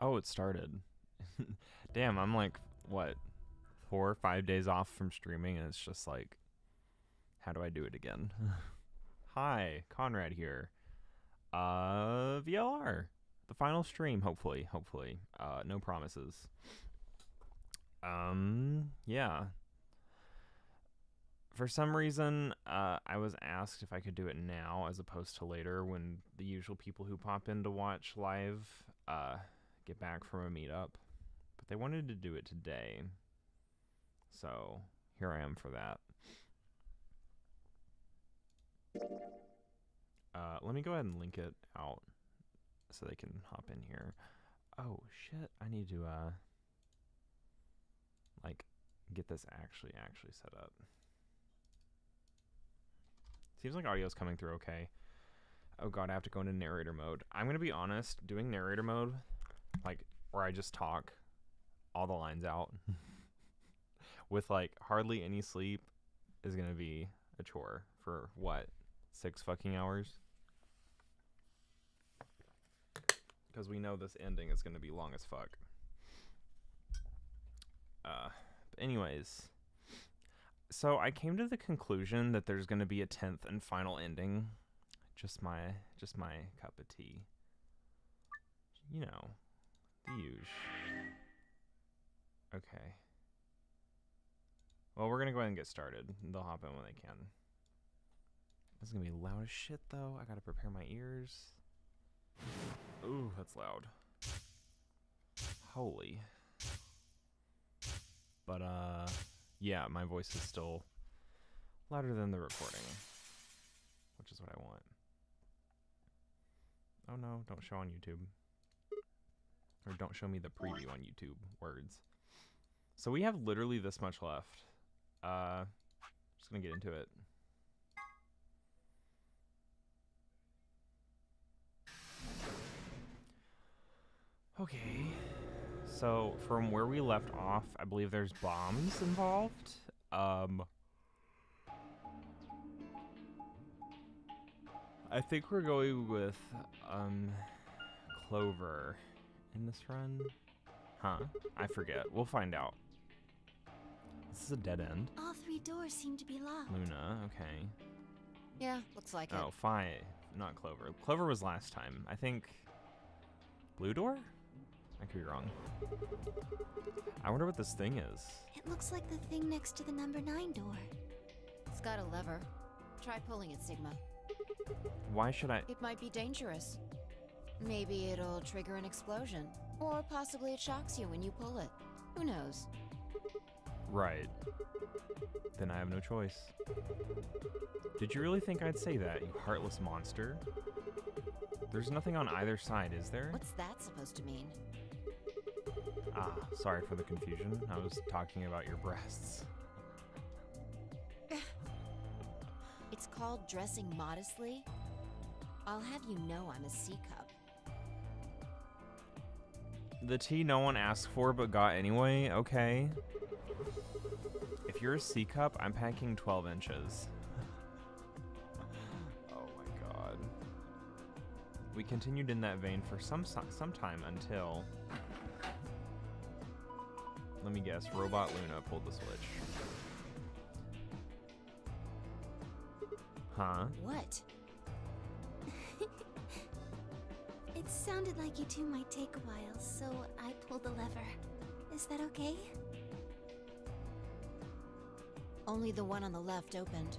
Oh, it started. Damn, I'm like, what, 4 or 5 days off from streaming, and it's just like, how do I do it again? Hi, Conrad here. VLR. The final stream, hopefully. No promises. Yeah. For some reason, I was asked if I could do it now as opposed to later when the usual people who pop in to watch live get back from a meetup. But they wanted to do it today. So here I am for that. Let me go ahead and link it out so they can hop in here. Oh, shit. I need to, like, get this actually set up. Seems like audio's coming through okay. Oh god, I have to go into narrator mode. I'm gonna be honest, doing narrator mode, like, where I just talk all the lines out with, like, hardly any sleep is gonna be a chore for, what, 6 fucking hours? Because we know this ending is gonna be long as fuck. But anyways, so I came to the conclusion that there's gonna be a 10th and final ending. Just my cup of tea. You know, the usual. Okay. Well, we're gonna go ahead and get started. They'll hop in when they can. This is gonna be loud as shit, though. I gotta prepare my ears. Ooh, that's loud. Holy. But, yeah, my voice is still louder than the recording, which is what I want. Oh no, don't show on YouTube. Or don't show me the preview on YouTube. Words. So we have literally this much left. Just gonna get into it. Okay. So from where we left off, I believe there's bombs involved. I think we're going with Clover in this run. Huh? I forget. We'll find out. This is a dead end. All 3 doors seem to be locked. Luna, okay. Yeah, looks like it. Oh, 5, not Clover. Clover was last time. I think blue door? I could be wrong. I wonder what this thing is. It looks like the thing next to the number 9 door. It's got a lever. Try pulling it, Sigma. Why should I? It might be dangerous. Maybe it'll trigger an explosion. Or possibly it shocks you when you pull it. Who knows? Right. Then I have no choice. Did you really think I'd say that, you heartless monster? There's nothing on either side, is there? What's that supposed to mean? Ah, sorry for the confusion. I was talking about your breasts. It's called dressing modestly. I'll have you know I'm a C-cup. The tea no one asked for but got anyway? Okay. If you're a C-cup, I'm packing 12 inches. Oh my god. We continued in that vein for some time until... Let me guess, Robot Luna pulled the switch. Huh? What? It sounded like you two might take a while, so I pulled the lever. Is that okay? Only the one on the left opened.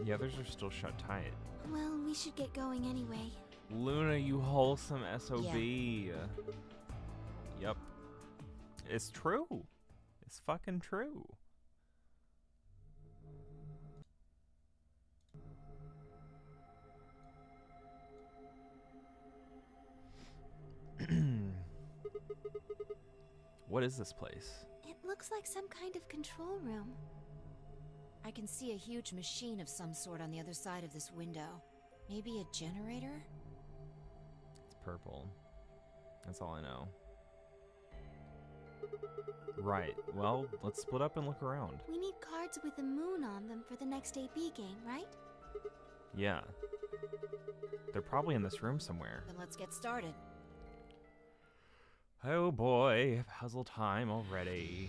The others are still shut tight. Well, we should get going anyway. Luna, you wholesome SOB. Yep. It's true. It's fucking true. What is this place? It looks like some kind of control room. I can see a huge machine of some sort on the other side of this window. Maybe a generator? It's purple. That's all I know. Right. Well, let's split up and look around. We need cards with a moon on them for the next AB game, right? Yeah. They're probably in this room somewhere. Then let's get started. Oh boy, puzzle time already.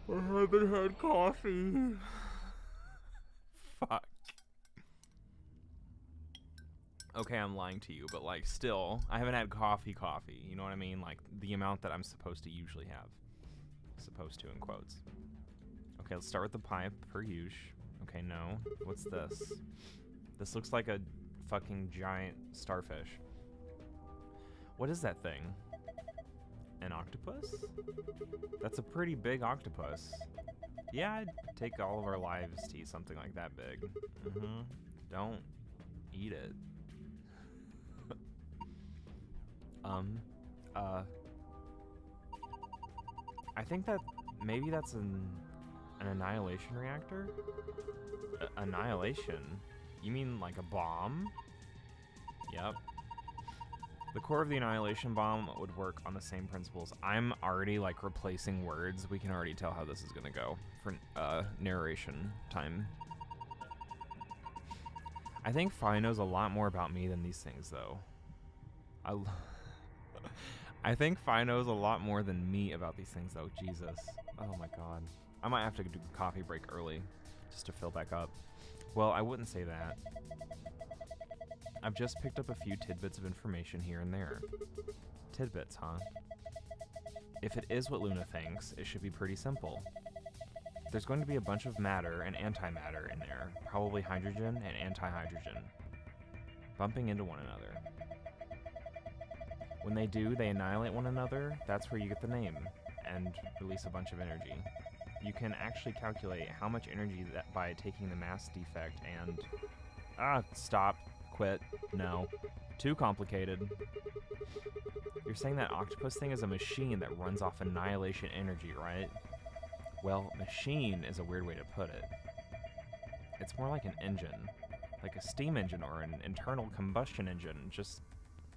I haven't had coffee. Fuck. Okay, I'm lying to you, but like still, I haven't had coffee. You know what I mean? Like the amount that I'm supposed to usually have. Supposed to in quotes. Okay, let's start with the pipe per usual. Okay, no. What's this? This looks like a fucking giant starfish. What is that thing? An octopus? That's a pretty big octopus. Yeah, I'd take all of our lives to eat something like that big. Don't eat it. I think that maybe that's an annihilation reactor? Annihilation? You mean like a bomb? Yep. The core of the annihilation bomb would work on the same principles. I'm already like replacing words. We can already tell how this is gonna go for narration time. I think Fi knows a lot more about me than these things, though. I think Fi knows a lot more than me about these things, though. Jesus. Oh my god. I might have to do a coffee break early just to fill back up. Well, I wouldn't say that. I've just picked up a few tidbits of information here and there. Tidbits, huh? If it is what Luna thinks, it should be pretty simple. There's going to be a bunch of matter and antimatter in there, probably hydrogen and anti-hydrogen, bumping into one another. When they do, they annihilate one another. That's where you get the name, and release a bunch of energy. You can actually calculate how much energy that by taking the mass defect and... stop. Quit. No. Too complicated. You're saying that octopus thing is a machine that runs off annihilation energy, right? Well, machine is a weird way to put it. It's more like an engine. Like a steam engine or an internal combustion engine. Just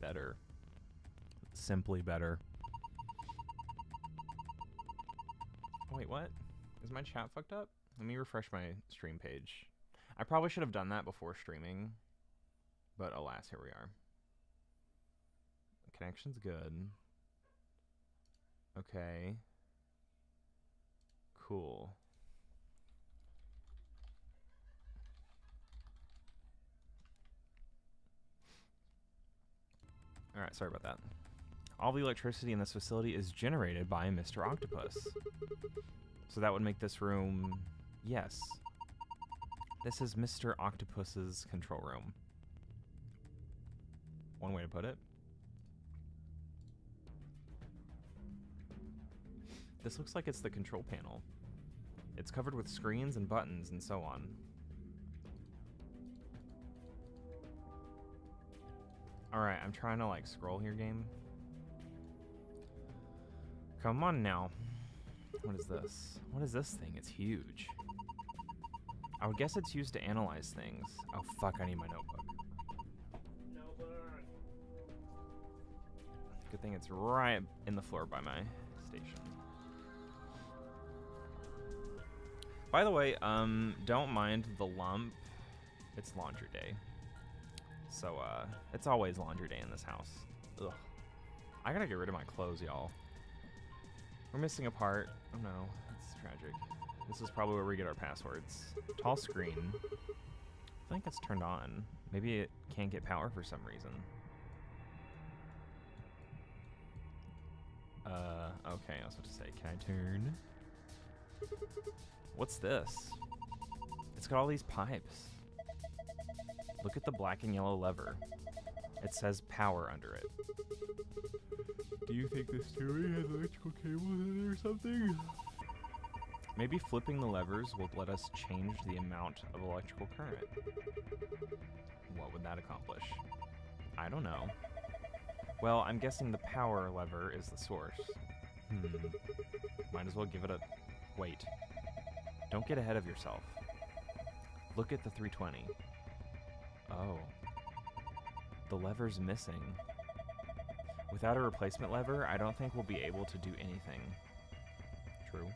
better. Simply better. Oh, wait, what? Is my chat fucked up? Let me refresh my stream page. I probably should have done that before streaming. But alas, here we are. Connection's good. Okay. Cool. Alright, sorry about that. All the electricity in this facility is generated by Mr. Octopus. So that would make this room... Yes. This is Mr. Octopus's control room. One way to put it. This looks like it's the control panel. It's covered with screens and buttons and so on. Alright, I'm trying to like scroll here, game. Come on now. What is this? What is this thing? It's huge. I would guess it's used to analyze things. Oh fuck, I need my notebook. Good thing it's right in the floor by my station. By the way, don't mind the lump. It's laundry day. So, it's always laundry day in this house. Ugh. I gotta get rid of my clothes, y'all. We're missing a part. Oh no, it's tragic. This is probably where we get our passwords. Tall screen. I think it's turned on. Maybe it can't get power for some reason. Okay, I was about to say, can I turn? What's this? It's got all these pipes. Look at the black and yellow lever. It says power under it. Do you think this steering has electrical cables in it or something? Maybe flipping the levers will let us change the amount of electrical current. What would that accomplish? I don't know. Well, I'm guessing the power lever is the source. Might as well give it a... Wait. Don't get ahead of yourself. Look at the 320. Oh. The lever's missing. Without a replacement lever, I don't think we'll be able to do anything. True.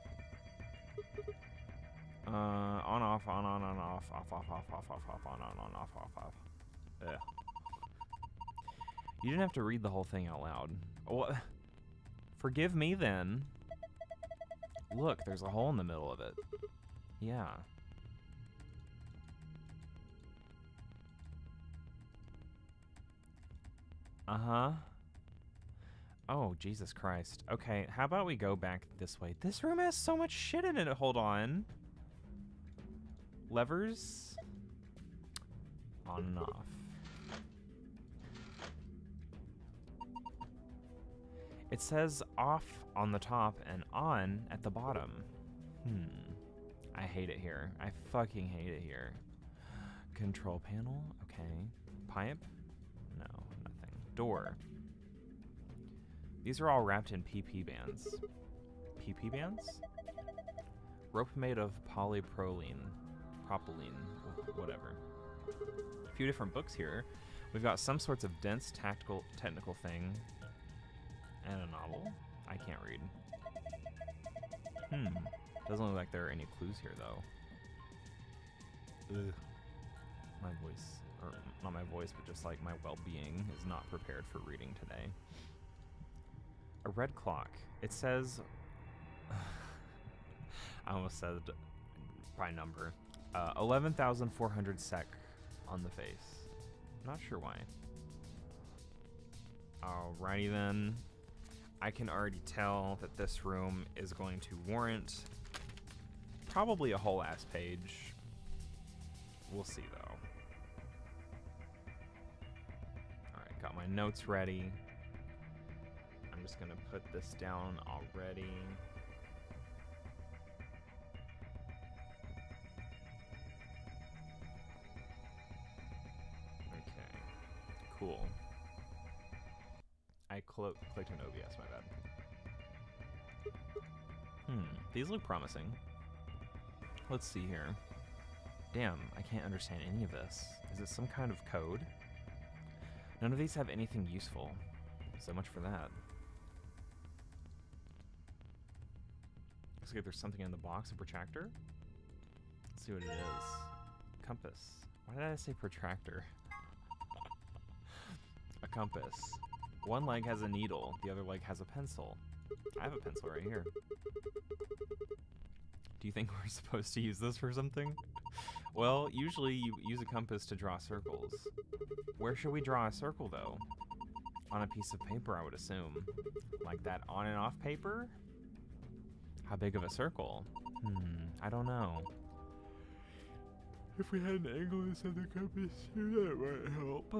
On, off, on, off, off, on, off, off, off. Ugh. You didn't have to read the whole thing out loud. What? Forgive me then. Look, there's a hole in the middle of it. Yeah. Uh-huh. Oh, Jesus Christ. Okay, how about we go back this way? This room has so much shit in it. Hold on. Levers. On and off. It says off on the top and on at the bottom. I hate it here. I fucking hate it here. Control panel. Okay. Pipe? No, nothing. Door. These are all wrapped in PP bands. PP bands? Rope made of polypropylene. Whatever. A few different books here. We've got some sorts of dense technical thing. And a novel? I can't read. Doesn't look like there are any clues here, though. Ugh. My voice, or not my voice, but just like my well-being is not prepared for reading today. A red clock. It says... I almost said by number. 11,400 sec on the face. Not sure why. Alrighty then. I can already tell that this room is going to warrant probably a whole ass page. We'll see though. Alright, got my notes ready. I'm just gonna put this down already. Okay, cool. I clicked on OBS, my bad. These look promising. Let's see here. Damn, I can't understand any of this. Is it some kind of code? None of these have anything useful. So much for that. Looks like there's something in the box, a protractor? Let's see what it is. Compass. Why did I say protractor? A compass. One leg has a needle, the other leg has a pencil. I have a pencil right here. Do you think we're supposed to use this for something? Well, usually you use a compass to draw circles. Where should we draw a circle, though? On a piece of paper, I would assume. Like that on and off paper? How big of a circle? I don't know. If we had an angle inside the compass here, that might help.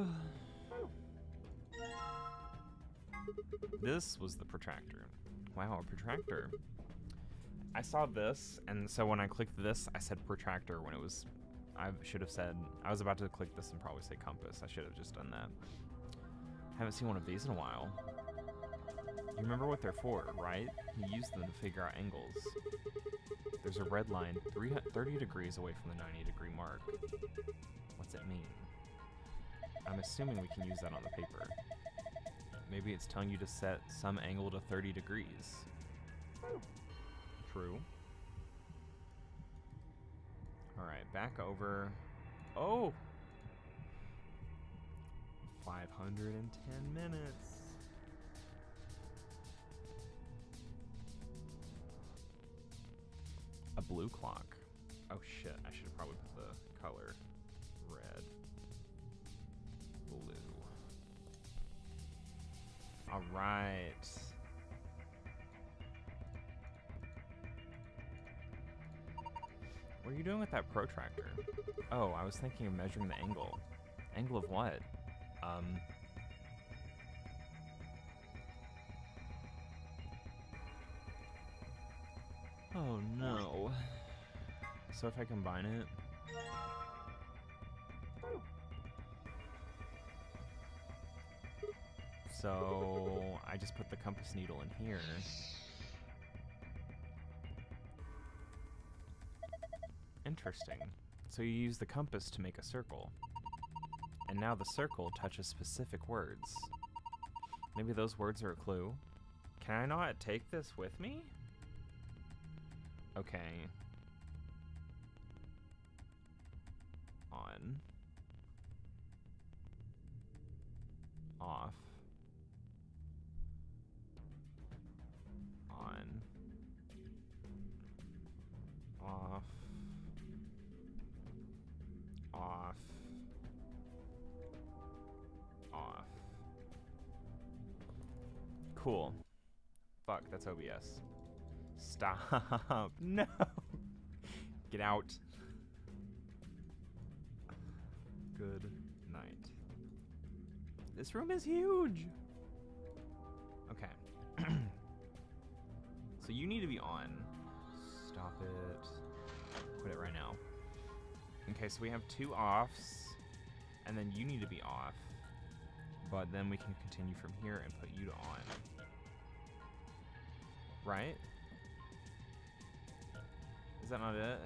This was the protractor. Wow, a protractor. I saw this, and so when I clicked this, I said protractor when it was... I should have said... I was about to click this and probably say compass. I should have just done that. Haven't seen one of these in a while. You remember what they're for, right? You use them to figure out angles. There's a red line 30 degrees away from the 90-degree mark. What's it mean? I'm assuming we can use that on the paper. Maybe it's telling you to set some angle to 30 degrees. True. Alright, back over. Oh! 510 minutes. A blue clock. Oh shit, I should have probably put the color red. Blue. Alright. What are you doing with that protractor? Oh, I was thinking of measuring the angle. Angle of what? Oh no. So if I combine it... So I just put the compass needle in here. Interesting. So you use the compass to make a circle. And now the circle touches specific words. Maybe those words are a clue. Can I not take this with me? Okay. On. Off. Cool. Fuck, that's OBS. Stop. No. Get out. Good night. This room is huge. Okay. So you need to be on. Stop it. Quit it right now. Okay, so we have 2 offs, and then you need to be off. But then we can continue from here and put you to on. Right? Is that not it?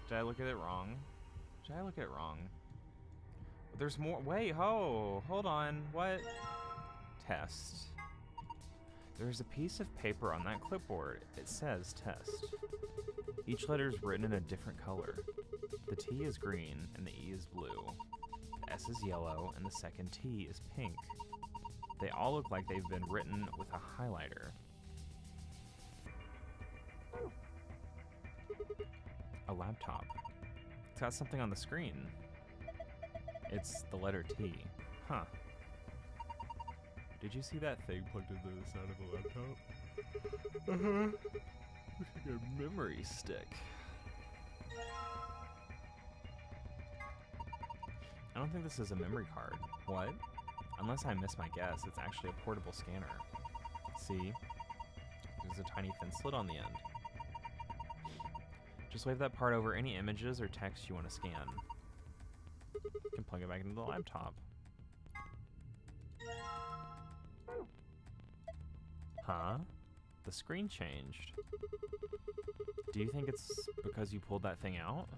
Did I look at it wrong? Did I look at it wrong? There's more. Wait, hold on. What? Test. There's a piece of paper on that clipboard. It says test. Each letter is written in a different color. The T is green and the E is blue. The S is yellow and the second T is pink. They all look like they've been written with a highlighter. A laptop. It's got something on the screen. It's the letter T. Huh. Did you see that thing plugged into the side of a laptop? Uh-huh. Looks like a memory stick. I don't think this is a memory card. What? Unless I miss my guess, it's actually a portable scanner. See? There's a tiny thin slit on the end. Just wave that part over any images or text you want to scan. You can plug it back into the laptop. Huh? The screen changed. Do you think it's because you pulled that thing out?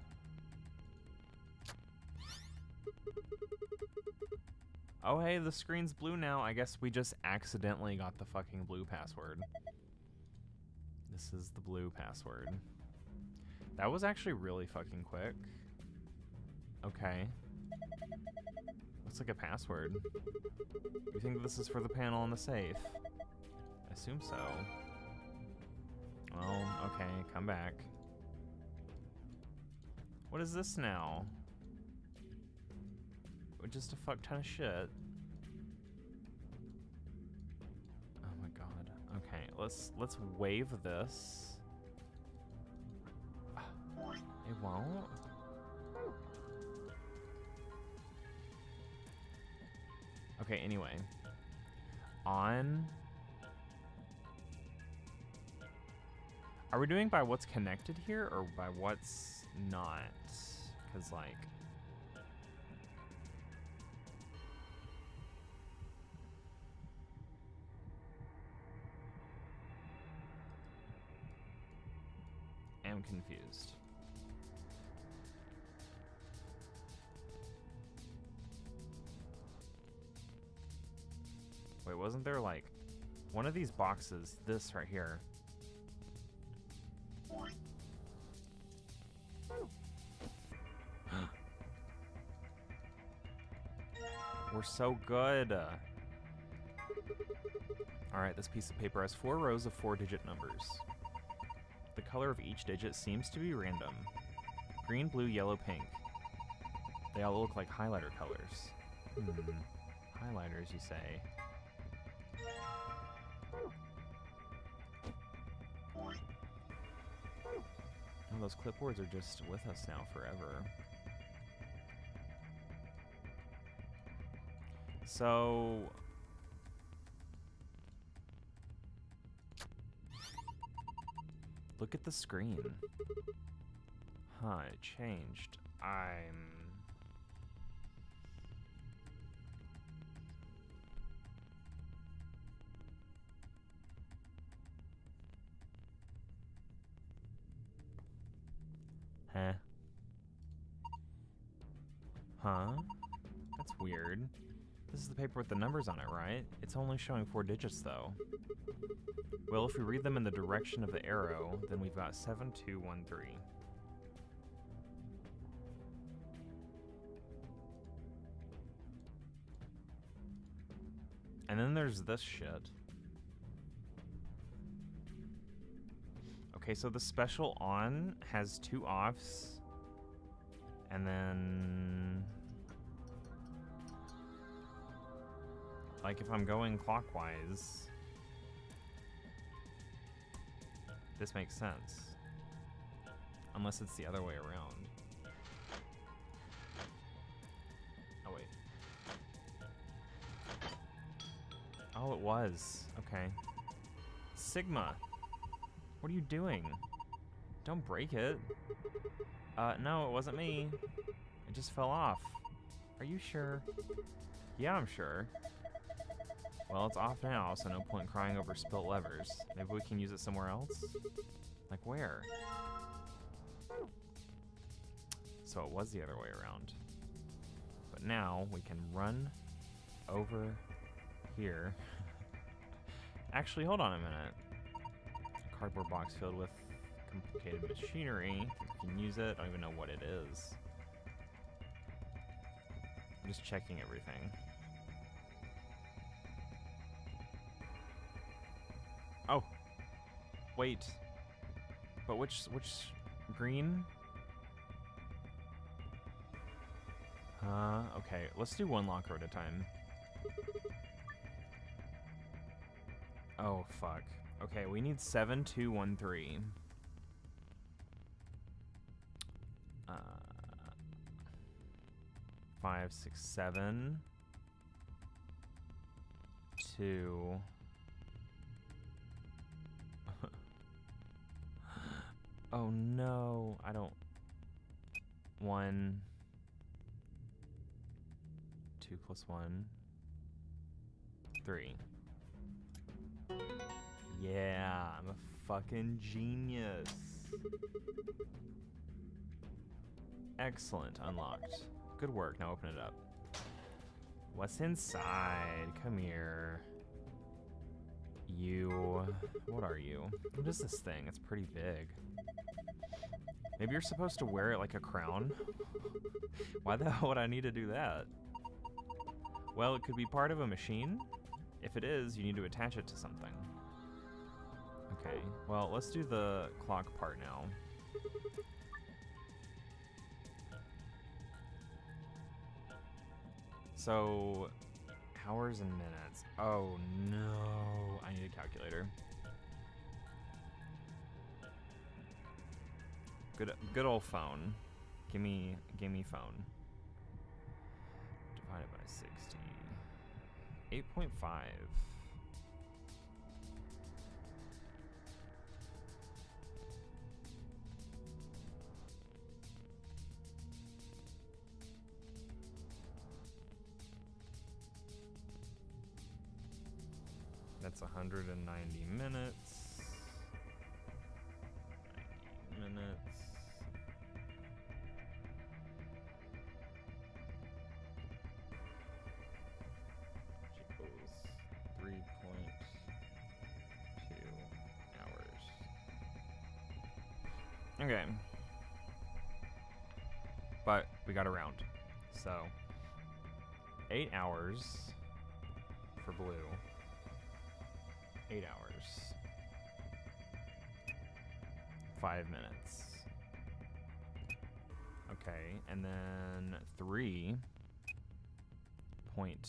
Oh hey, the screen's blue now. I guess we just accidentally got the fucking blue password. This is the blue password. That was actually really fucking quick. Okay. Looks like a password. You think this is for the panel on the safe? I assume so. Well, okay, come back. What is this now? Just a fuck ton of shit. Oh my god. Okay, let's wave this. It won't? Okay, anyway. On. Are we doing by what's connected here or by what's not? Because, like. I'm confused. Wait, wasn't there like one of these boxes, this right here? We're so good. Alright, this piece of paper has 4 rows of 4-digit numbers. The color of each digit seems to be random. Green, blue, yellow, pink. They all look like highlighter colors. Highlighters, you say? Oh, those clipboards are just with us now forever. So... look at the screen. Huh, it changed. Huh? Huh? That's weird. This is the paper with the numbers on it, right? It's only showing 4 digits, though. Well, if we read them in the direction of the arrow, then we've got 7213. And then there's this shit. Okay, so the special on has 2 offs. And then... Like, if I'm going clockwise, this makes sense. Unless it's the other way around. Oh, wait. Oh, it was. Okay. Sigma, what are you doing? Don't break it. No, it wasn't me. It just fell off. Are you sure? Yeah, I'm sure. Well, it's off now, so no point crying over spilt levers. Maybe we can use it somewhere else? Like where? So it was the other way around. But now we can run over here. Actually, hold on a minute. A cardboard box filled with complicated machinery. We can use it. I don't even know what it is. I'm just checking everything. Oh, wait. But which green? Okay. Let's do one locker at a time. Oh, fuck. Okay, we need 7213. 5, 6, 7. 2. Oh no, I don't. 1. 2 plus 1. 3. Yeah, I'm a fucking genius. Excellent, unlocked. Good work, now open it up. What's inside? Come here. You, what are you? What is this thing? It's pretty big. Maybe you're supposed to wear it like a crown? Why the hell would I need to do that? Well, it could be part of a machine. If it is, you need to attach it to something. Okay, well, let's do the clock part now. So, hours and minutes. Oh no, I need a calculator. Good old phone. Give me phone. Divided by 60. 8.5. That's 190 minutes. 90 minutes. Equals 3.2 hours. Okay. But we got around. So 8 hours for blue. 8 hours. 5 minutes. Okay, and then 3 point.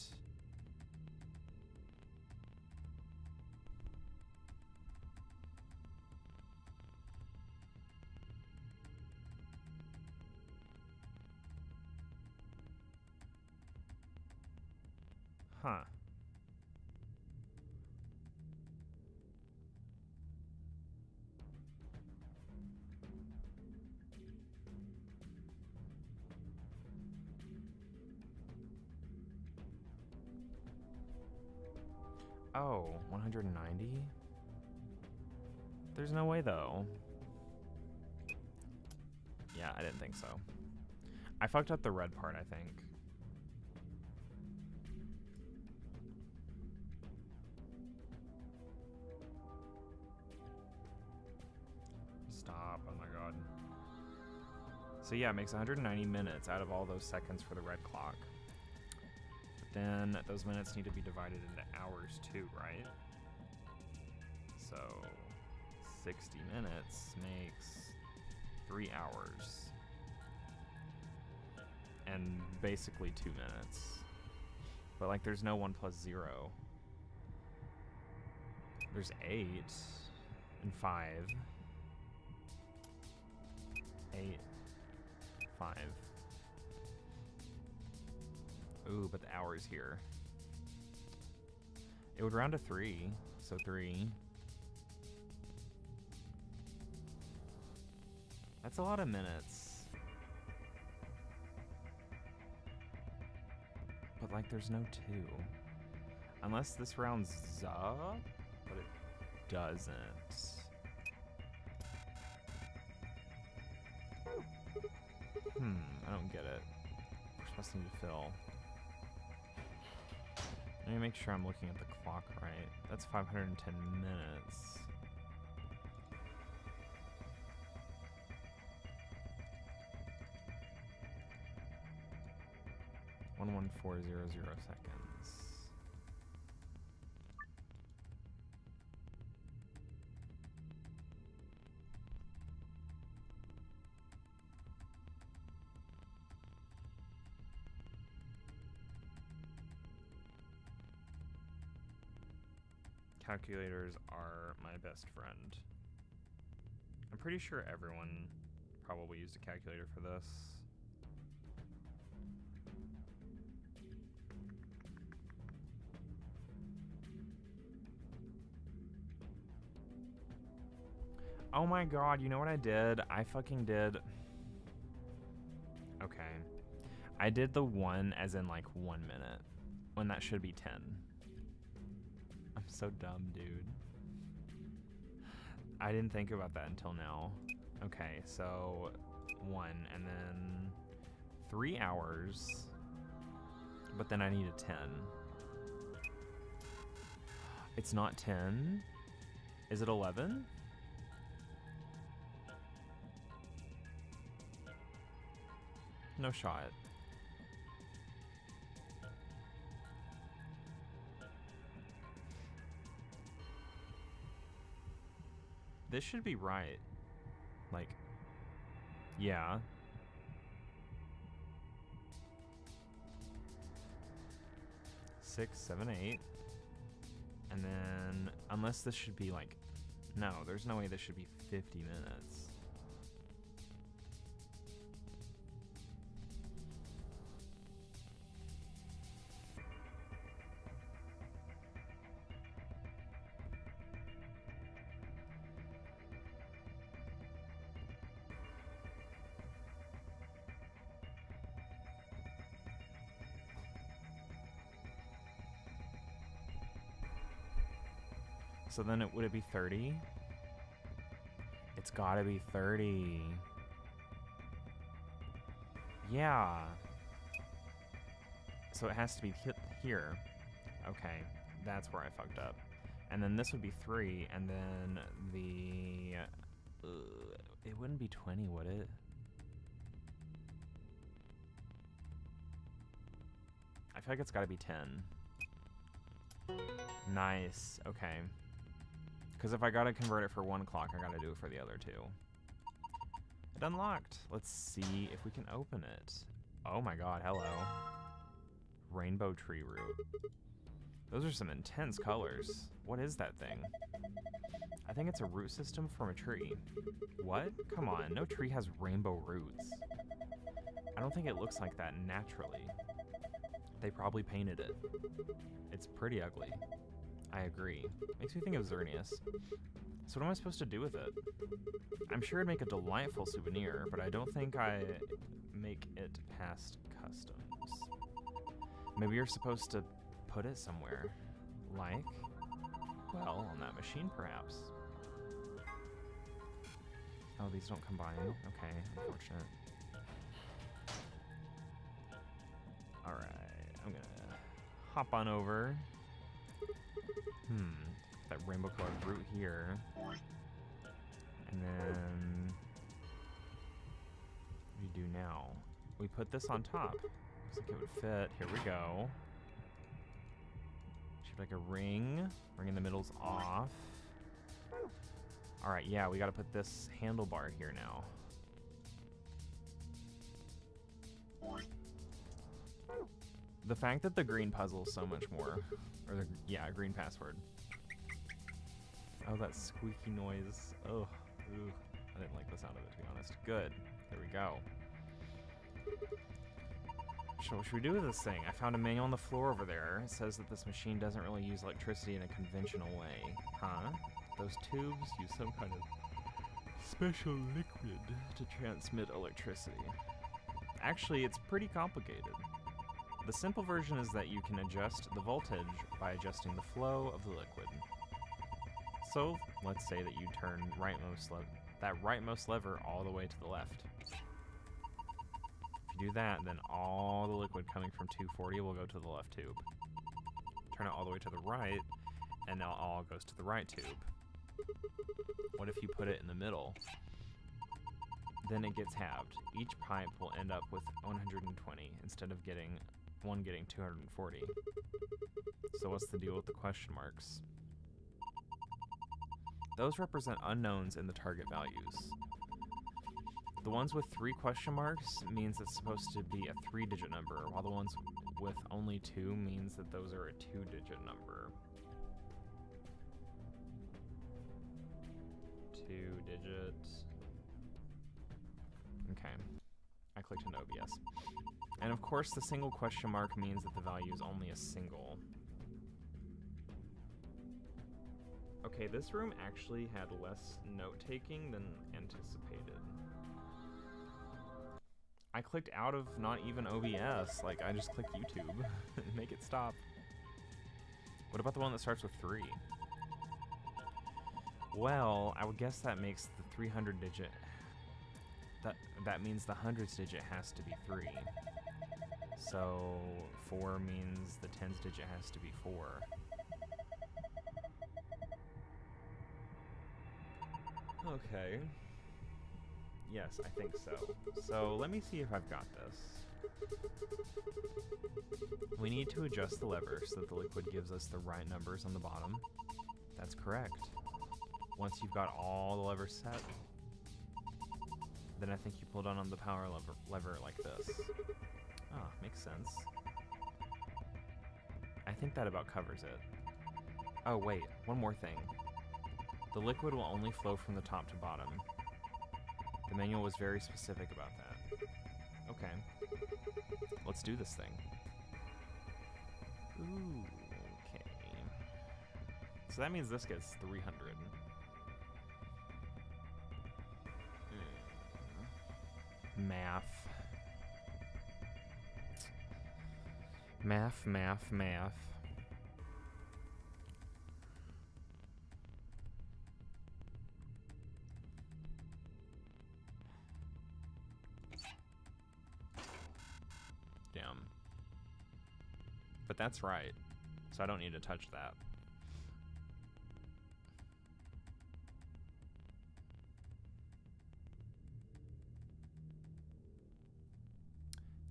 Huh. Oh, 190? There's no way, though. Yeah, I didn't think so. I fucked up the red part, I think. Stop, oh my god. So yeah, it makes 190 minutes out of all those seconds for the red clock. Then those minutes need to be divided into hours too, right? So 60 minutes makes 3 hours. And basically 2 minutes. But like there's no 1 plus 0. There's 8 and 5. 8, 5. Ooh, but the hour's here. It would round to 3, so 3. That's a lot of minutes. But like there's no 2. Unless this rounds up, but it doesn't. I don't get it. We're supposed to need to fill. Let me make sure I'm looking at the clock right. That's 510 minutes. .11400 seconds. Calculators are my best friend. I'm pretty sure everyone probably used a calculator for this. Oh my god, you know what I did? I fucking did... Okay. I did the 1 as in like 1 minute, when that should be 10. I'm so dumb, dude. I didn't think about that until now. Okay, so 1, and then 3 hours, but then I need a 10. It's not 10? Is it 11? No shot. This should be right. Like, yeah. Six, 7, 8. And then, unless this should be like, no, there's no way this should be 50 minutes. So then would it be 30? It's gotta be 30. Yeah. So it has to be here. Okay, that's where I fucked up. And then this would be 3, and then the... it wouldn't be 20, would it? I feel like it's gotta be 10. Nice, okay. Because if I gotta convert it for 1 clock, I gotta do it for the other 2. It unlocked. Let's see if we can open it. Oh my god, hello. Rainbow tree root. Those are some intense colors. What is that thing? I think it's a root system from a tree. What? Come on, no tree has rainbow roots. I don't think it looks like that naturally. They probably painted it. It's pretty ugly. I agree. Makes me think of Xerneas. So what am I supposed to do with it? I'm sure it'd make a delightful souvenir, but I don't think I make it past customs. Maybe you're supposed to put it somewhere. Like, well, on that machine perhaps. Oh, these don't combine. Okay, unfortunate. Alright, I'm gonna hop on over. That rainbow colored root here. And then what do we do now? We put this on top. Looks like it would fit. Here we go. Shaped like a ring. Ring in the middle's off. Alright, yeah, we gotta put this handlebar here now. The fact that the green puzzle is so much more, or the, yeah, green password. Oh, that squeaky noise. Oh, ooh. I didn't like the sound of it, to be honest. Good. There we go. So what should we do with this thing? I found a manual on the floor over there. It says that this machine doesn't really use electricity in a conventional way. Huh? Those tubes use some kind of special liquid to transmit electricity. Actually, it's pretty complicated. The simple version is that you can adjust the voltage by adjusting the flow of the liquid. So, let's say that you turn that rightmost lever all the way to the left. If you do that, then all the liquid coming from 240 will go to the left tube. Turn it all the way to the right, and now all goes to the right tube. What if you put it in the middle? Then it gets halved. Each pipe will end up with 120 instead of one getting 240. So what's the deal with the question marks? Those represent unknowns in the target values. The ones with 3 question marks means it's supposed to be a 3-digit number, while the ones with only 2 means that those are a 2-digit number. 2 digits. Okay. I clicked on OBS. And of course the single question mark means that the value is only a single. Okay, this room actually had less note-taking than anticipated. I clicked out of not even OBS, like I just clicked YouTube. Make it stop. What about the one that starts with 3? Well, I would guess that makes the 300 digit. That means the hundreds digit has to be 3. So 4 means the tens digit has to be 4. Okay. Yes, I think so. So let me see if I've got this. We need to adjust the lever so that the liquid gives us the right numbers on the bottom. That's correct. Once you've got all the levers set, then I think you pull down on the power lever like this. Ah, makes sense. I think that about covers it. Oh wait, one more thing. The liquid will only flow from the top to bottom. The manual was very specific about that. Okay. Let's do this thing. Ooh, okay. So that means this gets 300. Math. Math, math, math. Damn. But that's right. So I don't need to touch that.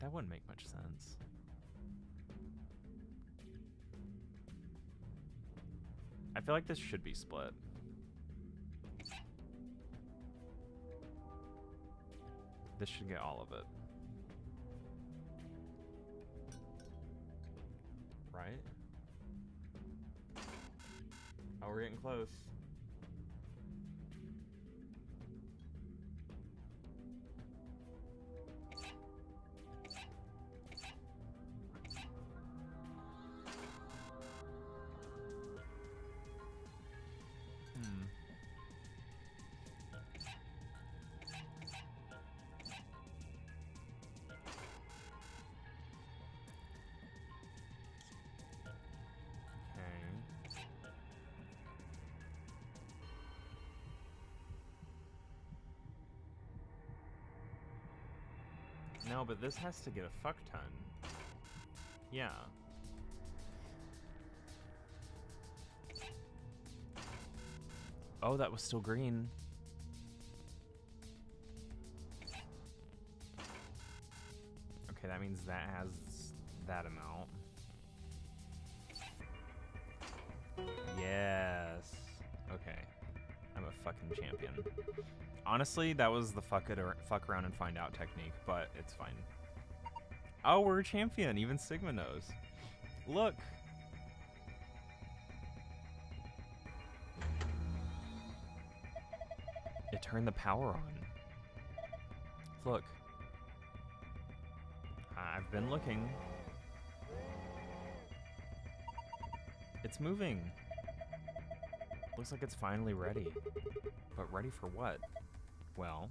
That wouldn't make much sense. I feel like this should be split. This should get all of it. Right? Oh, we're getting close. No, but this has to get a fuck ton. Yeah. Oh, that was still green. Okay, that means that has that amount. Yes. Okay. I'm a fucking champion. Honestly, that was the fuck around and find out technique, but it's fine. Oh, we're a champion. Even Sigma knows. Look. It turned the power on. Look. I've been looking. It's moving. Looks like it's finally ready. But ready for what? Well,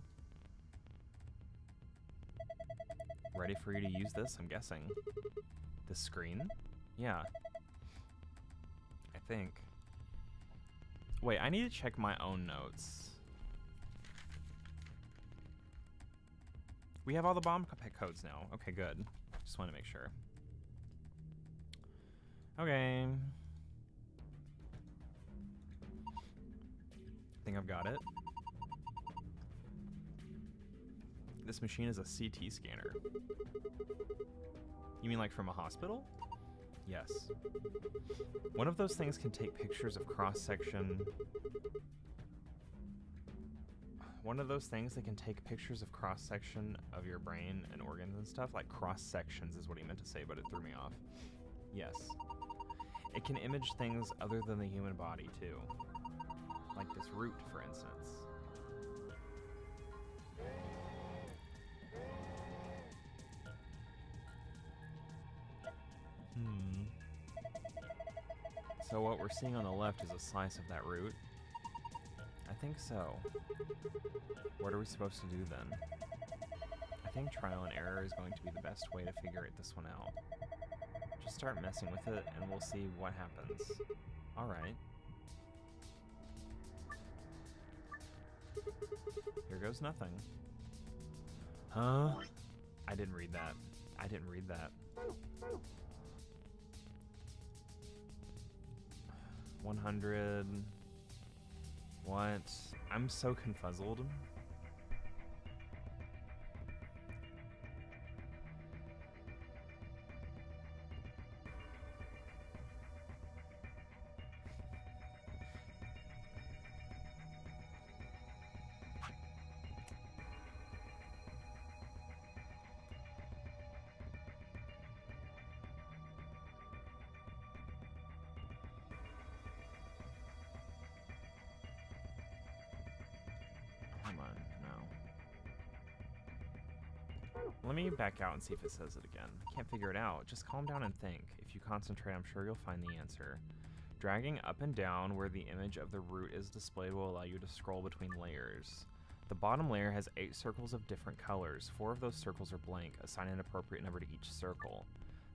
ready for you to use this, I'm guessing. This screen? Yeah. I think. Wait, I need to check my own notes. We have all the bomb codes now. Okay, good. Just want to make sure. Okay. I think I've got it. This machine is a CT scanner. You mean like from a hospital? Yes. One of those things can take pictures of cross-section. One of those things that can take pictures of cross-section of your brain and organs and stuff. Like cross-sections is what he meant to say, but it threw me off. Yes. It can image things other than the human body, too. Like this root, for instance. So what we're seeing on the left is a slice of that root? I think so. What are we supposed to do then? I think trial and error is going to be the best way to figure this one out. Just start messing with it and we'll see what happens. Alright. Here goes nothing. Huh? I didn't read that. I didn't read that. 100. What? I'm so confuzzled. Come on, no. Let me back out and see if it says it again. I can't figure it out. Just calm down and think. If you concentrate, I'm sure you'll find the answer. Dragging up and down where the image of the root is displayed will allow you to scroll between layers. The bottom layer has 8 circles of different colors. 4 of those circles are blank. Assign an appropriate number to each circle.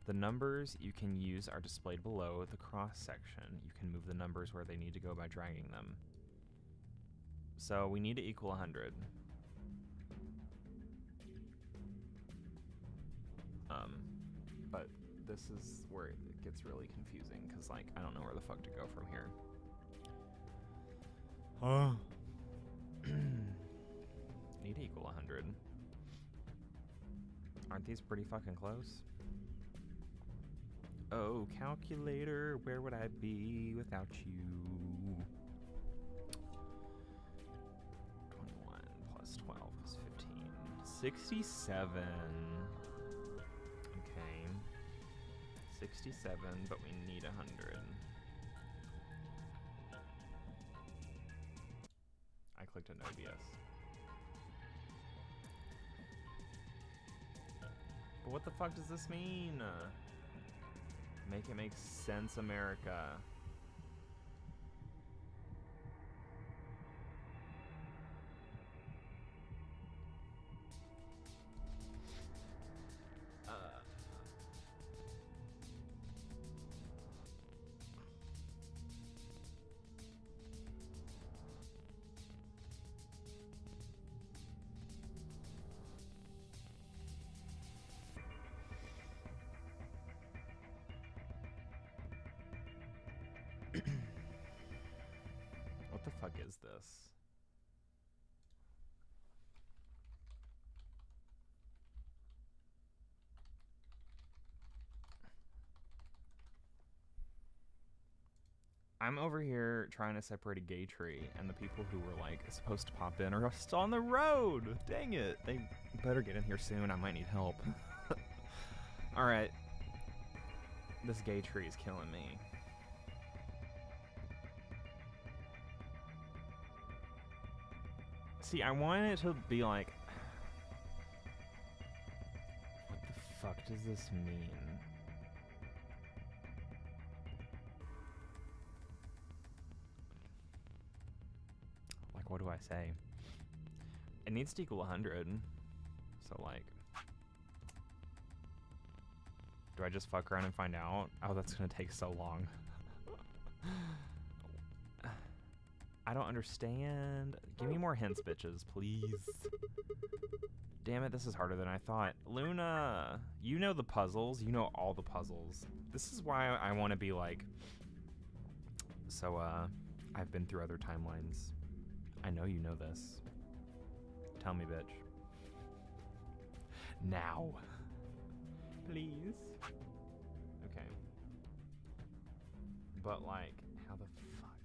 The numbers you can use are displayed below the cross section. You can move the numbers where they need to go by dragging them. So we need to equal 100. But this is where it gets really confusing because, like, I don't know where the fuck to go from here. Need to equal 100. Aren't these pretty fucking close? Oh, calculator, where would I be without you? 21 plus 12 plus 15. 67. Okay. 67, but we need 100. I clicked on OBS. But what the fuck does this mean? Make it make sense, America. What the fuck is this? I'm over here trying to separate a gay tree, and the people who were like supposed to pop in are still on the road. Dang it! They better get in here soon. I might need help. Alright. This gay tree is killing me. See, I want it to be like... What the fuck does this mean? Like, what do I say? It needs to equal 100. So, like... Do I just fuck around and find out? Oh, that's gonna take so long. I don't understand. Give me more hints, bitches, please. Damn it, this is harder than I thought. Luna, you know the puzzles. You know all the puzzles. This is why I want to be like... So, I've been through other timelines. I know you know this. Tell me, bitch. Now. Please. Okay. But, like, how the fuck?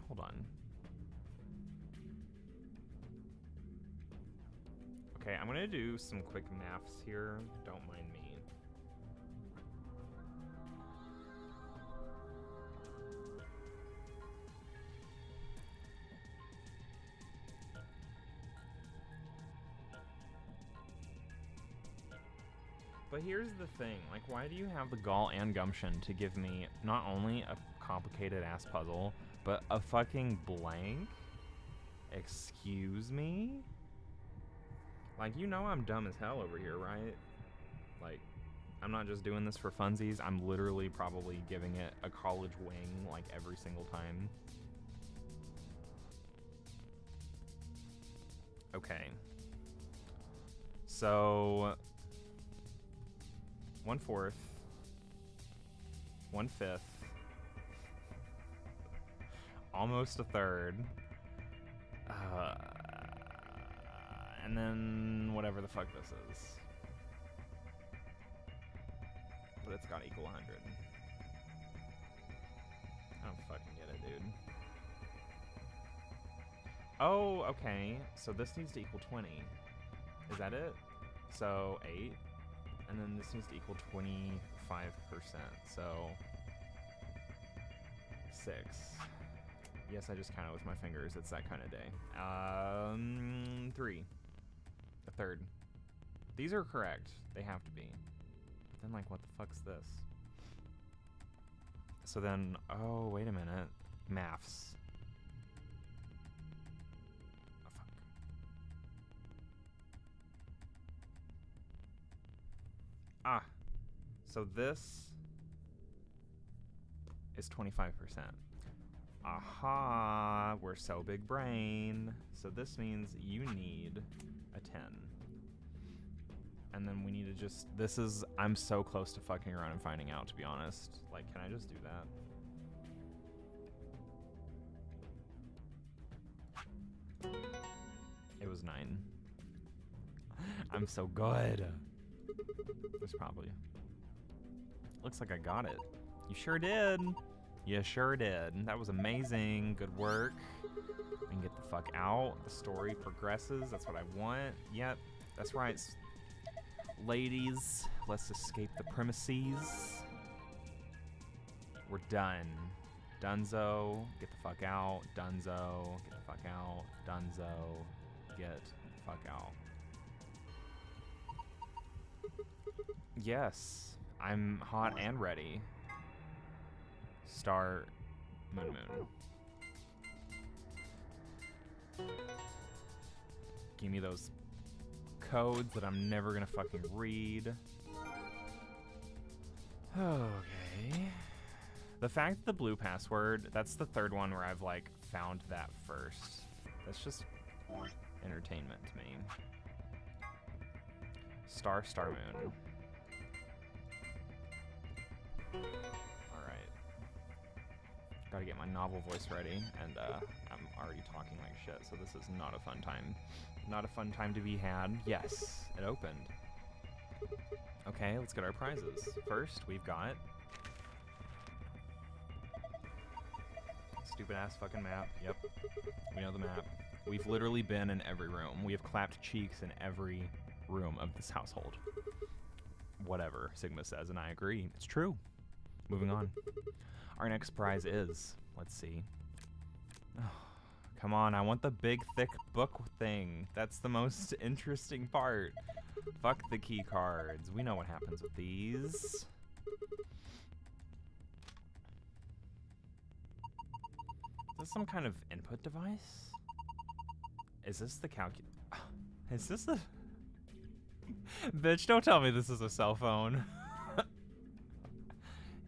Hold on. Okay, I'm gonna do some quick maths here. Don't mind me. But here's the thing, like, why do you have the gall and gumption to give me not only a complicated ass puzzle, but a fucking blank? Excuse me? Like, you know I'm dumb as hell over here, right? Like, I'm not just doing this for funsies, I'm literally probably giving it a college wing, like, every single time. Okay. So... 1/4, 1/5, almost a third, and then whatever the fuck this is. But it's gotta equal 100. I don't fucking get it, dude. Oh, okay, so this needs to equal 20. Is that it? So 8. And then this needs to equal 25%, so 6. Yes, I just counted with my fingers. It's that kind of day. 3. A third. These are correct. They have to be. But then, like, what the fuck's this? So then, oh, wait a minute. Maths. Ah, so this is 25%. Aha, we're so big brain. So this means you need a 10. And then we need to just, this is, I'm so close to fucking around and finding out, to be honest. Like, can I just do that? It was 9. I'm so good. There's probably... Looks like I got it. You sure did. You sure did. That was amazing. Good work. We can get the fuck out. The story progresses. That's what I want. Yep. That's right. Ladies, let's escape the premises. We're done. Dunzo, get the fuck out. Dunzo, get the fuck out. Dunzo, get the fuck out. Yes, I'm hot and ready. Start Moon Moon. Give me those codes that I'm never gonna fucking read. Okay. The fact that the blue password, that's the third one where I've like found that first. That's just entertainment to me. Star Moon. Alright. Gotta get my novel voice ready, and I'm already talking like shit, so this is not a fun time. Not a fun time to be had. Yes, it opened. Okay, let's get our prizes. First, we've got... Stupid ass fucking map. Yep. We know the map. We've literally been in every room. We have clapped cheeks in every room of this household. whatever Sigma says, and I agree. It's true. Moving on. Our next prize is, let's see. Come on, I want the big, thick book thing. That's the most interesting part. Fuck the key cards. We know what happens with these. Is this some kind of input device? Is this the Is this a... Bitch, don't tell me this is a cell phone.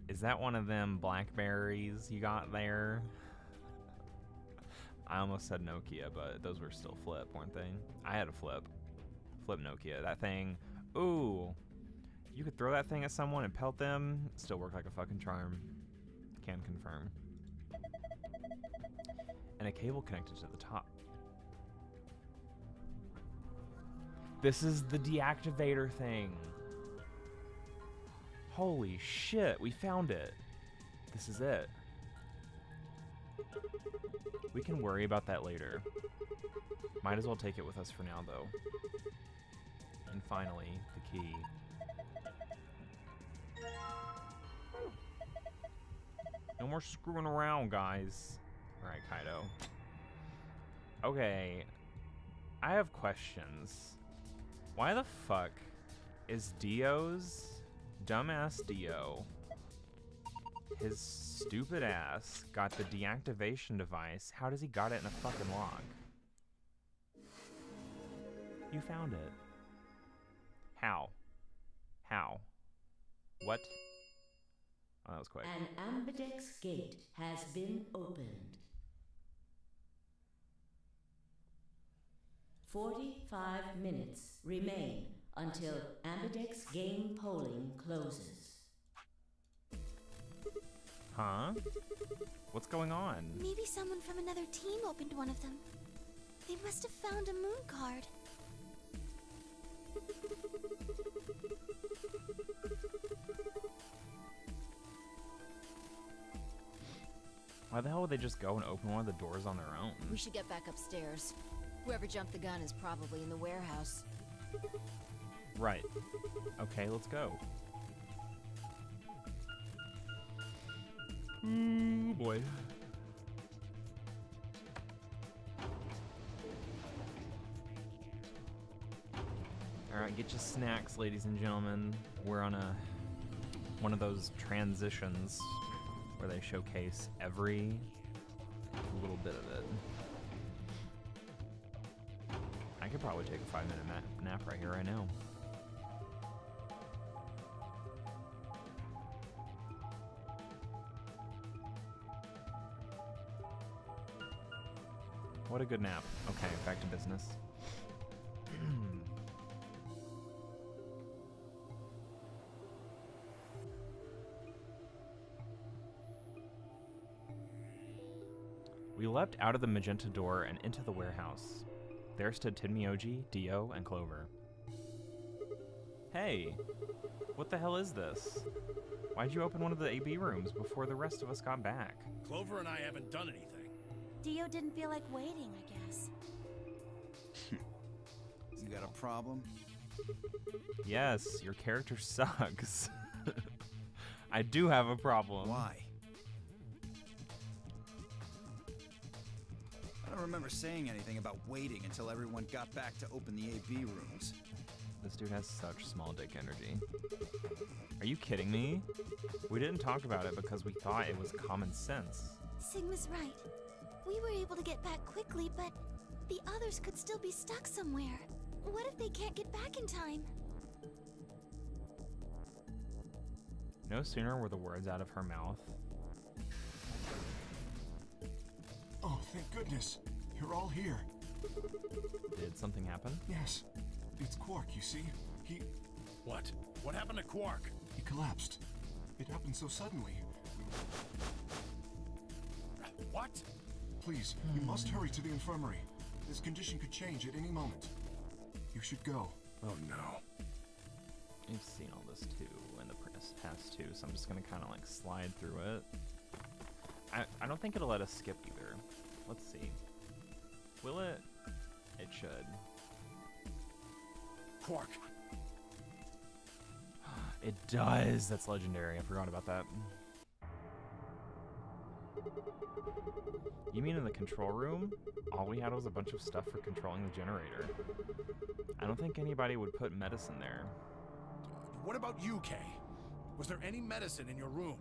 Is that one of them Blackberries you got there? I almost said Nokia, but those were still flip, weren't they? I had a flip. Flip Nokia. That thing, ooh. You could throw that thing at someone and pelt them. Still work like a fucking charm. Can confirm. And a cable connected to the top. This is the deactivator thing. Holy shit, we found it. This is it. We can worry about that later. Might as well take it with us for now, though. And finally, the key. No more screwing around, guys. Alright, Kaido. Okay. I have questions. Why the fuck is Dio's dumbass Dio, his stupid ass, got the deactivation device? How does he got it in a fucking log? You found it. How? How? What? Oh, that was quick. An ambidex gate has been opened. 45 minutes remain until ambidex game polling closes. Huh? What's going on? Maybe someone from another team opened one of them. They must have found a moon card. Why the hell would they just go and open one of the doors on their own? We should get back upstairs. Whoever jumped the gun is probably in the warehouse. Right. Okay, let's go. Ooh, boy. Alright, get your snacks, ladies and gentlemen. We're on one of those transitions where they showcase every little bit of it. I could probably take a 5-minute nap right here, right now. What a good nap. Okay, back to business. We leapt out of the magenta door and into the warehouse. There stood Tenmyoji, Dio, and Clover. Hey, what the hell is this? Why'd you open one of the AB rooms before the rest of us got back? Clover and I haven't done anything. Dio didn't feel like waiting, I guess. You got a problem? Yes, your character sucks. I do have a problem. Why? I don't remember saying anything about waiting until everyone got back to open the AB rooms. This dude has such small dick energy. Are you kidding me? We didn't talk about it because we thought it was common sense. Sigma's right. We were able to get back quickly, but the others could still be stuck somewhere. What if they can't get back in time? No sooner were the words out of her mouth. Oh, thank goodness. You're all here. Did something happen? Yes. It's Quark, you see? He What? What happened to Quark? collapsed. It happened so suddenly. What? Please, you must hurry to the infirmary. His condition could change at any moment. You should go. Oh no. You've seen all this too in the past too, so I'm just gonna kind of like slide through it. I don't think it'll let us skip either. Let's see. Will it? It should. Quark. It does. That's legendary. I forgot about that. You mean in the control room? All we had was a bunch of stuff for controlling the generator. I don't think anybody would put medicine there. What about you, Kay? Was there any medicine in your room?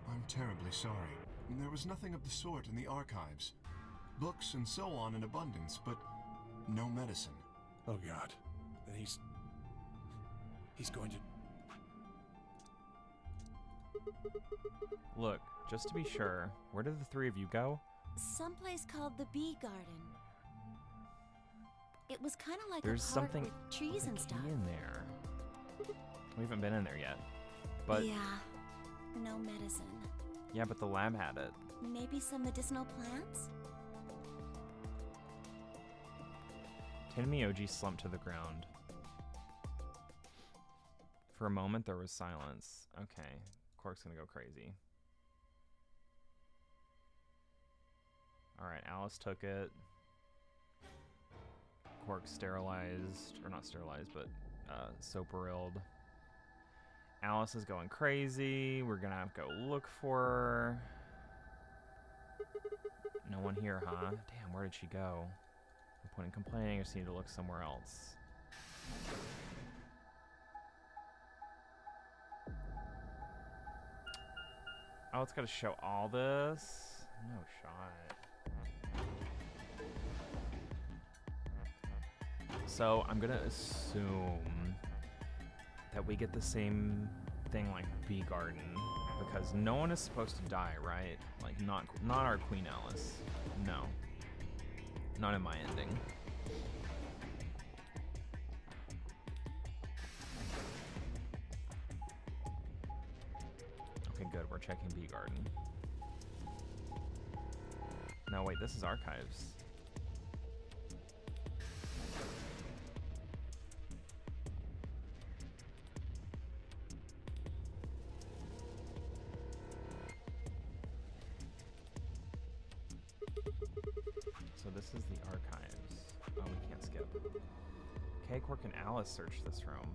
I'm terribly sorry. There was nothing of the sort in the archives. Books and so on in abundance, but no medicine. Oh, God. Then he's going to... Look, just to be sure, where did the three of you go? Someplace called the Bee Garden. It was kind of like There's a park something with trees with a and key stuff. in there. We haven't been in there yet. But Yeah, no medicine. yeah, but the lab had it. Maybe some medicinal plants? Tenmyoji slumped to the ground. For a moment, there was silence. Okay, Quark's gonna go crazy. Alright, Alice took it. Quark sterilized, or not sterilized, but soperilled. Alice is going crazy. We're gonna have to go look for her. No one here, huh? Damn, where did she go? No point in complaining, I just need to look somewhere else. Oh, it's gotta show all this? No shot. So, I'm gonna assume that we get the same thing like Bee Garden, because no one is supposed to die, right? Like, not our Queen Alice. No. Not in my ending. Okay, good. We're checking Bee Garden. No, wait, this is archives. So this is the archives. Oh, we can't skip. Kay, Quark, and Alice searched this room.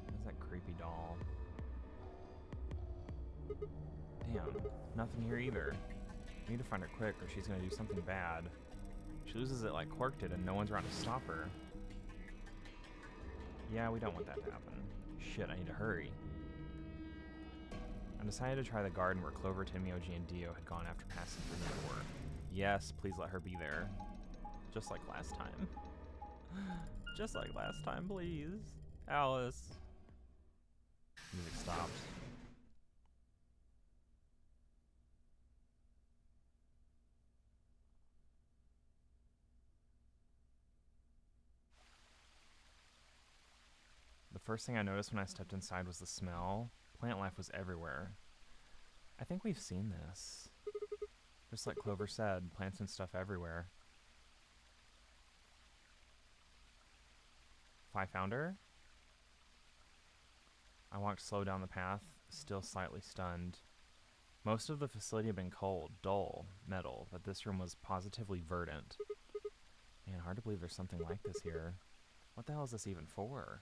What's that creepy doll? Damn, nothing here either. We need to find her quick or she's gonna do something bad. She loses it like Quark did and no one's around to stop her. Yeah, we don't want that to happen. Shit, I need to hurry. I decided to try the garden where Clover, Tenmyoji, and Dio had gone after passing through the door. Yes, please let her be there. Just like last time. Just like last time, please. Alice. Music stopped. The first thing I noticed when I stepped inside was the smell. Plant life was everywhere. I think we've seen this. Just like Clover said, plants and stuff everywhere. I found her? I walked slow down the path, still slightly stunned. Most of the facility had been cold, dull, metal, but this room was positively verdant. Man, hard to believe there's something like this here. What the hell is this even for?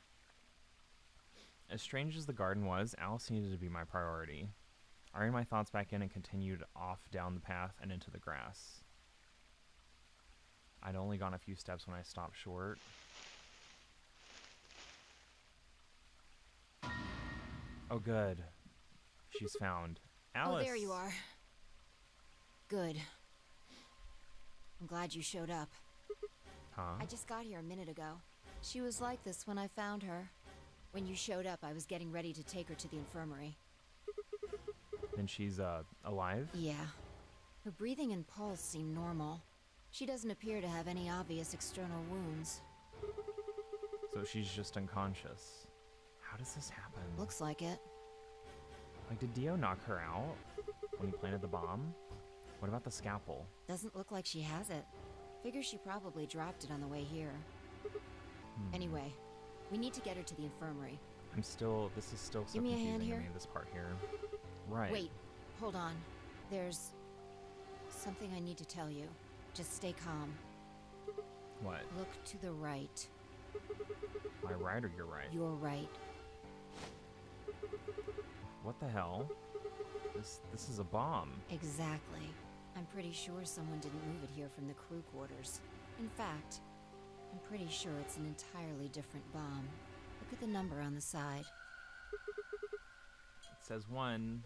As strange as the garden was, Alice needed to be my priority. I reined my thoughts back in and continued off down the path and into the grass. I'd only gone a few steps when I stopped short. Oh, good. She's found. Alice! Oh, there you are. Good. I'm glad you showed up. Huh? I just got here a minute ago. She was like this when I found her. When you showed up, I was getting ready to take her to the infirmary. Then she's, alive? Yeah. Her breathing and pulse seem normal. She doesn't appear to have any obvious external wounds. So she's just unconscious. How does this happen? Looks like it. Like, did Dio knock her out when he planted the bomb? What about the scalpel? Doesn't look like she has it. Figure she probably dropped it on the way here. Anyway, we need to get her to the infirmary. This is still so Give me a confusing hand to here. me, this part here. Right. Wait, hold on. There's something I need to tell you. Just stay calm. What? Look to the right. Am I right or you're right? You're right. What the hell? This is a bomb. Exactly. I'm pretty sure someone didn't move it here from the crew quarters. In fact, I'm pretty sure it's an entirely different bomb. Look at the number on the side. It says 1.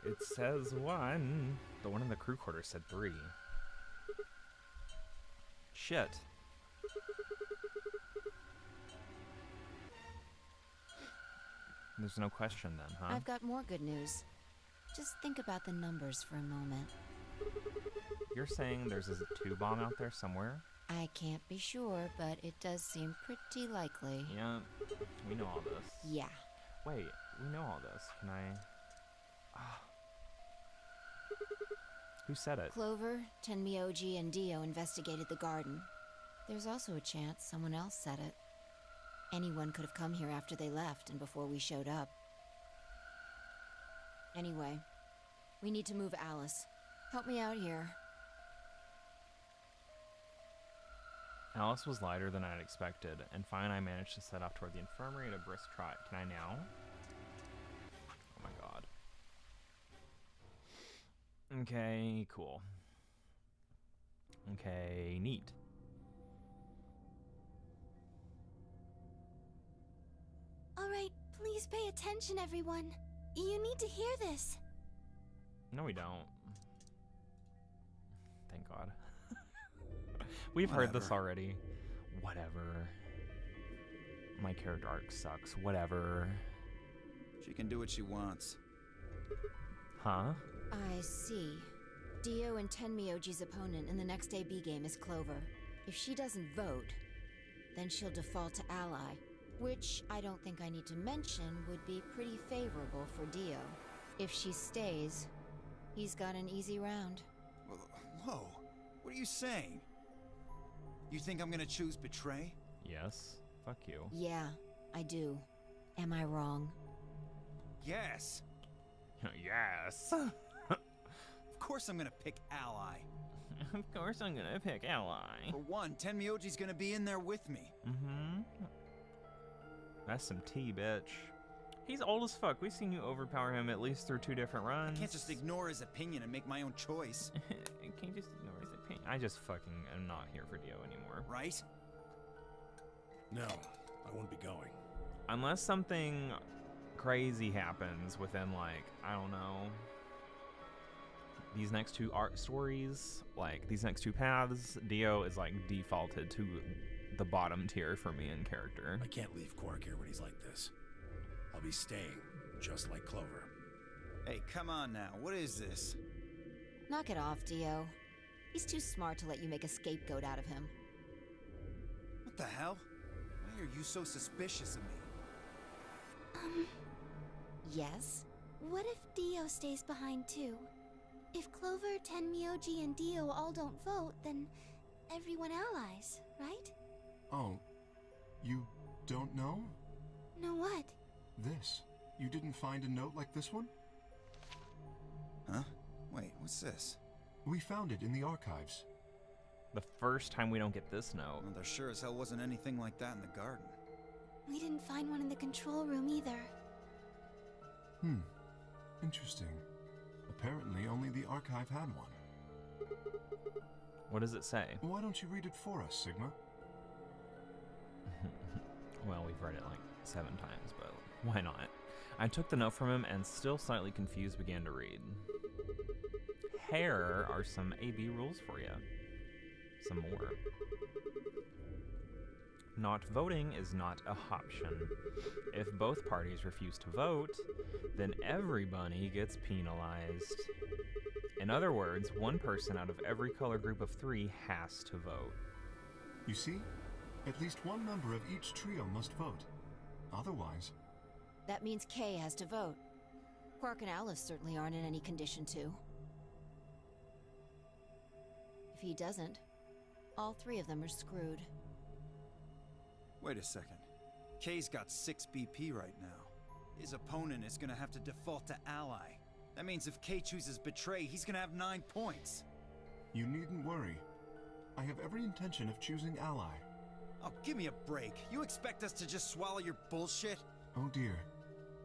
It says 1. The one in the crew quarters said 3. Shit. There's no question then, huh? I've got more good news. Just think about the numbers for a moment. You're saying there's a 2 bomb out there somewhere? I can't be sure, but it does seem pretty likely. Yeah, we know all this. Yeah. Wait, we know all this. Can I... Ah. Who said it? Clover, Tenmyoji, and Dio investigated the garden. There's also a chance someone else said it. Anyone could have come here after they left and before we showed up. Anyway, we need to move Alice. Help me out here. Alice was lighter than I'd expected, and finally I managed to set off toward the infirmary at a brisk trot. Can I now? Oh my god. Okay, cool. Okay, neat. All right, please pay attention, everyone. You need to hear this. No, we don't. Thank God. We've heard this already. Whatever. My character arc sucks. Whatever. She can do what she wants. Huh? I see. Dio and Tenmyoji's opponent in the next AB game is Clover. If she doesn't vote, then she'll default to ally, which I don't think I need to mention would be pretty favorable for Dio. If she stays, he's got an easy round. Whoa, what are you saying? You think I'm gonna choose betray? Yes. Fuck you. Yeah, I do. Am I wrong? Yes. Yes. Of course I'm gonna pick ally. Of course I'm gonna pick ally. For one, Tenmyoji's gonna be in there with me. Mm-hmm. That's some tea, bitch. He's old as fuck. We've seen you overpower him at least through 2 different runs. I can't just ignore his opinion and make my own choice. Can't just ignore his opinion. I just fucking am not here for Dio anymore. Right? No, I won't be going. Unless something crazy happens within, like, I don't know, these next 2 art stories, like these next 2 paths, Dio is like defaulted to the bottom tier for me in character. I can't leave Quark here when he's like this. I'll be staying, just like Clover. Hey, come on now. What is this? Knock it off, Dio. He's too smart to let you make a scapegoat out of him. What the hell? Why are you so suspicious of me? Yes? What if Dio stays behind too? If Clover, Tenmyoji, and Dio all don't vote, then everyone allies, right? Oh, you don't know? Know what? This. You didn't find a note like this one? Huh? Wait, what's this? We found it in the archives. The first time we don't get this note. Well, there sure as hell wasn't anything like that in the garden. We didn't find one in the control room either. Interesting. Apparently only the archive had one. What does it say? Why don't you read it for us, Sigma? Well, we've read it like 7 times, but why not? I took the note from him and, still slightly confused, began to read. Here are some AB rules for you. Some more. Not voting is not a option. If both parties refuse to vote, then everybody gets penalized. In other words, 1 person out of every color group of 3 has to vote. You see? At least 1 member of each trio must vote. Otherwise... That means Kay has to vote. Quark and Alice certainly aren't in any condition to. If he doesn't, all 3 of them are screwed. Wait a second. Kay's got 6 BP right now. His opponent is gonna have to default to ally. That means if Kay chooses betray, he's gonna have 9 points. You needn't worry. I have every intention of choosing ally. Oh, give me a break. You expect us to just swallow your bullshit? Oh dear.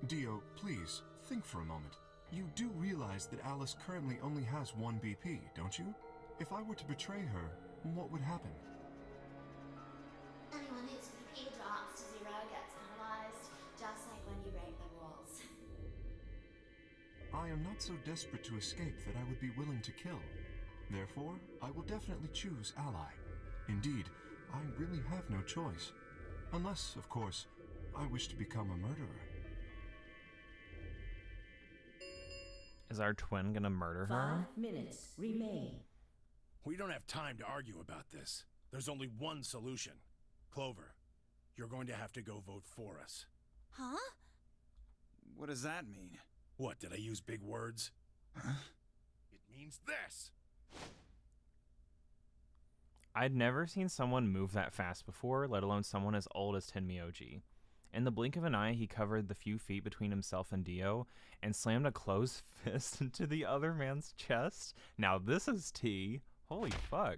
Dio, please, think for a moment. You do realize that Alice currently only has 1 BP, don't you? If I were to betray her, what would happen? Anyone whose BP drops to 0 gets penalized, just like when you break the rules. I am not so desperate to escape that I would be willing to kill. Therefore, I will definitely choose Ally. Indeed, I really have no choice. Unless, of course, I wish to become a murderer. Is our twin gonna murder her? 5 minutes remain. We don't have time to argue about this. There's only one solution. Clover, you're going to have to go vote for us. Huh? What does that mean? What, did I use big words? It means this! I'd never seen someone move that fast before, let alone someone as old as Tenmyoji. In the blink of an eye, he covered the few feet between himself and Dio and slammed a closed fist into the other man's chest. Now this is tea. Holy fuck.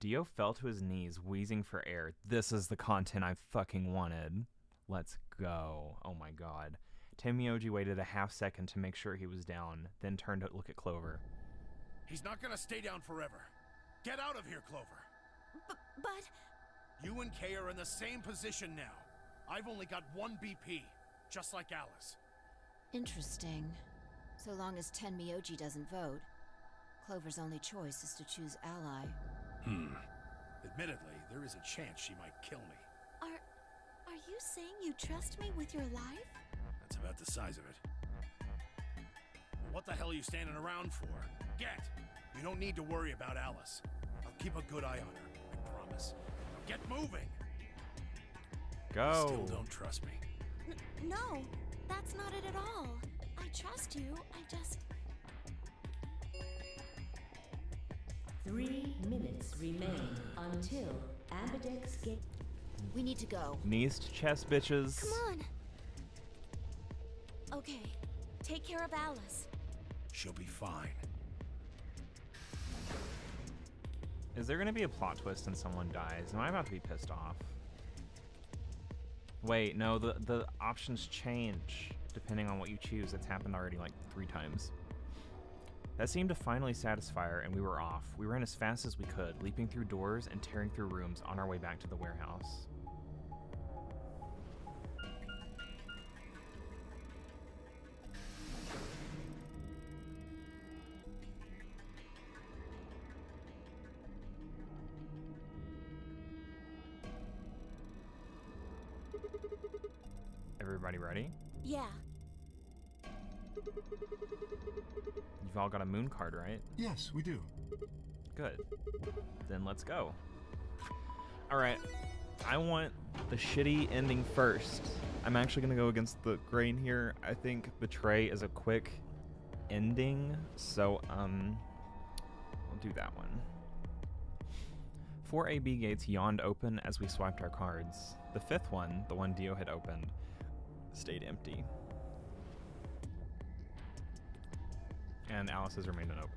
Dio fell to his knees, wheezing for air. This is the content I fucking wanted. Let's go. Oh my god. Tenmyoji waited a half second to make sure he was down, then turned to look at Clover. He's not gonna stay down forever. Get out of here, Clover. But... You and Kay are in the same position now. I've only got 1 BP, just like Alice. Interesting. So long as Tenmyoji doesn't vote, Clover's only choice is to choose Ally. Admittedly, there is a chance she might kill me. Are you saying you trust me with your life? That's about the size of it. What the hell are you standing around for? Get! You don't need to worry about Alice. I'll keep a good eye on her, I promise. Now get moving! Go! You still don't trust me. No, that's not it at all. I trust you, I just... 3 minutes remain until Ambidex gate. We need to go. Knees to chest, bitches. Come on. Okay, take care of Alice. She'll be fine. Is there gonna be a plot twist and someone dies? Am I about to be pissed off? Wait, no, the options change depending on what you choose. It's happened already like 3 times. That seemed to finally satisfy her, and we were off. We ran as fast as we could, leaping through doors and tearing through rooms on our way back to the warehouse. Everybody ready? Yeah. You've all got a moon card, right? Yes, we do. Good. Then let's go. Alright. I want the shitty ending first. I'm actually going to go against the grain here. I think Betray is a quick ending, so we'll do that one. 4 AB gates yawned open as we swiped our cards. The 5th one, the one Dio had opened, stayed empty. And Alice's remained unopened.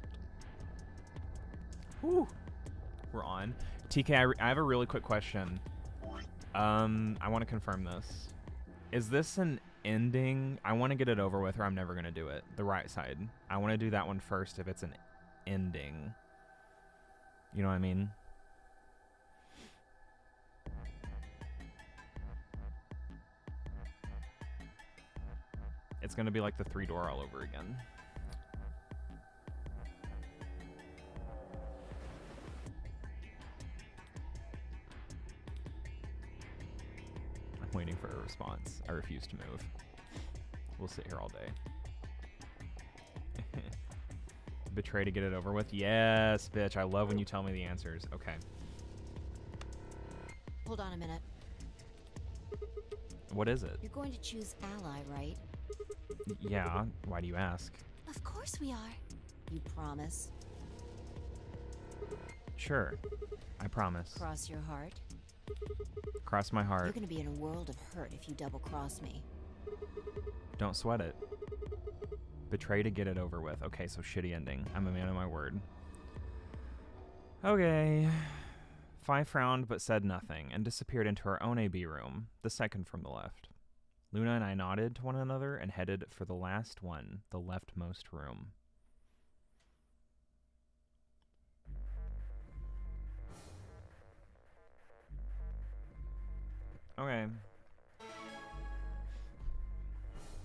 Whew. We're on. TK, I have a really quick question. I want to confirm this. Is this an ending? I want to get it over with or I'm never going to do it. The right side. I want to do that one first if it's an ending. You know what I mean? It's going to be like the 3-door all over again. Waiting for a response. I refuse to move. We'll sit here all day. Betray to get it over with? Yes, bitch. I love when you tell me the answers. Okay. Hold on a minute. What is it? You're going to choose Ally, right? Yeah. Why do you ask? Of course we are. You promise? Sure. I promise. Cross your heart? Cross my heart. You're gonna be in a world of hurt if you double-cross me. Don't sweat it. Betray to get it over with. Okay, so shitty ending. I'm a man of my word. Okay. Fi frowned but said nothing and disappeared into her own AB room, the second from the left. Luna and I nodded to one another and headed for the last one, the leftmost room. Okay.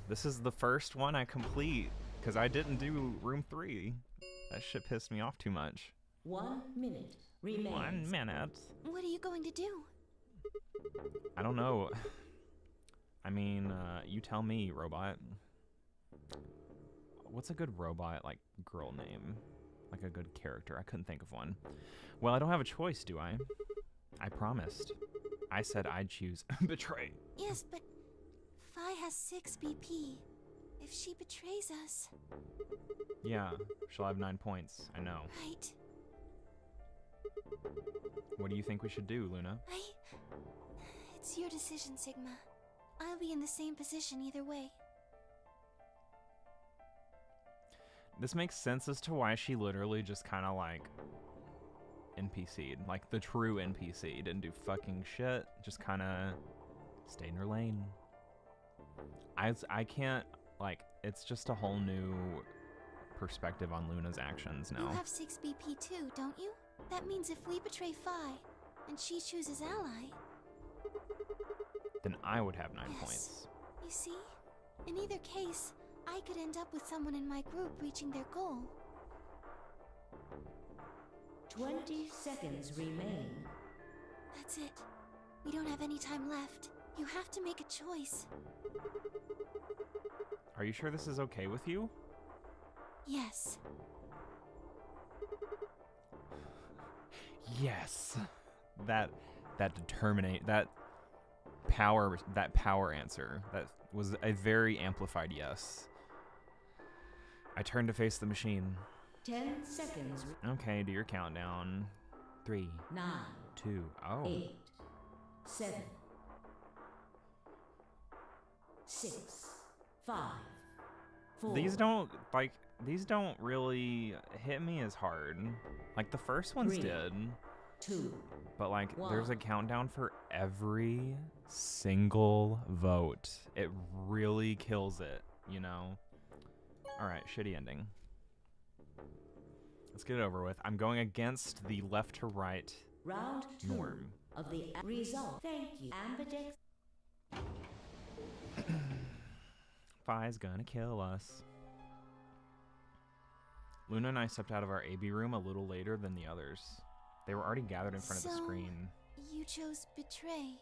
This is the first one I complete, because I didn't do room 3. That shit pissed me off too much. 1 minute remains. 1 minute. What are you going to do? I don't know. I mean, you tell me, robot. What's a good robot, like, girl name? Like a good character. I couldn't think of one. Well, I don't have a choice, do I? I promised. I said I'd choose Betray. Yes, but Fi has 6 BP. If she betrays us... Yeah, she'll have 9 points. I know. Right. What do you think we should do, Luna? It's your decision, Sigma. I'll be in the same position either way. This makes sense as to why she literally just kind of like NPC'd. Like the true NPC. Didn't do fucking shit. Just kind of stayed in her lane. I can't, like, it's just a whole new perspective on Luna's actions now. You have 6 BP too, don't you? That means if we betray Fi, and she chooses ally... Then I would have 9 Yes. points. You see? In either case, I could end up with someone in my group reaching their goal. 20 seconds remain. That's it. We don't have any time left. You have to make a choice. Are you sure this is okay with you? Yes. Yes. That power answer. That was a very amplified yes. I turned to face the machine. 10 seconds. Okay, do your countdown. 3, 9, 2, oh. 8, 7, 6, 5, 4. These don't really hit me as hard. Like the first ones 3, did. 2. But like there's a 1. countdown for every single vote. It really kills it, you know? Alright, shitty ending. Let's get it over with. I'm going against the left to right Round 2 norm. of the result. Thank you. Ambidex. Fi's gonna kill us. Luna and I stepped out of our AB room a little later than the others. They were already gathered in front of the So- screen. You chose betray.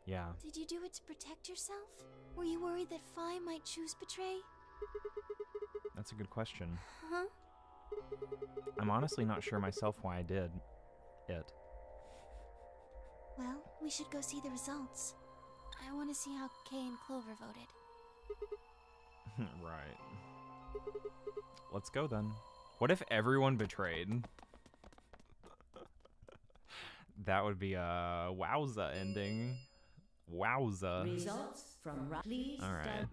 Yeah. Did you do it to protect yourself? Were you worried that Fi might choose betray? That's a good question. Huh? I'm honestly not sure myself why I did it. Well, we should go see the results. I want to see how Kay and Clover voted. Right. Let's go then. What if everyone betrayed? That would be a wowza ending. Wowza. Results from please. All right.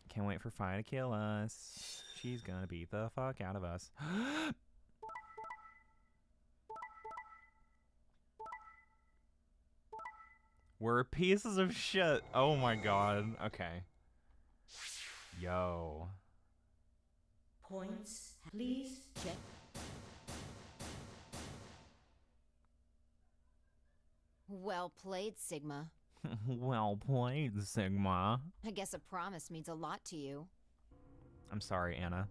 Can't wait for Fi to kill us. She's gonna beat the fuck out of us. We're pieces of shit. Oh my god. Okay. Yo. Points. Please check. Well played, Sigma. Well played, Sigma. I guess a promise means a lot to you. I'm sorry, Anna.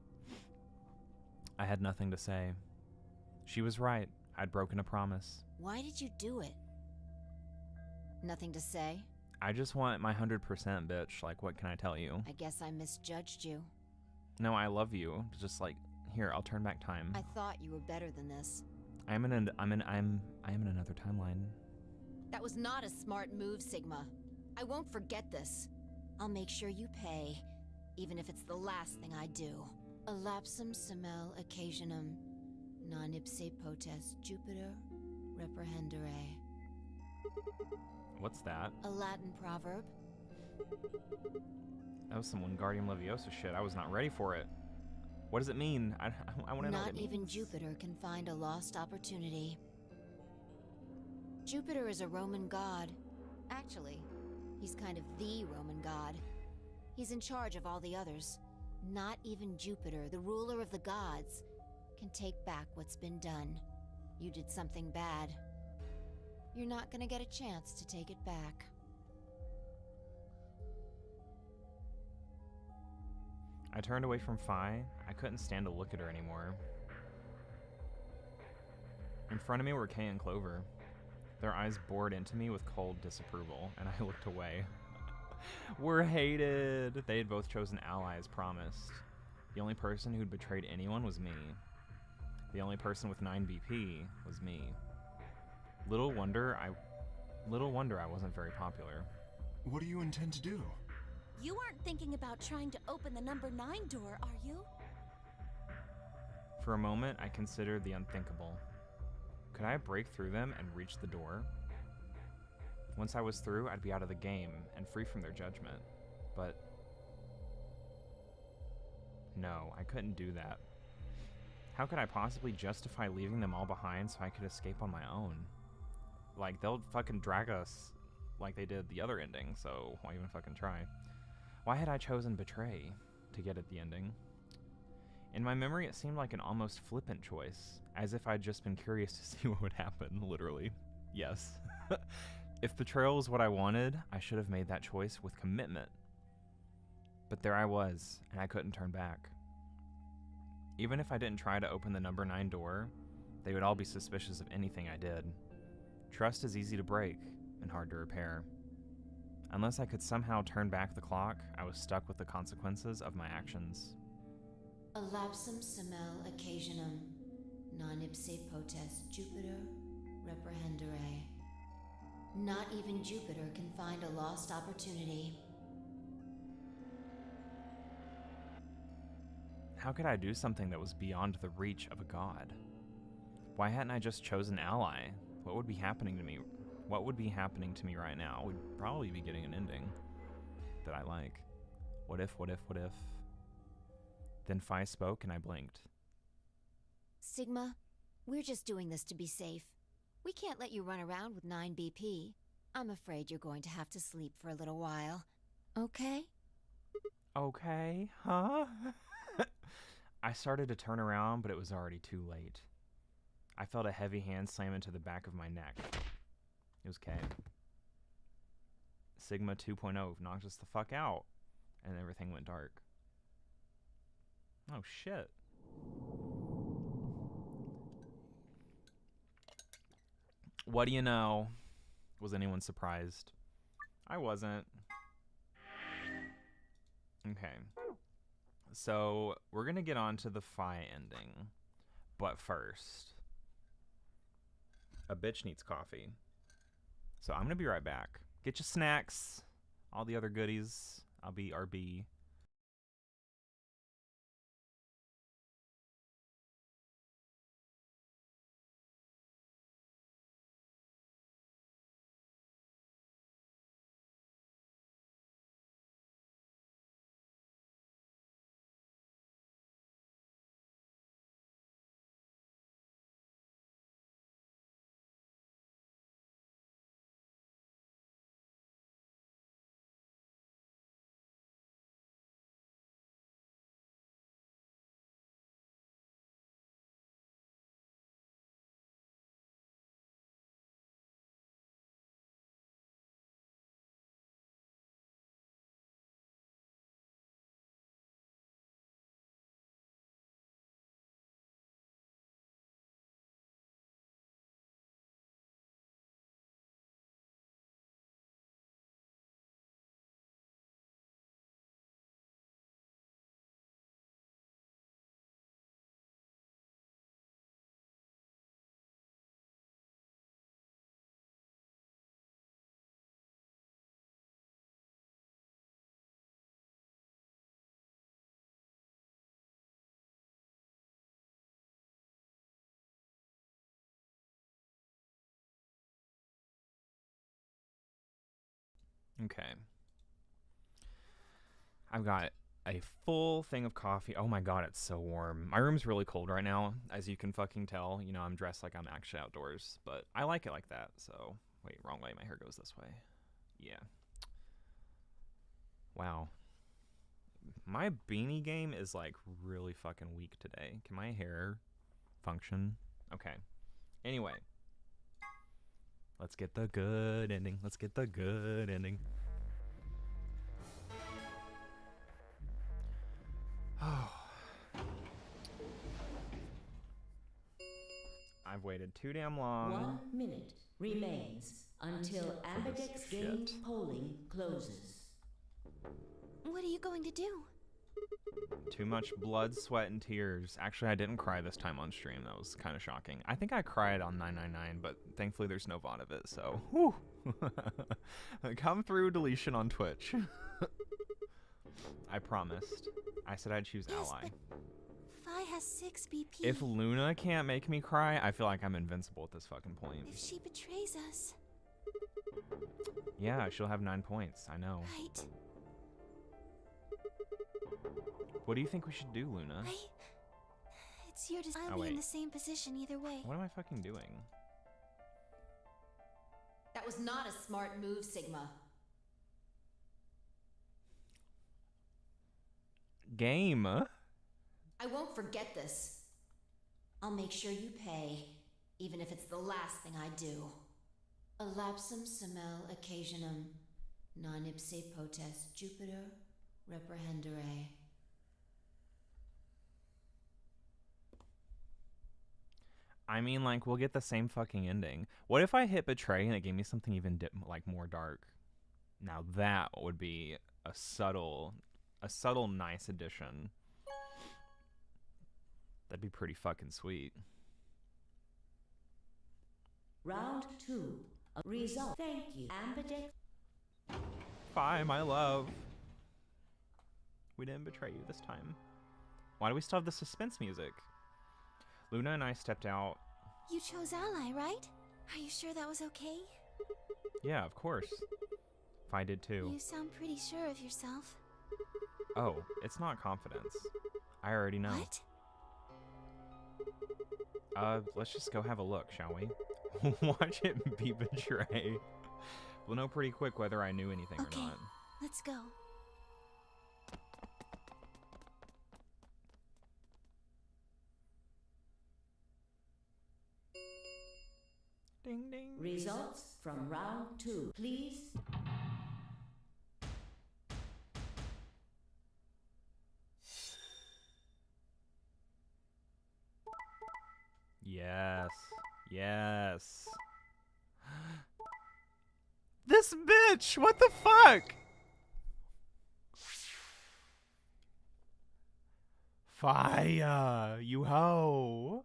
I had nothing to say. She was right. I'd broken a promise. Why did you do it? Nothing to say? I just want my 100%, bitch. Like, what can I tell you? I guess I misjudged you. No, I love you. Just like, here, I'll turn back time. I thought you were better than this. I am in another timeline. That was not a smart move, Sigma. I won't forget this. I'll make sure you pay, even if it's the last thing I do. Elapsum semel occasionum, non ipse potest Jupiter reprehendere. What's that? A Latin proverb. That was some Wingardium Leviosa shit. I was not ready for it. What does it mean? I want to know what it Not even means. Jupiter can find a lost opportunity. Jupiter is a Roman god. Actually, he's kind of the Roman god. He's in charge of all the others. Not even Jupiter, the ruler of the gods, can take back what's been done. You did something bad. You're not gonna get a chance to take it back. I turned away from Phi. I couldn't stand to look at her anymore. In front of me were Kay and Clover. Their eyes bored into me with cold disapproval, and I looked away. We're hated! They had both chosen Ally as promised. The only person who'd betrayed anyone was me. The only person with 9 BP was me. Little wonder I wasn't very popular. What do you intend to do? You aren't thinking about trying to open the number 9 door, are you? For a moment, I considered the unthinkable. Could I break through them and reach the door? Once I was through, I'd be out of the game and free from their judgment. But no, I couldn't do that. How could I possibly justify leaving them all behind so I could escape on my own? Like, they'll fucking drag us like they did the other ending, so why even fucking try? Why had I chosen Betray to get at the ending? In my memory, it seemed like an almost flippant choice, as if I'd just been curious to see what would happen, literally. Yes. If betrayal was what I wanted, I should have made that choice with commitment. But there I was, and I couldn't turn back. Even if I didn't try to open the number 9 door, they would all be suspicious of anything I did. Trust is easy to break and hard to repair. Unless I could somehow turn back the clock, I was stuck with the consequences of my actions. A lapsum semel occasionum, non ipse potest Jupiter reprehendere. Not even Jupiter can find a lost opportunity. How could I do something that was beyond the reach of a god? Why hadn't I just chosen Ally? What would be happening to me? What would be happening to me right now? Would probably be getting an ending that I like. What if? Then Phi spoke and I blinked. Sigma, we're just doing this to be safe. We can't let you run around with 9 BP. I'm afraid you're going to have to sleep for a little while. Okay? Okay, huh? I started to turn around, but it was already too late. I felt a heavy hand slam into the back of my neck. It was Kay. Sigma 2.0 knocked us the fuck out, and everything went dark. Oh shit. What do you know? Was anyone surprised? I wasn't. Okay. So, we're gonna get on to the Phi ending. But first, a bitch needs coffee. So I'm gonna be right back. Get your snacks, all the other goodies. I'll be RB. Okay. I've got a full thing of coffee. Oh my god, it's so warm. My room's really cold right now, as you can fucking tell. You know, I'm dressed like I'm actually outdoors, but I like it like that, so... Wait, wrong way. My hair goes this way. Yeah. Wow. My beanie game is, like, really fucking weak today. Can my hair function? Okay. Anyway. Let's get the good ending. Let's get the good ending. Oh. I've waited too damn long. 1 minute remains until Ambidex game polling closes. What are you going to do? Too much blood, sweat, and tears. Actually, I didn't cry this time on stream. That was kind of shocking. I think I cried on 999, but thankfully there's no VOD of it, so... Whew. Come through deletion on Twitch. I promised. I said I'd choose Yes, Ally. but Phi has 6 BP. If Luna can't make me cry, I feel like I'm invincible at this fucking point. If she betrays us, Yeah, she'll have 9 points. I know. right? What do you think we should do, Luna? It's your decision. Oh, I'll be in wait. the same position either way. What am I fucking doing? That was not a smart move, Sigma. Game. I won't forget this. I'll make sure you pay, even if it's the last thing I do. A lapsum semel occasionum, non ipse potest Jupiter reprehendere. I mean, like, we'll get the same fucking ending. What if I hit betray and it gave me something even like more dark? Now that would be a subtle, nice addition. That'd be pretty fucking sweet. Round 2. Result. Thank you, Ambidex. Bye, my love. We didn't betray you this time. Why do we still have the suspense music? Luna and I stepped out. You chose Ally, right? Are you sure that was okay? Yeah, of course. I did too. You sound pretty sure of yourself. Oh, it's not confidence. I already know. What? Let's just go have a look, shall we? Watch it be betray. We'll know pretty quick whether I knew anything Okay. or not. Let's go. Ding ding. Results from round 2. Please. Yes. Yes. This bitch! What the fuck? Fire! You hoe!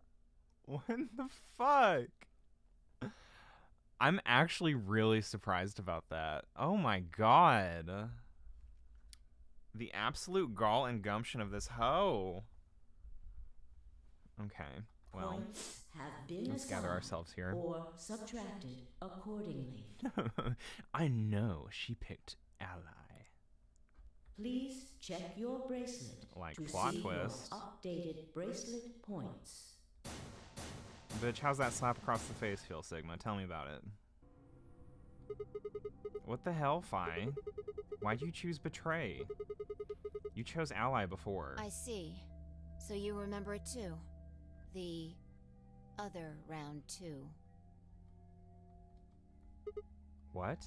What the fuck? I'm actually really surprised about that. Oh my god. The absolute gall and gumption of this hoe. Okay, well, Points have been let's gather assigned ourselves here. or subtracted accordingly. I know she picked Ally. Please check your bracelet Like to plot see twist. your updated bracelet points. Bitch, how's that slap across the face feel, Sigma? Tell me about it. What the hell, Phi? Why'd you choose Betray? You chose Ally before. I see. So you remember it too? The other round 2. What?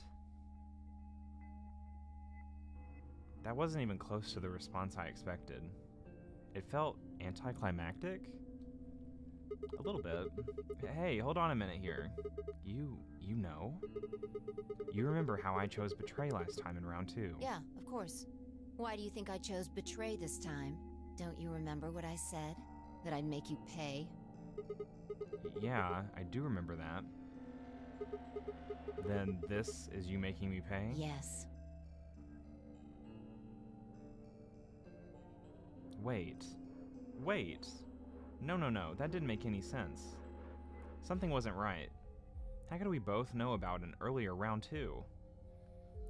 That wasn't even close to the response I expected. It felt anticlimactic? A little bit. Hey, hold on a minute here. You know? You remember how I chose Betray last time in round 2. Yeah, of course. Why do you think I chose Betray this time? Don't you remember what I said? That I'd make you pay? Yeah, I do remember that. Then this is you making me pay? Yes. Wait. No, that didn't make any sense. Something wasn't right. How could we both know about an earlier round 2?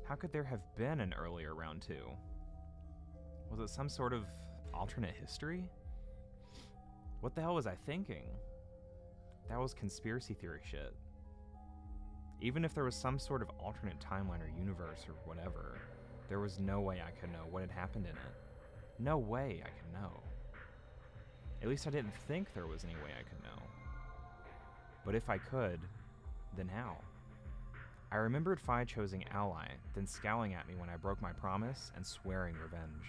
How could there have been an earlier round 2? Was it some sort of alternate history? What the hell was I thinking? That was conspiracy theory shit. Even if there was some sort of alternate timeline or universe or whatever, there was no way I could know what had happened in it. No way I could know. At least I didn't think there was any way I could know. But if I could, then how? I remembered Phi choosing Ally, then scowling at me when I broke my promise and swearing revenge.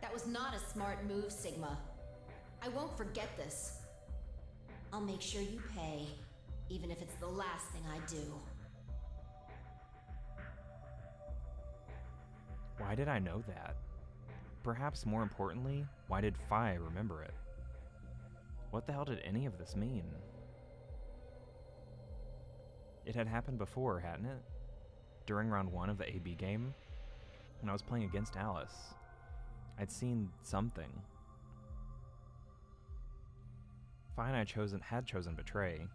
That was not a smart move, Sigma. I won't forget this. I'll make sure you pay, even if it's the last thing I do. Why did I know that? Perhaps more importantly, why did Phi remember it? What the hell did any of this mean? It had happened before, hadn't it? During round 1 of the AB game, when I was playing against Alice. I'd seen something. Phi and I had chosen Betray.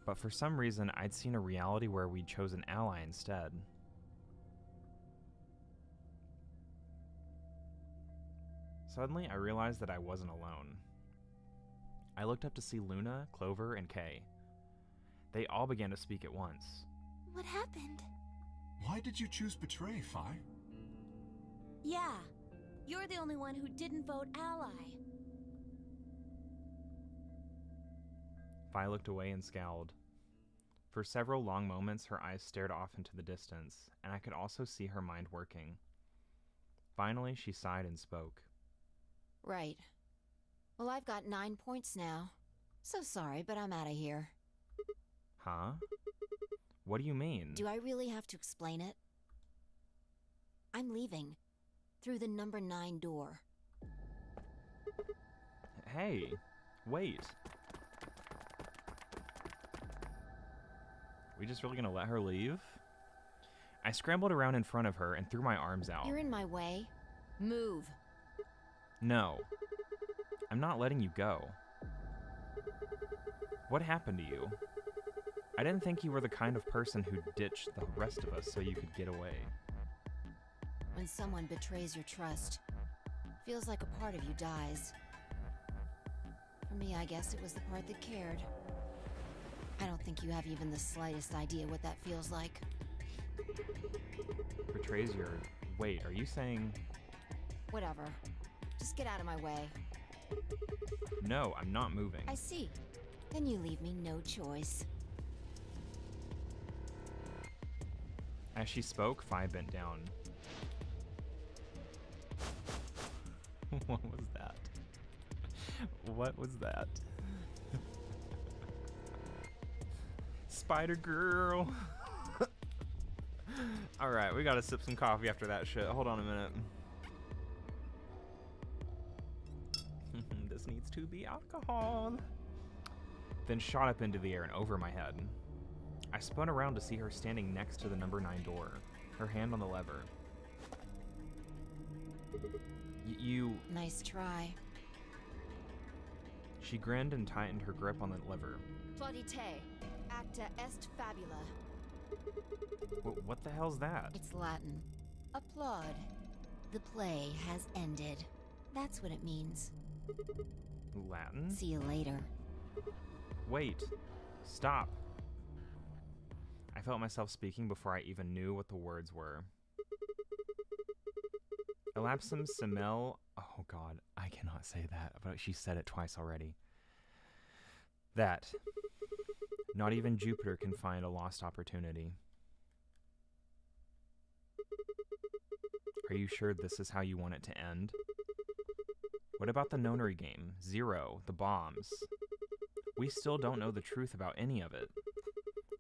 But for some reason, I'd seen a reality where we'd chosen Ally instead. Suddenly, I realized that I wasn't alone. I looked up to see Luna, Clover, and Kay. They all began to speak at once. What happened? Why did you choose Betray, Phi? Yeah, you're the only one who didn't vote Ally. Phi looked away and scowled. For several long moments, her eyes stared off into the distance, and I could also see her mind working. Finally, she sighed and spoke. Right. Well, I've got 9 points now. So sorry, but I'm out of here. Huh? What do you mean? Do I really have to explain it? I'm leaving. Through the number 9 door. Hey, wait. We just really gonna let her leave? I scrambled around in front of her and threw my arms out. You're in my way. Move. No. I'm not letting you go. What happened to you? I didn't think you were the kind of person who'd ditch the rest of us so you could get away. When someone betrays your trust, feels like a part of you dies. For me, I guess it was the part that cared. I don't think you have even the slightest idea what that feels like. Betrays your... Wait, are you saying... Whatever. Just get out of my way. No, I'm not moving. I see. Then you leave me no choice. As she spoke, Phi bent down. What was that? What was that? Spider Girl! Alright, we gotta sip some coffee after that shit. Hold on a minute. This needs to be alcohol. Then shot up into the air and over my head. I spun around to see her standing next to the number 9 door, her hand on the lever. You... Nice try. She grinned and tightened her grip on the lever. Plaudite, acta est fabula. What the hell's that? It's Latin. Applaud. The play has ended. That's what it means. Latin? See you later. Wait. Stop. I felt myself speaking before I even knew what the words were. Elapsum semel... Oh god, I cannot say that, but she said it twice already. That. Not even Jupiter can find a lost opportunity. Are you sure this is how you want it to end? What about the nonary game? Zero, the bombs. We still don't know the truth about any of it.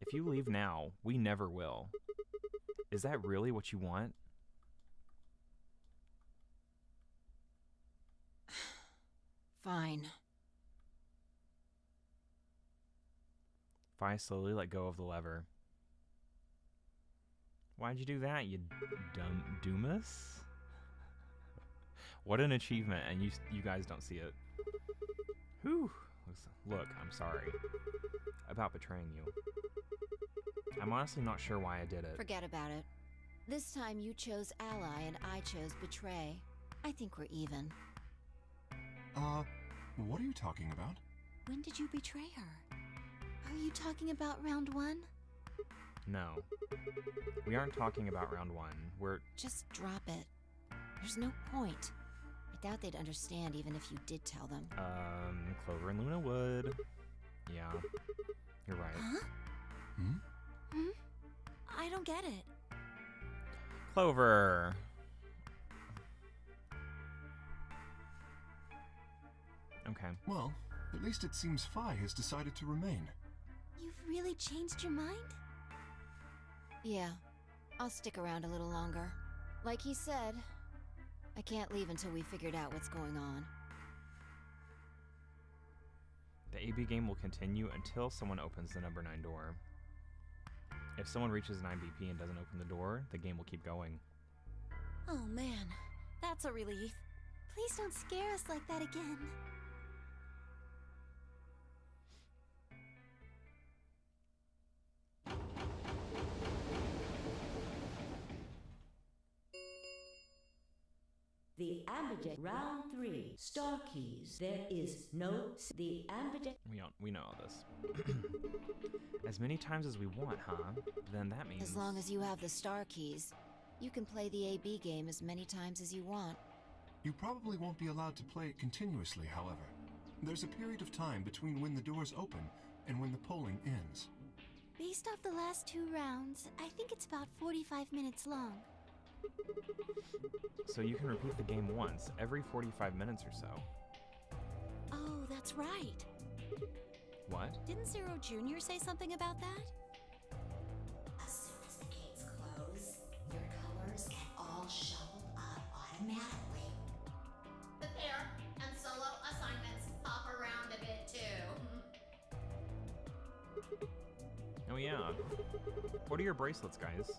If you leave now, we never will. Is that really what you want? Fine. Phi slowly let go of the lever. Why'd you do that, you dumb doomus? What an achievement, and you guys don't see it. Whew. Look, I'm sorry about betraying you. I'm honestly not sure why I did it. Forget about it. This time you chose ally and I chose betray. I think we're even. What are you talking about? When did you betray her? Are you talking about round 1? No. We aren't talking about round 1. We're... Just drop it. There's no point. I doubt they'd understand even if you did tell them. Clover and Luna would. Yeah. You're right. Huh? Hmm? I don't get it. Clover! Okay. Well, at least it seems Phi has decided to remain. You've really changed your mind? Yeah, I'll stick around a little longer. Like he said, I can't leave until we figured out what's going on. The AB game will continue until someone opens the number 9 door. If someone reaches 9 BP and doesn't open the door, the game will keep going. Oh man, that's a relief. Please don't scare us like that again. The Ambidect Round 3. Star keys. There is no... The Ambidect... We know all this. As many times as we want, huh? Then that means... As long as you have the star keys, you can play the AB game as many times as you want. You probably won't be allowed to play it continuously, however. There's a period of time between when the doors open and when the polling ends. Based off the last 2 rounds, I think it's about 45 minutes long. So you can repeat the game once every 45 minutes or so. Oh, that's right. What? Didn't Zero Jr. say something about that? As soon as the gates close, your colors get all shuffled up automatically. The pair and solo assignments hop around a bit too. Oh yeah. What are your bracelets, guys?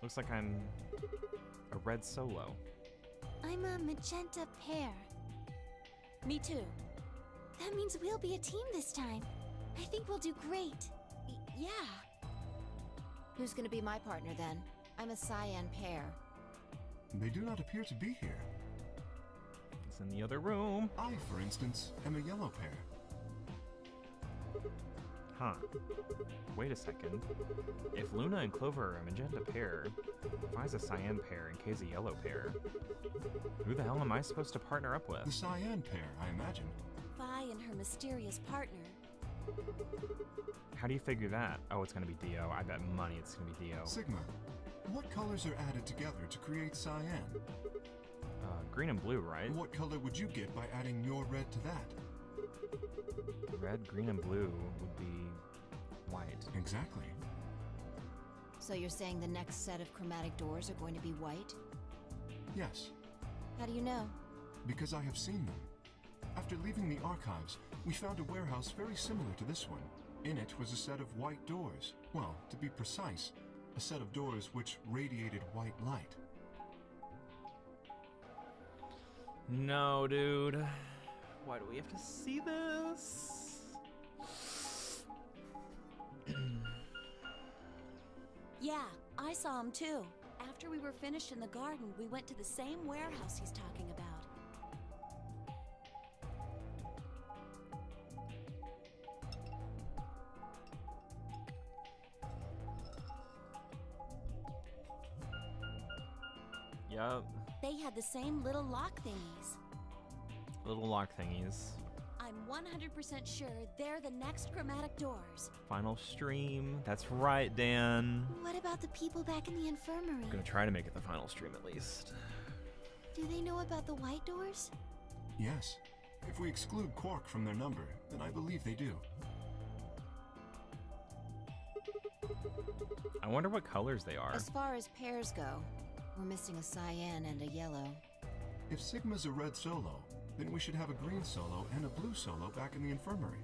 Looks like I'm a red solo. I'm a magenta pair. Me too. That means we'll be a team this time. I think we'll do great. Yeah. Who's gonna be my partner then? I'm a cyan pair. They do not appear to be here. It's in the other room. I, for instance, am a yellow pair. Huh. Wait a second. If Luna and Clover are a magenta pair, Phi's a cyan pair and Kay's a yellow pair, who the hell am I supposed to partner up The with? cyan pair, I imagine. Phi and her mysterious partner. How do you figure that? Oh, it's gonna be Dio. I bet money it's gonna be Dio. Sigma, what colors are added together to create cyan? Green and blue, right? What color would you get by adding your red to that? Red, green, and blue would be white. Exactly. So you're saying the next set of chromatic doors are going to be white? Yes, How do you know? because I have seen them. After leaving the archives, we found a warehouse very similar to this one. In it was a set of white doors. Well, to be precise, a set of doors which radiated white light. No, dude. Why do we have to see this? Yeah, I saw him too. After we were finished in the garden, we went to the same warehouse he's talking about. Yup. They had the same little lock thingies. Little lock thingies. I'm 100% sure they're the next chromatic doors. Final stream. That's right, Dan. What about the people back in the infirmary? I'm gonna try to make it the final stream at least. Do they know about the white doors? Yes. If we exclude Quark from their number, then I believe they do. I wonder what colors they are. As far as pairs go, we're missing a cyan and a yellow. If Sigma's a red solo, then we should have a green solo and a blue solo back in the infirmary.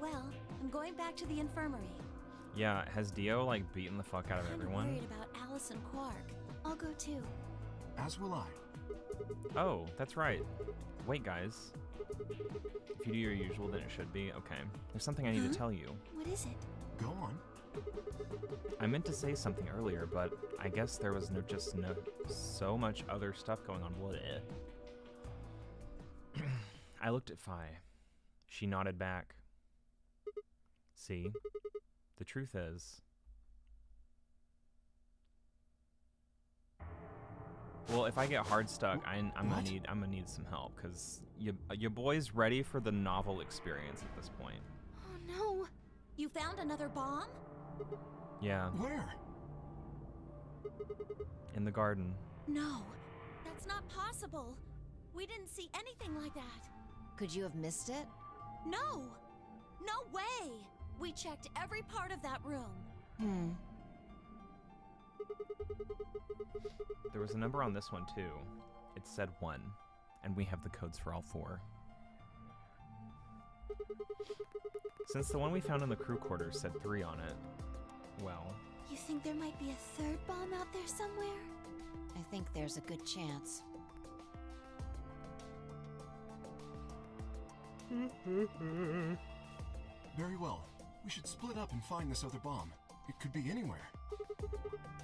Well, I'm going back to the infirmary. Yeah, has Dio like beaten the fuck out of I'm everyone? worried about Alice and Quark. I'll go too. As will I. Oh, that's right. Wait, guys. If you do your usual, then it should be. Okay. There's something I need to tell you. What is it? Go on. I meant to say something earlier, but I guess there was no so much other stuff going on. Bleh. I looked at Fi. She nodded back. See, the truth is, well, if I get hard stuck, I'm gonna need some help, cause your boy's ready for the novel experience at this point. Oh no! You found another bomb? Yeah, Where? in the garden. No, that's not possible. We didn't see anything like that. Could you have missed it? No! No way! We checked every part of that room. There was a number on this one too. It said 1, and we have the codes for all 4. Since the one we found in the crew quarters said 3 on it, well... You think there might be a third bomb out there somewhere? I think there's a good chance. Very well. We should split up and find this other bomb. It could be anywhere.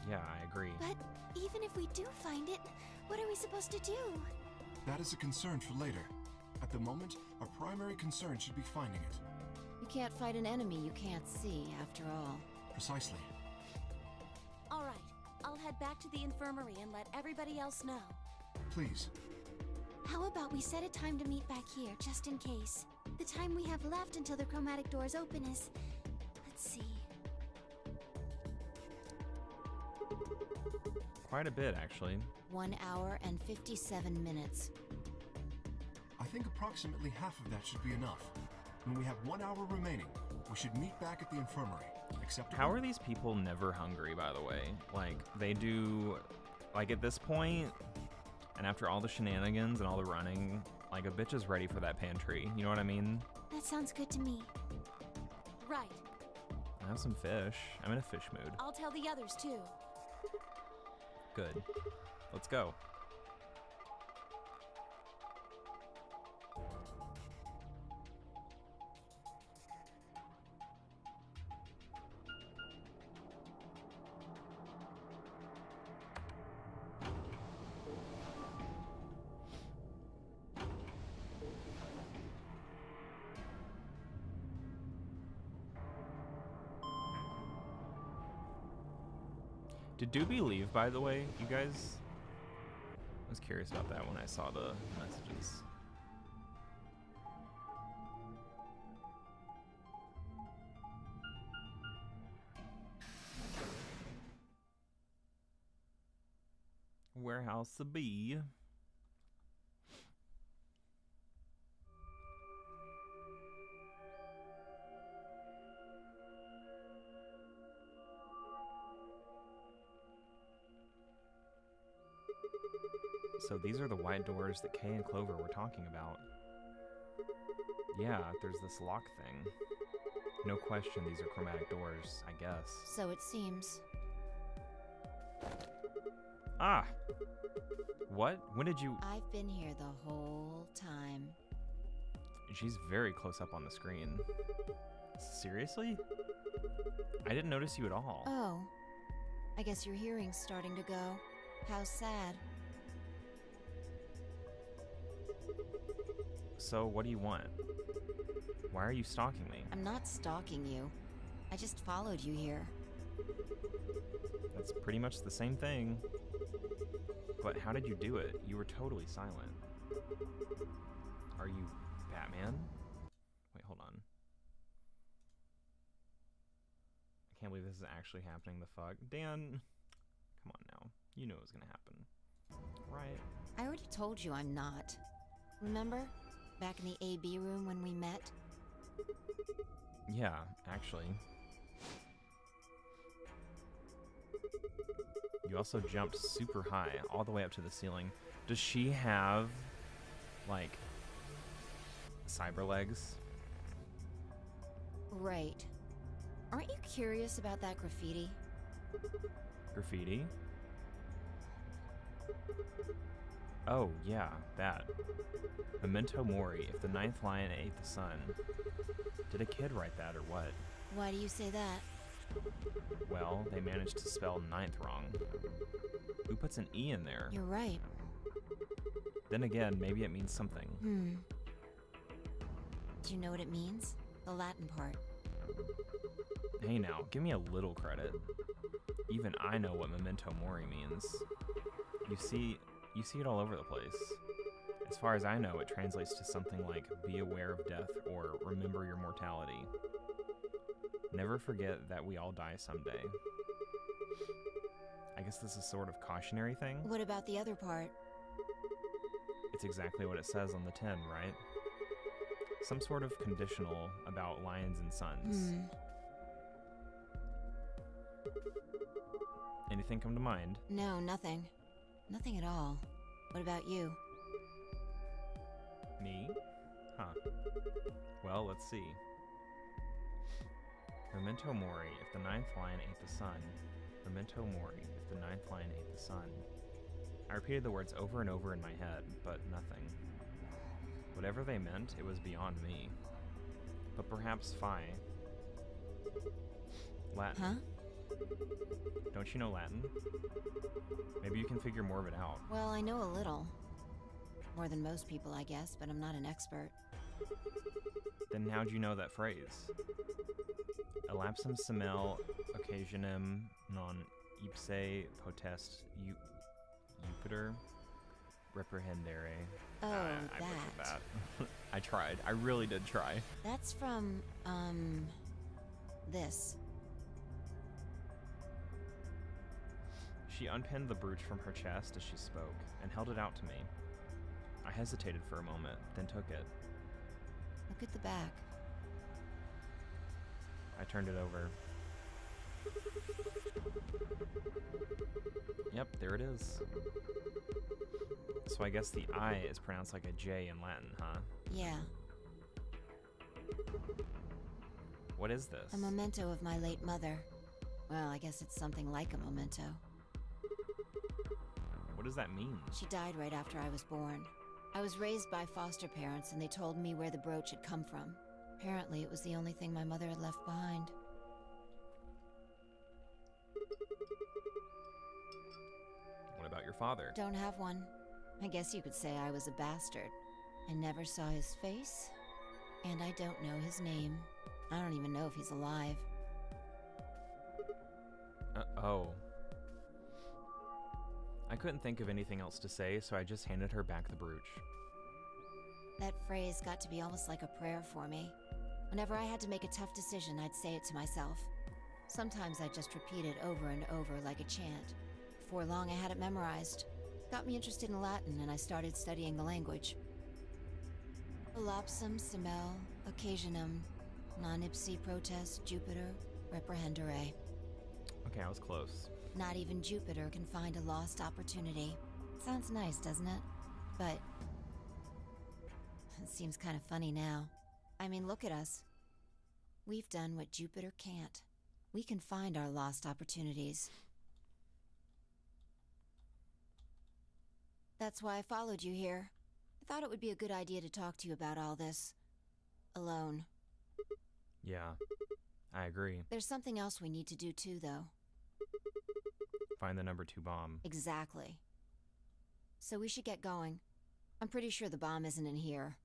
Yeah, I agree. But even if we do find it, what are we supposed to do? That is a concern for later. At the moment, our primary concern should be finding it. You can't fight an enemy you can't see, after all. Precisely. All right, I'll head back to the infirmary and let everybody else know. Please. How about we set a time to meet back here, just in case? The time we have left until the chromatic doors open is... Let's see... Quite a bit, actually. 1 hour and 57 minutes. I think approximately half of that should be enough. When we have 1 hour remaining, we should meet back at the infirmary. Acceptable? How are these people never hungry, by the way? Like, they do... Like, at this point, and after all the shenanigans and all the running, like, a bitch is ready for that pantry. You know what I mean? That sounds good to me. Right. I have some fish. I'm in a fish mood. I'll tell the others, too. Good. Let's go. Did Doobie leave, by the way, you guys? I was curious about that when I saw the messages. Warehouse a B. So these are the white doors that Kay and Clover were talking about. Yeah, there's this lock thing. No question these are chromatic doors, I guess. So it seems. Ah! What? When did you... I've been here the whole time. She's very close up on the screen. Seriously? I didn't notice you at all. Oh. I guess your hearing's starting to go. How sad. So, what do you want? Why are you stalking me? I'm not stalking you. I just followed you here. That's pretty much the same thing. But how did you do it? You were totally silent. Are you Batman? Wait, hold on. I can't believe this is actually happening. The fuck? Dan, come on now. You knew it was gonna happen. Right? I already told you I'm not. Remember? Back in the AB room when we met? Yeah, actually. You also jumped super high, all the way up to the ceiling. Does she have, like, cyber legs? Right. Aren't you curious about that graffiti? Graffiti? Oh, yeah, that. Memento Mori, if the ninth lion ate the sun. Did a kid write that or what? Why do you say that? Well, they managed to spell ninth wrong. Who puts an E in there? You're right. Then again, maybe it means something. Do you know what it means? The Latin part. Hey now, give me a little credit. Even I know what memento mori means. You see it all over the place. As far as I know, it translates to something like be aware of death or remember your mortality. Never forget that we all die someday. I guess this is sort of cautionary thing. What about the other part? It's exactly what it says on the tin, right? Some sort of conditional about lions and suns. Anything come to mind? No, nothing. Nothing at all. What about you? Me? Huh. Well, let's see. Memento mori, if the ninth line ate the sun. Memento mori, if the ninth line ate the sun. I repeated the words over and over in my head, but nothing. Whatever they meant, it was beyond me. But perhaps Phi. Latin. Huh? Don't you know Latin? Maybe you can figure more of it out. Well, I know a little. More than most people, I guess, but I'm not an expert. Then how'd you know that phrase? Elapsum semel occasionem non ipse potest Jupiter reprehendere. Oh, I butchered that. I tried. I really did try. That's from, this. She unpinned the brooch from her chest as she spoke and held it out to me. I hesitated for a moment, then took it. Look at the back. I turned it over. Yep, there it is. So I guess the I is pronounced like a J in Latin, huh? Yeah. What is this? A memento of my late mother. Well, I guess it's something like a memento. What does that mean? She died right after I was born. I was raised by foster parents, and they told me where the brooch had come from. Apparently, it was the only thing my mother had left behind. What about your father? Don't have one. I guess you could say I was a bastard. I never saw his face, and I don't know his name. I don't even know if he's alive. Oh. I couldn't think of anything else to say, so I just handed her back the brooch. That phrase got to be almost like a prayer for me. Whenever I had to make a tough decision, I'd say it to myself. Sometimes I'd just repeat it over and over like a chant. Before long, I had it memorized. Got me interested in Latin, and I started studying the language. Elapsum semel occasionum non ipsi protest Jupiter reprehendere. Okay, I was close. Not even Jupiter can find a lost opportunity. Sounds nice, doesn't it? But it seems kind of funny now. I mean, look at us. We've done what Jupiter can't. We can find our lost opportunities. That's why I followed you here. I thought it would be a good idea to talk to you about all this. Alone. Yeah, I agree. There's something else we need to do too, though. Find the number 2 bomb. Exactly. So we should get going. I'm pretty sure the bomb isn't in here.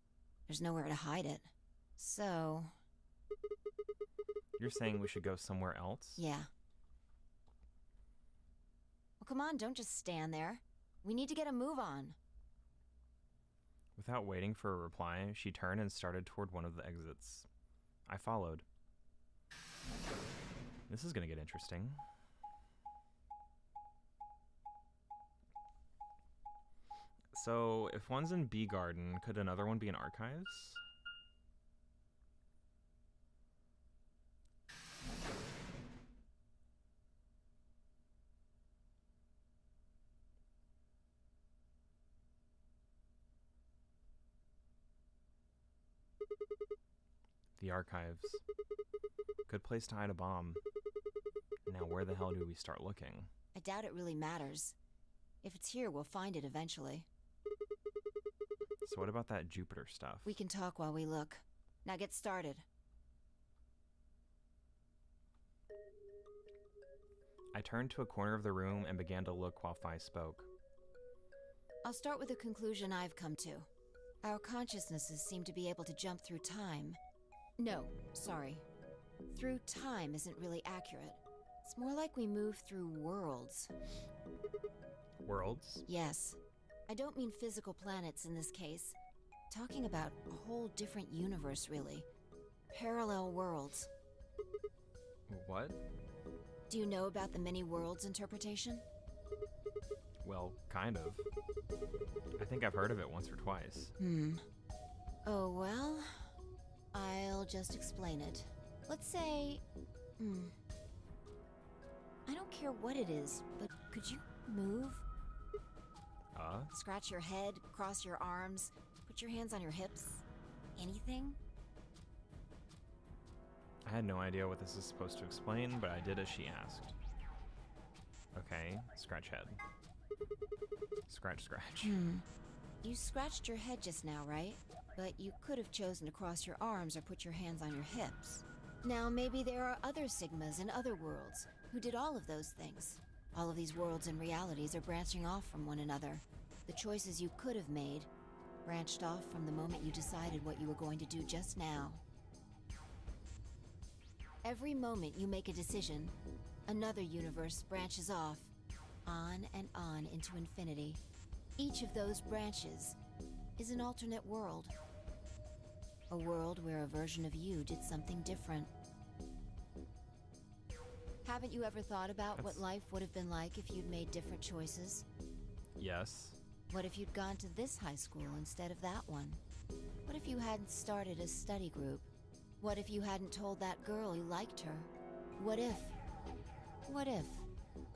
There's nowhere to hide it. So... You're saying we should go somewhere else? Yeah. Well, come on, don't just stand there. We need to get a move on. Without waiting for a reply, she turned and started toward one of the exits. I followed. This is gonna get interesting. So, if one's in B Garden, could another one be in Archives? The Archives. Good place to hide a bomb. Now where the hell do we start looking? I doubt it really matters. If it's here, we'll find it eventually. So what about that Jupiter stuff? We can talk while we look. Now get started. I turned to a corner of the room and began to look while Fi spoke. I'll start with a conclusion I've come to. Our consciousnesses seem to be able to jump through time. No, sorry. Through time isn't really accurate. It's more like we move through worlds. Worlds? Yes. I don't mean physical planets in this case. Talking about a whole different universe, really. Parallel worlds. What? Do you know about the many worlds interpretation? Well, kind of. I think I've heard of it once or twice. Oh, well, I'll just explain it. Let's say, I don't care what it is, but could you move? Scratch your head, cross your arms, put your hands on your hips? Anything? I had no idea what this is supposed to explain, but I did as she asked. Okay, scratch head. Scratch, scratch. You scratched your head just now, right? But you could have chosen to cross your arms or put your hands on your hips. Now, maybe there are other Sigmas in other worlds who did all of those things. All of these worlds and realities are branching off from one another. The choices you could have made branched off from the moment you decided what you were going to do just now. Every moment you make a decision, another universe branches off, on and on into infinity. Each of those branches is an alternate world. A world where a version of you did something different. Haven't you ever thought about what life would have been like if you'd made different choices? Yes. What if you'd gone to this high school instead of that one? What if you hadn't started a study group? What if you hadn't told that girl you liked her? What if? What if?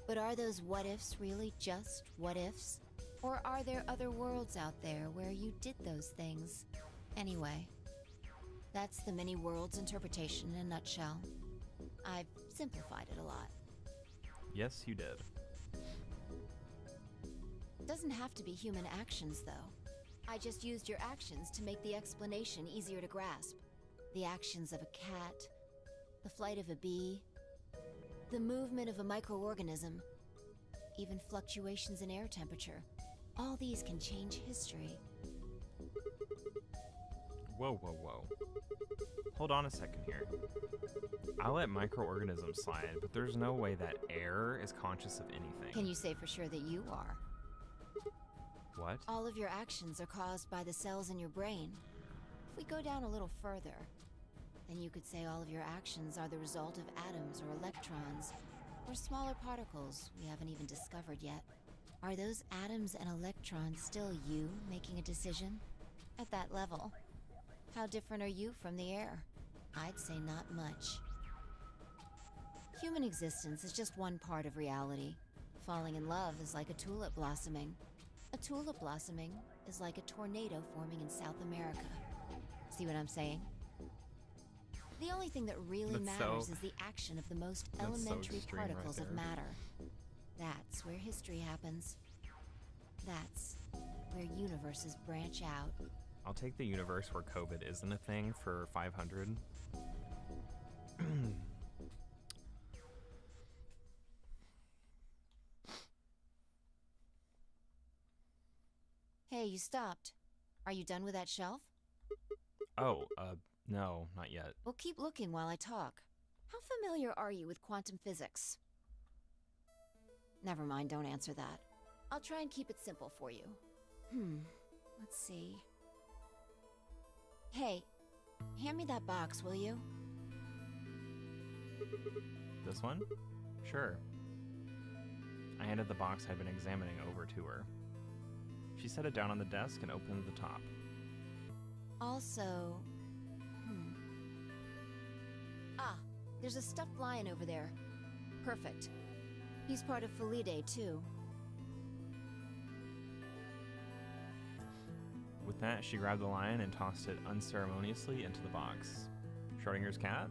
But are those what ifs really just what ifs? Or are there other worlds out there where you did those things? Anyway, that's the many worlds interpretation in a nutshell. I've simplified it a lot. Yes, you did. Doesn't have to be human actions, though. I just used your actions to make the explanation easier to grasp. The actions of a cat, the flight of a bee, the movement of a microorganism, even fluctuations in air temperature. All these can change history. Whoa, whoa, whoa. Hold on a second here. I'll let microorganisms slide, but there's no way that air is conscious of anything. Can you say for sure that you are? What? All of your actions are caused by the cells in your brain. If we go down a little further, then you could say all of your actions are the result of atoms or electrons, or smaller particles we haven't even discovered yet. Are those atoms and electrons still you making a decision? At that level, how different are you from the air? I'd say not much. Human existence is just one part of reality. Falling in love is like a tulip blossoming. A tulip blossoming is like a tornado forming in South America. See what I'm saying? The only thing that really matters is the action of the most elementary particles of matter. That's where history happens. That's where universes branch out. I'll take the universe where COVID isn't a thing for 500. Hey, you stopped. Are you done with that shelf? Oh, no, not yet. Well, keep looking while I talk. How familiar are you with quantum physics? Never mind, don't answer that. I'll try and keep it simple for you. Let's see. Hey, hand me that box, will you? This one? Sure. I handed the box I'd been examining over to her. She set it down on the desk and opened the top. Also... Ah, there's a stuffed lion over there. Perfect. He's part of Felidae, too. With that, she grabbed the lion and tossed it unceremoniously into the box. Schrodinger's cat?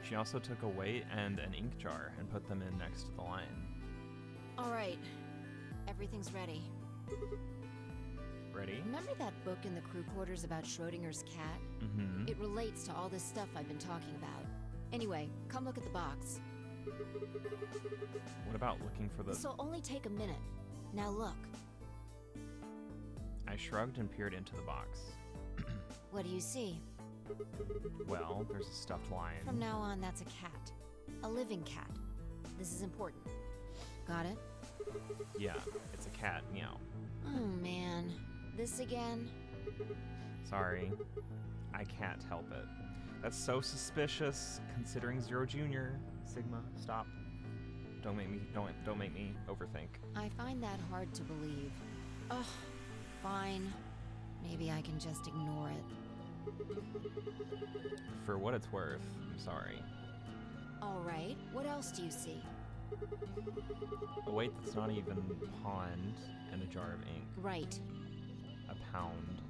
She also took a weight and an ink jar and put them in next to the lion. All right. Everything's ready. Ready? Remember that book in the crew quarters about Schrodinger's cat? Mm-hmm. It relates to all this stuff I've been talking about. Anyway, come look at the box. What about looking for the... This'll only take a minute. Now look. I shrugged and peered into the box. What do you see? Well, there's a stuffed lion. From now on, that's a cat. A living cat. This is important. Got it? Yeah, it's a cat. Meow. Oh, man. This again? Sorry. I can't help it. That's so suspicious, considering Zero Jr. Sigma, stop. Don't make me overthink. I find that hard to believe. Ugh, fine. Maybe I can just ignore it. For what it's worth, I'm sorry. All right, what else do you see? A weight that's not even pond and a jar of ink. Right. A pound.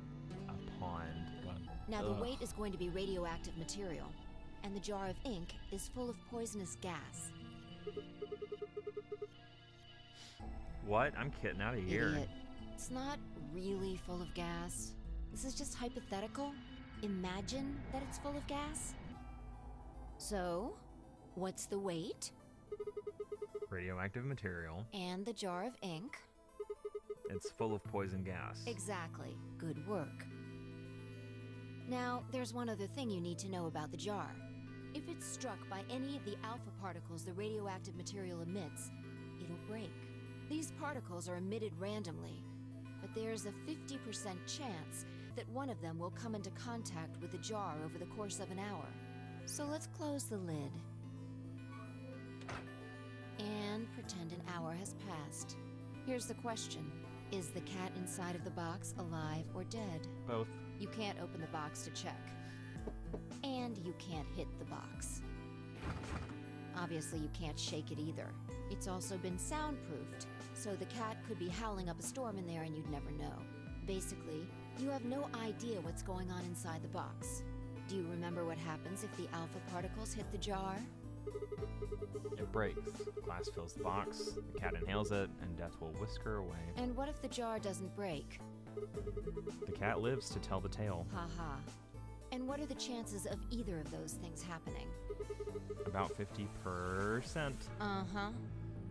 A pond. What? Now the Ugh. weight is going to be radioactive material, and the jar of ink is full of poisonous gas. What? I'm kidding out of here. Idiot. It's not really full of gas. This is just hypothetical. Imagine that it's full of gas. So, what's the weight? Radioactive material. And the jar of ink? It's full of poison gas. Exactly. Good work. Now, there's one other thing you need to know about the jar. If it's struck by any of the alpha particles the radioactive material emits, it'll break. These particles are emitted randomly, but there's a 50% chance that one of them will come into contact with the jar over the course of an hour. So let's close the lid. And pretend an hour has passed. Here's the question. Is the cat inside of the box alive or dead? Both. You can't open the box to check. And you can't hit the box. Obviously, you can't shake it either. It's also been soundproofed, so the cat could be howling up a storm in there and you'd never know. Basically, you have no idea what's going on inside the box. Do you remember what happens if the alpha particles hit the jar? It breaks. Glass fills the box, the cat inhales it, and death will whisk her away. And what if the jar doesn't break? The cat lives to tell the tale. Haha. And what are the chances of either of those things happening? About 50%. Uh-huh.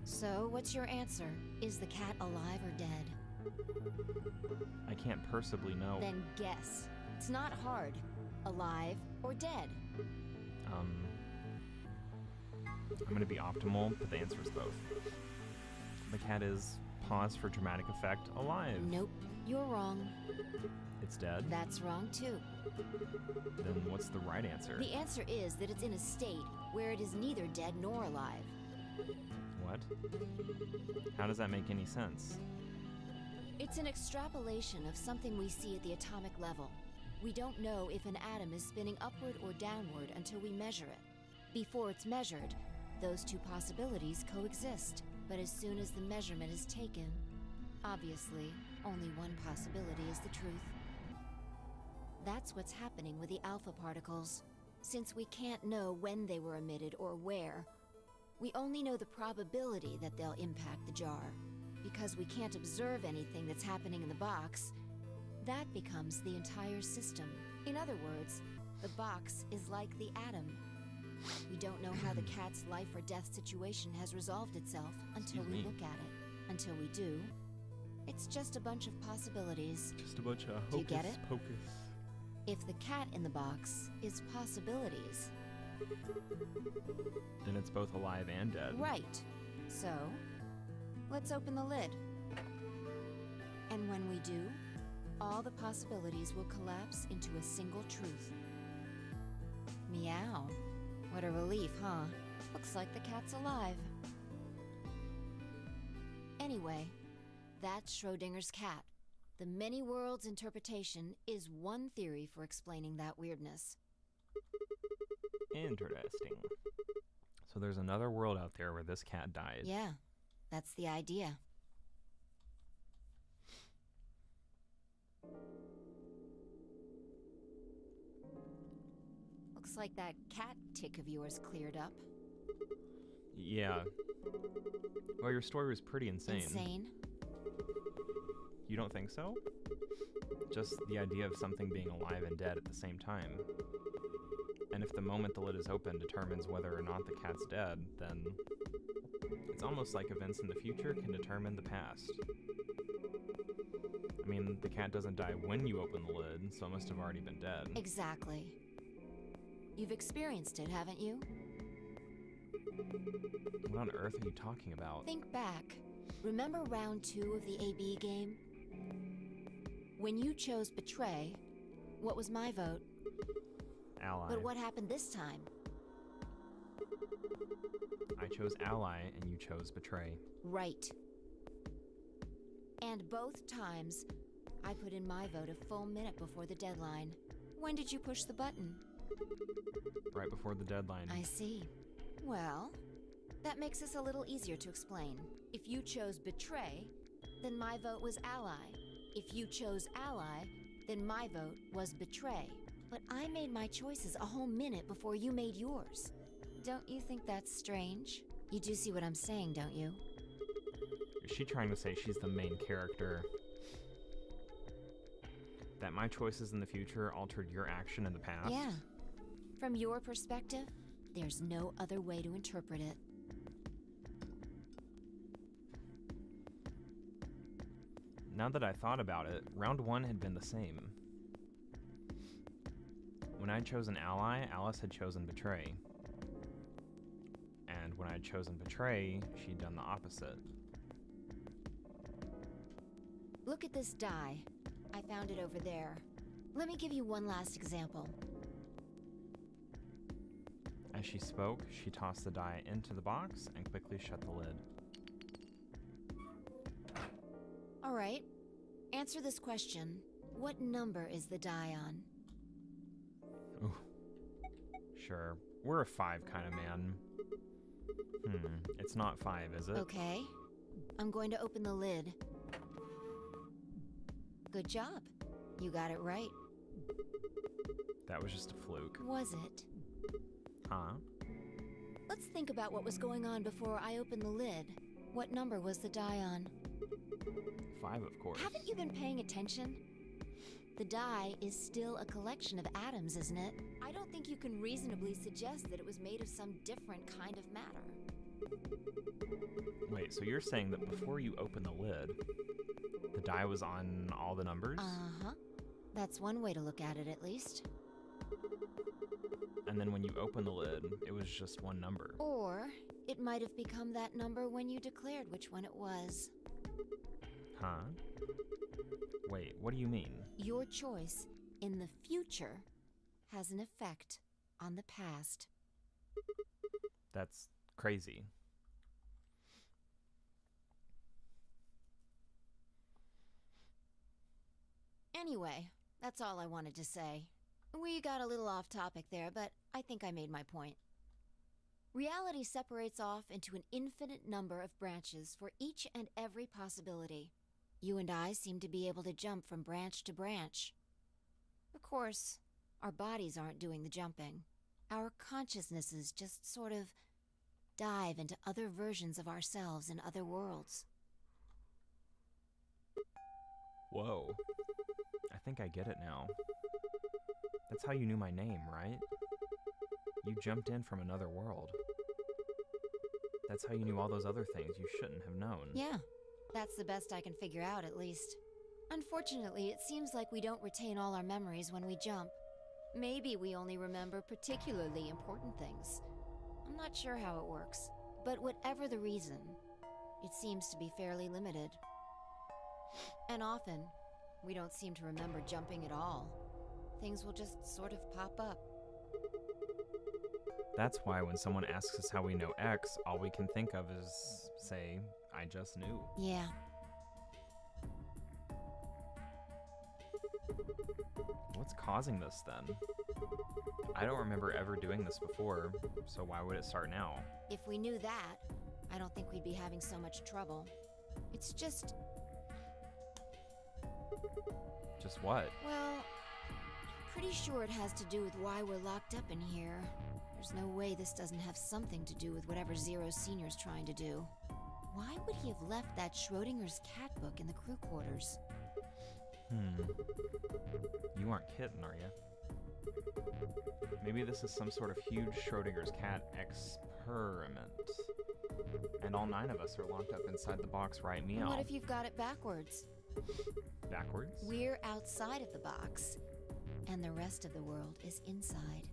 So, what's your answer? Is the cat alive or dead? I can't possibly know. Then guess. It's not hard. Alive or dead? I'm gonna be optimal, but the answer is both. The cat is, pause for dramatic effect, alive. Nope, you're wrong. It's dead? That's wrong too. Then what's the right answer? The answer is that it's in a state where it is neither dead nor alive. What? How does that make any sense? It's an extrapolation of something we see at the atomic level. We don't know if an atom is spinning upward or downward until we measure it. Before it's measured, those two possibilities coexist. But as soon as the measurement is taken, obviously, only one possibility is the truth. That's what's happening with the alpha particles. Since we can't know when they were emitted or where, we only know the probability that they'll impact the jar. Because we can't observe anything that's happening in the box, that becomes the entire system. In other words, the box is like the atom. We don't know how the cat's life or death situation has resolved itself until we look at it. Until we do, it's just a bunch of possibilities. Just a bunch of hocus Do you get it? pocus. If the cat in the box is possibilities. Then it's both alive and dead. Right. So, let's open the lid. And when we do, all the possibilities will collapse into a single truth. Meow. What a relief, huh? Looks like the cat's alive. Anyway, that's Schrodinger's cat. The many worlds interpretation is one theory for explaining that weirdness. Interesting. So there's another world out there where this cat died. Yeah, that's the idea. Looks like that cat tick of yours cleared up. Yeah. Well, your story was pretty insane. Insane? You don't think so? Just the idea of something being alive and dead at the same time. And if the moment the lid is open determines whether or not the cat's dead, then it's almost like events in the future can determine the past. I mean, the cat doesn't die when you open the lid, so it must have already been dead. Exactly. You've experienced it, haven't you? What on earth are you talking about? Think back. Remember round 2 of the AB game? When you chose Betray, what was my vote? Ally. But what happened this time? I chose Ally, and you chose Betray. Right. And both times, I put in my vote a full minute before the deadline. When did you push the button? Right before the deadline. I see. Well, that makes this a little easier to explain. If you chose Betray, then my vote was Ally. If you chose Ally, then my vote was Betray. But I made my choices a whole minute before you made yours. Don't you think that's strange? You do see what I'm saying, don't you? Is she trying to say she's the main character? That my choices in the future altered your action in the past? Yeah. From your perspective, there's no other way to interpret it. Now that I thought about it, round 1 had been the same. When I'd chosen Ally, Alice had chosen Betray. And when I'd chosen Betray, she'd done the opposite. Look at this die. I found it over there. Let me give you one last example. As she spoke, she tossed the die into the box and quickly shut the lid. All right. Answer this question. What number is the die on? Ooh. Sure. We're a 5 kind of man. It's not 5, is it? Okay. I'm going to open the lid. Good job. You got it right. That was just a fluke. Was it? Huh? Let's think about what was going on before I opened the lid. What number was the die on? 5, of course. Haven't you been paying attention? The die is still a collection of atoms, isn't it? I don't think you can reasonably suggest that it was made of some different kind of matter. Wait, so you're saying that before you opened the lid, the die was on all the numbers? Uh-huh. That's one way to look at it, at least. And then when you opened the lid, it was just one number. Or it might have become that number when you declared which one it was. Huh? Wait, what do you mean? Your choice in the future has an effect on the past. That's crazy. Anyway, that's all I wanted to say. We got a little off topic there, but I think I made my point. Reality separates off into an infinite number of branches for each and every possibility. You and I seem to be able to jump from branch to branch. Of course, our bodies aren't doing the jumping. Our consciousnesses just sort of dive into other versions of ourselves in other worlds. Whoa. I think I get it now. That's how you knew my name, right? You jumped in from another world. That's how you knew all those other things you shouldn't have known. Yeah, that's the best I can figure out, at least. Unfortunately, it seems like we don't retain all our memories when we jump. Maybe we only remember particularly important things. I'm not sure how it works, but whatever the reason, it seems to be fairly limited. And often, we don't seem to remember jumping at all. Things will just sort of pop up. That's why when someone asks us how we know X, all we can think of is, say, I just knew. Yeah. What's causing this then? I don't remember ever doing this before, so why would it start now? If we knew that, I don't think we'd be having so much trouble. It's just... Just what? Well, pretty sure it has to do with why we're locked up in here. There's no way this doesn't have something to do with whatever Zero Senior's trying to do. Why would he have left that Schrodinger's cat book in the crew quarters? You aren't kidding, are you? Maybe this is some sort of huge Schrodinger's cat experiment. And all 9 of us are locked up inside the box, right, meow? What if you've got it backwards? Backwards? We're outside of the box, and the rest of the world is inside.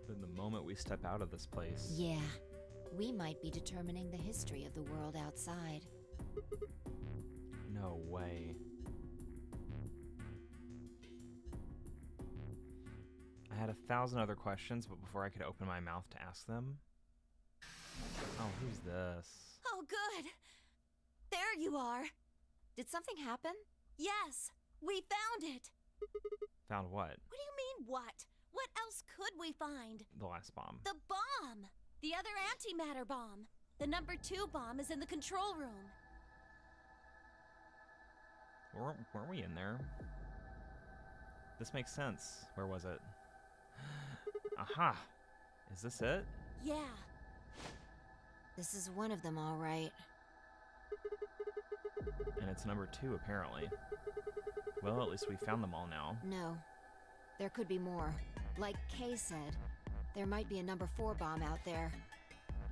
Then the moment we step out of this place... Yeah, we might be determining the history of the world outside. No way. I had 1,000 other questions, but before I could open my mouth to ask them... Oh, who's this? Oh, good. There you are! Did something happen? Yes, we found it. Found what? What do you mean, what? What else could we find? The last bomb. The bomb! The other antimatter bomb. The number 2 bomb is in the control room. Weren't we in there? This makes sense. Where was it? Aha! Is this it? Yeah. This is one of them, all right. And it's number 2, apparently. Well, at least we found them all now. No. There could be more. Like Kay said, there might be a number 4 bomb out there.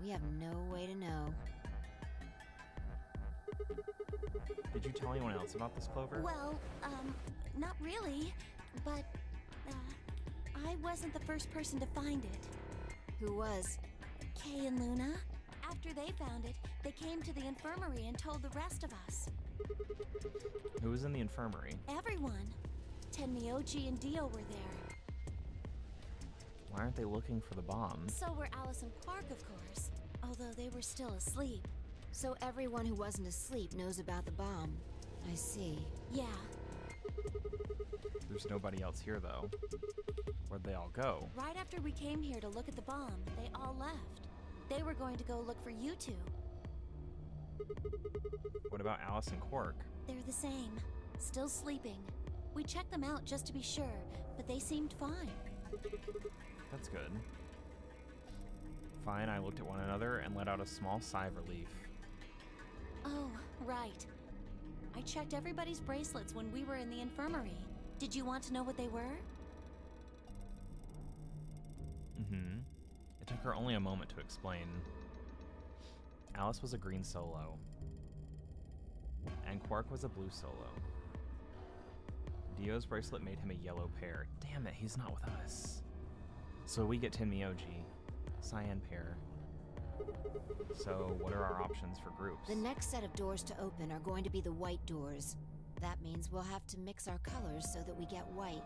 We have no way to know. Did you tell anyone else about this, Clover? Well, not really. But, I wasn't the first person to find it. Who was? Kay and Luna. After they found it, they came to the infirmary and told the rest of us. Who was in the infirmary? Everyone. Tenmyoji and Dio were there. Why aren't they looking for the bomb? So were Alice and Quark, of course. Although they were still asleep. So everyone who wasn't asleep knows about the bomb. I see. Yeah. There's nobody else here, though. Where'd they all go? Right after we came here to look at the bomb, they all left. They were going to go look for you 2. What about Alice and Quark? They're the same. Still sleeping. We checked them out just to be sure, but they seemed fine. That's good. Fine, I looked at one another and let out a small sigh of relief. Oh, right. I checked everybody's bracelets when we were in the infirmary. Did you want to know what they were? Mm-hmm. It took her only a moment to explain. Alice was a green solo. And Quark was a blue solo. Dio's bracelet made him a yellow pair. Damn it, he's not with us. So we get Tenmyoji. Cyan pair. So what are our options for groups? The next set of doors to open are going to be the white doors. That means we'll have to mix our colors so that we get white.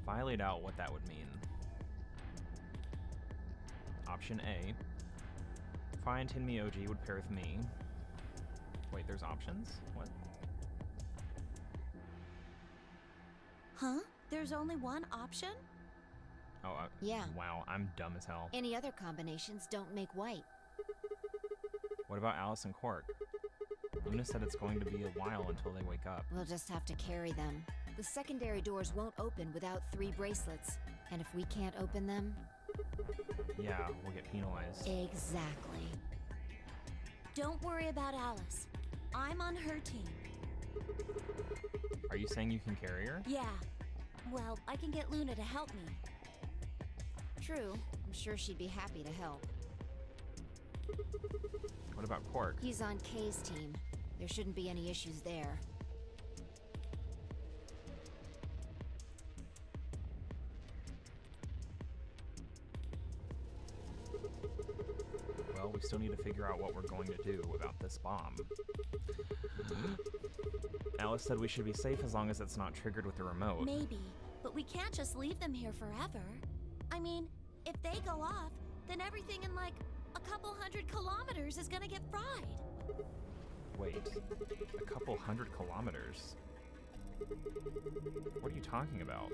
If I laid out what that would mean. Option A. Fine, Tenmyoji would pair with me. Wait, there's options? What? Huh? There's only one option? Oh, Yeah. Wow, I'm dumb as hell. Any other combinations don't make white. What about Alice and Quark? Luna said it's going to be a while until they wake up. We'll just have to carry them. The secondary doors won't open without 3 bracelets. And if we can't open them... Yeah, we'll get penalized. Exactly. Don't worry about Alice. I'm on her team. Are you saying you can carry her? Yeah. Well, I can get Luna to help me. True. I'm sure she'd be happy to help. What about Quark? He's on Kay's team. There shouldn't be any issues there. Well, we still need to figure out what we're going to do about this bomb. Alice said we should be safe as long as it's not triggered with the remote. Maybe, but we can't just leave them here forever. I mean, if they go off, then everything in like a couple 100 kilometers is gonna get fried. Wait, a couple 100 kilometers? What are you talking about?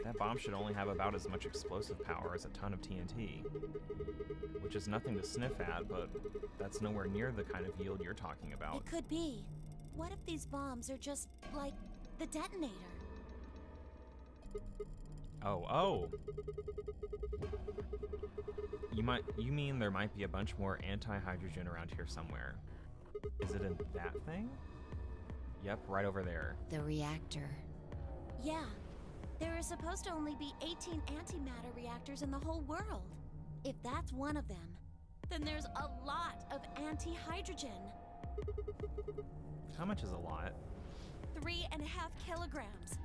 That bomb should only have about as much explosive power as a ton of TNT. Which is nothing to sniff at, but that's nowhere near the kind of yield you're talking about. It could be. What if these bombs are just like the detonator? Oh. You mean there might be a bunch more anti-hydrogen around here somewhere? Is it in that thing? Yep, right over there. The reactor. Yeah. There are supposed to only be 18 antimatter reactors in the whole world. If that's one of them, then there's a lot of anti-hydrogen. How much is a lot? 3.5 kilograms.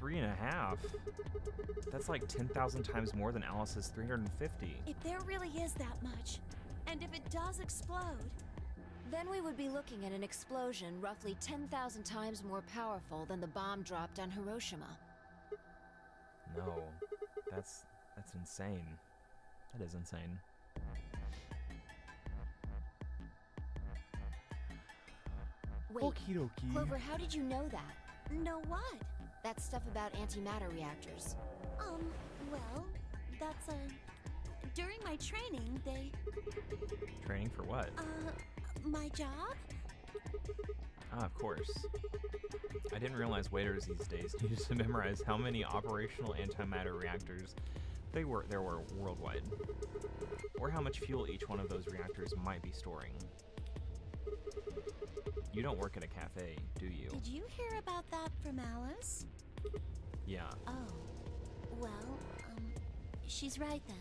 3.5? That's like 10,000 times more than Alice's 350. If there really is that much, and if it does explode, Then we would be looking at an explosion roughly 10,000 times more powerful than the bomb dropped on Hiroshima. No, that's insane. That is insane. Wait, Okie dokie. Clover, how did you know that? know what? That stuff about antimatter reactors. Well, that's, during my training, they, Training for what? my job? Ah, of course. I didn't realize waiters these days needed to memorize how many operational antimatter reactors there were worldwide, or how much fuel each one of those reactors might be storing. You don't work at a cafe, do you? Did you hear about that from Alice? Yeah. Oh. Well, she's right then.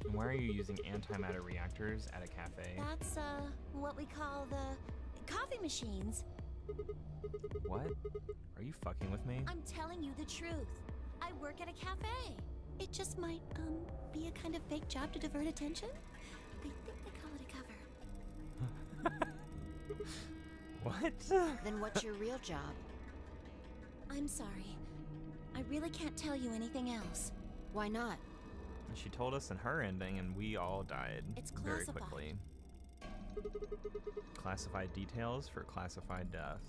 And why are you using antimatter reactors at a cafe? That's, what we call the coffee machines. What? Are you fucking with me? I'm telling you the truth. I work at a cafe. It just might, be a kind of fake job to divert attention. I think they call it a cover. What? Then what's your real job? I'm sorry. I really can't tell you anything else. Why not? She told us in her ending, and we all died It's very classified. quickly. Classified details for classified death.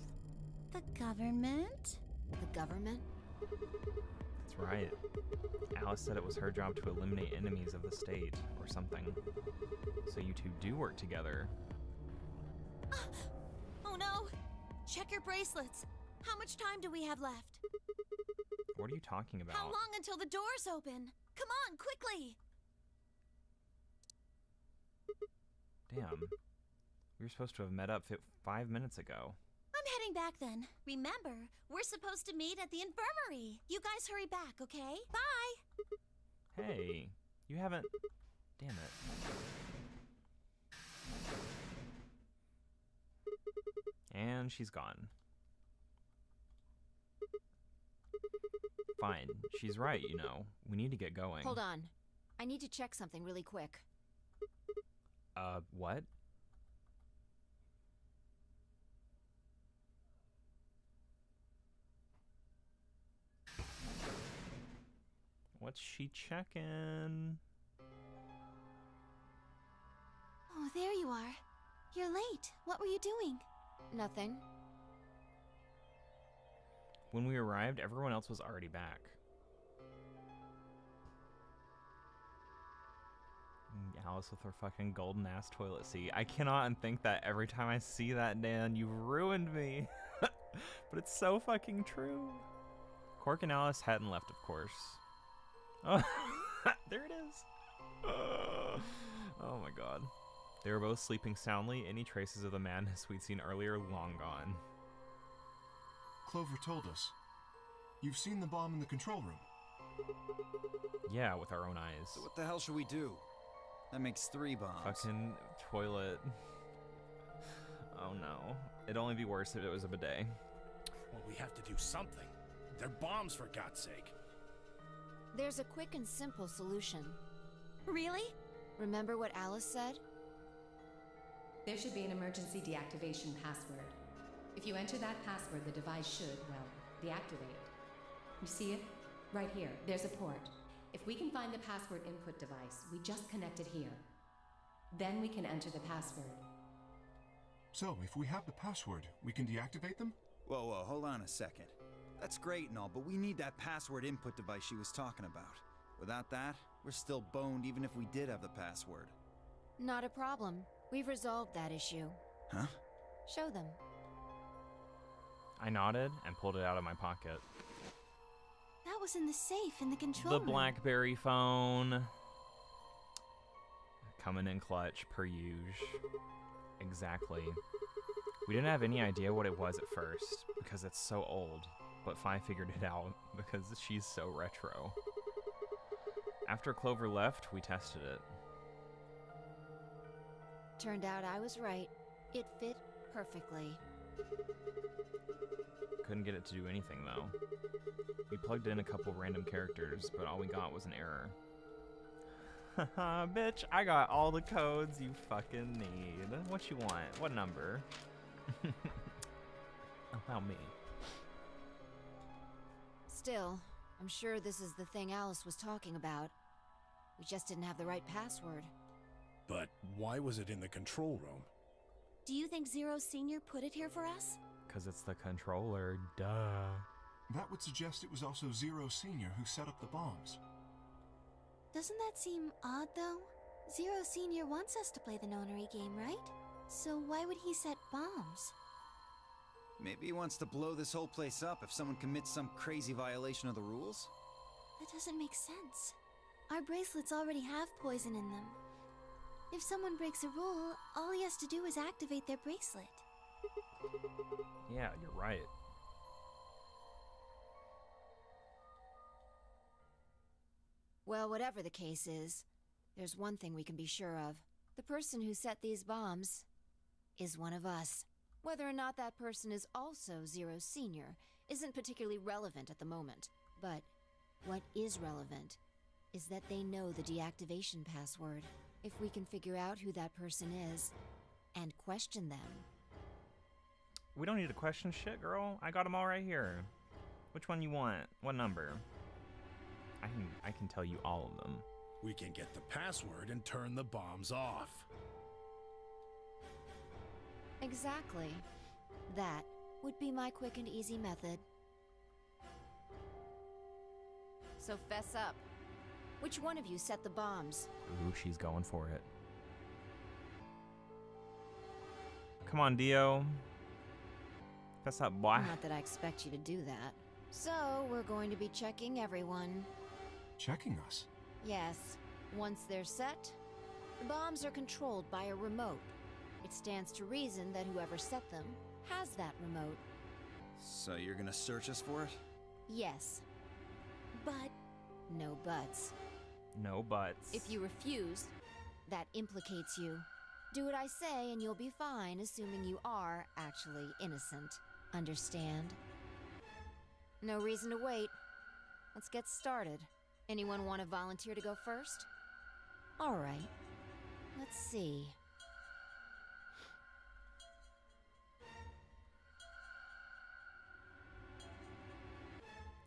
The government? The government? That's right. Alice said it was her job to eliminate enemies of the state, or something. So you two do work together. Oh no! Check your bracelets. How much time do we have left? What are you talking about? How long until the doors open? Come on, quickly! Damn. We were supposed to have met up 5 minutes ago. I'm heading back then. Remember, we're supposed to meet at the infirmary. You guys hurry back, okay? Bye! Hey, you haven't... Damn it. And she's gone. Fine, she's right, you know. We need to get going. Hold on. I need to check something really quick. What? What's she checking? Oh, there you are. You're late. What were you doing? Nothing. When we arrived, everyone else was already back. Alice with her fucking golden ass toilet seat. I cannot unthink that every time I see that, Dan. You've ruined me. But it's so fucking true. Cork and Alice hadn't left, of course. Oh, there it is. Oh my god. They were both sleeping soundly. Any traces of the madness we'd seen earlier long gone. Clover told us. You've seen the bomb in the control room. Yeah, with our own eyes. So what the hell should we do? That makes 3 bombs. Fucking toilet. Oh no. It'd only be worse if it was a bidet. Well, we have to do something. They're bombs, for God's sake. There's a quick and simple solution. Really? Remember what Alice said? There should be an emergency deactivation password. If you enter that password, the device should, well, deactivate. You see it? Right here. There's a port. If we can find the password input device, we just connect it here. Then we can enter the password. So, if we have the password, we can deactivate them? Whoa, hold on a second. That's great and all, but we need that password input device she was talking about. Without that, we're still boned even if we did have the password. Not a problem. We've resolved that issue. Huh? Show them. I nodded and pulled it out of my pocket. That was in the safe in the control The room. BlackBerry phone. Coming in clutch, per usual. Exactly. We didn't have any idea what it was at first, because it's so old, but Fi figured it out, because she's so retro. After Clover left, we tested it. Turned out I was right. It fit perfectly. Couldn't get it to do anything, though. We plugged in a couple random characters, but all we got was an error. Haha, bitch, I got all the codes you fucking need. What you want? What number? Allow me. Still, I'm sure this is the thing Alice was talking about. We just didn't have the right password. But why was it in the control room? Do you think Zero Senior put it here for us? Because it's the controller, duh. That would suggest it was also Zero Senior who set up the bombs. Doesn't that seem odd, though? Zero Senior wants us to play the nonary game, right? So why would he set bombs? Maybe he wants to blow this whole place up if someone commits some crazy violation of the rules? That doesn't make sense. Our bracelets already have poison in them. If someone breaks a rule, all he has to do is activate their bracelet. Yeah, you're right. Well, whatever the case is, there's one thing we can be sure of. The person who set these bombs is one of us. Whether or not that person is also Zero Senior isn't particularly relevant at the moment. But what is relevant is that they know the deactivation password. If we can figure out who that person is and question them. We don't need to question shit, girl. I got them all right here. Which one you want? What number? I can tell you all of them. We can get the password and turn the bombs off. Exactly. That would be my quick and easy method. So fess up. Which one of you set the bombs? Ooh, she's going for it. Come on, Dio. Fess up, boy. Not that I expect you to do that. So, we're going to be checking everyone. Checking us? Yes. Once they're set, the bombs are controlled by a remote. It stands to reason that whoever set them has that remote. So you're gonna search us for it? Yes. But no buts. No buts. If you refuse, that implicates you. Do what I say and you'll be fine, assuming you are actually innocent. Understand? No reason to wait. Let's get started. Anyone want to volunteer to go first? All right. Let's see.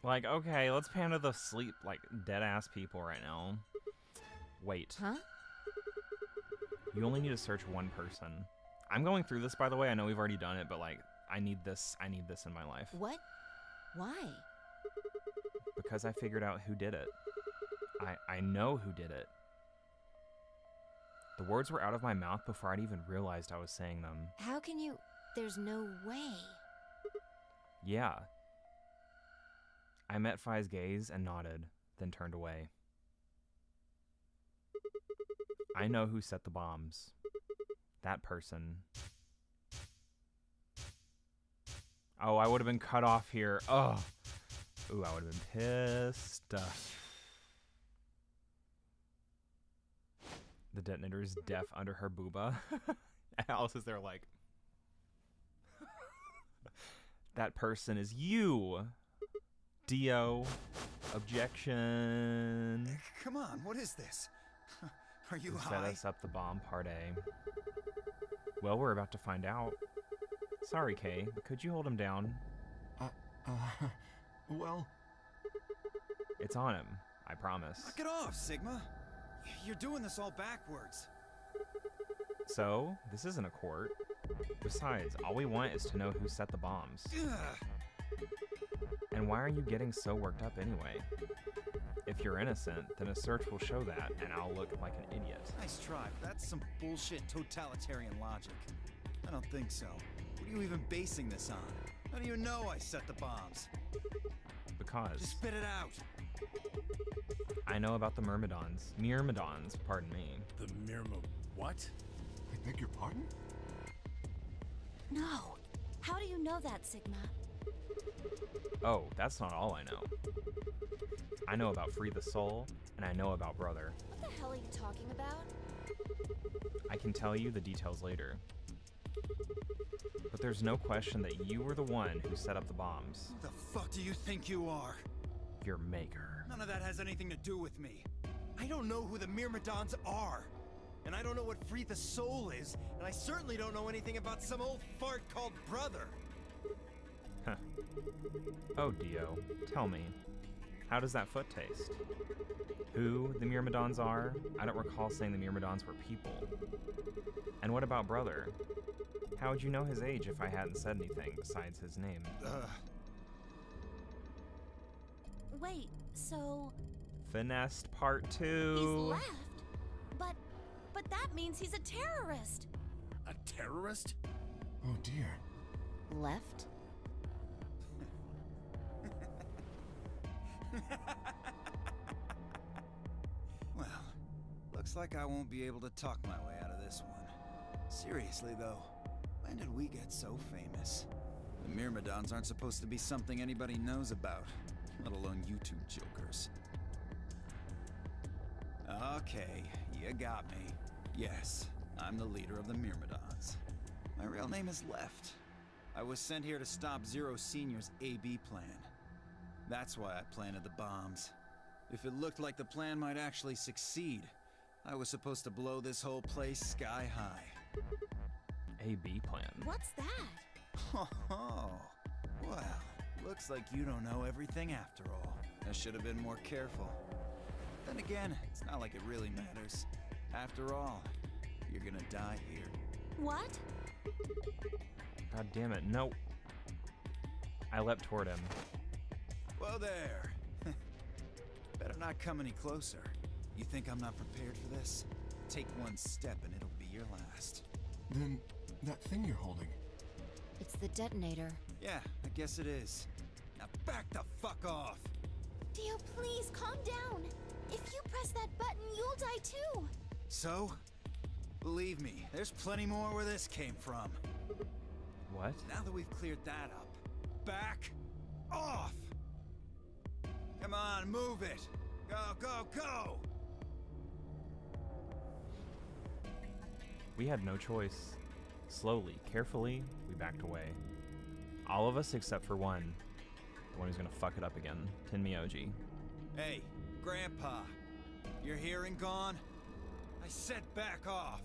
Like, okay, let's pan to the sleep, like, dead-ass people right now. Wait. Huh? You only need to search one person. I'm going through this, by the way. I know we've already done it, but, like, I need this in my life. What? Why? Because I figured out who did it. I know who did it. The words were out of my mouth before I'd even realized I was saying them. How can you... There's no way. Yeah. I met Fi's gaze and nodded, then turned away. I know who set the bombs. That person. Oh, I would have been cut off here. Oh. Ooh, I would have been pissed. The detonator's deaf under her booba. Alice is there like... That person is you. Dio. Objection. Come on, what is this? Are you Who high? set us up the bomb part A? Well, we're about to find out. Sorry, Kay, but could you hold him down? Well... It's on him, I promise. Knock it off, Sigma. You're doing this all backwards. So, this isn't a court. Besides, all we want is to know who set the bombs. Ugh. And why are you getting so worked up anyway? If you're innocent, then a search will show that, and I'll look like an idiot. Nice try, but that's some bullshit totalitarian logic. I don't think so. What are you even basing this on? How do you know I set the bombs? Because... Just spit it out. I know about the Myrmidons. Myrmidons, pardon me. The Myrma... what? I beg your pardon? No. How do you know that, Sigma? Oh, that's not all I know. I know about Free the Soul, and I know about Brother. What the hell are you talking about? I can tell you the details later. But there's no question that you were the one who set up the bombs. Who the fuck do you think you are? Your maker. None of that has anything to do with me. I don't know who the Myrmidons are. And I don't know what Free the Soul is, and I certainly don't know anything about some old fart called Brother. Huh. Oh, Dio, tell me, how does that foot taste? Who the Myrmidons are? I don't recall saying the Myrmidons were people. And what about Brother? How would you know his age if I hadn't said anything besides his name? Wait, so Finessed Part he's 2. left? But that means he's a terrorist. A terrorist? Oh dear. Left? Well, looks like I won't be able to talk my way out of this one. Seriously though, when did we get so famous? The Myrmidons aren't supposed to be something anybody knows about, let alone YouTube jokers. Okay, you got me. Yes, I'm the leader of the Myrmidons. My real name is Left. I was sent here to stop Zero Senior's AB plan. That's why I planted the bombs. If it looked like the plan might actually succeed, I was supposed to blow this whole place sky high. AB plan. What's that? Oh, well, looks like you don't know everything after all. I should have been more careful. Then again, it's not like it really matters. After all, you're gonna die here. What? God damn it, no. I leapt toward him. Whoa there. Better not come any closer. You think I'm not prepared for this? Take one step and it'll be your last. Then, that thing you're holding. It's the detonator. Yeah, I guess it is. Now back the fuck off! Dio, please calm down. If you press that button, you'll die too. So? Believe me, there's plenty more where this came from. What? Now that we've cleared that up, back off! Come on, move it! Go, go, go! We had no choice. Slowly, carefully, we backed away. All of us except for one. The one who's gonna fuck it up again. Tenmyoji. Hey, Grandpa, your hearing gone? I said back off!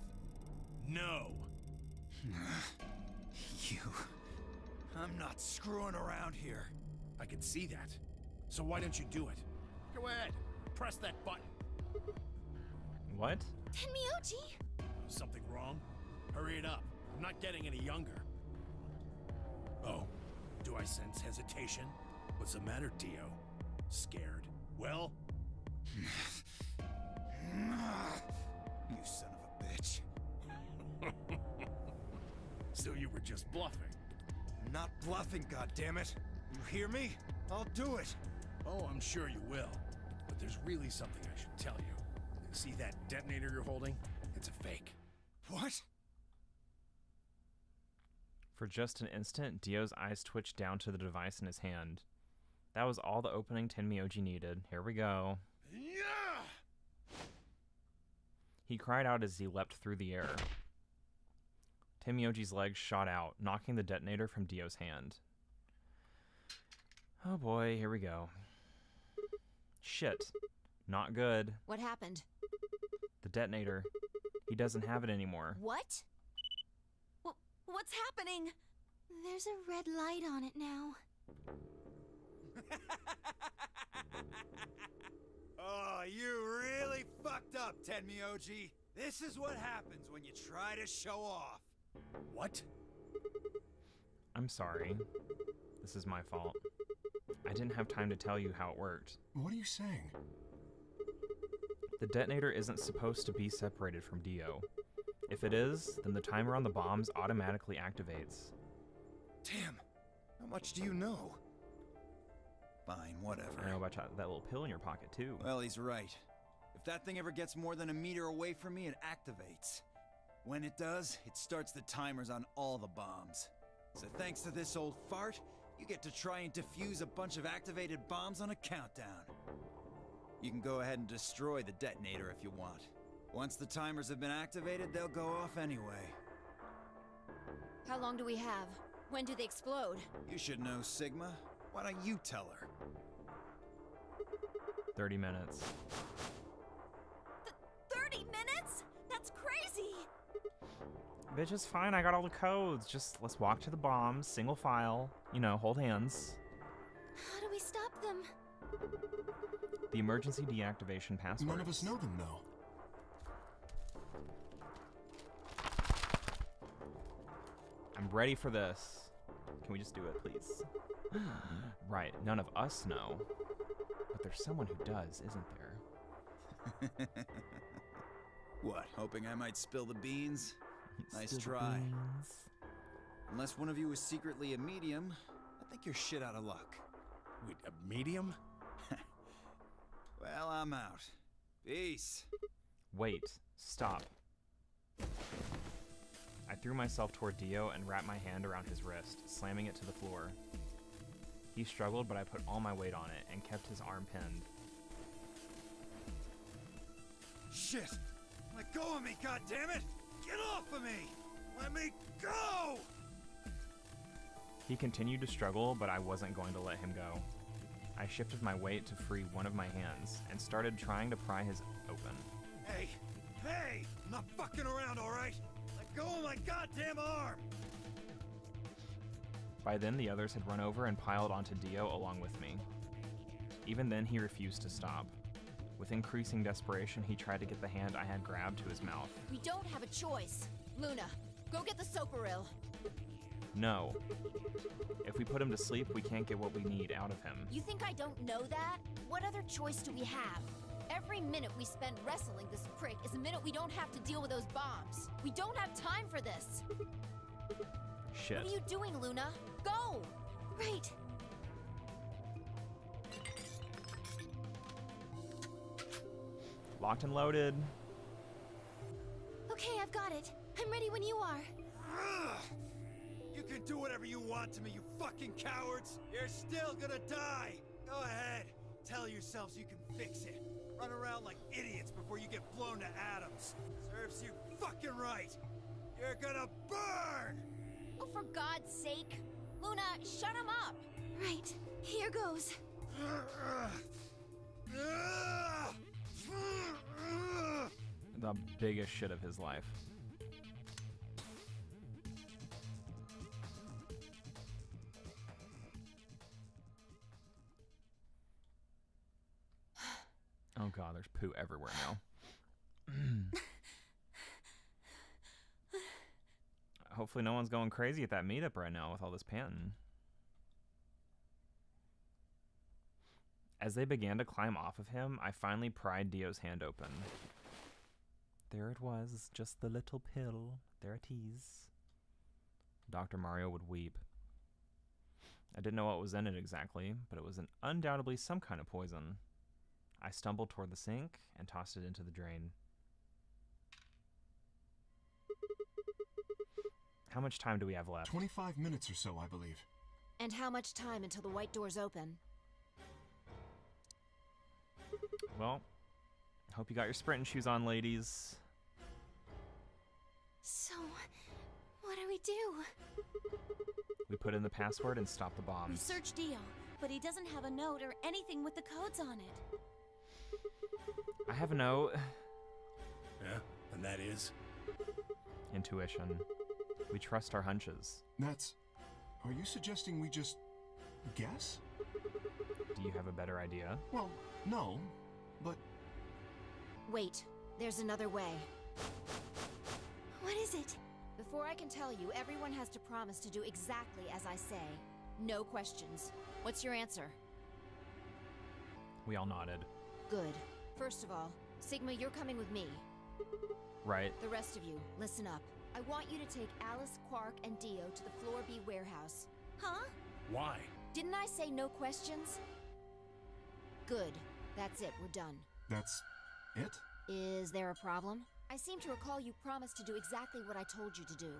No. You... I'm not screwing around here. I can see that. So why don't you do it? Go ahead. Press that button. What? Tenmyoji! Something wrong? Hurry it up. I'm not getting any younger. Oh, do I sense hesitation? What's the matter, Dio? Scared? Well? You son of a bitch. So you were just bluffing? I'm not bluffing, goddammit. You hear me? I'll do it. Oh, I'm sure you will. But there's really something I should tell you. See that detonator you're holding? It's a fake. What? For just an instant, Dio's eyes twitched down to the device in his hand. That was all the opening Tenmyoji needed. Here we go. Yeah! He cried out as he leapt through the air. Tenmyoji's legs shot out, knocking the detonator from Dio's hand. Oh boy, here we go. Shit. Not good. What happened? The detonator. He doesn't have it anymore. What? What's happening? There's a red light on it now. Oh, you really fucked up, Tenmyoji. This is what happens when you try to show off. What? I'm sorry. This is my fault. I didn't have time to tell you how it worked. What are you saying? The detonator isn't supposed to be separated from Dio. If it is, then the timer on the bombs automatically activates. Damn, how much do you know? Fine, whatever. I know about that little pill in your pocket, too. Well, he's right. If that thing ever gets more than a meter away from me, it activates. When it does, it starts the timers on all the bombs. So thanks to this old fart, you get to try and defuse a bunch of activated bombs on a countdown. You can go ahead and destroy the detonator if you want. Once the timers have been activated, they'll go off anyway. How long do we have? When do they explode? You should know, Sigma. Why don't you tell her? 30 minutes. 30 minutes? That's crazy! Bitch, it's fine. I got all the codes. Just let's walk to the bombs, single file. You know, hold hands. How do we stop them? The emergency deactivation password. None of us know them, though. I'm ready for this. Can we just do it, please? Right, none of us know. But there's someone who does, isn't there? What, hoping I might spill the beans? Nice Spill the try. beans. Unless one of you is secretly a medium, I think you're shit out of luck. Wait, a medium? Well, I'm out. Peace. Wait, stop. I threw myself toward Dio and wrapped my hand around his wrist, slamming it to the floor. He struggled, but I put all my weight on it and kept his arm pinned. Shit! Let go of me, goddammit! Get off of me! Let me go! He continued to struggle, but I wasn't going to let him go. I shifted my weight to free one of my hands and started trying to pry his open. Hey! Hey! I'm not fucking around, alright? Let go of my goddamn arm! By then, the others had run over and piled onto Dio along with me. Even then, he refused to stop. With increasing desperation, he tried to get the hand I had grabbed to his mouth. We don't have a choice. Luna, go get the Soparil. No. If we put him to sleep, we can't get what we need out of him. You think I don't know that? What other choice do we have? Every minute we spend wrestling this prick is a minute we don't have to deal with those bombs. We don't have time for this. Shit. What are you doing, Luna? Go! Right. Locked and loaded. Okay, I've got it. I'm ready when you are. You can do whatever you want to me, you fucking cowards! You're still gonna die! Go ahead, tell yourselves you can fix it. Run around like idiots before you get blown to atoms. Serves you fucking right! You're gonna burn! Oh, for God's sake. Luna, shut him up! Right. Here goes. The biggest shit of his life. Oh god, there's poo everywhere now. Hopefully no one's going crazy at that meetup right now with all this panting. As they began to climb off of him, I finally pried Dio's hand open. There it was, just the little pill. There it is. Dr. Mario would weep. I didn't know what was in it exactly, but it was undoubtedly some kind of poison. I stumbled toward the sink and tossed it into the drain. How much time do we have left? 25 minutes or so, I believe. And how much time until the white doors open? Well, hope you got your sprinting shoes on, ladies. So, what do we do? We put in the password and stop the We bombs. searched Dio, but he doesn't have a note or anything with the codes on it. I have a note. Yeah, and that is? Intuition. We trust our hunches. That's... Are you suggesting we just... guess? Do you have a better idea? Well, no, but... Wait, there's another way. What is it? Before I can tell you, everyone has to promise to do exactly as I say. No questions. What's your answer? We all nodded. Good. First of all, Sigma, you're coming with me. Right. The rest of you, listen up. I want you to take Alice, Quark, and Dio to the Floor B warehouse. Huh? Why? Didn't I say no questions? Good. That's it. We're done. That's it? Is there a problem? I seem to recall you promised to do exactly what I told you to do.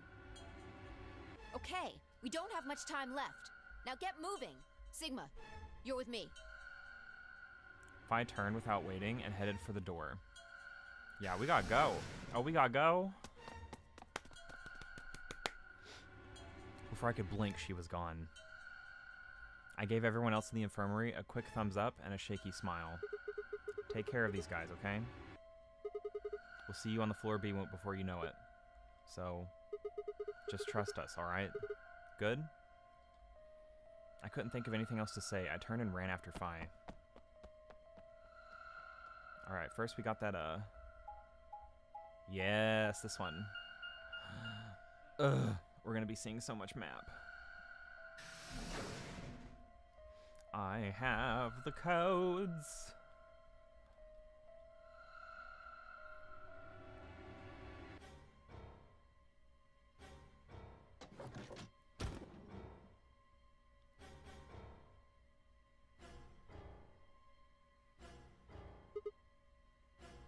Okay, we don't have much time left. Now get moving. Sigma, you're with me. Phi turned without waiting and headed for the door. Yeah, we gotta go. Oh, we gotta go? Before I could blink, she was gone. I gave everyone else in the infirmary a quick thumbs up and a shaky smile. Take care of these guys, okay? We'll see you on the floor B before you know it. So, just trust us, alright? Good? I couldn't think of anything else to say. I turned and ran after Phi. Alright, first we got that, yes, this one. Ugh, we're gonna be seeing so much map. I have the codes.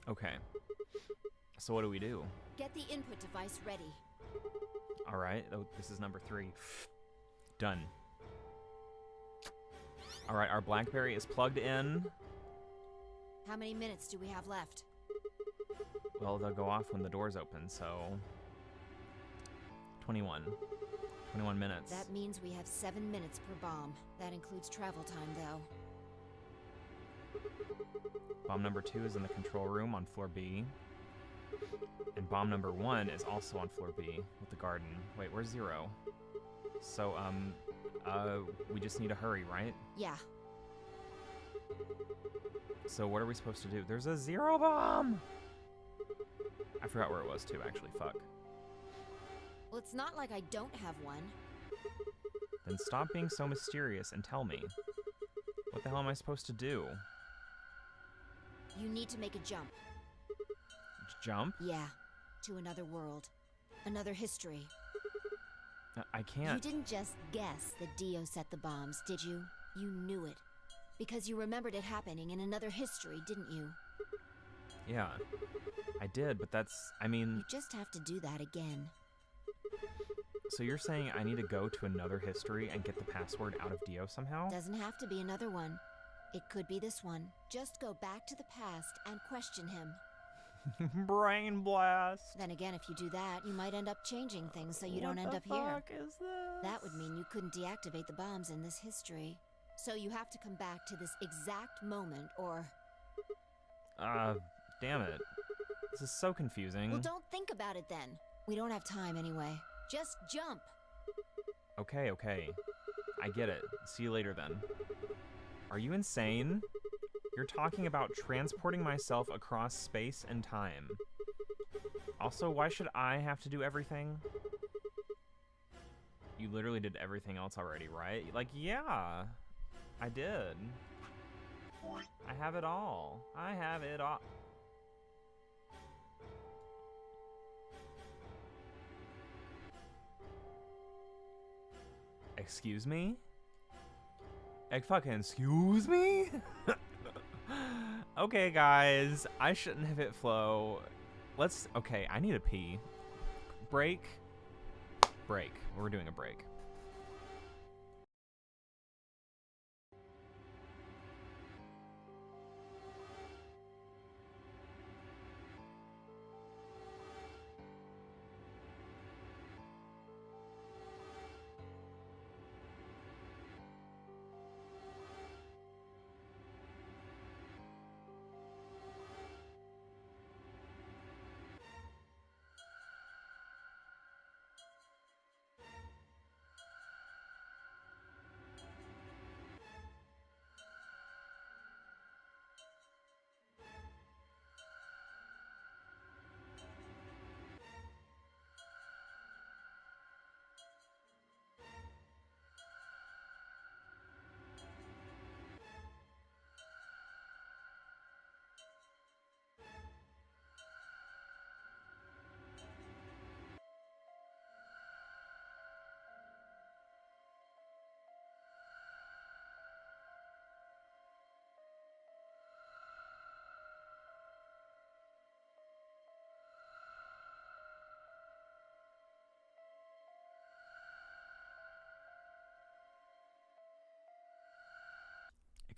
Okay. So what do we do? Get the input device ready. All right. Oh, this is number 3. Done. All right, our BlackBerry is plugged in. How many minutes do we have left? Well, they'll go off when the doors open, so 21 minutes. That means we have 7 minutes per bomb. That includes travel time, though. Bomb number 2 is in the control room on floor B. And bomb number 1 is also on floor B with the garden. Wait, where's 0? So, we just need to hurry, right? Yeah. So what are we supposed to do? There's a 0 bomb! I forgot where it was too, actually. Fuck. Well, it's not like I don't have one. Then stop being so mysterious and tell me. What the hell am I supposed to do? You need to make a jump. Jump? Yeah. To another world. Another history. I can't. You didn't just guess that Dio set the bombs, did you? You knew it. Because you remembered it happening in another history, didn't you? Yeah. I did, but that's... I mean... You just have to do that again. So you're saying I need to go to another history and get the password out of Dio somehow? Doesn't have to be another one. It could be this one. Just go back to the past and question him. Brain blast! Then again, if you do that, you might end up changing things so you don't end up here. What the fuck is this? That would mean you couldn't deactivate the bombs in this history. So you have to come back to this exact moment, or... Damn it. This is so confusing. Well, don't think about it then. We don't have time anyway. Just jump. Okay. I get it. See you later then. Are you insane? You're talking about transporting myself across space and time. Also, why should I have to do everything? You literally did everything else already, right? Like, yeah, I did. I have it all. I have it all. Excuse me? Fucking excuse me? Okay, guys, I shouldn't have hit flow. Okay, I need a pee. Break. We're doing a break.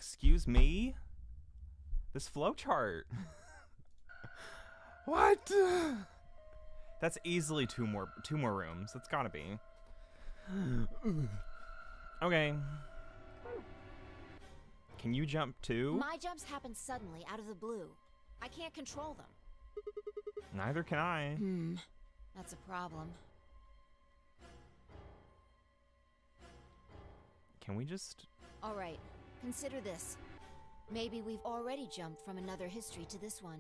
Excuse me? This flowchart. What? That's easily two more rooms. That's gotta be. Okay. Can you jump too? My jumps happen suddenly, out of the blue. I can't control them. Neither can I. That's a problem. Can we just... Alright, consider this. Maybe we've already jumped from another history to this one.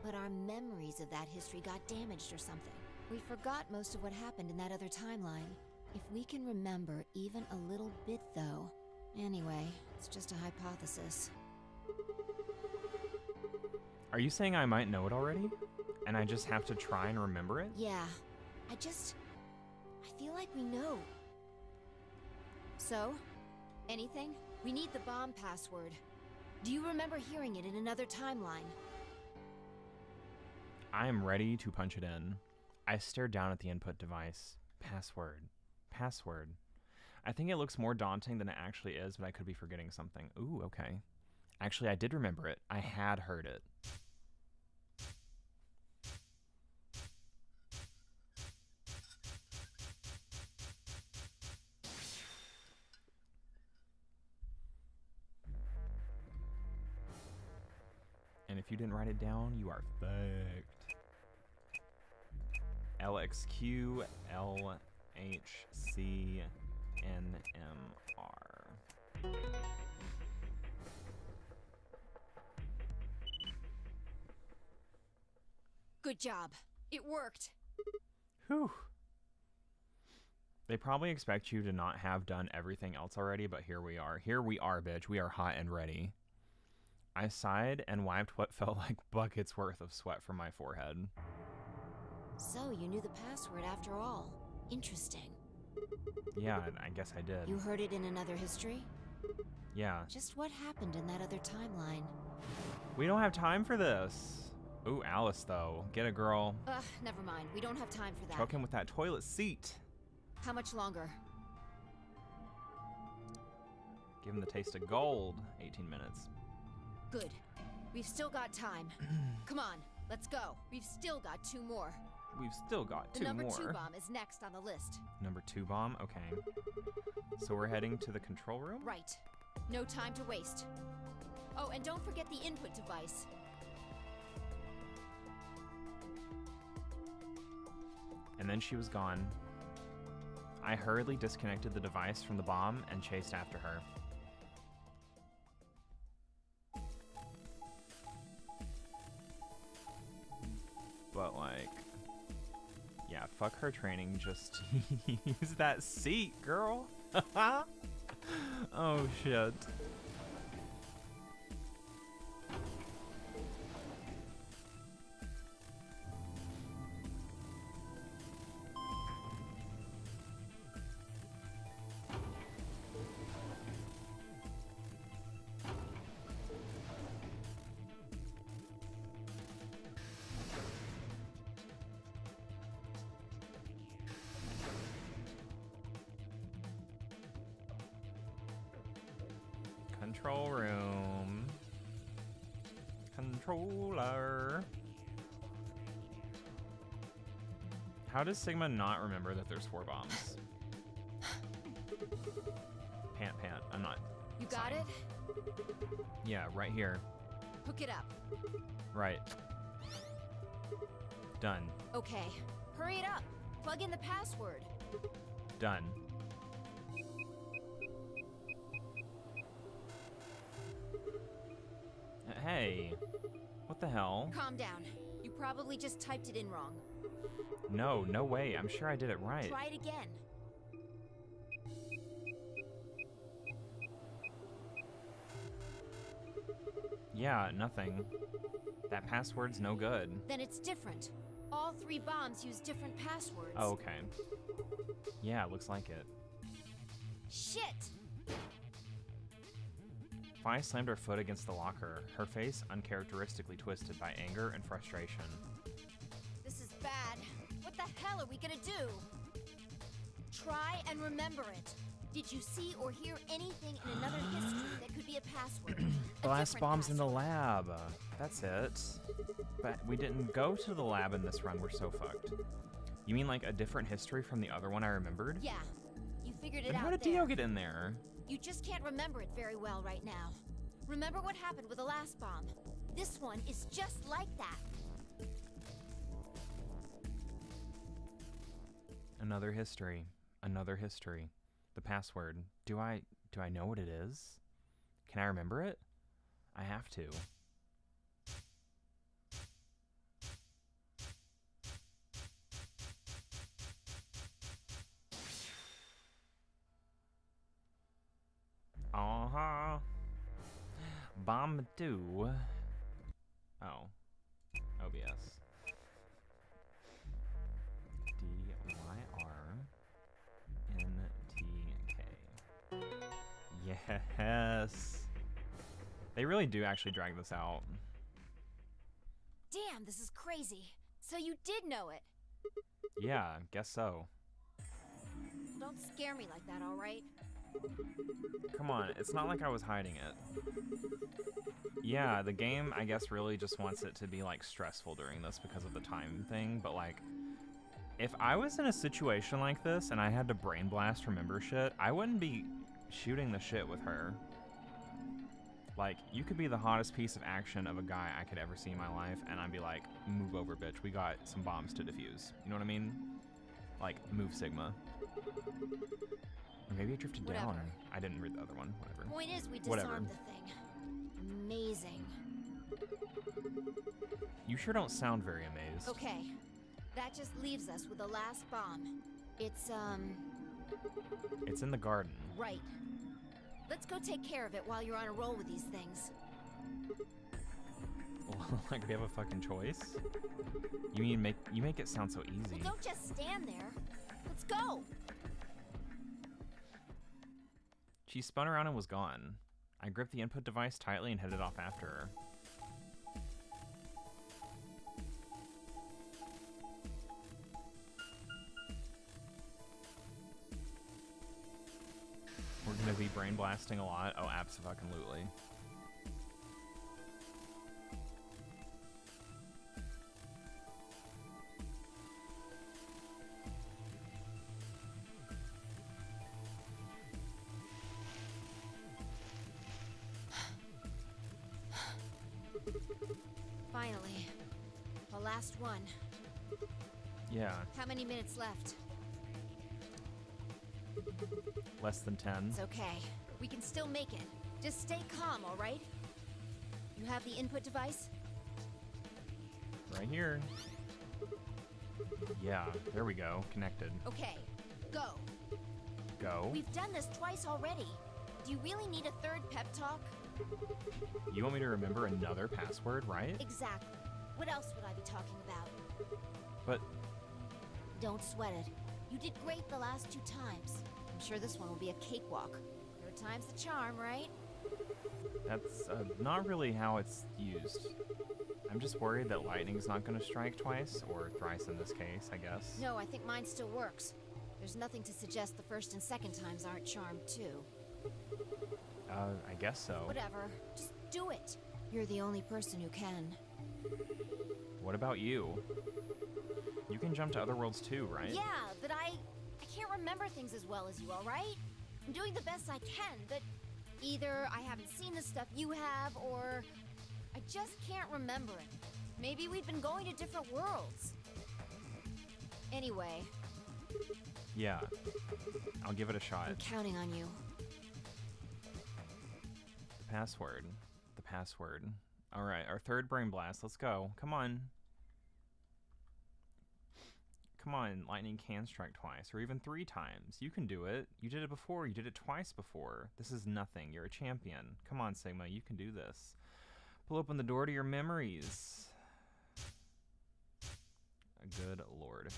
But our memories of that history got damaged or something. We forgot most of what happened in that other timeline. If we can remember even a little bit, though. Anyway, it's just a hypothesis. Are you saying I might know it already? And I just have to try and remember it? Yeah. I feel like we know. So? Anything? We need the bomb password. Do you remember hearing it in another timeline? I am ready to punch it in. I stare down at the input device. Password. Password. I think it looks more daunting than it actually is, but I could be forgetting something. Ooh, okay. Actually, I did remember it. I had heard it. And if you didn't write it down, you are fucked. LXQ LHC NMR. Good job. It worked. Whew. They probably expect you to not have done everything else already, but here we are. Here we are, bitch. We are hot and ready. I sighed and wiped what felt like buckets worth of sweat from my forehead. So, you knew the password after all. Interesting. Yeah, I guess I did. You heard it in another history? Yeah. Just what happened in that other timeline? We don't have time for this. Ooh, Alice, though. Get a girl. Never mind. We don't have time for that. Choke him with that toilet seat. How much longer? Give him the taste of gold. 18 minutes. Good. We've still got time. Come on, let's go. We've still got 2 more. We've still got 2 more. The number 2 bomb is next on the list. Number 2 bomb? Okay. So we're heading to the control room? Right. No time to waste. Oh, and don't forget the input device. And then she was gone. I hurriedly disconnected the device from the bomb and chased after her. But like, yeah, fuck her training, just use that seat, girl. Oh shit. Control room. Controller. How does Sigma not remember that there's 4 bombs? Pant. I'm not. You got it? Yeah, right here. Hook it up. Right. Done. Okay. Hurry it up. Plug in the password. Done. Hey, what the hell? Calm down. You probably just typed it in wrong. No way. I'm sure I did it right. Try it again. Yeah, nothing. That password's no good. Then it's different. All 3 bombs use different passwords. Oh, okay. Yeah, looks like it. Shit! Fi slammed her foot against the locker, her face uncharacteristically twisted by anger and frustration. This is bad. What the hell are we gonna do? Try and remember it. Did you see or hear anything in another history that could be a password? The A last different bomb's in the password? lab. That's it. But we didn't go to the lab in this run. We're so fucked. You mean like a different history from the other one I remembered? Yeah, you figured it Then out how did there. Dio get in there? You just can't remember it very well right now. Remember what happened with the last bomb? This one is just like that. Another history. Another history. The password. Do I know what it is? Can I remember it? I have to. Uh-huh. Bomb 2. Oh. OBS. DYRNTK. Yes. They really do actually drag this out. Damn, this is crazy. So you did know it. Yeah, guess so. Don't scare me like that, all right? Come on, it's not like I was hiding it. Yeah, the game, I guess, really just wants it to be, like, stressful during this because of the time thing, but, like, if I was in a situation like this and I had to brain blast remember shit, I wouldn't be shooting the shit with her. Like, you could be the hottest piece of action of a guy I could ever see in my life, and I'd be like, move over, bitch. We got some bombs to defuse. You know what I mean? Like, move Sigma. Or maybe it drifted down. I didn't read the other one. Whatever. Point is, we Whatever. disarmed the thing. Amazing. You sure don't sound very amazed. Okay, that just leaves us with the last bomb. It's It's in the garden. right. Let's go take care of it while you're on a roll with these things. Like we have a fucking choice? You mean you make it sound so easy. Well, don't just stand there. Let's go. She spun around and was gone. I gripped the input device tightly and headed off after her. We're gonna be brain blasting a lot. Oh, abso-fucking-lutely. Finally. The last one. Yeah, How many minutes left? less than 10. It's okay. We can still make it. Just stay calm, all right? You have the input device? Right here. Yeah, there we go. Connected. Okay, go. Go. We've done this twice already. Do you really need a third pep talk? You want me to remember another password, right? Exactly. What else would I be talking about? But Don't sweat it. You did great the last 2 times. I'm sure this one will be a cakewalk. Third time's the charm, right? that's not really how it's used. I'm just worried that lightning's not going to strike twice, or thrice in this case, I guess. No, I think mine still works. There's nothing to suggest the first and second times aren't charmed, too. I guess so. Whatever. Just do it. You're the only person who can. What about you? You can jump to other worlds too, right? Yeah, but I can't remember things as well as you, all right? I'm doing the best I can, but either I haven't seen the stuff you have, or I just can't remember it. Maybe we've been going to different worlds. Anyway, Yeah. I'll give it a shot. I'm counting on you. The password. The password. Alright, our third brain blast. Let's go. Come on. Come on, lightning can strike twice, or even 3 times. You can do it. You did it before. You did it twice before. This is nothing. You're a champion. Come on, Sigma. You can do this. Pull open the door to your memories. Good lord.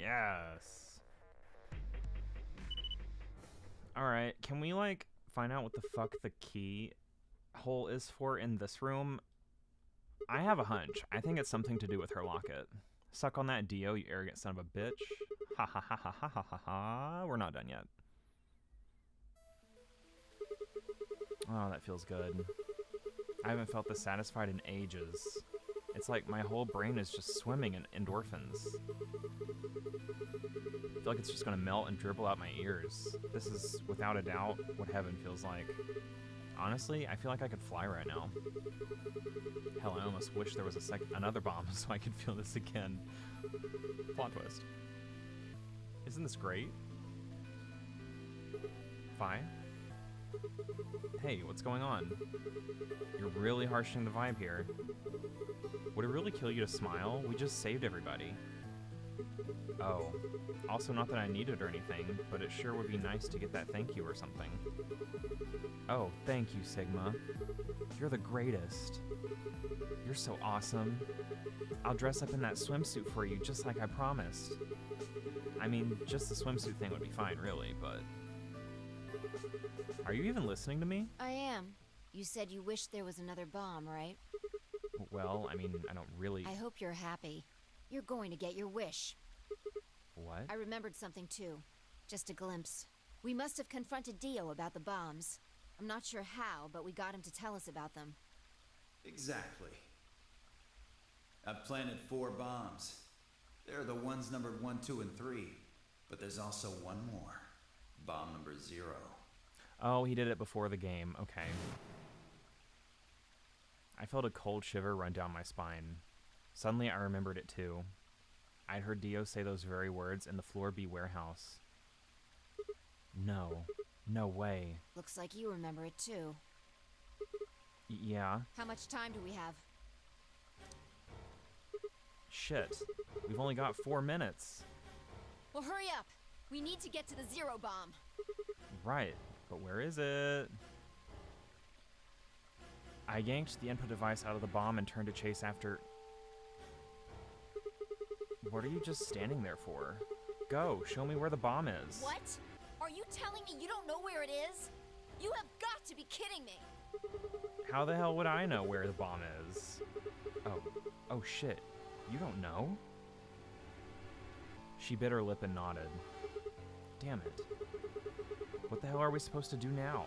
Yes. Alright, can we, like, find out what the fuck the key hole is for in this room? I have a hunch. I think it's something to do with her locket. Suck on that, Dio, you arrogant son of a bitch. Ha ha ha ha ha ha ha ha. We're not done yet. Oh, that feels good. I haven't felt this satisfied in ages. It's like my whole brain is just swimming in endorphins. I feel like it's just gonna melt and dribble out my ears. This is, without a doubt, what heaven feels like. Honestly, I feel like I could fly right now. Hell, I almost wish there was another bomb so I could feel this again. Plot twist. Isn't this great? Fi? Hey, what's going on? You're really harshening the vibe here. Would it really kill you to smile? We just saved everybody. Oh. Also, not that I need it or anything, but it sure would be nice to get that thank you or something. Oh, thank you, Sigma. You're the greatest. You're so awesome. I'll dress up in that swimsuit for you just like I promised. I mean, just the swimsuit thing would be fine, really, but... Are you even listening to me? I am. You said you wished there was another bomb, right? Well, I mean, I don't really... I hope you're happy. You're going to get your wish. What? I remembered something too. Just a glimpse. We must have confronted Dio about the bombs. I'm not sure how, but we got him to tell us about them. Exactly. I've planted 4 bombs. They're the ones numbered 1, 2, and 3. But there's also one more. Bomb number 0. Oh, he did it before the game. Okay. I felt a cold shiver run down my spine. Suddenly, I remembered it too. I'd heard Dio say those very words in the Floor B warehouse. No. No way. Looks like you remember it too. Yeah. How much time do we have? Shit. We've only got 4 minutes. Well, hurry up. We need to get to the 0 bomb. Right. But where is it? I yanked the input device out of the bomb and turned to chase after... What are you just standing there for? Go, show me where the bomb is. What? Are you telling me you don't know where it is? You have got to be kidding me. How the hell would I know where the bomb is? Oh shit. You don't know? She bit her lip and nodded. Damn it. What the hell are we supposed to do now?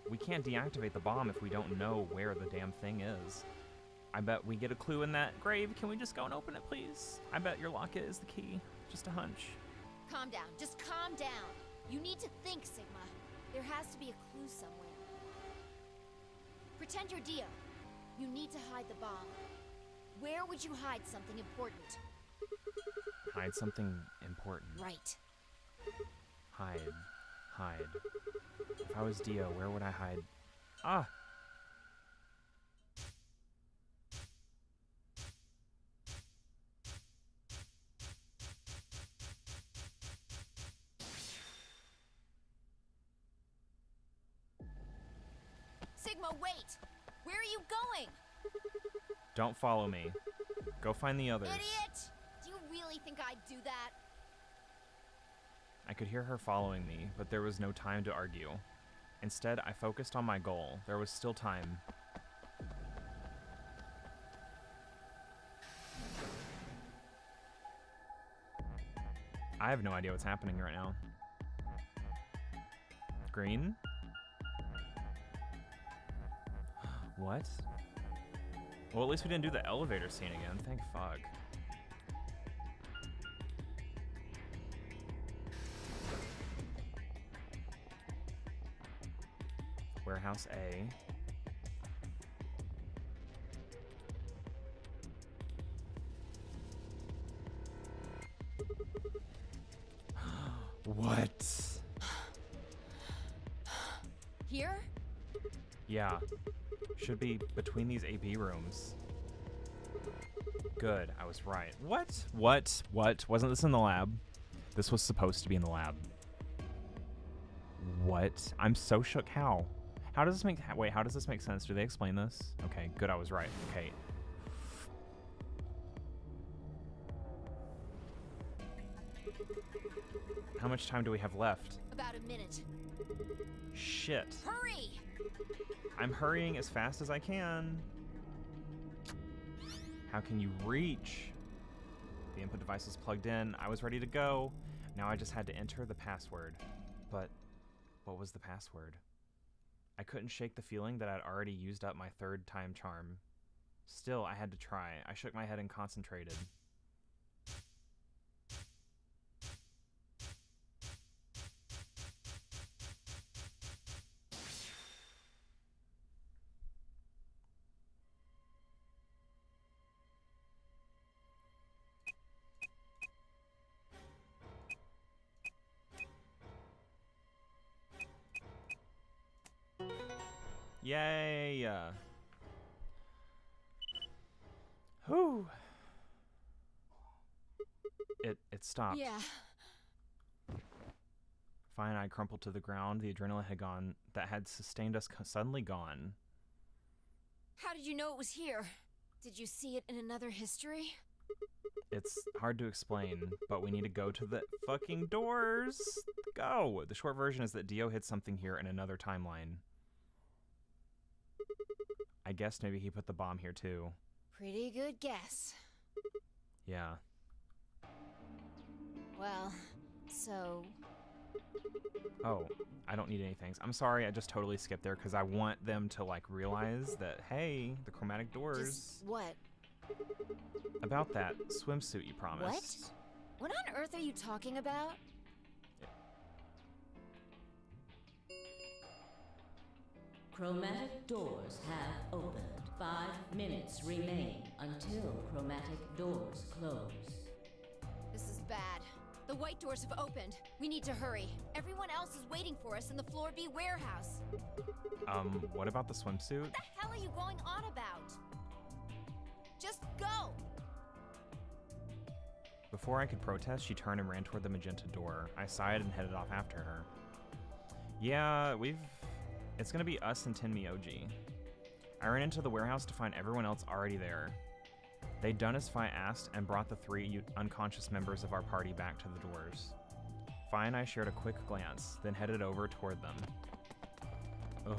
We can't deactivate the bomb if we don't know where the damn thing is. I bet we get a clue in that grave. Can we just go and open it, please? I bet your locket is the key. Just a hunch. Calm down. Just calm down. You need to think, Sigma. There has to be a clue somewhere. Pretend you're Dio. You need to hide the bomb. Where would you hide something important? Hide something important. Right. Hide. If I was Dio, where would I hide? Ah! Sigma, wait! Where are you going? Don't follow me. Go find the others. Idiot! Do you really think I'd do that? I could hear her following me, but there was no time to argue. Instead, I focused on my goal. There was still time. I have no idea what's happening right now. Green? What? Well, at least we didn't do the elevator scene again. Thank fuck. Warehouse A. What? Here? Yeah. Should be between these AB rooms. Good, I was right. What? What? Wasn't this in the lab? This was supposed to be in the lab. What? I'm so shook. How? How does this make... Wait, how does this make sense? Do they explain this? Okay, good, I was right. Okay. How much time do we have left? About a minute. Shit. Hurry! I'm hurrying as fast as I can. How can you reach? The input device was plugged in. I was ready to go. Now I just had to enter the password. But what was the password? I couldn't shake the feeling that I'd already used up my third time charm. Still, I had to try. I shook my head and concentrated. Yay! Whew. It stopped. Yeah. Fine, I crumpled to the ground. The adrenaline that had sustained us suddenly gone. How did you know it was here? Did you see it in another history? It's hard to explain, but we need to go to the fucking doors. Go! The short version is that Dio hid something here in another timeline. I guess maybe he put the bomb here too. Pretty good guess. Yeah. Well, so... Oh, I don't need any things. I'm sorry, I just totally skipped there because I want them to, like, realize that, hey, the chromatic doors... Just what? About that swimsuit you promised. What on earth are you talking about? Chromatic doors have opened. 5 minutes remain until chromatic doors close. This is bad. The white doors have opened. We need to hurry. Everyone else is waiting for us in the Floor B warehouse. What about the swimsuit? What the hell are you going on about? Just go! Before I could protest, she turned and ran toward the magenta door. I sighed and headed off after her. Yeah, it's gonna be us and Tenmyoji. I ran into the warehouse to find everyone else already there. They'd done as Fi asked and brought the 3 unconscious members of our party back to the doors. Fi and I shared a quick glance, then headed over toward them. Ugh.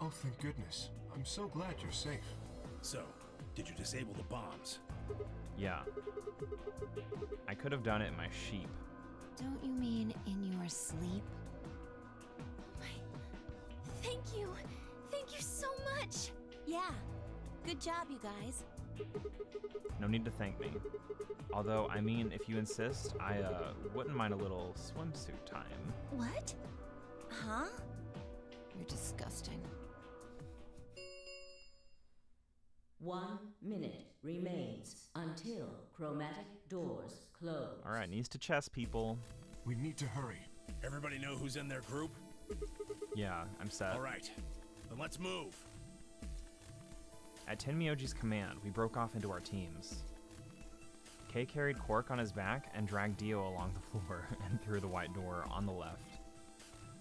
Oh, thank goodness. I'm so glad you're safe. So, did you disable the bombs? Yeah. I could have done it in my sheep. Don't you mean in your sleep? Thank you! Thank you so much! Yeah. Good job, you guys. No need to thank me. Although, I mean, if you insist, I wouldn't mind a little swimsuit time. What? Huh? You're disgusting. 1 minute remains until chromatic doors close. Alright, knees to chest, people. We need to hurry. Everybody know who's in their group? Yeah, I'm set. All right, then let's move. At Tenmyoji's command, we broke off into our teams. Kay carried Quark on his back and dragged Dio along the floor and through the white door on the left.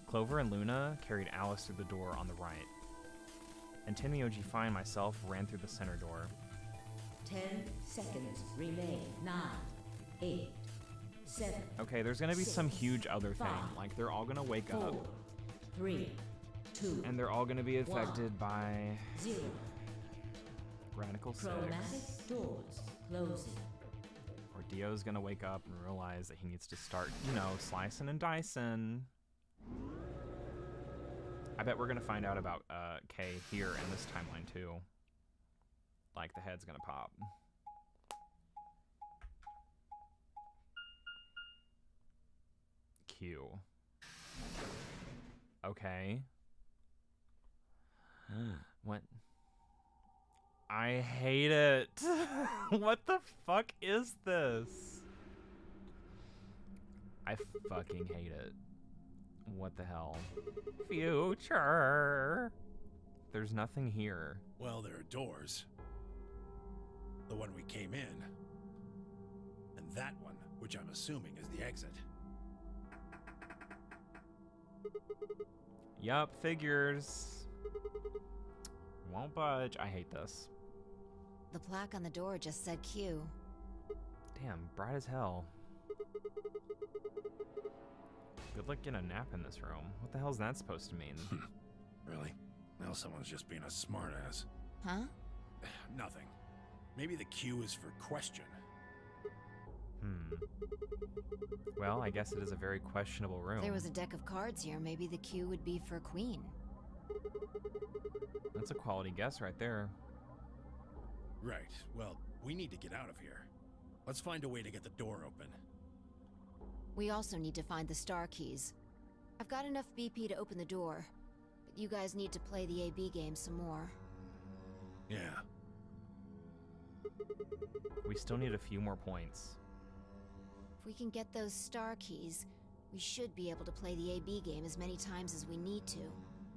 Clover and Luna carried Alice through the door on the right. And Tenmyoji, Fi, and myself ran through the center door. 10 seconds remain. 9, 8, 7. Okay, there's gonna be some 6, huge other thing. 5, Like, they're all gonna wake 4, up. 3, 2, And they're all gonna be affected 1, by 0. Radical 6. Chromatic doors closing. Or Dio's gonna wake up and realize that he needs to start, slicing and dicing. I bet we're gonna find out about Kay here in this timeline too. Like, the head's gonna pop. Q. Okay. What? I hate it. What the fuck is this? I fucking hate it. What the hell? Future. There's nothing here. Well, there are doors. The one we came in. And that one, which I'm assuming is the exit. Yup, figures. Won't budge. I hate this. The plaque on the door just said Q. Damn, bright as hell. Good luck getting a nap in this room. What the hell is that supposed to mean? Really? Now someone's just being a smartass. Huh? Nothing. Maybe the Q is for question. Well, I guess it is a very questionable room. If there was a deck of cards here, maybe the Q would be for queen. That's a quality guess right there. Right. Well, we need to get out of here. Let's find a way to get the door open. We also need to find the star keys. I've got enough BP to open the door, but you guys need to play the AB game some more. Yeah. We still need a few more points. If we can get those star keys, we should be able to play the AB game as many times as we need to.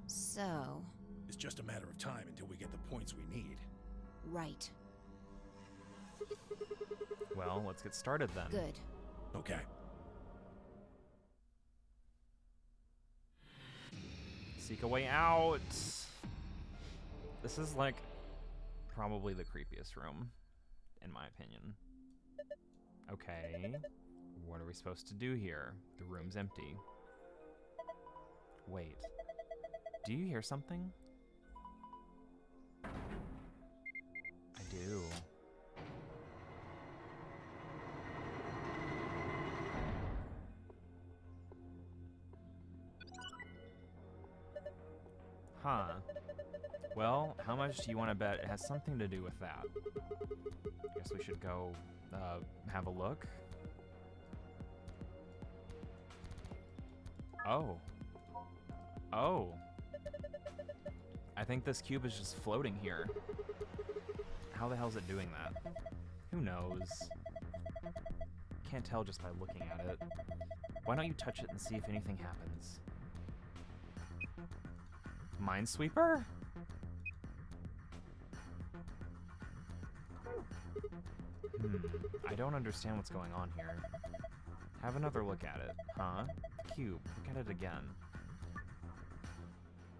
So... It's just a matter of time until we get the points we need. Right. Well, let's get started then. Good. Okay. Seek a way out. This is like probably the creepiest room, in my opinion. Okay. What are we supposed to do here? The room's empty. Wait. Do you hear something? I do. Huh. Well, how much do you want to bet it has something to do with that? Guess we should go have a look. Oh. Oh. I think this cube is just floating here. How the hell is it doing that? Who knows? Can't tell just by looking at it. Why don't you touch it and see if anything happens? Minesweeper? I don't understand what's going on here. Have another look at it. Huh? Cube. Look at it again.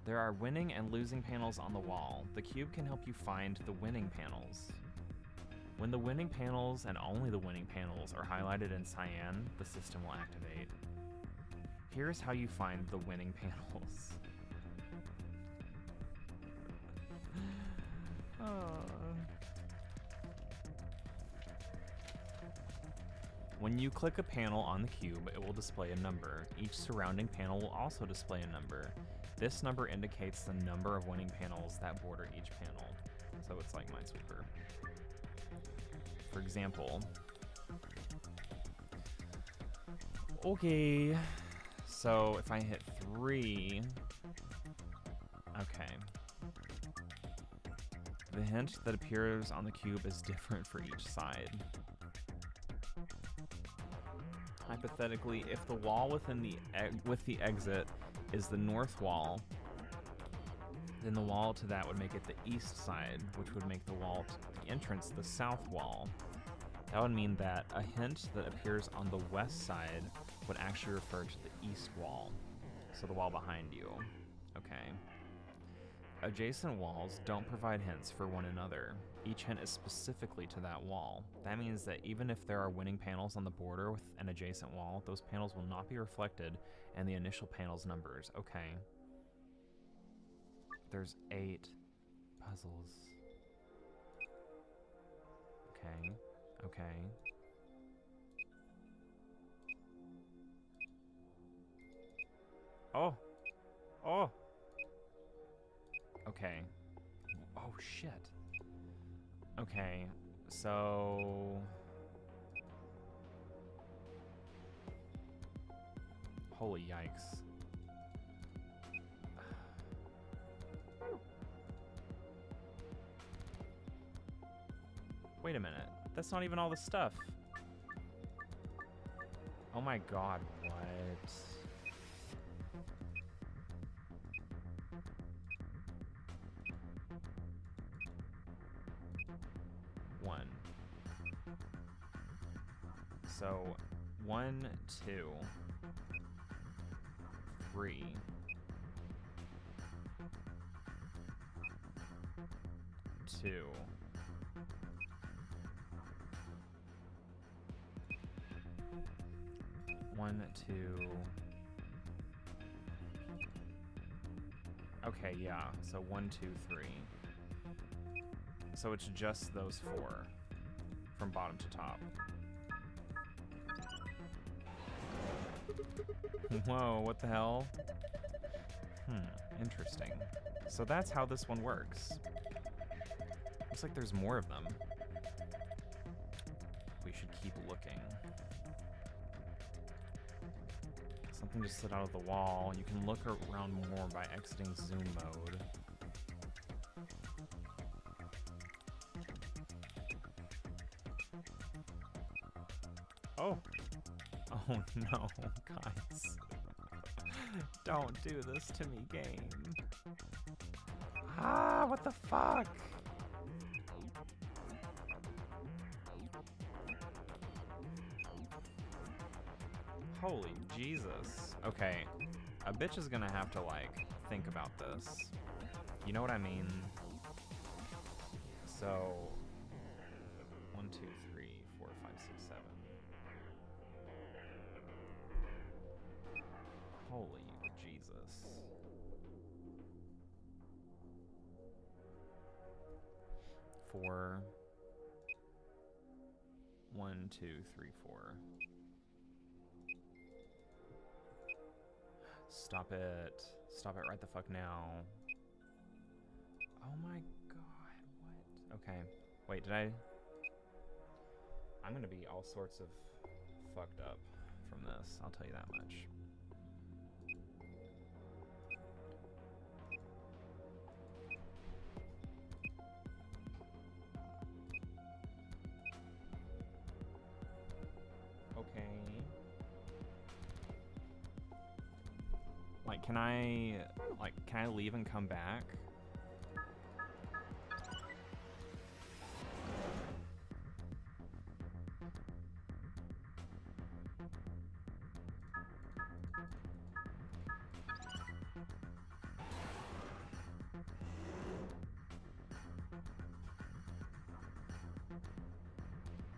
There are winning and losing panels on the wall. The cube can help you find the winning panels. When the winning panels and only the winning panels are highlighted in cyan, the system will activate. Here's how you find the winning panels. When you click a panel on the cube, it will display a number. Each surrounding panel will also display a number. This number indicates the number of winning panels that border each panel. So it's like Minesweeper. For example, okay, so if I hit 3, okay. The hint that appears on the cube is different for each side. Hypothetically, if the wall within with the exit is the north wall, then the wall to that would make it the east side, which would make the wall to the entrance the south wall. That would mean that a hint that appears on the west side would actually refer to the east wall, so the wall behind you. Okay. Adjacent walls don't provide hints for one another. Each hint is specifically to that wall. That means that even if there are winning panels on the border with an adjacent wall, those panels will not be reflected in the initial panel's numbers. Okay. There's 8 puzzles. Okay. Okay. Oh. Oh. Okay. Oh, shit. Okay, so... Holy yikes. Wait a minute. That's not even all the stuff. Oh my god, what? So, 1, 2, 3. 2. 1, 2. Okay, yeah. So 1, 2, 3. So it's just those 4 from bottom to top. Whoa, what the hell? Interesting. So that's how this one works. Looks like there's more of them. We should keep looking. Something just slid out of the wall. You can look around more by exiting zoom mode. Oh. Oh no, guys. Don't do this to me, game. Ah, what the fuck? Holy Jesus. Okay, a bitch is gonna have to, like, think about this. You know what I mean? So, 1, 2, 3, 4, 5, 6, 7. Holy Jesus. Four. 1, 2, 3, 4. Stop it. Stop it right the fuck now. Oh my god, what? Okay. Wait, did I... I'm gonna be all sorts of fucked up from this, I'll tell you that much. Okay. Like, can I leave and come back?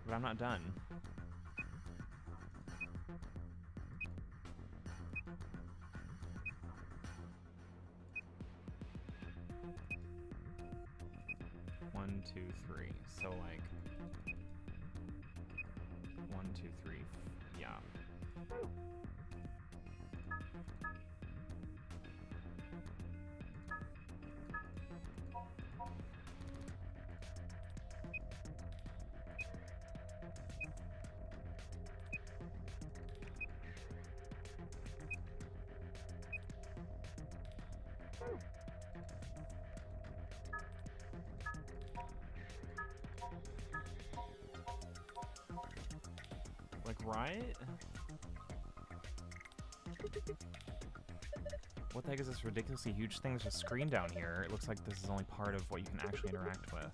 But I'm not done. One, two, three. So like 1, 2, 3. Yeah. Like, right? What the heck is this ridiculously huge thing? There's a screen down here. It looks like this is only part of what you can actually interact with.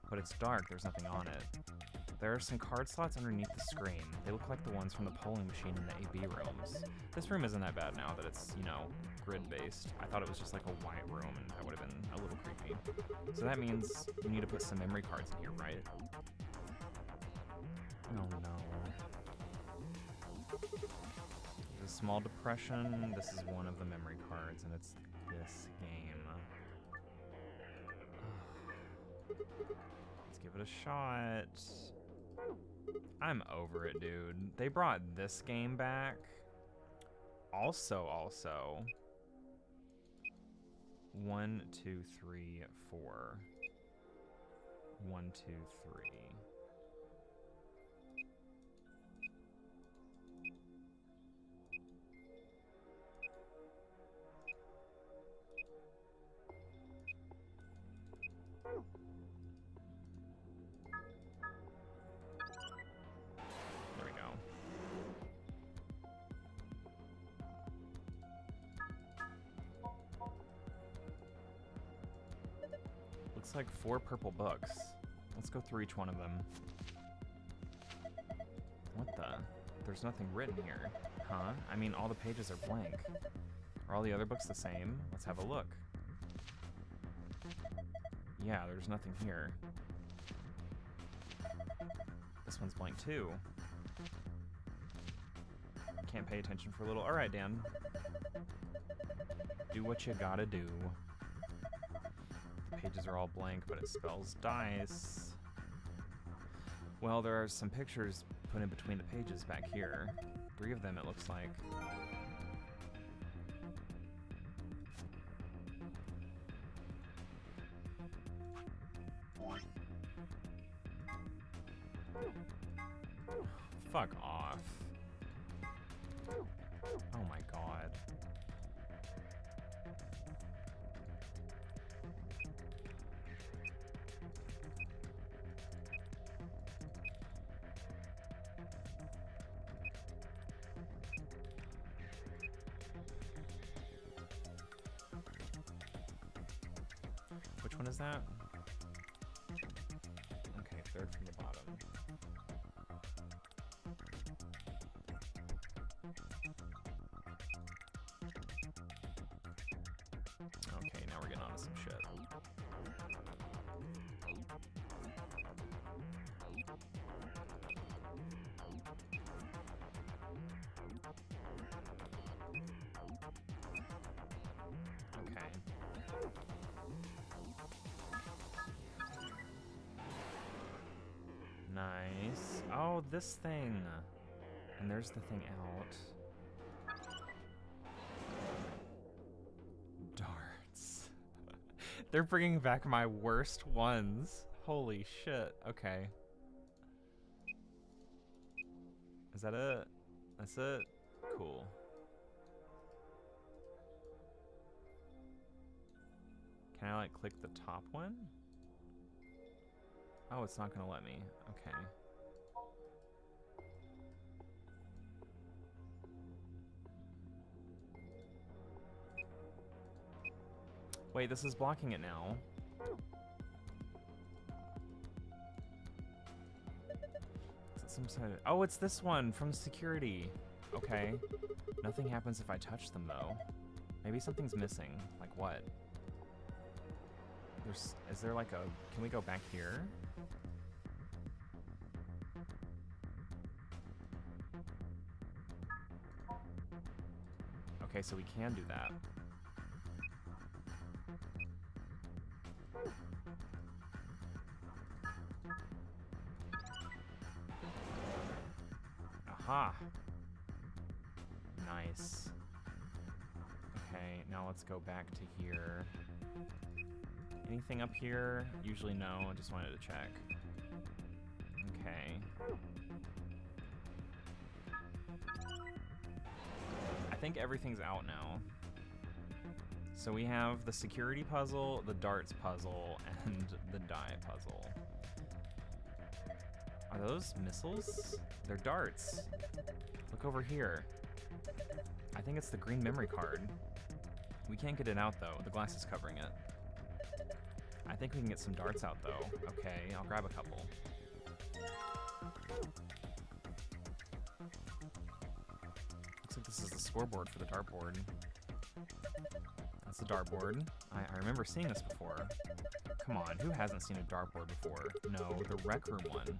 But it's dark, there's nothing on it. There are some card slots underneath the screen. They look like the ones from the polling machine in the AB rooms. This room isn't that bad now that it's, you know, grid-based. I thought it was just like a white room, and that would have been a little creepy. So that means you need to put some memory cards in here, right? Oh no. There's a small depression. This is one of the memory cards, and it's this game. Let's give it a shot. I'm over it, dude. They brought this game back. Also. 1, 2, 3, 4. 1, 2, 3. There we go. Looks like 4 purple books. Let's go through each one of them. What the? There's nothing written here. Huh? I mean, all the pages are blank. Are all the other books the same? Let's have a look. Yeah, there's nothing here. This one's blank too. can't pay attention for a little. Alright, Dan. Do what you gotta do. The pages are all blank, but it spells dice. Well, there are some pictures put in between the pages back here. 3 of them, it looks like. Fuck off. Oh my god. Which one is that? Okay, 3rd from the bottom. Okay, now we're getting onto some shit. Okay. Nice. Oh, this thing. And there's the thing out. Darts. They're bringing back my worst ones. Holy shit. Okay. Is that it? That's it? Cool. Can I, like, click the top one? Oh, it's not gonna let me. Okay. Wait, this is blocking it now. Is it some sort of... Oh, it's this one from security. Okay. Nothing happens if I touch them, though. Maybe something's missing. Like what? Is there like a... Can we go back here? Okay, so we can do that. Aha! Nice. Okay, now let's go back to here. Anything up here? Usually no, I just wanted to check. Okay. I think everything's out now. So we have the security puzzle, the darts puzzle, and the die puzzle. Are those missiles? They're darts. Look over here. I think it's the green memory card. We can't get it out though, the glass is covering it. I think we can get some darts out though. Okay, I'll grab a couple. Looks like this is the scoreboard for the dartboard. That's the dartboard. I remember seeing this before. Come on, who hasn't seen a dartboard before? No, the rec room one.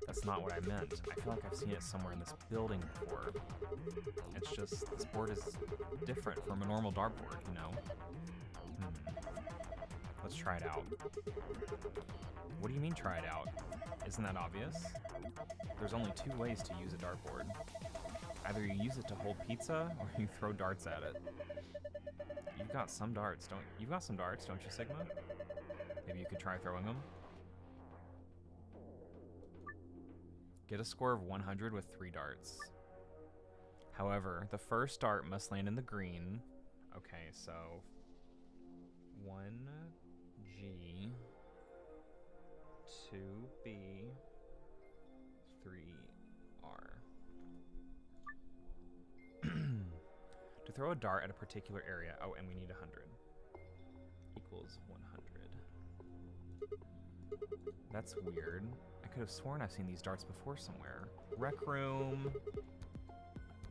That's not what I meant. I feel like I've seen it somewhere in this building before. It's just, this board is different from a normal dartboard, you know? Let's try it out. What do you mean try it out? Isn't that obvious? There's only 2 ways to use a dartboard. Either you use it to hold pizza, or you throw darts at it. You've got some darts, don't you, Sigma? Maybe you could try throwing them? Get a score of 100 with 3 darts. However, the first dart must land in the green. Okay, so 1G, 2B, 3R. To throw a dart at a particular area, oh, and we need 100, equals 100. That's weird. I could have sworn I've seen these darts before somewhere. Rec room.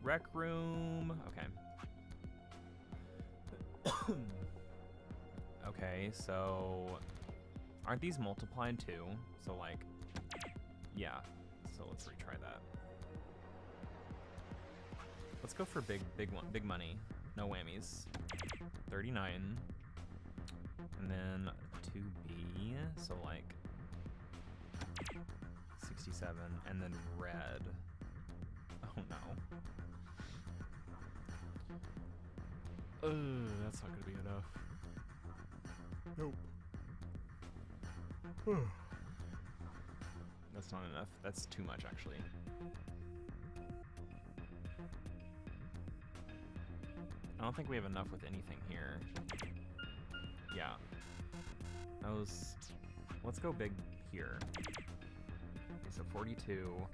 Rec room. Okay. Okay, so aren't these multiplied too? So like, yeah. So let's retry that. Let's go for big money. No whammies. 39. And then 2B, so like 67, and then red. Oh no. That's not gonna be enough. Nope. That's not enough. That's too much, actually. I don't think we have enough with anything here. Yeah. Let's go big here. Okay, so 42.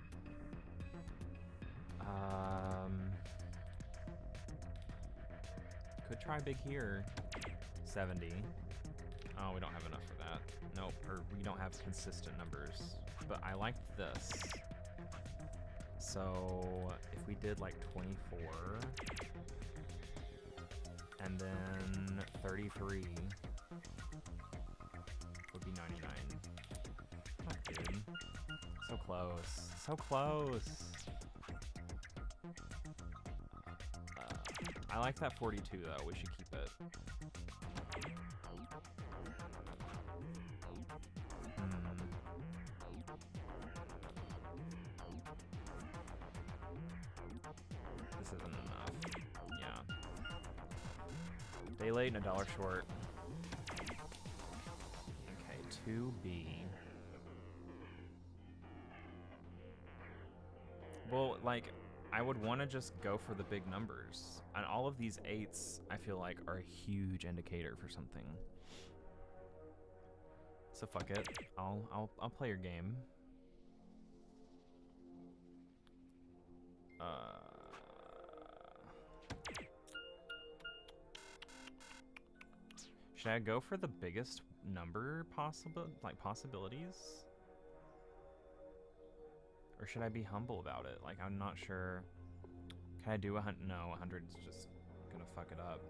Could try big here. 70. Oh, we don't have enough for that. Nope, or we don't have consistent numbers. But I liked this. So if we did like 24 and then 33 would be 99. Oh, dude. So close. So close. I like that 42 though. We should keep it. This isn't enough. Yeah. Day late and $1 short. Okay, 2B. Well, like, I would want to just go for the big numbers. And all of these 8s, I feel like, are a huge indicator for something. So fuck it. I'll play your game. Should I go for the biggest number possibilities? Or should I be humble about it? Like, I'm not sure. Can I do 100? No, 100's just gonna fuck it up.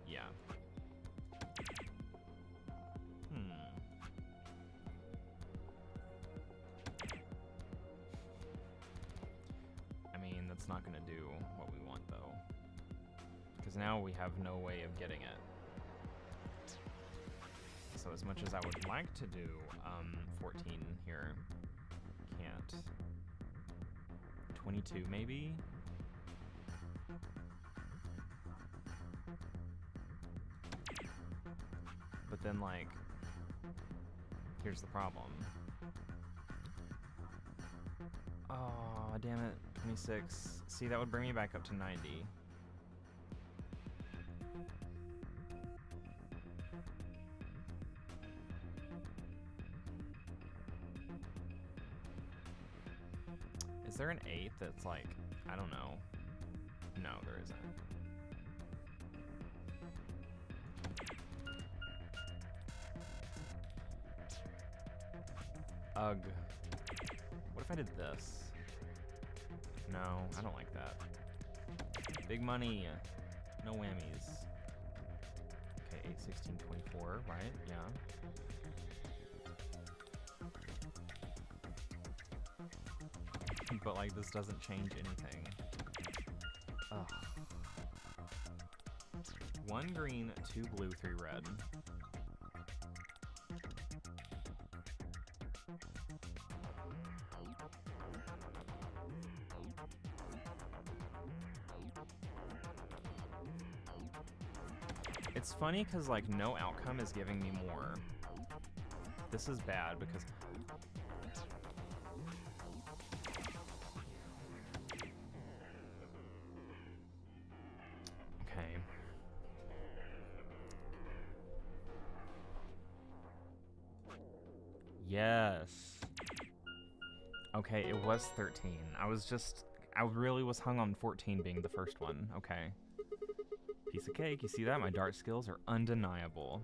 Yeah. I mean, that's not gonna do what we want, though. Because now we have no way of getting it. So as much as I would like to do 14 here, can't. 22 maybe? But then, like, here's the problem. Oh, damn it. 26. See, that would bring me back up to 90. Is there an 8 that's like, I don't know. No, there isn't. Ugh. What if I did this? No, I don't like that. Big money. No whammies. Okay, 8, 16, 24, right? Yeah. But like this doesn't change anything. Ugh. 1 green, 2 blue, 3 red. It's funny because like no outcome is giving me more. This is bad because yes. Okay, it was 13. I really was hung on 14 being the first one. Okay. Piece of cake. You see that? My dart skills are undeniable.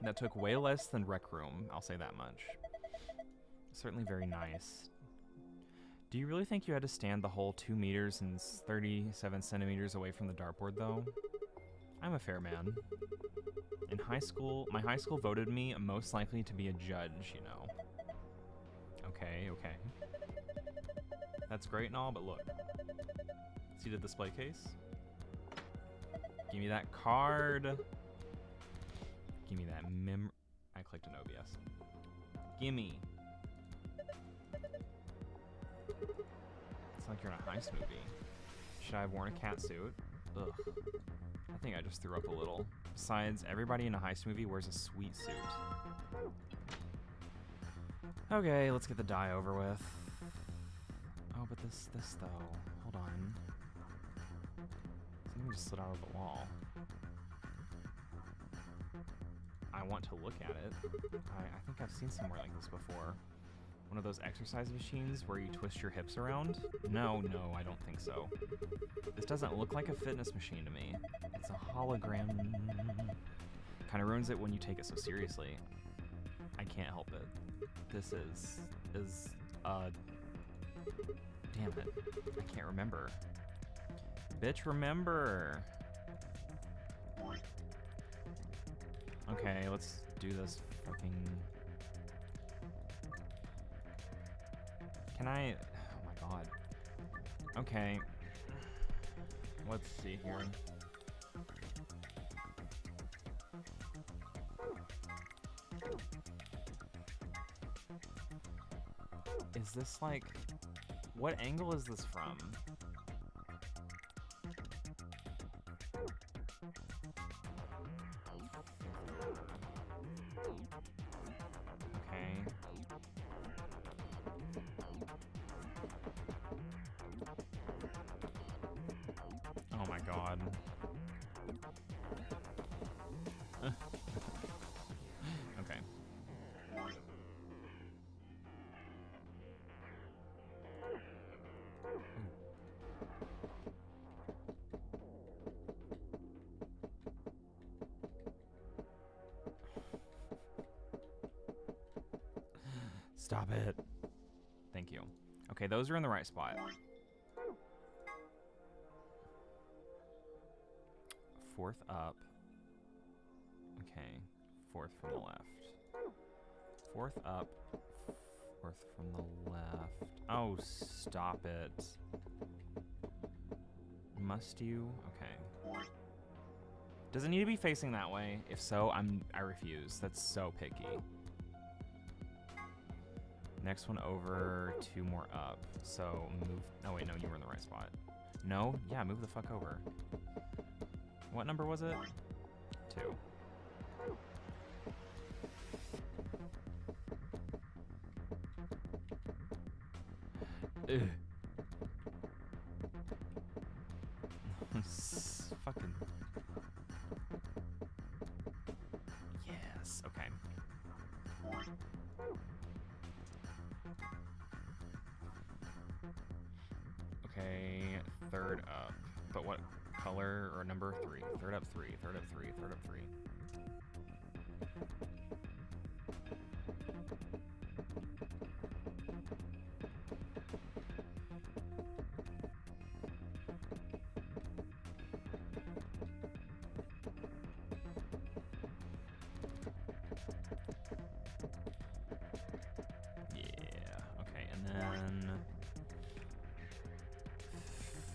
That took way less than Rec Room, I'll say that much. Certainly very nice. Do you really think you had to stand the whole 2 meters and 37 centimeters away from the dartboard, though? I'm a fair man. In high school, my high school voted me most likely to be a judge, you know. Okay, okay. That's great and all, but look. See the display case? Give me that card. Give me that I clicked an OBS. Gimme. It's like you're in a heist movie. Should I have worn a cat suit? Ugh. I think I just threw up a little. Besides, everybody in a heist movie wears a sweet suit. Okay, let's get the die over with. Oh, but this though. Hold on. Something just slid out of the wall. I want to look at it. I think I've seen somewhere like this before. One of those exercise machines where you twist your hips around? No, I don't think so. This doesn't look like a fitness machine to me. It's a hologram. Kind of ruins it when you take it so seriously. I can't help it. This is damn it. I can't remember. Bitch, remember. Okay, let's do this fucking... Can I... Oh my god. Okay. Let's see here. Is this like... What angle is this from? Okay. Oh my god. Okay. Stop it. Thank you. Okay, those are in the right spot. Fourth up. Okay, fourth from the left. Fourth up, fourth from the left. Oh, stop it. Must you? Okay. Does it need to be facing that way? If so, I refuse. That's so picky. Next one over, 2 more up. So move. Oh wait, no, you were in the right spot. No? Yeah, move the fuck over. What number was it? 2. Ugh. Fucking. Yes, okay. Okay, third up. But what color or number? 3. Third up 3. Third up 3. Third up 3.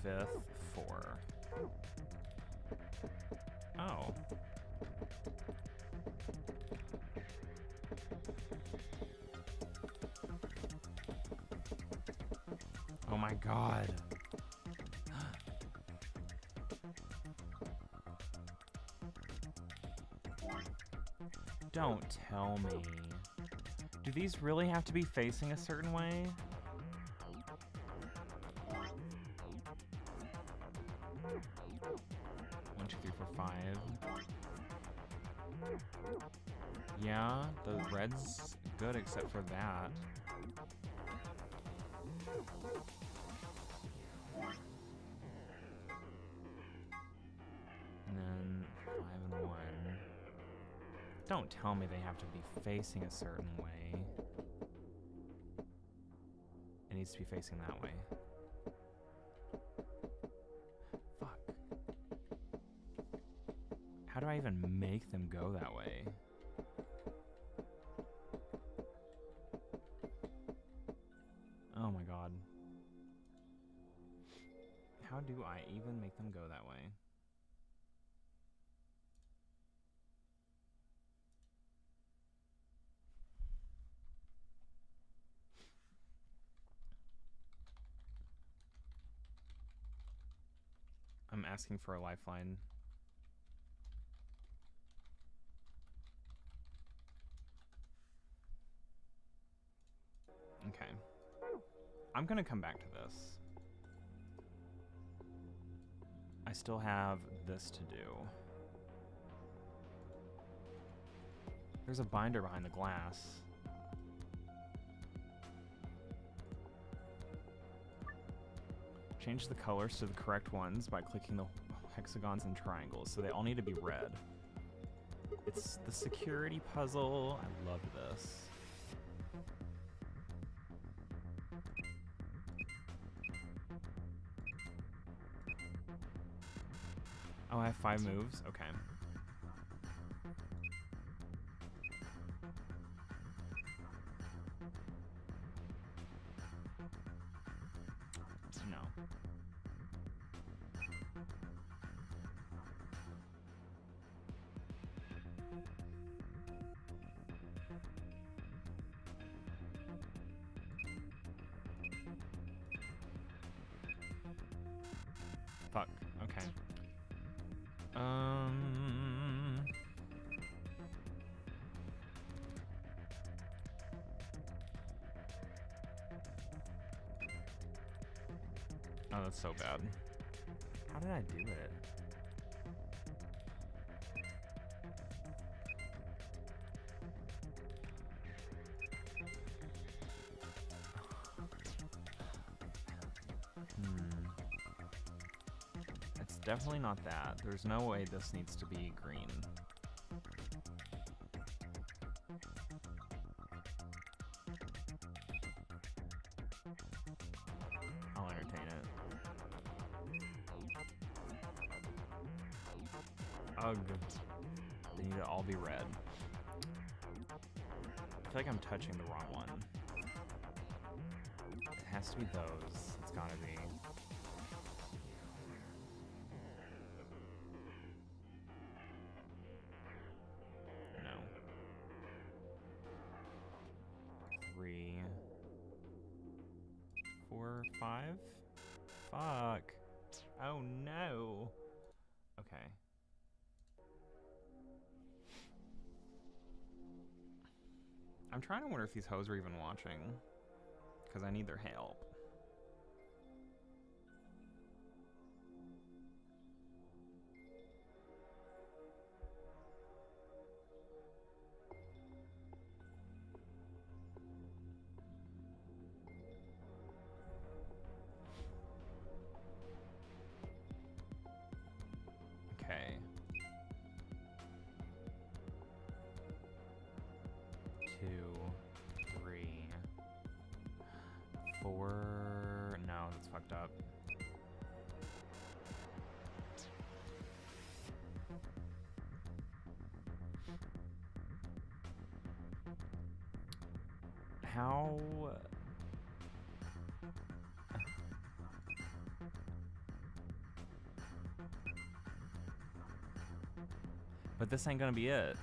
Fifth, 4. Oh. Oh my god. Don't tell me. Do these really have to be facing a certain way? 1, 2, 3, 4, 5. Yeah, the red's good except for that. And then 5 and 1. Don't tell me they have to be facing a certain way. It needs to be facing that way. Fuck. How do I even make them go that way? Oh my god. How do I even make them go that way? I'm asking for a lifeline. Okay. I'm gonna come back to this. I still have this to do. There's a binder behind the glass. Change the colors to the correct ones by clicking the hexagons and triangles, so they all need to be red. It's the security puzzle. I loved this. Oh, I have 5 moves? Okay. No. Fuck. Okay. Oh, that's so bad. How did I do it? It's definitely not that. There's no way this needs to be green. I'll entertain it. Ugh. They need to all be red. I feel like I'm touching the wrong one. It has to be those. It's gotta be. No. 3, 4, 5? Fuck. Oh no. Okay. I'm trying to wonder if these hoes are even watching, because I need their help. Okay. 2, 3, 4. No, that's fucked up. How? But this ain't gonna be it.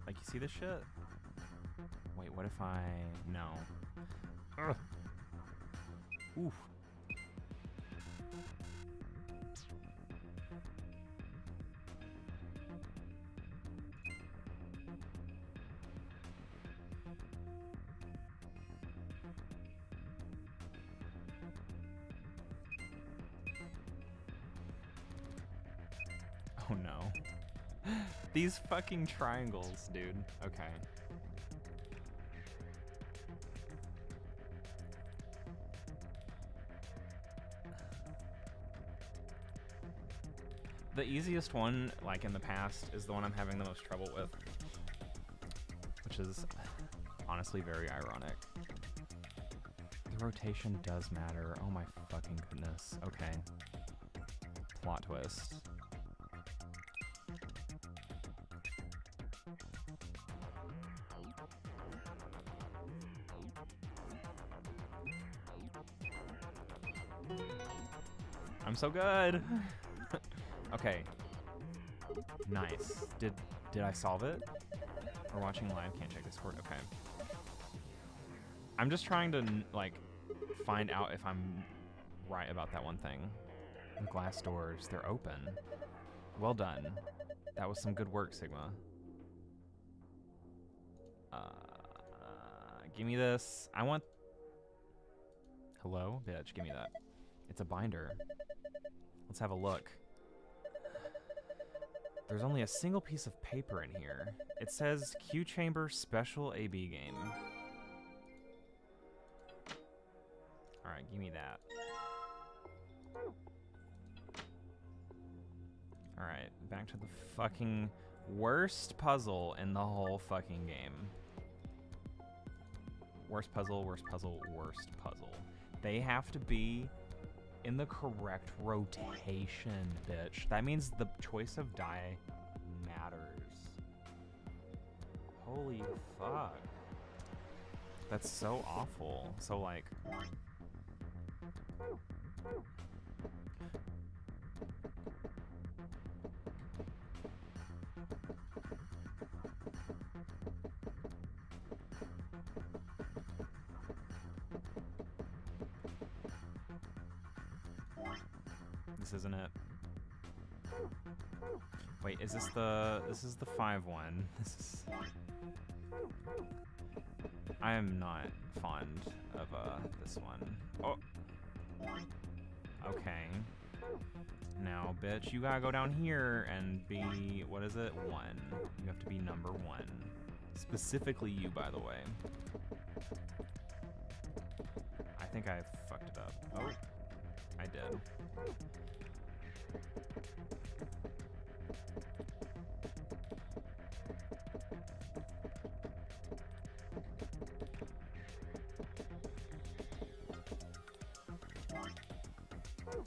Like, you see this shit? Wait, what if I... No. Ugh. Oof. Oh no. These fucking triangles, dude. Okay. The easiest one, like in the past, is the one I'm having the most trouble with. Which is honestly very ironic. The rotation does matter. Oh my fucking goodness. Okay. Plot twist. I'm so good. Okay. Nice. Did I solve it? We're watching live, can't check Discord. Okay. I'm just trying to like find out if I'm right about that one thing. The glass doors, they're open. Well done. That was some good work, Sigma. Give me this. I want... Hello? Bitch, give me that. It's a binder. Let's have a look. There's only a single piece of paper in here. It says Q Chamber Special AB Game. Alright, give me that. Alright, back to the fucking worst puzzle in the whole fucking game. Worst puzzle, worst puzzle, worst puzzle. They have to be in the correct rotation, bitch. That means the choice of die matters. Holy fuck. That's so awful. So like... This isn't it. Wait, is this the... This is the 5-1. This is... I am not fond of this one. Oh! Okay. Now, bitch, you gotta go down here and be... What is it? 1. You have to be number 1. Specifically you, by the way. I think I fucked it up. Oh. I did.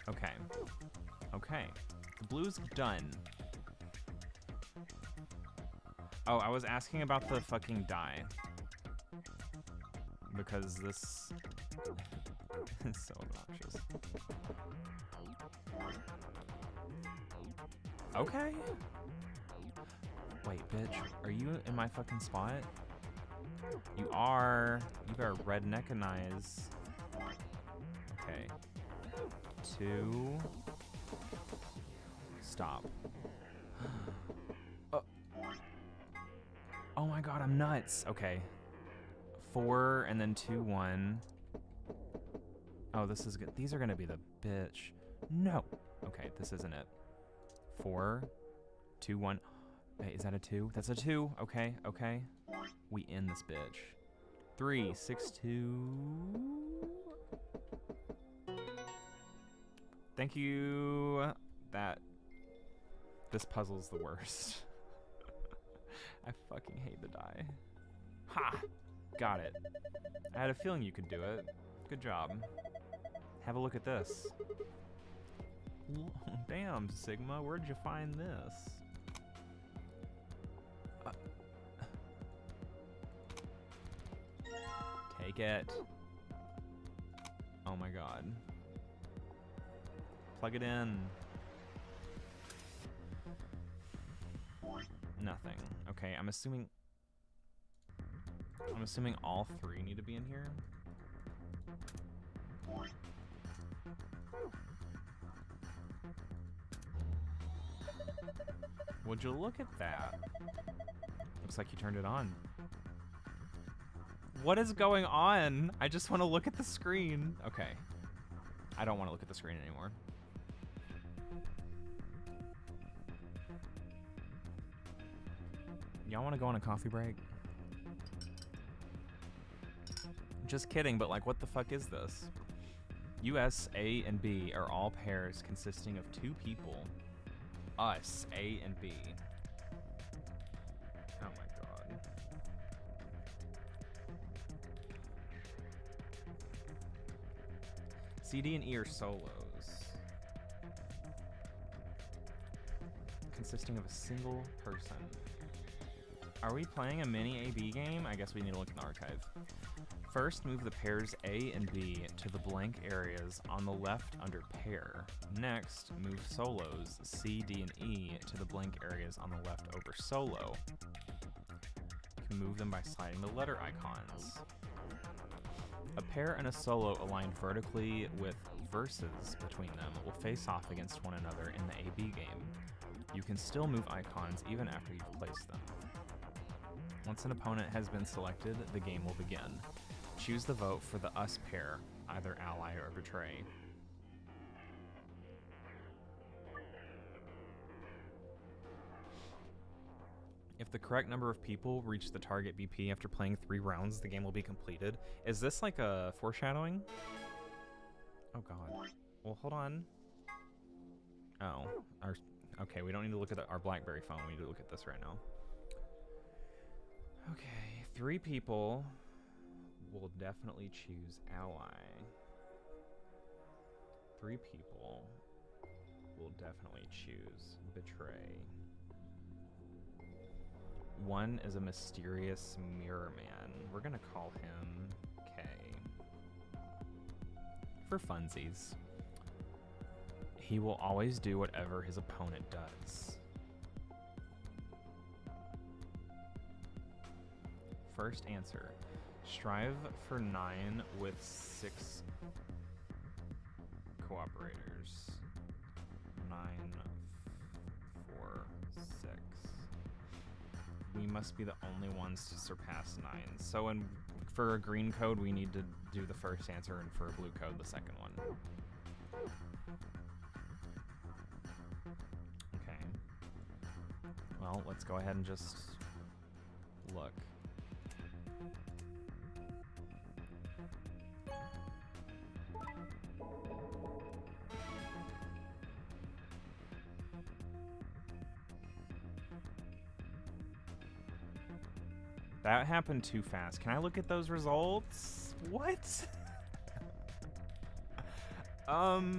Okay. Okay. The blue's done. Oh, I was asking about the fucking die. Because this is so obnoxious. Okay. Wait, bitch. Are you in my fucking spot? You are. You better redneckinize. Okay. 2. Stop. Oh. Oh my god, I'm nuts. Okay. 4 and then 2, 1. Oh, this is good. These are gonna be the bitch. No. Okay, this isn't it. 4, 2, 1. Wait, is that a 2? That's a 2. Okay, okay. We end this bitch. 3, 6, 2. Thank you. This puzzle's the worst. I fucking hate the die. Ha! Got it. I had a feeling you could do it. Good job. Have a look at this. Damn, Sigma, where'd you find this? Take it. Oh my god. Plug it in. Nothing. Okay, I'm assuming all 3 need to be in here. Would you look at that? Looks like you turned it on. What is going on? I just want to look at the screen. Okay. I don't want to look at the screen anymore. Y'all want to go on a coffee break? Just kidding, but like, what the fuck is this? US, A, and B are all pairs consisting of 2 people. Us, A, and B. Oh my god. C, D, and E are solos. Consisting of a single person. Are we playing a mini AB game? I guess we need to look in the archive. First, move the pairs A and B to the blank areas on the left under pair. Next, move solos C, D, and E to the blank areas on the left over solo. You can move them by sliding the letter icons. A pair and a solo aligned vertically with verses between them will face off against one another in the AB game. You can still move icons even after you've placed them. Once an opponent has been selected, the game will begin. Choose the vote for the us pair, either ally or betray. If the correct number of people reach the target BP after playing 3 rounds, the game will be completed. Is this like a foreshadowing? Oh god. Well, hold on. Oh, okay, we don't need to look at our BlackBerry phone. We need to look at this right now. Okay, 3 people will definitely choose ally. 3 people will definitely choose betray. 1 is a mysterious mirror man. We're gonna call him K. For funsies. He will always do whatever his opponent does. First answer. Strive for 9 with 6 cooperators. 9, 4, 6. We must be the only ones to surpass 9. So for a green code, we need to do the first answer, and for a blue code, the second one. Okay. Well, let's go ahead and just look. That happened too fast. Can I look at those results? What? I'm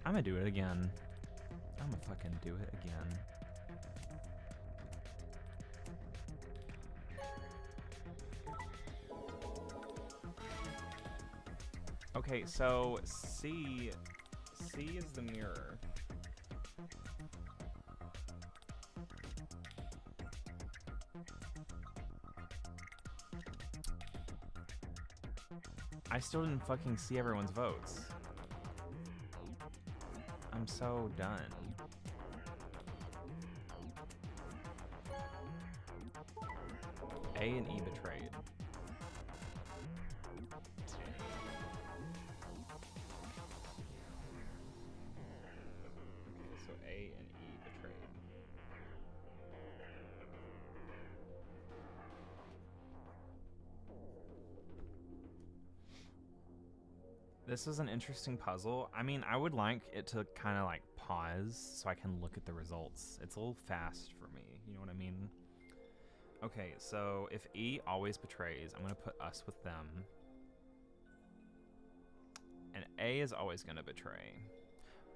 gonna do it again. I'm gonna fucking do it again. Okay, so C is the mirror. I still didn't fucking see everyone's votes. I'm so done. A and E betrayed. Okay, so A and E betrayed. This is an interesting puzzle. I mean, I would like it to kind of like pause so I can look at the results. It's a little fast for me, you know what I mean? Okay, so if E always betrays, I'm gonna put us with them. And A is always gonna betray.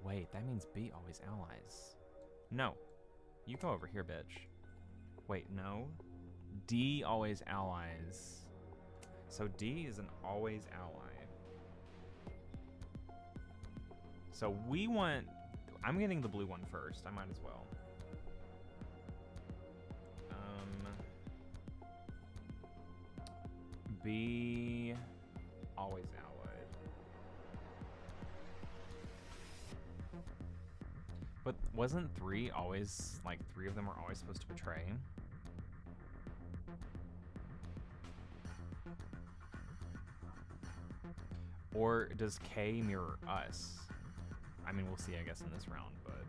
Wait, that means B always allies. No, you go over here, bitch. Wait, no. D always allies. So D is an always ally. So we want, I'm getting the blue one first. I might as well. B, always allied. But wasn't 3 always, like 3 of them were always supposed to betray? Or does K mirror us? I mean, we'll see, I guess, in this round, but...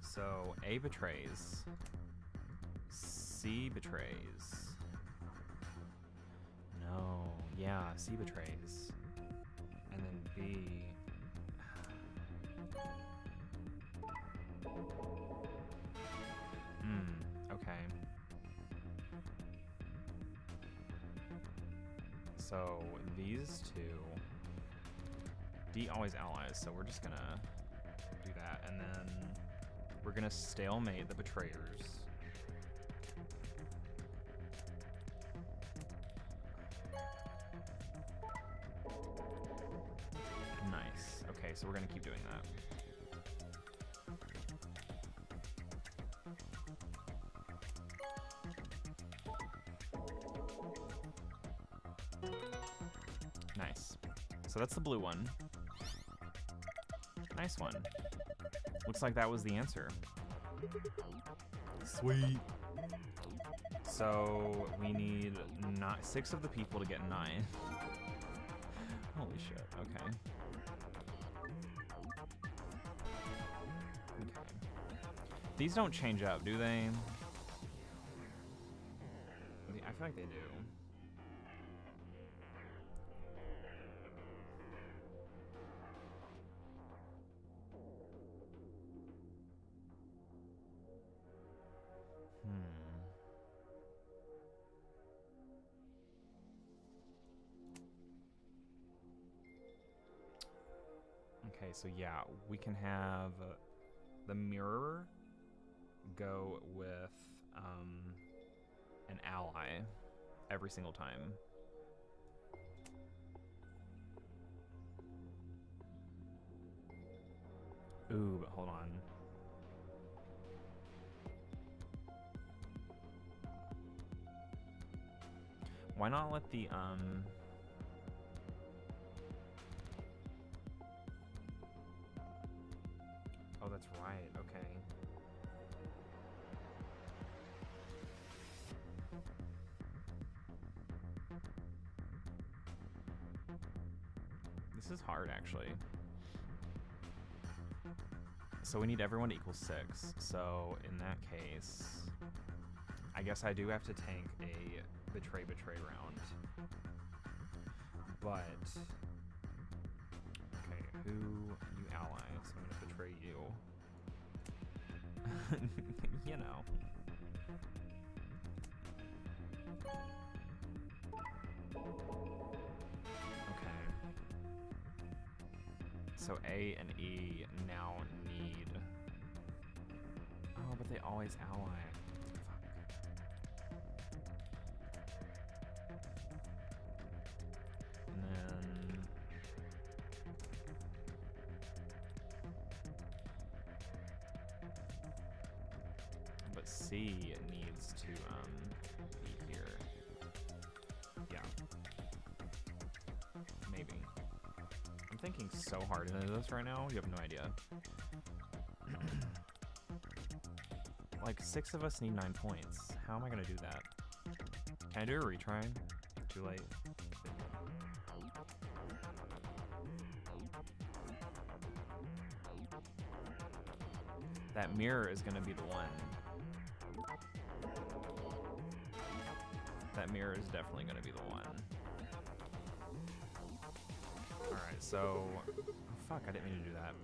So, A betrays. C betrays. No. Yeah, C betrays. And then B... Okay. So, these two... D always allies, so we're just gonna do that, and then we're gonna stalemate the betrayers. so we're gonna keep doing that. Nice. So that's the blue one. Nice one. Looks like that was the answer. Sweet. So we need 6 of the people to get 9. Holy shit. Okay. Okay. These don't change up, do they? I feel like they do. Okay, so yeah, we can have the mirror go with an ally every single time. Ooh, but hold on. Why not let the oh, that's right. Okay. This is hard, actually. So we need everyone to equal 6. So in that case, I guess I do have to tank a betray round. But okay, who you ally? So I'm gonna betray you. You know. Okay. So A and E now need. Oh, but they always ally. Fuck. And then. But C needs to be here. Yeah. Maybe. I'm thinking so hard into this right now, you have no idea. Like 6 of us need 9 points. How am I gonna do that? Can I do a retry? Too late. That mirror is gonna be the one. That mirror is definitely gonna be the one. Alright, so... Oh, fuck, I didn't mean to do that.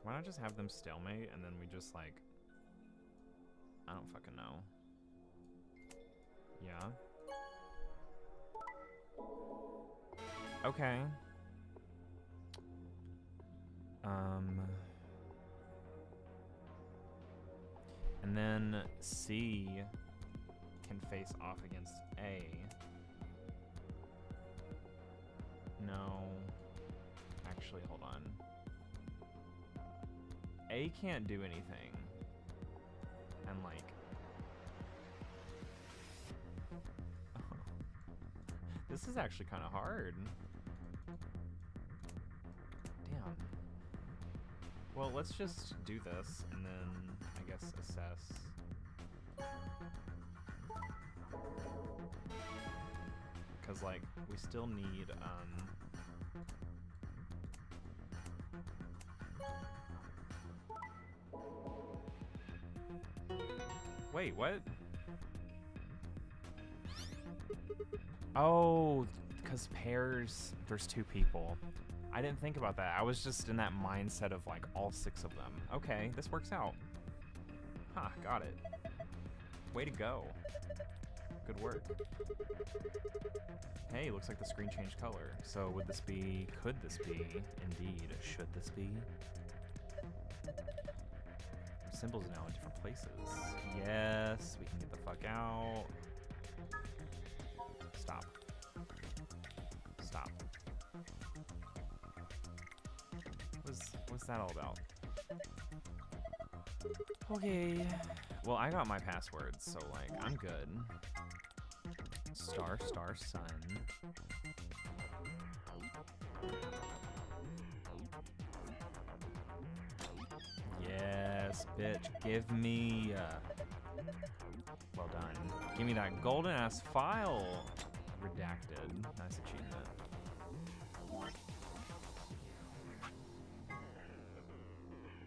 Why not just have them stalemate and then we just like... I don't fucking know. Yeah. Okay. And then C can face off against A. No. Actually, hold on. A can't do anything. And like... This is actually kind of hard. Damn. Well, let's just do this and then, I guess, assess. Because, like, we still need, Wait, what? Oh, because pairs, there's 2 people. I didn't think about that. I was just in that mindset of like all 6 of them. Okay, this works out. Huh, got it. Way to go. Good work. Hey, looks like the screen changed color. So would this be, could this be, indeed, should this be? Symbols now in different places. Yes, we can get the fuck out. Stop. Stop. What's that all about? Okay. Well, I got my passwords, so like, I'm good. Star, star, sun. Yes, bitch. Give me. Well done. Give me that golden ass file. Redacted. Nice achievement.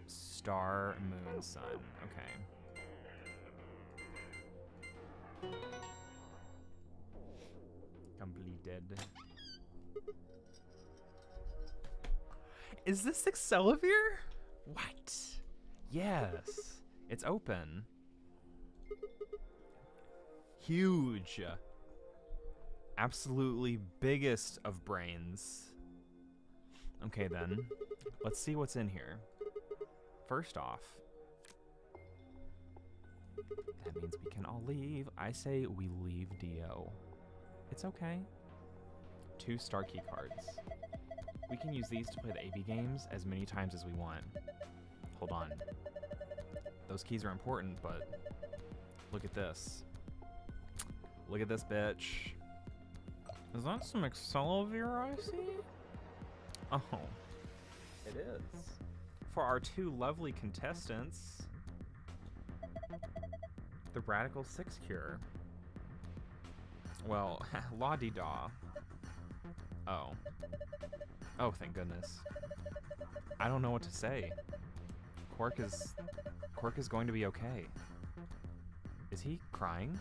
Star, moon, sun. Okay. Completed. Is this Excelivir? What? Yes. It's open. Huge. Absolutely biggest of brains. Okay then. Let's see what's in here. First off, that means we can all leave. I say we leave Dio. It's okay. 2 star key cards. We can use these to play the AB games as many times as we want. Hold on. Those keys are important, but look at this. Look at this, bitch. Is that some Excelivir I see? Oh, it is. For our 2 lovely contestants, the Radical 6 Cure. Well, la-di-da. Oh. Oh, thank goodness. I don't know what to say. Quark is going to be okay. Is he crying?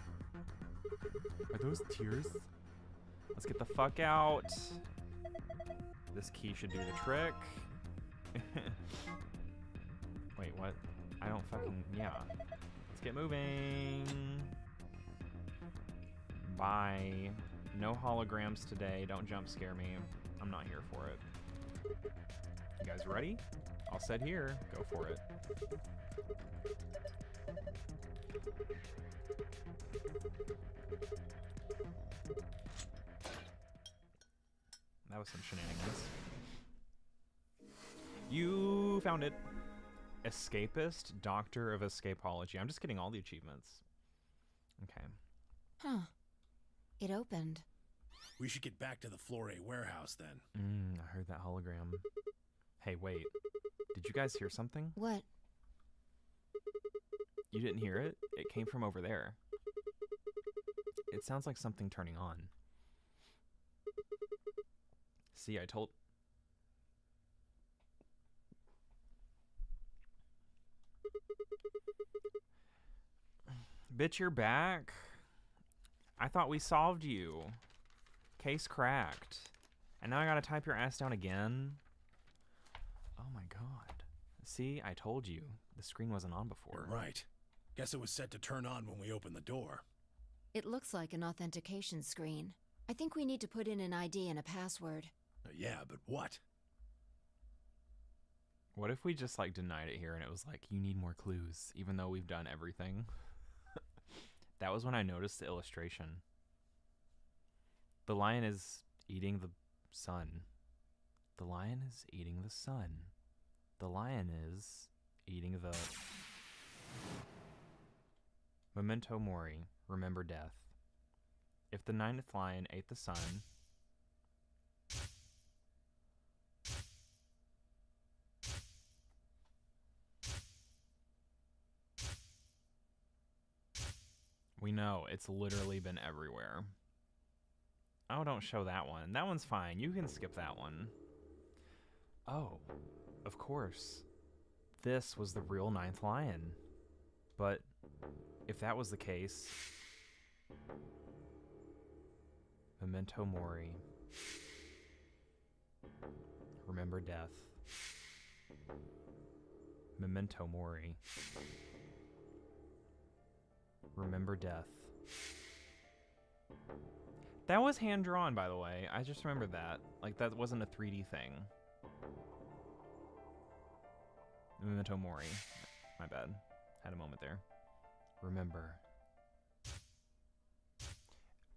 Are those tears? Let's get the fuck out. This key should do the trick. Wait, what? I don't fucking... Yeah. Let's get moving. Bye. No holograms today. Don't jump scare me. I'm not here for it. You guys ready? I'll set here. Go for it. That was some shenanigans. You found it. Escapist, Doctor of Escapology. I'm just getting all the achievements. Okay. Huh. It opened. We should get back to the Floor A warehouse then. I heard that hologram. Hey, wait. Did you guys hear something? What? You didn't hear it? It came from over there. It sounds like something turning on. See, I told... Bitch, you're back. I thought we solved you. Case cracked. And now I gotta type your ass down again? Oh my god. See, I told you. The screen wasn't on before. You're right. Guess it was set to turn on when we opened the door. It looks like an authentication screen. I think we need to put in an ID and a password. Yeah, but what? What if we just like denied it here and it was like, you need more clues, even though we've done everything? That was when I noticed the illustration. The lion is eating the sun. The lion is eating the sun. The lion is eating the... Memento mori, remember death. If the 9th lion ate the sun... We know, it's literally been everywhere. Oh, don't show that one. That one's fine. You can skip that one. Oh, of course. This was the real 9th lion. But if that was the case... Memento mori. Remember death. Memento mori. Remember death. That was hand-drawn, by the way. I just remembered that. Like, that wasn't a 3D thing. Memento Mori. My bad. Had a moment there. Remember.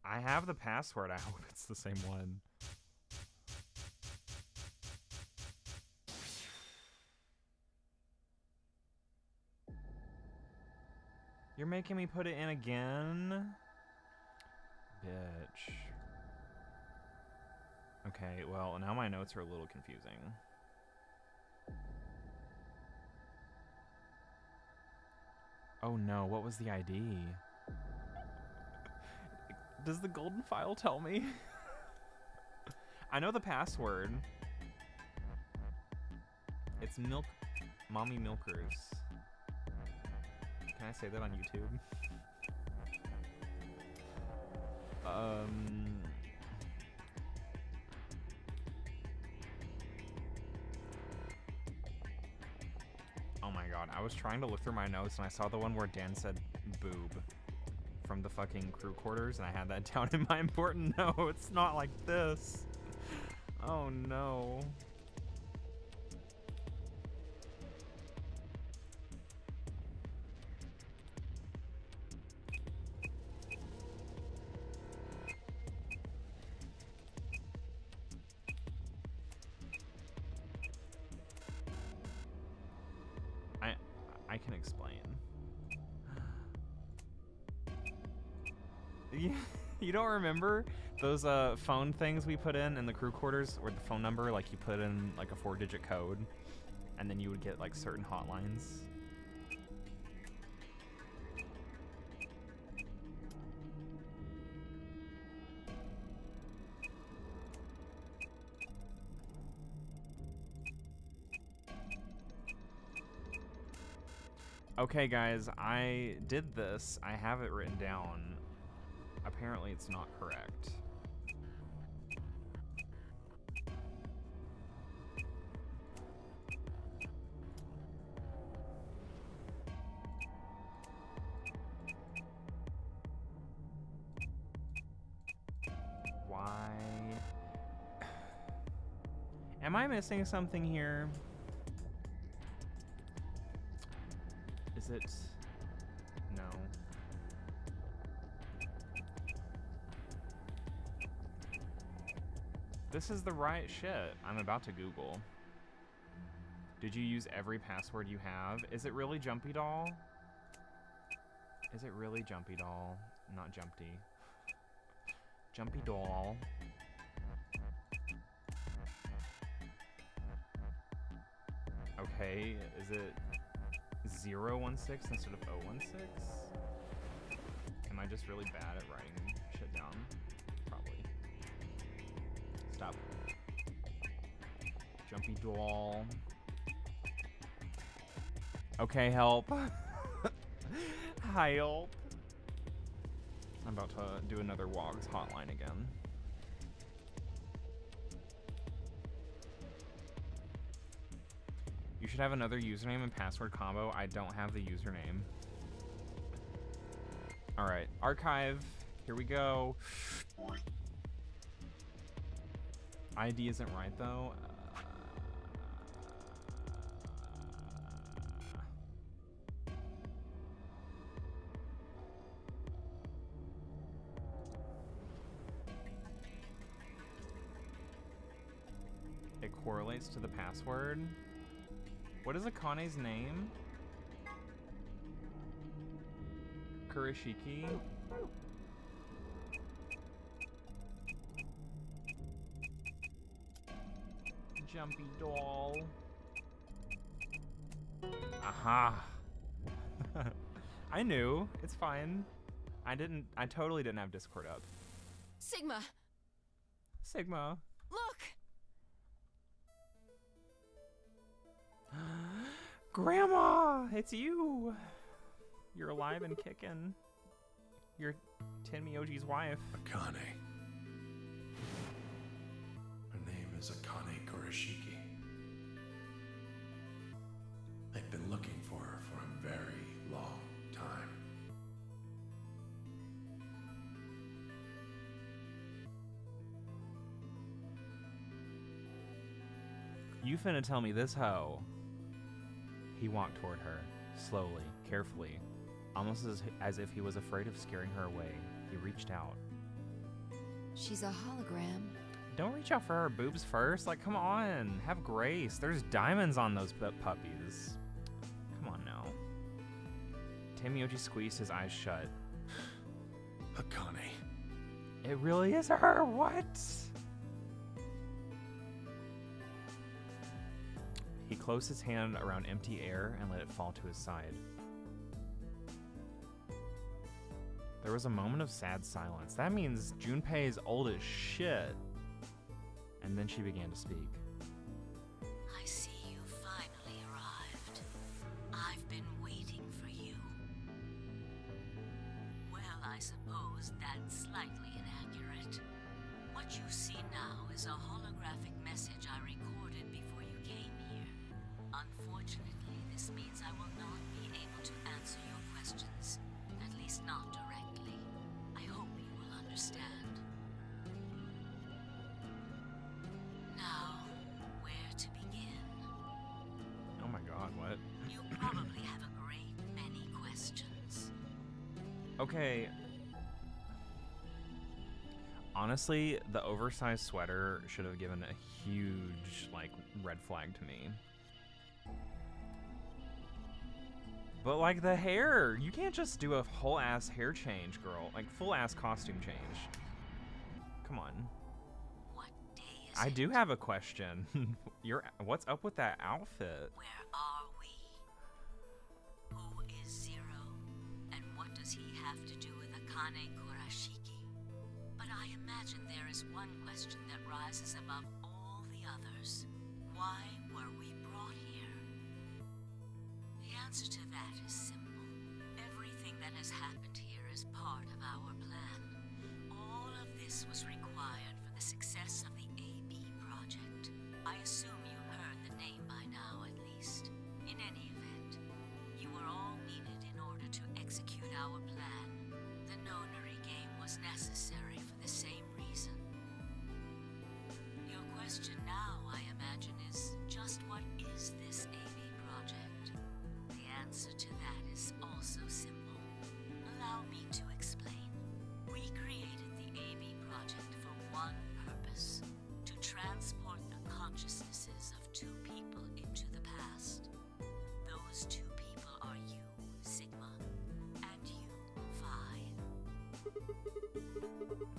I have the password. I hope it's the same one. You're making me put it in again? Bitch. Okay, well, now my notes are a little confusing. Oh no, what was the ID? Does the golden file tell me? I know the password. It's Mommy Milkers. Can I say that on YouTube? Oh my god, I was trying to look through my notes and I saw the one where Dan said boob from the fucking crew quarters and I had that down in my important notes. Not like this. Oh no. I can explain. You don't remember those phone things we put in the crew quarters, or the phone number, like you put in like a 4-digit code, and then you would get like certain hotlines? Okay, guys, I did this. I have it written down. Apparently, it's not correct. Why? Am I missing something here? Is it? No. This is the right shit. I'm about to Google. Did you use every password you have? Is it really Jumpy Doll? Is it really Jumpy Doll? Not Jumpty. Jumpy Doll. Okay, is it 016 instead of 016? Am I just really bad at writing shit down? Probably. Stop. Jumpy Doll. Okay, help. Help. I'm about to do another WOG's hotline again. You should have another username and password combo. I don't have the username. All right, archive. Here we go. ID isn't right though. It correlates to the password. What is Akane's name? Kurashiki? Jumpy Doll. Aha. I knew. It's fine. I totally didn't have Discord up. Sigma! Sigma. Look! Grandma! It's you! You're alive and kicking. You're Tenmyoji's wife. Akane. Her name is Akane Kurashiki. I've been looking for her for a very long time. You finna tell me this hoe. He walked toward her, slowly, carefully, almost as if he was afraid of scaring her away. He reached out. She's a hologram. Don't reach out for her boobs first. Like, come on. Have grace. There's diamonds on those puppies. Come on now. Tamioji squeezed his eyes shut. Akane. It really is her. What? He closed his hand around empty air and let it fall to his side. There was a moment of sad silence. That means Junpei is old as shit. And then she began to speak. I see you finally arrived. I've been waiting for you. Well, I suppose that's slightly inaccurate. What you see now is a holographic message I recorded before you came here. Unfortunately, this means I will not be able to answer your questions, at least not directly. I hope you will understand. Now, where to begin? Oh my god, what? You probably have a great many questions. Okay. Honestly, the oversized sweater should have given a huge, like, red flag to me. But, like, the hair. You can't just do a whole ass hair change, girl. Like, full ass costume change. Come on. What day is I it? do have a question. What's up with that outfit? Where are we? Who is Zero? And what does he have to do with Akane Kurashiki? But I imagine there is one question that rises above all the others. Why were we brought here? The answer to that is simple. Everything that has happened here is part of our plan. All of this was required for the success of the AB project. I assume you heard the name by now, at least. In any event, you were all needed in order to execute our plan. The Nonary game was necessary for the same reason. Your question now, I imagine, is just what is this AB project? The answer to that is also simple. Allow me to explain. We created the AB project for one purpose: to transport the consciousnesses of two people into the past. Those two people are you, Sigma, and you, Phi.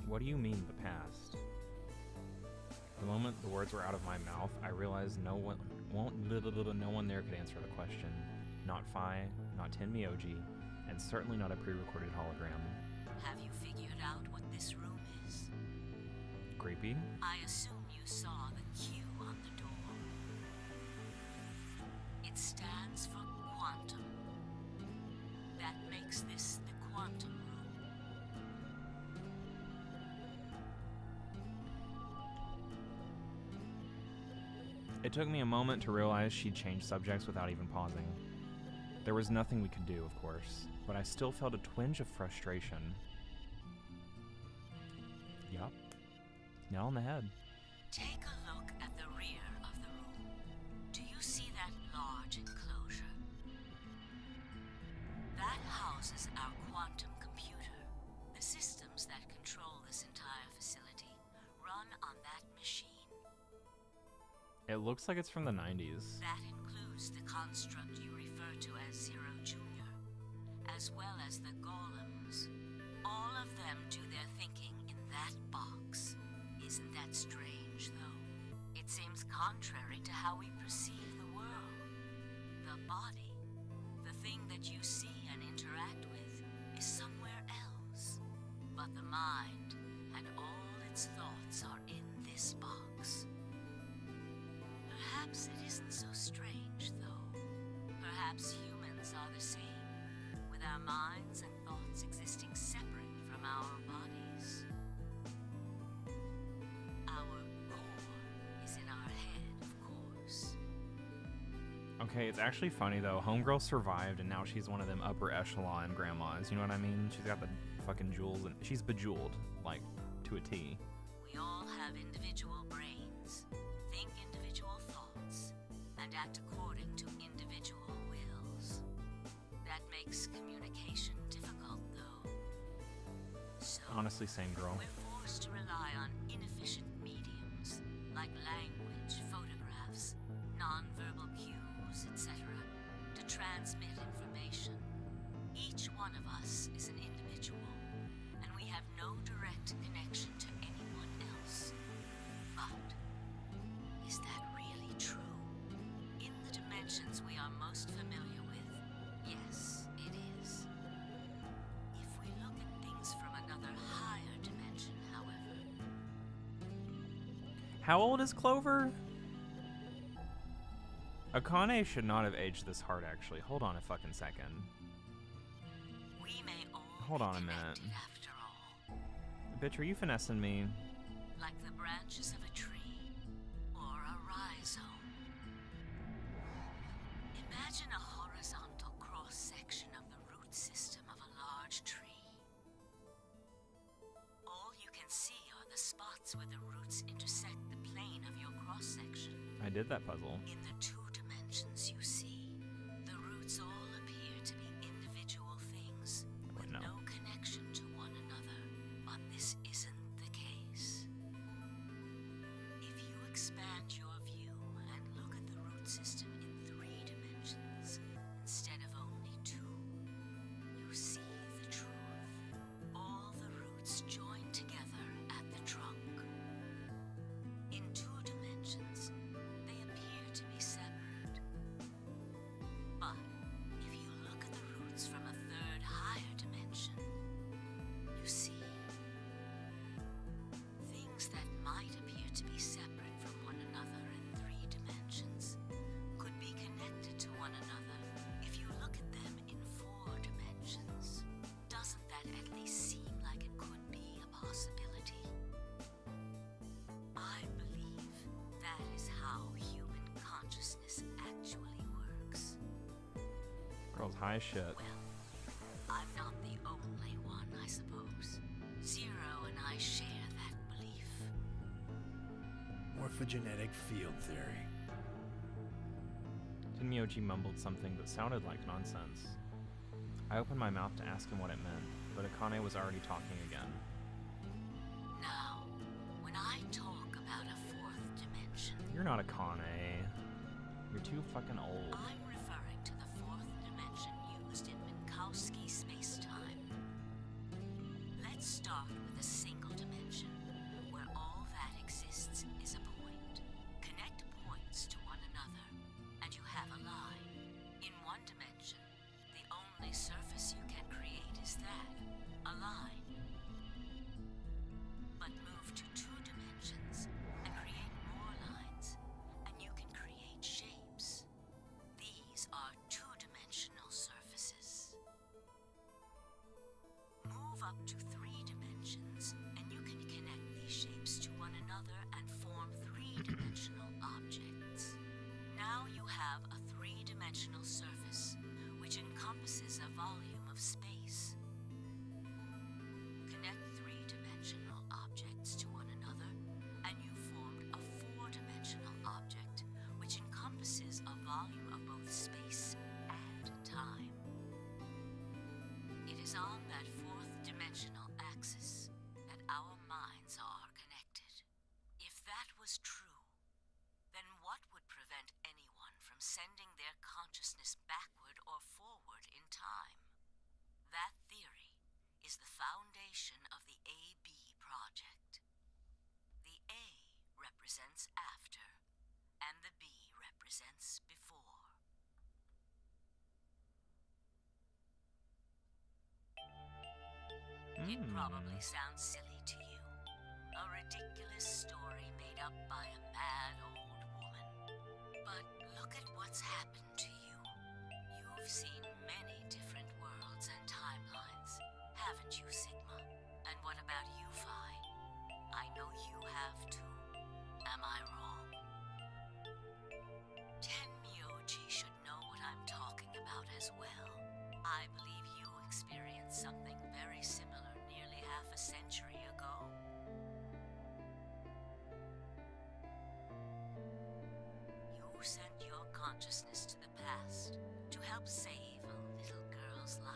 What do you mean, the past? The moment the words were out of my mouth, I realized no one there could answer the question. Not Phi, not Tenmyoji, and certainly not a pre-recorded hologram. Have you figured out what this room is? Creepy? I assume you saw the Q on the door. It stands for quantum. That makes this the quantum room. It took me a moment to realize she'd changed subjects without even pausing. There was nothing we could do, of course, but I still felt a twinge of frustration. Yup. Nail on the head. Take a look at the rear of the room. Do you see that large enclosure? That houses our quantum computer. The systems that control this entire facility run on that machine. It looks like it's from the 90s. That includes the construct you refer to as Zero Jr., as well as the golems. All of them do their thinking in that box. Isn't that strange, though? It seems contrary to how we perceive the world. The body, the thing that you see and interact with, is somewhere else. But the mind and all its thoughts are in this box. Perhaps it isn't so strange, though. Perhaps humans are the same, with our minds and thoughts existing separate from our bodies. Our core is in our head, of course. Okay, it's actually funny though. Homegirl survived and now she's one of them upper echelon grandmas. You know what I mean? She's got the fucking jewels and she's bejeweled, like, to a T. We all have individual brains, think individual thoughts, act according to individual wills. That makes communication difficult, though. So, Honestly, same girl. we're forced to rely on inefficient mediums, like language, photographs, nonverbal cues, etc., to transmit information. Each one of us is an individual, and we have no direct connection to anyone else. But is that really true? In the dimensions we are most familiar with, yes, it is. If we look at things from another higher dimension, however, How old is Clover? Akane should not have aged this hard, actually. Hold on a fucking second. we may all Hold be on a minute. connected after all, Bitch, are you finessing me? like the branches of a tree or a rhizome. Imagine a horizontal cross-section of the root system of a large tree. All you can see are the spots where the roots intersect the plane of your cross-section. I did that puzzle. In the two dimensions you see, the roots all appear to be individual things with no. no connection to one another. But this isn't the case. If you expand your view and look at the root system in 3 dimensions instead of only 2, you see the truth. All the roots join together at the trunk. In 2 dimensions, they appear to be severed. But if you look at the roots from a 3rd higher dimension, you see things that might appear to be separate from one another in 3 dimensions could be connected to one another if you look at them in 4 dimensions. Doesn't that at least seem like it could be a possibility? I believe that is how human consciousness actually works. Girl's high as shit. Well, I'm not the only one, I suppose. Zero and I share that belief. Morphogenetic field theory. Tenmyoji mumbled something that sounded like nonsense. I opened my mouth to ask him what it meant, but Akane was already talking again. Now, when I talk about a 4th dimension, You're not Akane. You're too fucking old. I'm referring to the 4th dimension used in Minkowski space-time. Let's start with a single dimension, where all that exists is a point. Connect points to one another, and you have a line. In 1 dimension, the only surface you can create is that, a line. But move to 2 dimensions and create more lines, and you can create shapes. These are 2-dimensional surfaces. Move up to 3 dimensions, and you can connect these shapes to one another and form 3-dimensional objects. Now you have a 3-dimensional surface, which encompasses a volume of space. Connect 3-dimensional objects to one another, and you formed a 4-dimensional object, which encompasses a volume of both space and time. It is on that 4th dimensional axis that our minds are connected. If that was true, then what would prevent anyone from sending their consciousness backward or forward in time? That theory is the foundation of the AB project. The A represents after, and the B represents before. It probably sounds silly to you. A ridiculous story made up by a mad old woman. But look at what's happened to you. You've seen many different worlds and timelines, haven't you, Sigma? And what about you, Phi? I know you have too. Am I wrong? Tenmyoji should know what I'm talking about as well. I believe you experienced something very similar nearly half a century ago. You sent your consciousness to the past to help save a little girl's life.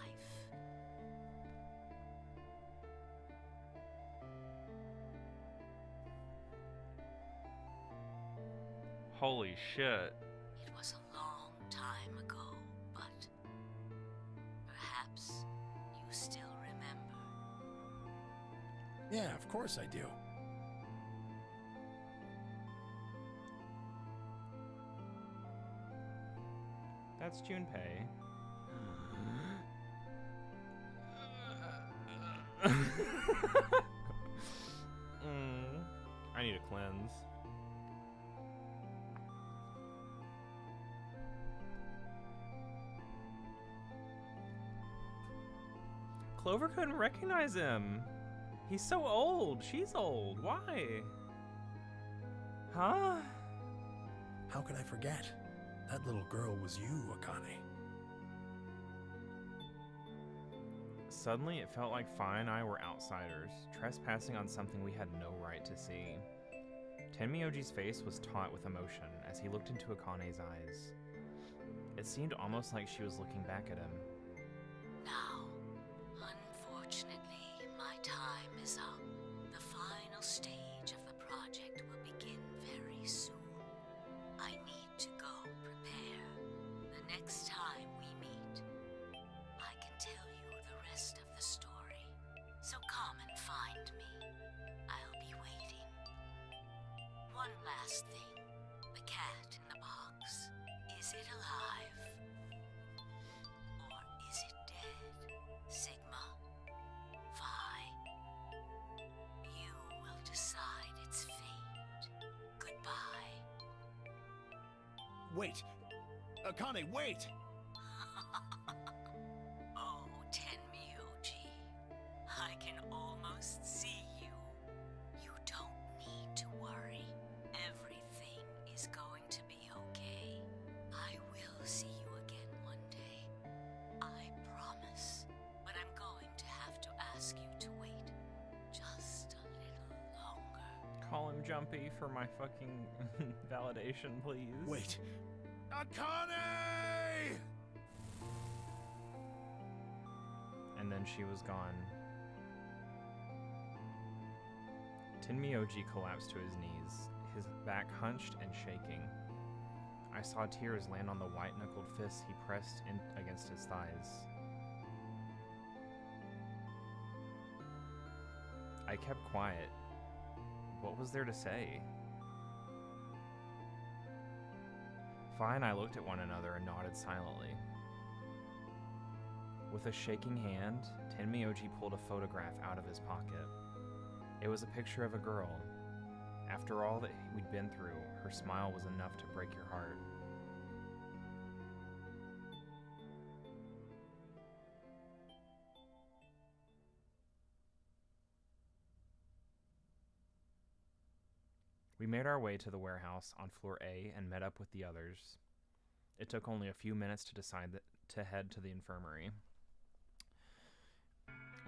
Holy shit. It was a long time ago, but perhaps you still remember. Yeah, of course I do. That's Junpei. I need a cleanse. Clover couldn't recognize him. He's so old. She's old. Why? Huh? How can I forget? That little girl was you, Akane. Suddenly, it felt like Fi and I were outsiders, trespassing on something we had no right to see. Tenmyoji's face was taut with emotion as he looked into Akane's eyes. It seemed almost like she was looking back at him. Now, unfortunately, my time is up. The final stage of the project will begin very soon. I need to go prepare. The next time we meet, I can tell you the rest of the story. So come and find me. I'll be waiting. One last thing. The cat in the box. Is it alive? Or is it dead? Sigma? Phi? You will decide its fate. Goodbye. Wait! Akane, wait! Oh, Tenmyoji. I can almost see you. You don't need to worry. Everything is going to be okay. I will see you again one day. I promise. But I'm going to have to ask you to wait just a little longer. Call him Jumpy for my fucking validation, please. Wait! Akane! And then she was gone. Tenmyoji collapsed to his knees, his back hunched and shaking. I saw tears land on the white-knuckled fists he pressed in against his thighs. I kept quiet. What was there to say? Fi and I looked at one another and nodded silently. With a shaking hand, Tenmyoji pulled a photograph out of his pocket. It was a picture of a girl. After all that we'd been through, her smile was enough to break your heart. We made our way to the warehouse on floor A and met up with the others. It took only a few minutes to decide to head to the infirmary.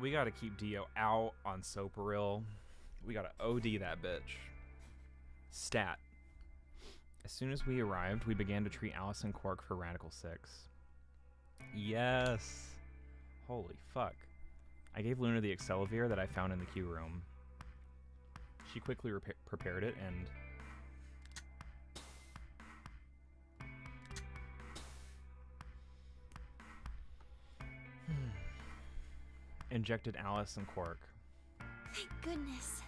We gotta keep Dio out on Soparil. We gotta OD that bitch. Stat. As soon as we arrived, we began to treat Alice and Quark for Radical 6. Yes! Holy fuck. I gave Luna the Accelavir that I found in the queue room. She quickly prepared it and... injected Alice and Quark. Thank goodness.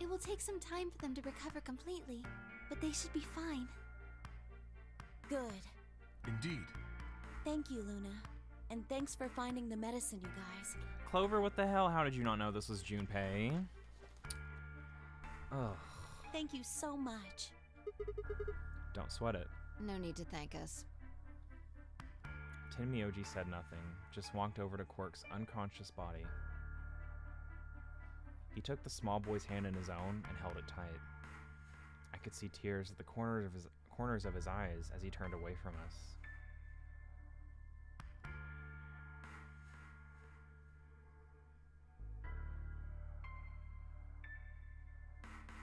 It will take some time for them to recover completely, but they should be fine. Good. Indeed. Thank you, Luna. And thanks for finding the medicine, you guys. Clover, what the hell? How did you not know this was Junpei? Ugh. Thank you so much. Don't sweat it. No need to thank us. Tenmyoji said nothing, just walked over to Quark's unconscious body. He took the small boy's hand in his own and held it tight. I could see tears at the corners of his eyes as he turned away from us.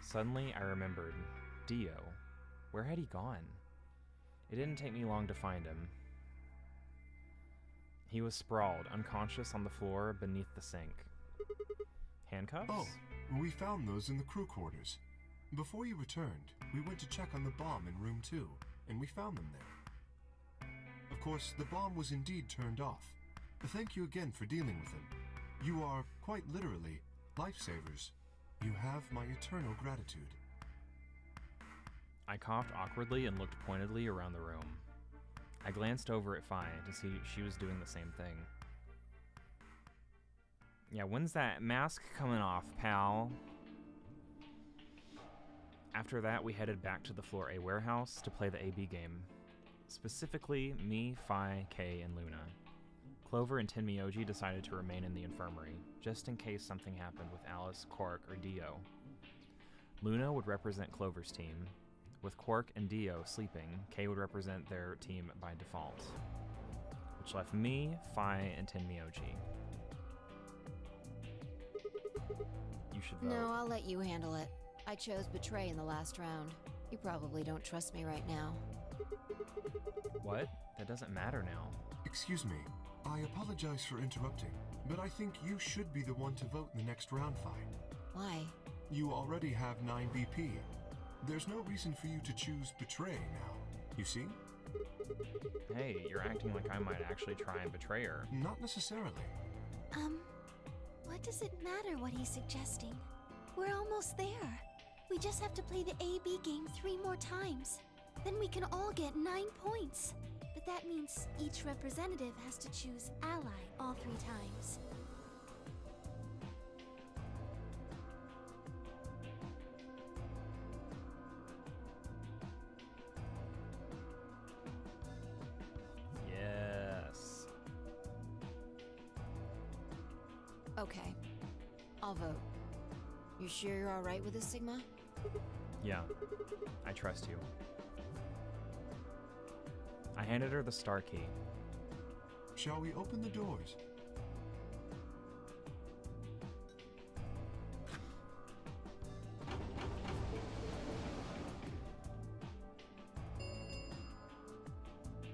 Suddenly, I remembered. Dio. Where had he gone? It didn't take me long to find him. He was sprawled, unconscious on the floor beneath the sink. Handcuffs? Oh, we found those in the crew quarters. Before you returned, we went to check on the bomb in room 2, and we found them there. Of course, the bomb was indeed turned off. Thank you again for dealing with them. You are, quite literally, lifesavers. You have my eternal gratitude. I coughed awkwardly and looked pointedly around the room. I glanced over at Fi to see she was doing the same thing. Yeah, when's that mask coming off, pal? After that, we headed back to the Floor A warehouse to play the AB game. Specifically, me, Fi, Kay, and Luna. Clover and Tenmyoji decided to remain in the infirmary, just in case something happened with Alice, Quark, or Dio. Luna would represent Clover's team. With Quark and Dio sleeping, Kay would represent their team by default, which left me, Fi, and Tenmyoji. You should vote. No, I'll let you handle it. I chose Betray in the last round. You probably don't trust me right now. What? That doesn't matter now. Excuse me, I apologize for interrupting, but I think you should be the one to vote in the next round fight. Why? You already have 9 BP. There's no reason for you to choose Betray now, you see? Hey, you're acting like I might actually try and betray her. Not necessarily. What does it matter what he's suggesting? We're almost there. We just have to play the AB game 3 more times. Then we can all get 9 points. But that means each representative has to choose ally all 3 times. Yes. Okay. I'll vote. You sure you're alright with this, Sigma? Yeah, I trust you. I handed her the star key. Shall we open the doors?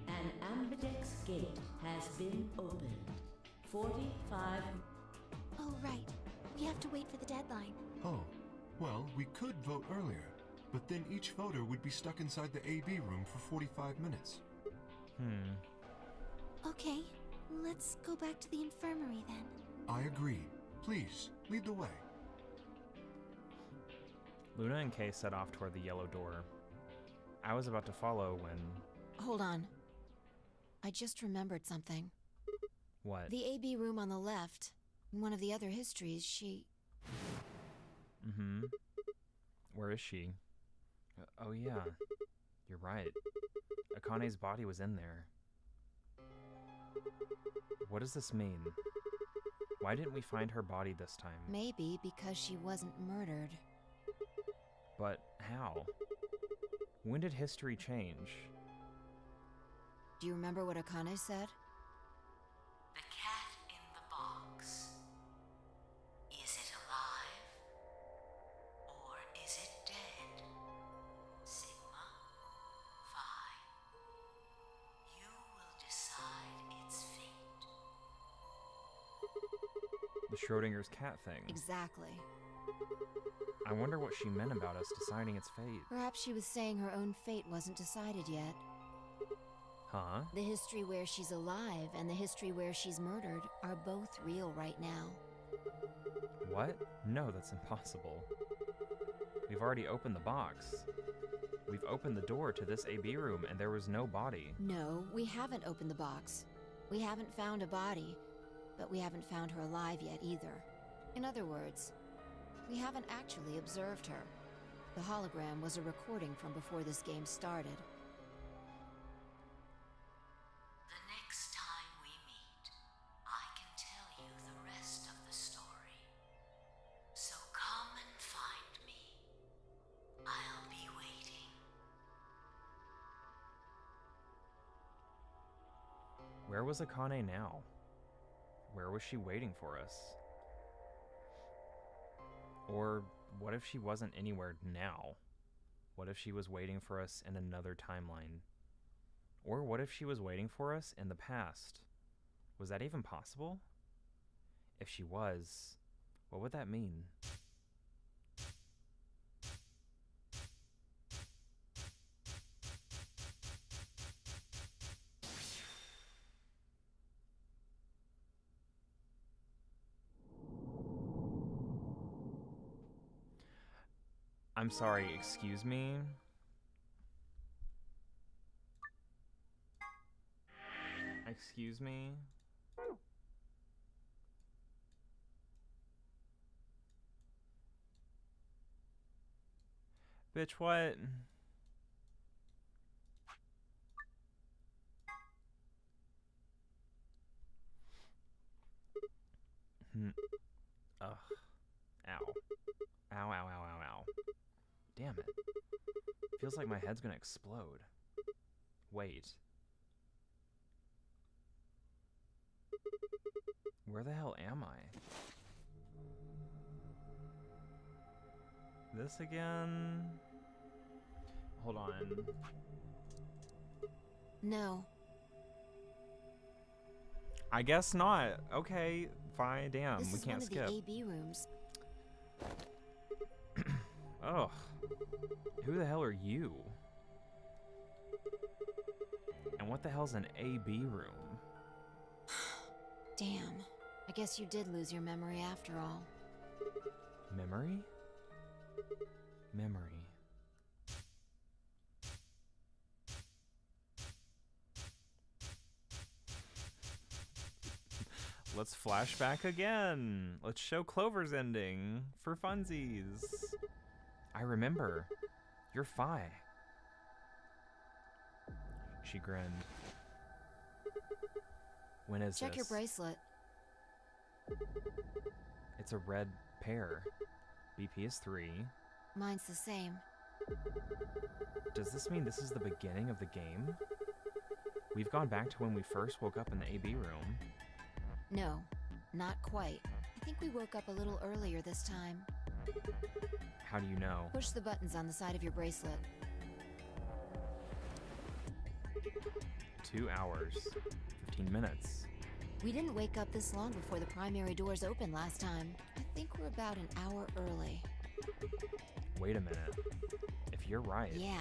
An ambidex gate has been opened. 45. Oh, right. We have to wait for the deadline. Oh, well, we could vote earlier, but then each voter would be stuck inside the AB room for 45 minutes. Okay, let's go back to the infirmary then. I agree. Please, lead the way. Luna and Kay set off toward the yellow door. I was about to follow when... Hold on. I just remembered something. What? The AB room on the left. In one of the other histories, she... Mm-hmm. Where is she? Oh yeah, you're right. Akane's body was in there. What does this mean? Why didn't we find her body this time? Maybe because she wasn't murdered. But how? When did history change? Do you remember what Akane said? The cat in the box. Is it alive? Or is it dead? Sigma, Phi. You will decide its fate. The Schrodinger's cat thing. Exactly. I wonder what she meant about us deciding its fate. Perhaps she was saying her own fate wasn't decided yet. Huh? The history where she's alive and the history where she's murdered are both real right now. What? No, that's impossible. We've already opened the box. We've opened the door to this AB room and there was no body. No, we haven't opened the box. We haven't found a body, but we haven't found her alive yet either. In other words, we haven't actually observed her. The hologram was a recording from before this game started. The next time we meet, I can tell you the rest of the story. So come and find me. I'll be waiting. Where was Akane now? Where was she waiting for us? Or what if she wasn't anywhere now? What if she was waiting for us in another timeline? Or what if she was waiting for us in the past? Was that even possible? If she was, what would that mean? I'm sorry, excuse me? Excuse me? Bitch, what? Ugh. Ow. Ow, ow, ow, ow, ow. Damn it. Feels like my head's gonna explode. Wait. Where the hell am I? This again? Hold on. No. I guess not. Okay, fine. Damn, This we is can't one skip. of the AB rooms. Ugh. Who the hell are you? And what the hell's an AB room? Damn. I guess you did lose your memory after all. Memory? Memory. Let's flash back again. Let's show Clover's ending for funsies. I remember. You're Phi. She grinned. When is Check this? your bracelet. It's a red pair. BP is 3. Mine's the same. Does this mean this is the beginning of the game? We've gone back to when we first woke up in the AB room. No, not quite. I think we woke up a little earlier this time. How do you know? Push the buttons on the side of your bracelet. 2 hours, 15 minutes. We didn't wake up this long before the primary doors opened last time. I think we're about an hour early. Wait a minute. If you're right. Yeah.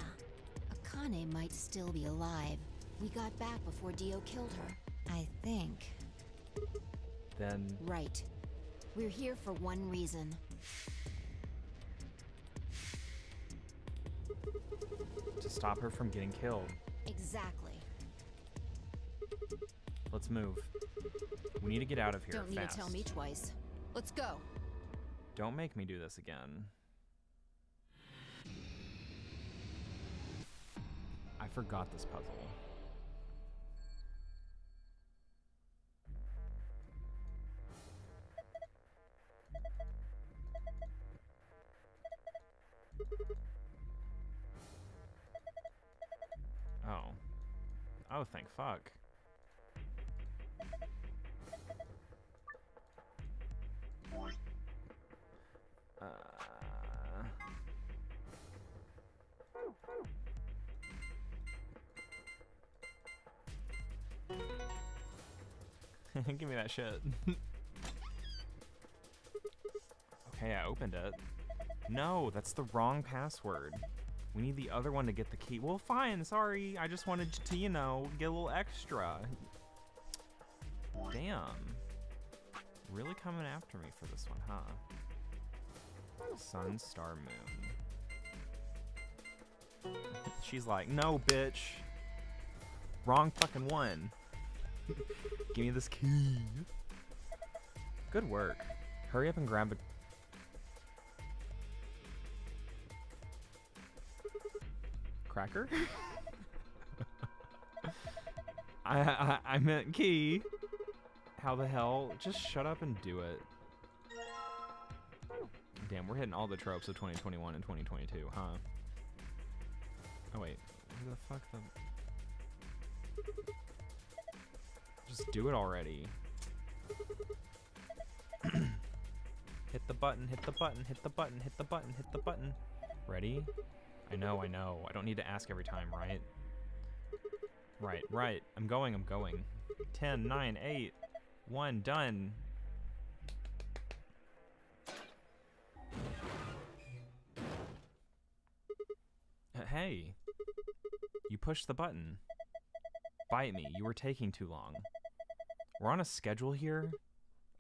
Akane might still be alive. We got back before Dio killed her. I think. Then. Right. We're here for one reason. To stop her from getting killed. Exactly. Let's move. We need to get out of here Don't need fast. to tell me twice. Let's go. Don't make me do this again. I forgot this puzzle. Oh. Oh, thank fuck. Give me that shit. Okay, I opened it. No, that's the wrong password. We need the other one to get the key. Well, fine, sorry. I just wanted to, you know, get a little extra. Damn. Really coming after me for this one, huh? Sun, star, moon. She's like, no, bitch. Wrong fucking one. Give me this key. Good work. Hurry up and grab it. Cracker? I meant key. How the hell? Just shut up and do it. Damn, we're hitting all the tropes of 2021 and 2022, huh? Oh wait, who the fuck the... Just do it already. Hit the button, hit the button, hit the button, hit the button, hit the button. Ready? I know. I don't need to ask every time, right? Right. I'm going. 10, 9, 8, 1, done. Hey. You pushed the button. Bite me. You were taking too long. We're on a schedule here?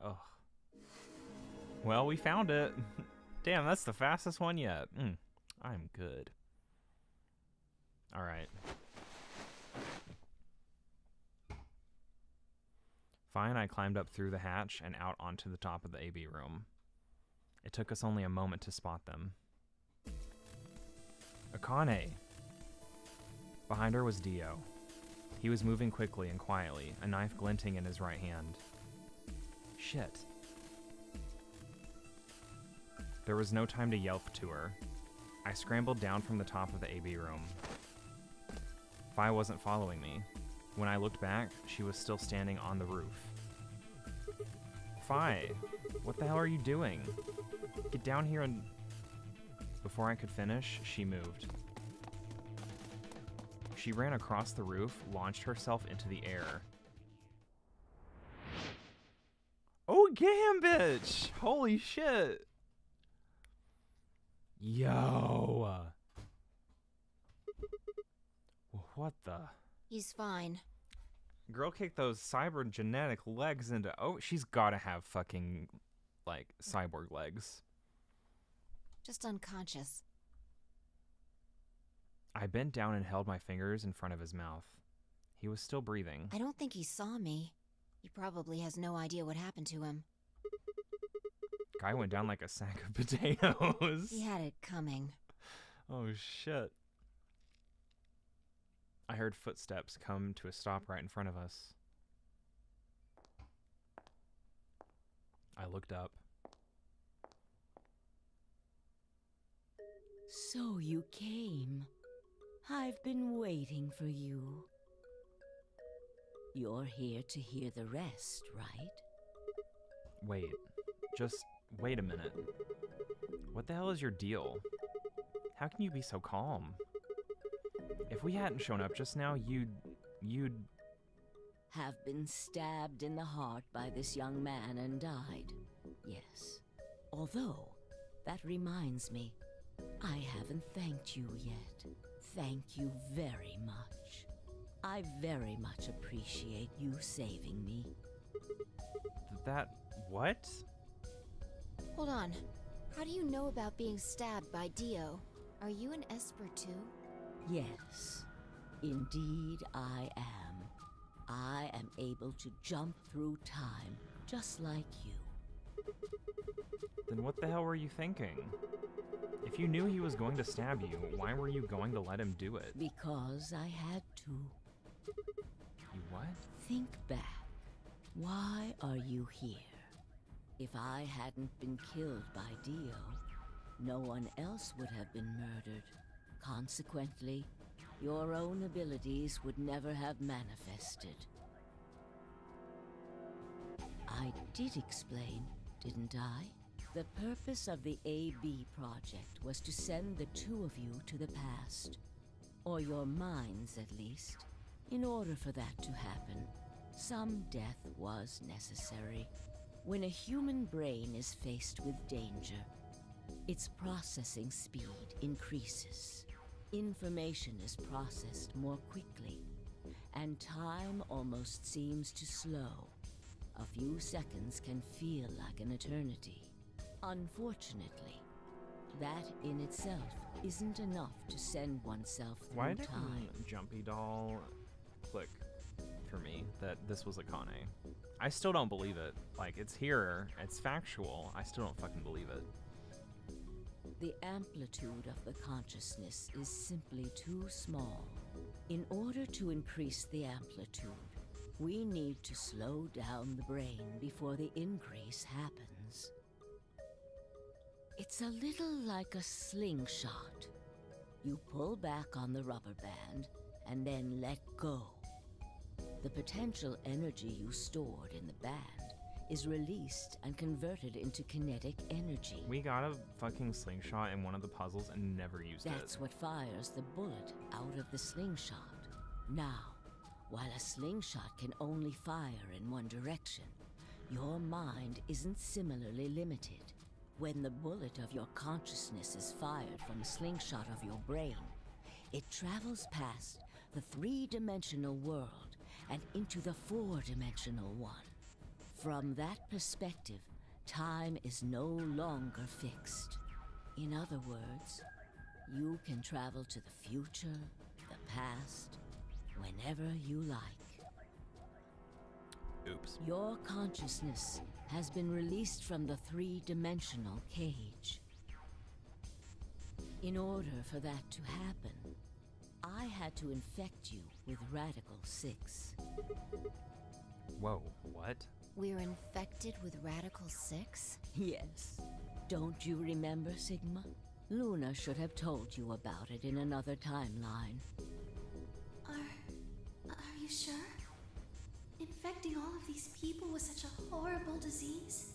Ugh. Well, we found it. Damn, that's the fastest one yet. I'm good. Alright. Fine, I climbed up through the hatch and out onto the top of the AB room. It took us only a moment to spot them. Akane! Behind her was Dio. He was moving quickly and quietly, a knife glinting in his right hand. Shit. There was no time to yelp to her. I scrambled down from the top of the AB room. Vi wasn't following me. When I looked back, she was still standing on the roof. Vi, what the hell are you doing? Get down here and... Before I could finish, she moved. She ran across the roof, launched herself into the air. Oh, Gambitch! Holy shit! Yo! What the? He's fine. Girl kicked those cybergenetic legs into... Oh, she's gotta have fucking, like, cyborg legs. Just unconscious. I bent down and held my fingers in front of his mouth. He was still breathing. I don't think he saw me. He probably has no idea what happened to him. Guy went down like a sack of potatoes. He had it coming. Oh, shit. I heard footsteps come to a stop right in front of us. I looked up. So you came. I've been waiting for you. You're here to hear the rest, right? Wait. Just wait a minute. What the hell is your deal? How can you be so calm? If we hadn't shown up just now, you'd... Have been stabbed in the heart by this young man and died. Yes. Although, that reminds me, I haven't thanked you yet. Thank you very much. I very much appreciate you saving me. That... what? Hold on. How do you know about being stabbed by Dio? Are you an Esper too? Yes, indeed I am. I am able to jump through time, just like you. Then what the hell were you thinking? If you knew he was going to stab you, why were you going to let him do it? Because I had to. You what? Think back. Why are you here? If I hadn't been killed by Dio, no one else would have been murdered. Consequently, your own abilities would never have manifested. I did explain, didn't I? The purpose of the AB project was to send the two of you to the past. Or your minds, at least. In order for that to happen, some death was necessary. When a human brain is faced with danger, its processing speed increases. Information is processed more quickly, and time almost seems to slow. A few seconds can feel like an eternity. Unfortunately, that in itself isn't enough to send oneself through Why did time. Jumpy Doll click for me that this was Akane? I still don't believe it. Like, it's here, it's factual. I still don't fucking believe it. The amplitude of the consciousness is simply too small. In order to increase the amplitude, we need to slow down the brain before the increase happens. It's a little like a slingshot. You pull back on the rubber band and then let go. The potential energy you stored in the band is released and converted into kinetic energy. We got a fucking slingshot in one of the puzzles and never used it. That's what fires the bullet out of the slingshot. Now, While a slingshot can only fire in one direction, your mind isn't similarly limited. When the bullet of your consciousness is fired from a slingshot of your brain, it travels past the three-dimensional world and into the four-dimensional one. From that perspective, time is no longer fixed. In other words, you can travel to the future, the past, whenever you like. Oops. Your consciousness has been released from the three-dimensional cage. In order for that to happen, I had to infect you with Radical 6. Whoa, what? We're infected with Radical 6? Yes. Don't you remember, Sigma? Luna should have told you about it in another timeline. Are you sure? Infecting all of these people with such a horrible disease?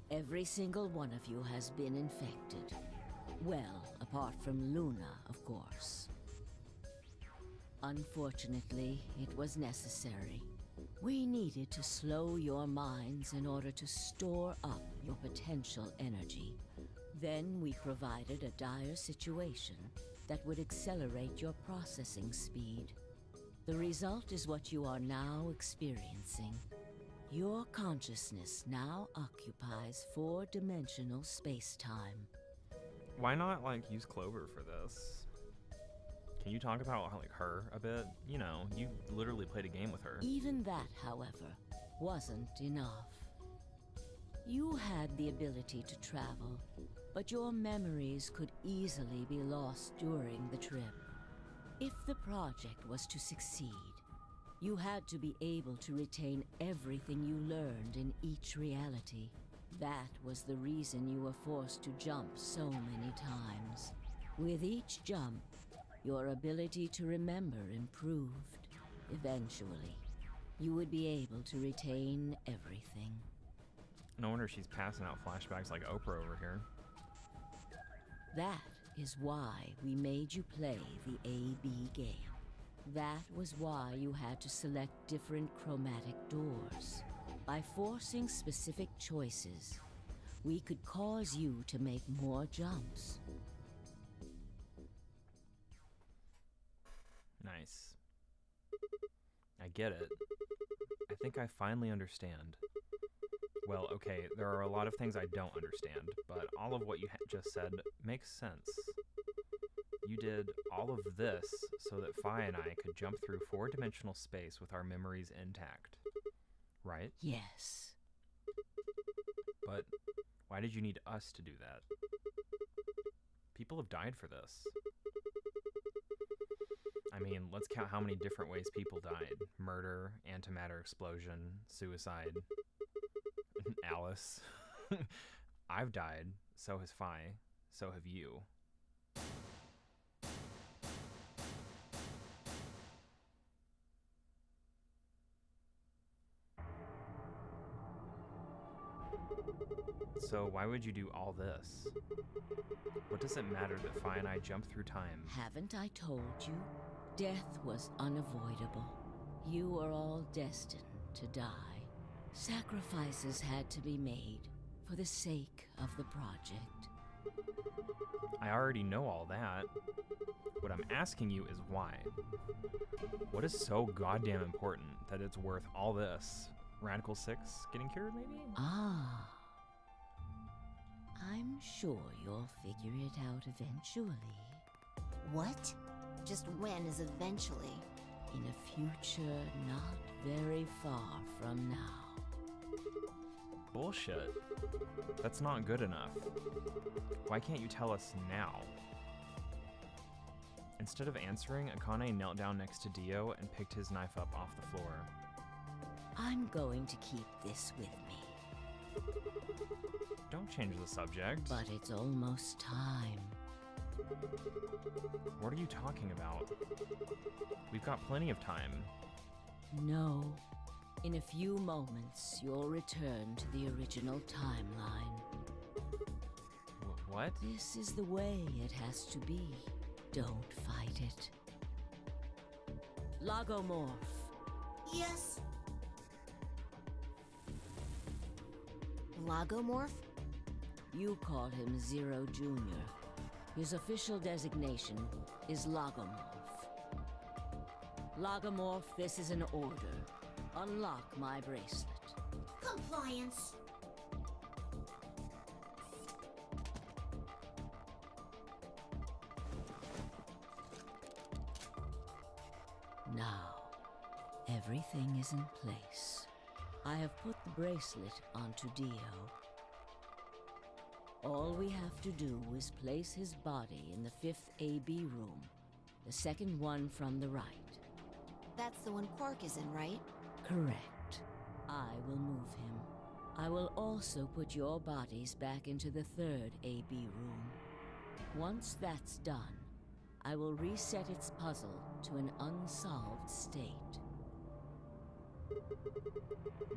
Every single one of you has been infected. Well, apart from Luna, of course. Unfortunately, it was necessary. We needed to slow your minds in order to store up your potential energy. Then we provided a dire situation that would accelerate your processing speed. The result is what you are now experiencing. Your consciousness now occupies four-dimensional space-time. Why not, like, use Clover for this? Can you talk about, like, her a bit? You know, you literally played a game with her. Even that, however, wasn't enough. You had the ability to travel, but your memories could easily be lost during the trip. If the project was to succeed, you had to be able to retain everything you learned in each reality. That was the reason you were forced to jump so many times. With each jump, your ability to remember improved. Eventually, you would be able to retain everything. No wonder she's passing out flashbacks like Oprah over here. That is why we made you play the AB game. That was why you had to select different chromatic doors. By forcing specific choices, we could cause you to make more jumps. Nice. I get it. I think I finally understand. Well, okay, there are a lot of things I don't understand, but all of what you just said makes sense. You did all of this so that Fi and I could jump through four-dimensional space with our memories intact. Right? Yes. But why did you need us to do that? People have died for this. I mean, let's count how many different ways people died. Murder, antimatter explosion, suicide, Alice. I've died, so has Fi, so have you. So why would you do all this? What does it matter that Fi and I jumped through time? Haven't I told you? Death was unavoidable. You are all destined to die. Sacrifices had to be made for the sake of the project. I already know all that. What I'm asking you is why. What is so goddamn important that it's worth all this? Radical 6 getting cured, maybe? Ah. I'm sure you'll figure it out eventually. What? Just when is eventually? In a future not very far from now. Bullshit. That's not good enough. Why can't you tell us now? Instead of answering, Akane knelt down next to Dio and picked his knife up off the floor. I'm going to keep this with me. Don't change the subject. But it's almost time. What are you talking about? We've got plenty of time. No. In a few moments, you'll return to the original timeline. What? This is the way it has to be. Don't fight it. Lagomorph. Yes. Lagomorph? You call him Zero Jr. His official designation is Lagomorph. Lagomorph, this is an order. Unlock my bracelet. Compliance. Now, everything is in place. I have put the bracelet onto Dio. All we have to do is place his body in the 5th AB room, the second one from the right. That's the one Quark is in, right? Correct. I will move him. I will also put your bodies back into the 3rd AB room. Once that's done, I will reset its puzzle to an unsolved state.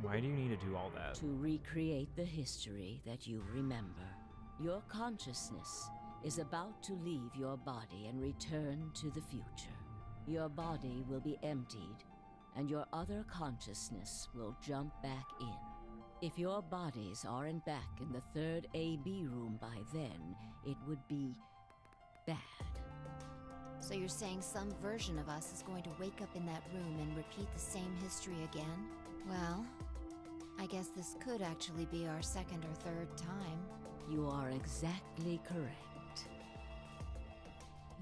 Why do you need to do all that? To recreate the history that you remember. Your consciousness is about to leave your body and return to the future. Your body will be emptied, and your other consciousness will jump back in. If your bodies aren't back in the 3rd AB room by then, it would be bad. So you're saying some version of us is going to wake up in that room and repeat the same history again? Well, I guess this could actually be our 2nd or 3rd time. You are exactly correct.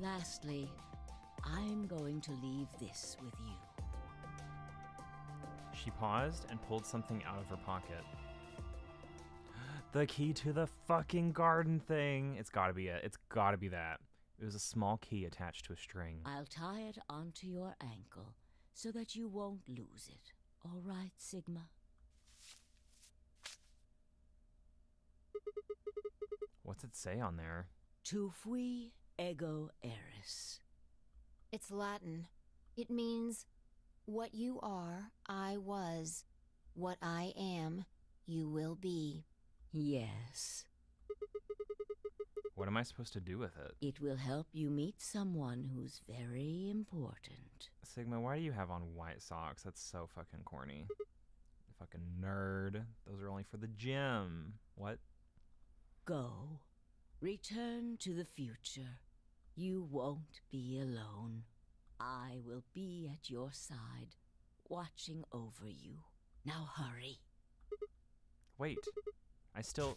Lastly, I'm going to leave this with you. She paused and pulled something out of her pocket. The key to the fucking garden thing. It's gotta be it. It's gotta be that. It was a small key attached to a string. I'll tie it onto your ankle so that you won't lose it. All right, Sigma? What's it say on there? Tu fui ego eris. It's Latin. It means, what you are, I was. What I am, you will be. Yes. What am I supposed to do with it? It will help you meet someone who's very important. Sigma, why do you have on white socks? That's so fucking corny. Fucking nerd. Those are only for the gym. What? Go. Return to the future. You won't be alone. I will be at your side, watching over you. Now hurry. Wait. I still...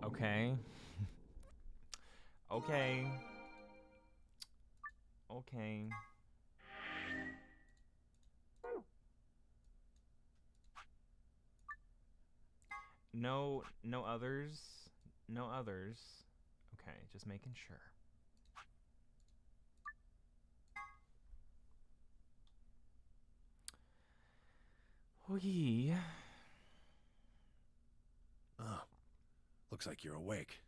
Okay. Okay. Okay. No others. No others. Okay, just making sure. Oy. Oh, looks like you're awake.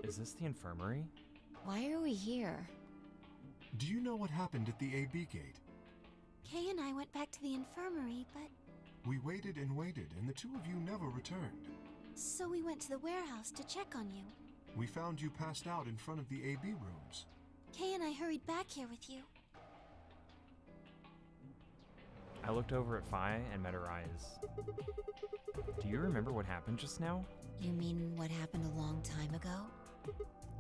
Is this the infirmary? Why are we here? Do you know what happened at the AB gate? Kay and I went back to the infirmary, but... We waited and waited, and the two of you never returned. So we went to the warehouse to check on you. We found you passed out in front of the AB rooms. Kay and I hurried back here with you. I looked over at Phi and met her eyes. Do you remember what happened just now? You mean what happened a long time ago?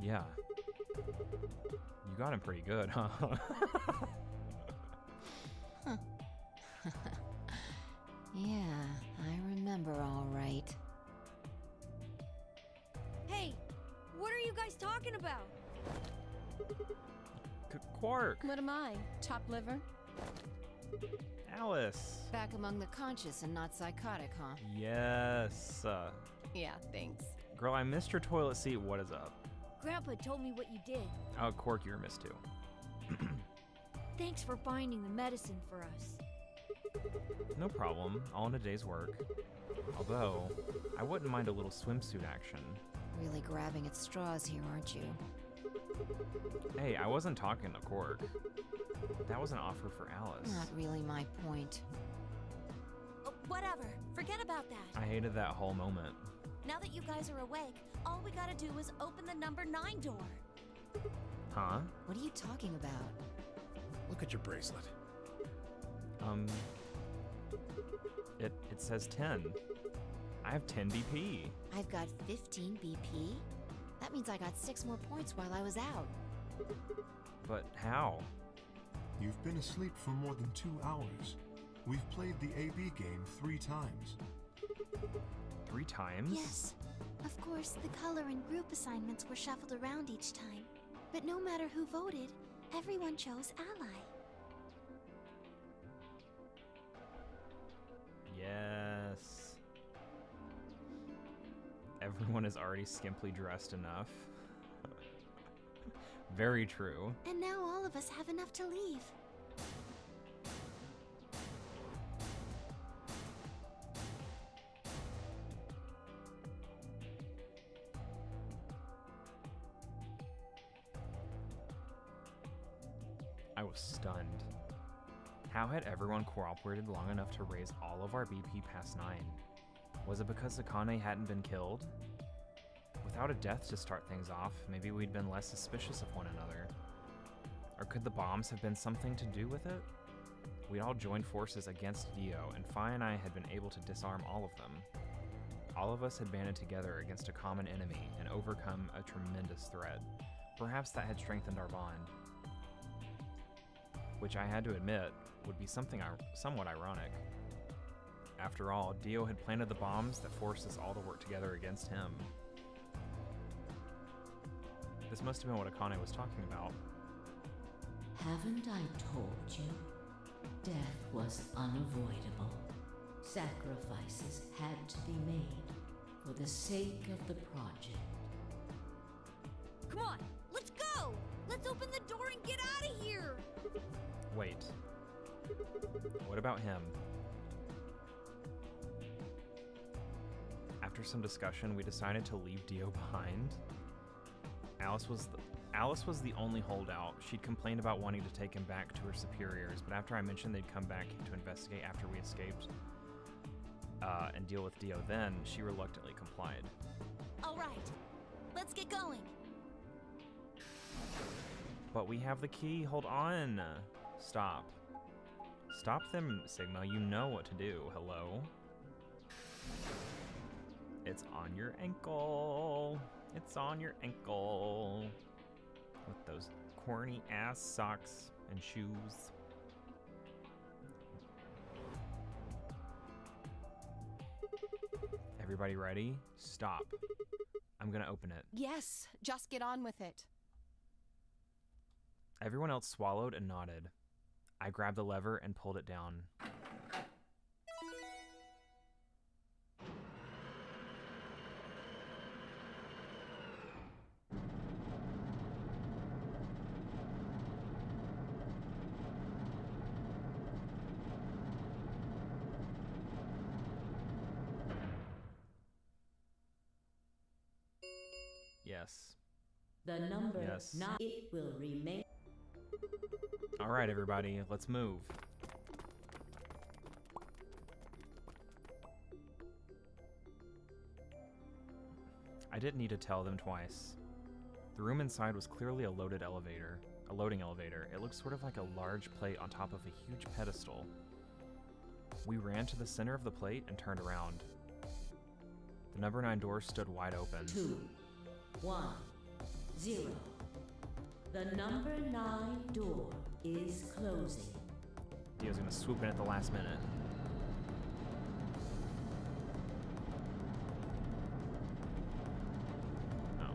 Yeah. You got him pretty good, huh? Yeah, I remember all right. Hey, what are you guys talking about? Quark! What am I? Chopped liver? Alice! Back among the conscious and not psychotic, huh? Yes. Yeah, thanks. Girl, I missed your toilet seat. What is up? Grandpa told me what you did. Oh, Quark, you were missed too. Thanks for finding the medicine for us. No problem. All in a day's work. Although, I wouldn't mind a little swimsuit action. Really grabbing at straws here, aren't you? Hey, I wasn't talking to Cork. That was an offer for Alice. Not really my point. Oh, whatever. Forget about that. I hated that whole moment. Now that you guys are awake, all we gotta do is open the number 9 door. Huh? What are you talking about? Look at your bracelet. It says 10. I have 10 BP. I've got 15 BP? That means I got 6 more points while I was out. But how? You've been asleep for more than 2 hours. We've played the AB game 3 times. 3 times? Yes. Of course, the color and group assignments were shuffled around each time. But no matter who voted, everyone chose Ally. Yes. Everyone is already skimpily dressed enough. Very true. And now all of us have enough to leave. I was stunned. How had everyone cooperated long enough to raise all of our BP past 9? Was it because Akane hadn't been killed? Without a death to start things off, maybe we'd been less suspicious of one another. Or could the bombs have been something to do with it? We'd all joined forces against Dio, and Fi and I had been able to disarm all of them. All of us had banded together against a common enemy and overcome a tremendous threat. Perhaps that had strengthened our bond. Which I had to admit would be somewhat ironic. After all, Dio had planted the bombs that forced us all to work together against him. This must have been what Akane was talking about. Haven't I told you? Death was unavoidable. Sacrifices had to be made for the sake of the project. Come on, let's go! Let's open the door and get out of here! Wait. What about him? After some discussion, we decided to leave Dio behind. Alice was the only holdout. She'd complained about wanting to take him back to her superiors, but after I mentioned they'd come back to investigate after we escaped and deal with Dio then, she reluctantly complied. All right, let's get going. But we have the key. Hold on. Stop. Stop them, Sigma. You know what to do. Hello? It's on your ankle. It's on your ankle. With those corny ass socks and shoes. Everybody ready? Stop. I'm gonna open it. Yes, just get on with it. Everyone else swallowed and nodded. I grabbed the lever and pulled it down. Yes. The number Yes. 9, it will remain. All right, everybody, let's move. I didn't need to tell them twice. The room inside was clearly a loading elevator. It looked sort of like a large plate on top of a huge pedestal. We ran to the center of the plate and turned around. The number 9 door stood wide open. 2, 1, 0. The number 9 door is closing. Dio's gonna swoop in at the last minute. Oh.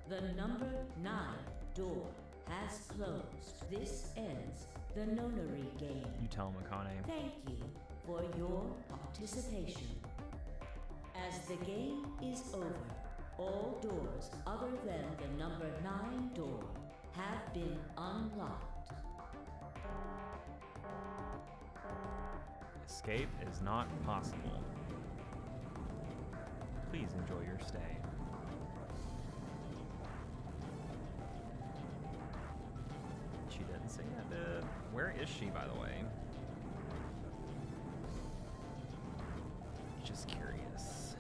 The number 9 door has closed. This ends the nonary game. You tell him, Akane. Thank you for your participation. As the game is over, all doors other than the number 9 door have been unlocked. Escape is not possible. Please enjoy your stay. She didn't say that. Where is she, by the way? Just curious.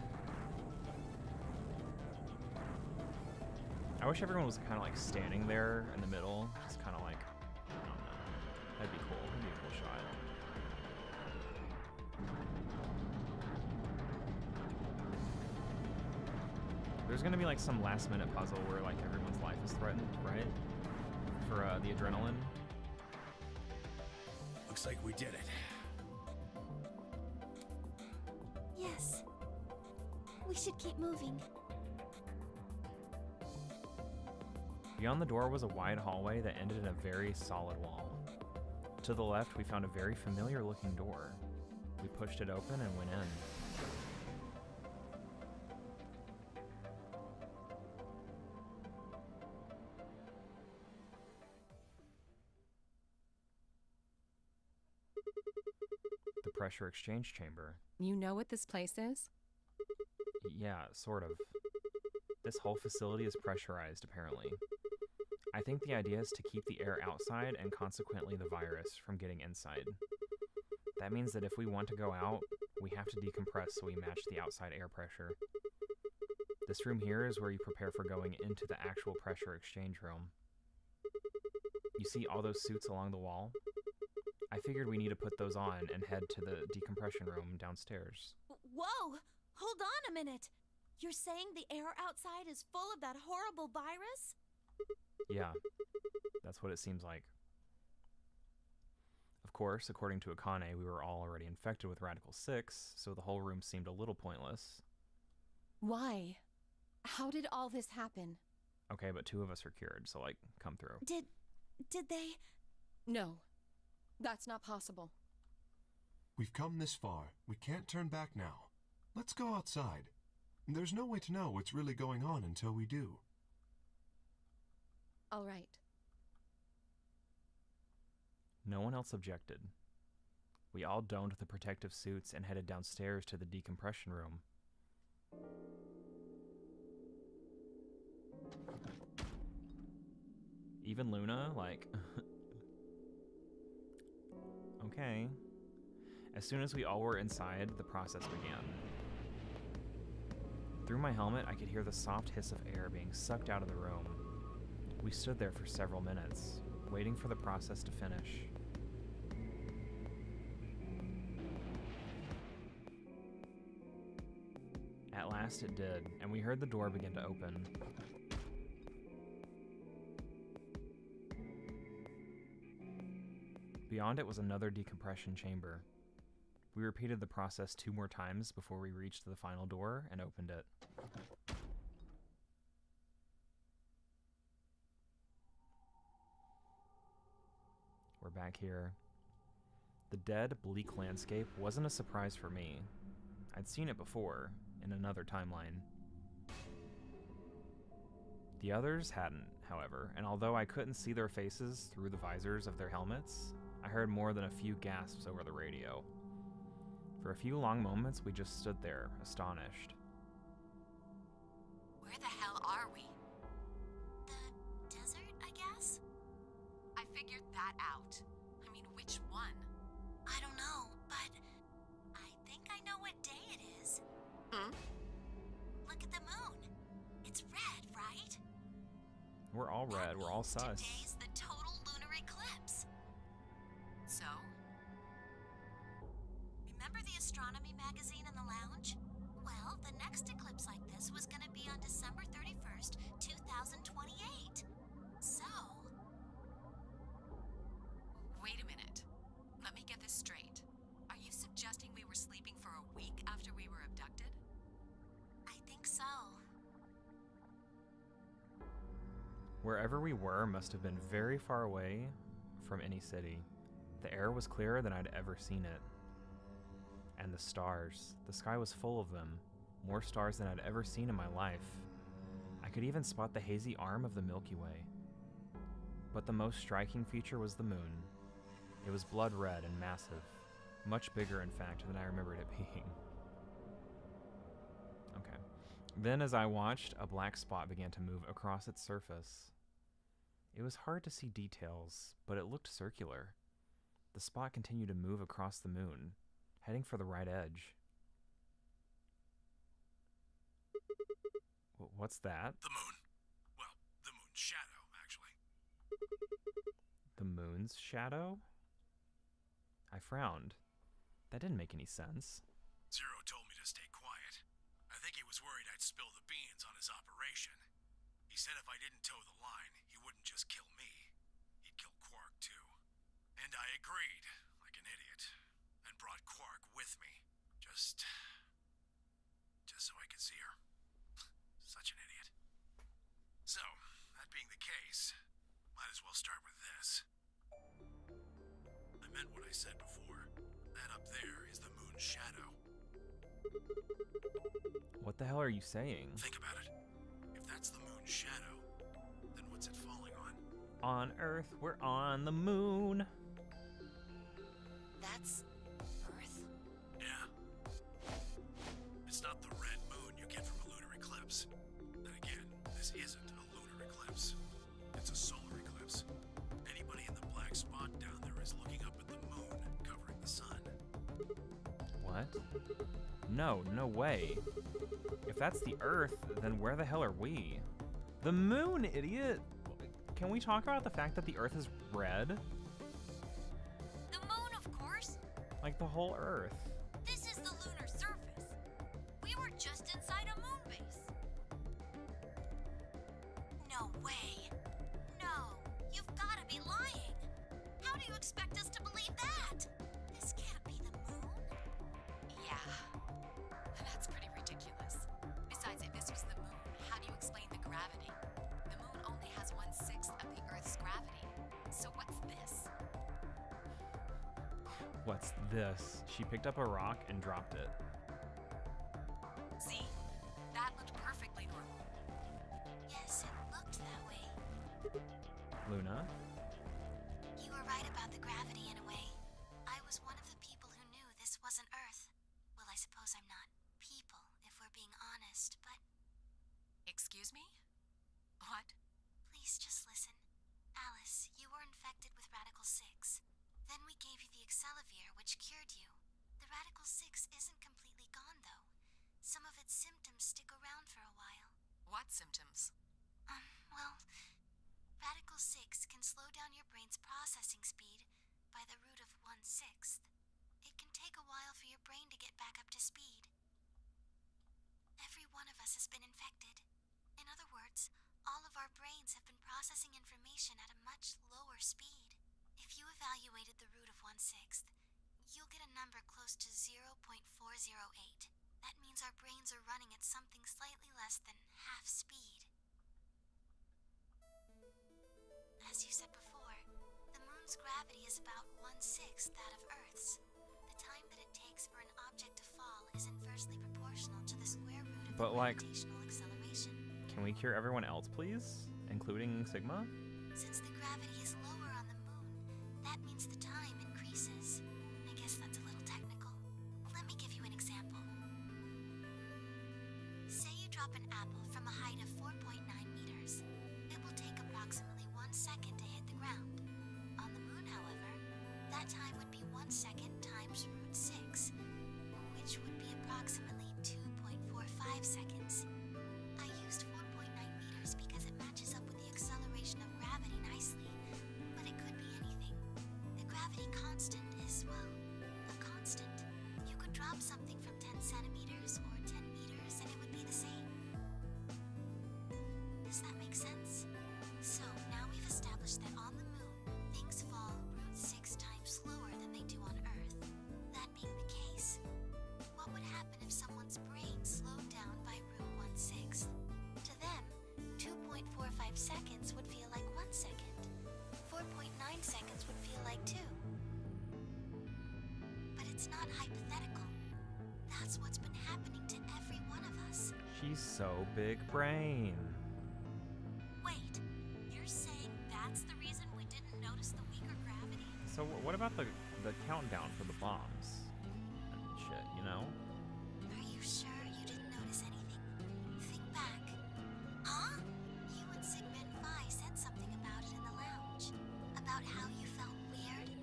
I wish everyone was kind of like standing there in the middle, just kind of like, I don't know. That'd be cool. That'd be a cool shot. There's gonna be like some last minute puzzle where like everyone's life is threatened, right? For the adrenaline. Looks like we did it. Yes. We should keep moving. Beyond the door was a wide hallway that ended in a very solid wall. To the left, we found a very familiar looking door. We pushed it open and went in. The pressure exchange chamber. You know what this place is? Yeah, sort of. This whole facility is pressurized, apparently. I think the idea is to keep the air outside and consequently the virus from getting inside. That means that if we want to go out, we have to decompress so we match the outside air pressure. This room here is where you prepare for going into the actual pressure exchange room. You see all those suits along the wall? I figured we need to put those on and head to the decompression room downstairs. Whoa! Hold on a minute! You're saying the air outside is full of that horrible virus? Yeah, that's what it seems like. Of course, according to Akane, we were all already infected with Radical 6, so the whole room seemed a little pointless. Why? How did all this happen? Okay, but 2 of us are cured, so like, come through. Did they? No, that's not possible. We've come this far. We can't turn back now. Let's go outside. There's no way to know what's really going on until we do. All right. No one else objected. We all donned the protective suits and headed downstairs to the decompression room. Even Luna, like... Okay. As soon as we all were inside, the process began. Through my helmet, I could hear the soft hiss of air being sucked out of the room. We stood there for several minutes, waiting for the process to finish. At last it did, and we heard the door begin to open. Beyond it was another decompression chamber. We repeated the process 2 more times before we reached the final door and opened it. We're back here. The dead, bleak landscape wasn't a surprise for me. I'd seen it before, in another timeline. The others hadn't, however, and although I couldn't see their faces through the visors of their helmets, I heard more than a few gasps over the radio. For a few long moments, we just stood there, astonished. Where the hell are we? The desert, I guess? I figured that out. I mean, which one? I don't know, but I think I know what day it is. Hmm? Look at the moon. It's red, right? We're all red, we're all sus. Today's the total lunar eclipse. So? Remember the astronomy magazine in the lounge? Well, the next eclipse like this was gonna be on December 31st, 2028. So... Wait a minute. Let me get this straight. Are you suggesting we were sleeping for a week after we were abducted? I think so. Wherever we were must have been very far away from any city. The air was clearer than I'd ever seen it. And the stars. The sky was full of them. More stars than I'd ever seen in my life. I could even spot the hazy arm of the Milky Way. But the most striking feature was the moon. It was blood red and massive. Much bigger, in fact, than I remembered it being. Okay. Then, as I watched, a black spot began to move across its surface. It was hard to see details, but it looked circular. The spot continued to move across the moon, heading for the right edge. What's that? The moon. Well, the moon's shadow, actually. The moon's shadow? I frowned. That didn't make any sense. Zero told me to stay quiet. I think he was worried I'd spill the beans on his operation. He said if I didn't toe the line, he wouldn't just kill me. He'd kill Quark, too. And I agreed, like an idiot, and brought Quark with me. Just so I could see her. Such an idiot. So, that being the case, might as well start with this. I meant what I said before. That up there is the moon's shadow. What the hell are you saying? Think about it. If that's the moon's shadow, then what's it falling on? On Earth, we're on the moon. That's Earth? Yeah. It's not the red moon you get from a lunar eclipse. Then again, this isn't a lunar eclipse. It's a solar eclipse. Anybody in the black spot down there is looking up at the moon, covering the sun. What? No way. If that's the Earth, then where the hell are we? The moon, idiot! Can we talk about the fact that the Earth is red? The moon, of course. Like the whole Earth. This is the lunar surface. We were just inside a moon base. No way. No, you've got to be lying. How do you expect us to believe that? This can't be the moon. Yeah. That's pretty ridiculous. Besides, if this was the moon, how do you explain the gravity? The moon only has 1/6 of the Earth's gravity. So what's this? What's this? She picked up a rock and dropped it. See? That looked perfectly normal. Yes, it looked that way. Luna? You were right about the gravity in a way. I was one of the people who knew this wasn't Earth. Well, I suppose I'm not people, if we're being honest, but Excuse me? What? please just listen. Alice, you were infected with Radical 6. Then we gave you the Accelavir, which cured you. The Radical 6 isn't completely gone, though. Some of its symptoms stick around for a while. What symptoms? Well, Radical 6 can slow down your brain's processing speed by the root of 1/6. It can take a while for your brain to get back up to speed. Every one of us has been infected. In other words, all of our brains have been processing information at a much lower speed. If you evaluated the root of 1/6, you'll get a number close to 0.408. That means our brains are running at something slightly less than half speed. As you said before, the moon's gravity is about 1/6 that of Earth's. The time that it takes for an object to fall is inversely proportional to the square root of But, the like, gravitational acceleration. Can we cure everyone else, please? Including Sigma? Since the gravity is lower on the moon, that means the time increases. I guess that's a little technical. Let me give you an example. Say you drop an apple from a height of 4.9 meters. It will take approximately 1 second to hit the ground. On the moon, however, that time would be 1 second times root 6, which would be approximately 2.45 seconds. I used 4.9 meters because it matches up with the acceleration of gravity nicely, but it could be anything. The gravity constant is, well, a constant. You could drop something from 10 centimeters or 10 meters and it would be the same. Does that make sense? So now we've established that on the moon, things fall root 6 times slower than they do on Earth. That being the case, what would happen if someone's brain slowed down by root 1/6? To them, 2.45 seconds would feel like 1 second. 4.9 seconds would feel like 2. But it's not hypothetical. That's what's been happening to every one of us. She's so big brain. Wait, you're saying that's the reason what about the countdown for the bombs and shit, you know? Are you sure you didn't notice anything? Think back. Huh? You and Sigmund Phi said something about it in the lounge. About how you felt weird.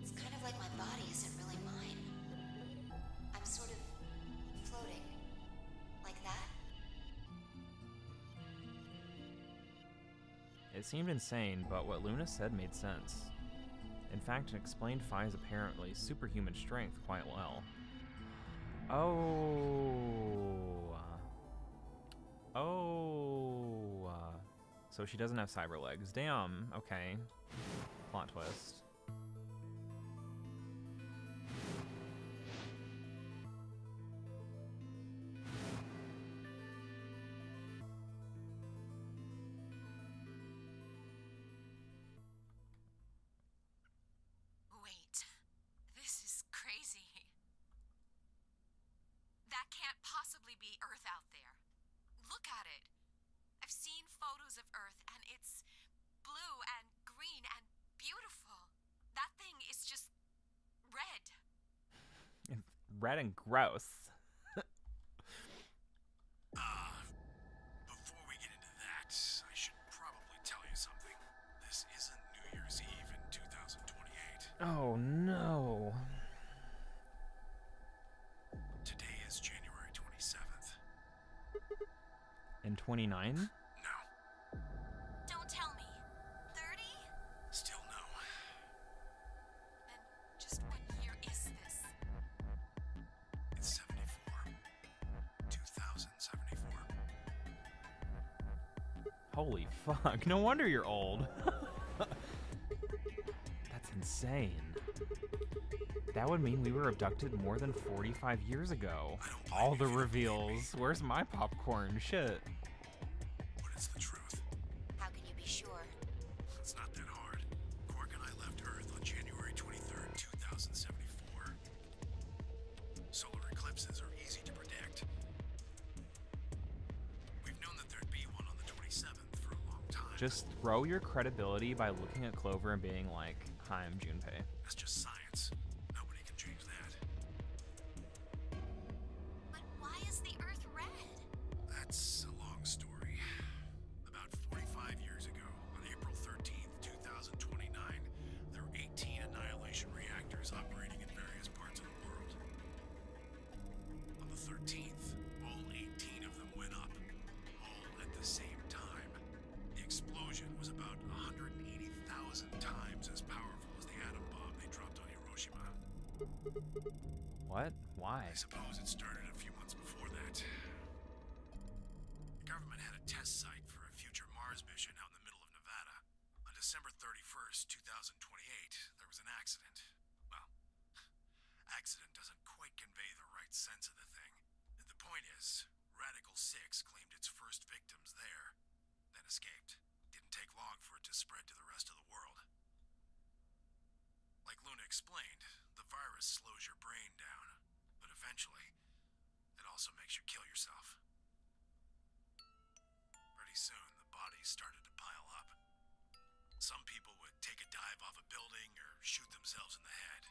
It's kind of like my body isn't really mine. I'm sort of floating. Like that? It seemed insane, but what Luna said made sense. In fact, it explained Phi's apparently superhuman strength quite well. So she doesn't have cyber legs. Damn, okay. Plot twist. Wait. This is crazy. That can't possibly be Earth out there. Look at it. I've seen photos of Earth, and it's blue and green and beautiful. That thing is just red. Red and gross. Before we get into that, I should probably tell you something. This isn't New Year's Eve in 2028. Oh no. Today is January 27th. And 29? No. Don't tell me. 30? Still no. Then just what year is this? It's 74. 2074. Holy fuck. No wonder you're old. That's insane. That would mean we were abducted more than 45 years ago. All the reveals. Where's my popcorn? Shit. But it's the truth. How can you be sure? It's not that hard. Quark and I left Earth on January 23rd, 2074. Solar eclipses are easy to predict. We've known that there'd be one on the 27th for a long time. Just throw your credibility by looking at Clover and being like, hi, I'm Junpei. That's just science. Nobody can change that. But why is the Earth red? That's a long story. About 45 years ago, on April 13th, 2029, there were 18 annihilation reactors operating in various parts of the world. On the 13th, all 18 of them went up, all at the same time. The explosion was about 180,000 times as powerful as the atom bomb they dropped on Hiroshima. What? Why? I suppose it started a few months before that. The government had a test site for a future Mars mission out in the middle of Nevada. On December 31st, 2028, there was an accident. Well, accident doesn't quite convey the right sense of the thing. The point is, Radical 6 claimed its first victims there, then escaped. Didn't take long for it to spread to the rest of the world. Like Luna explained, the virus slows your brain down, but eventually, it also makes you kill yourself. Pretty soon, the bodies started to pile up. Some people would take a dive off a building or shoot themselves in the head.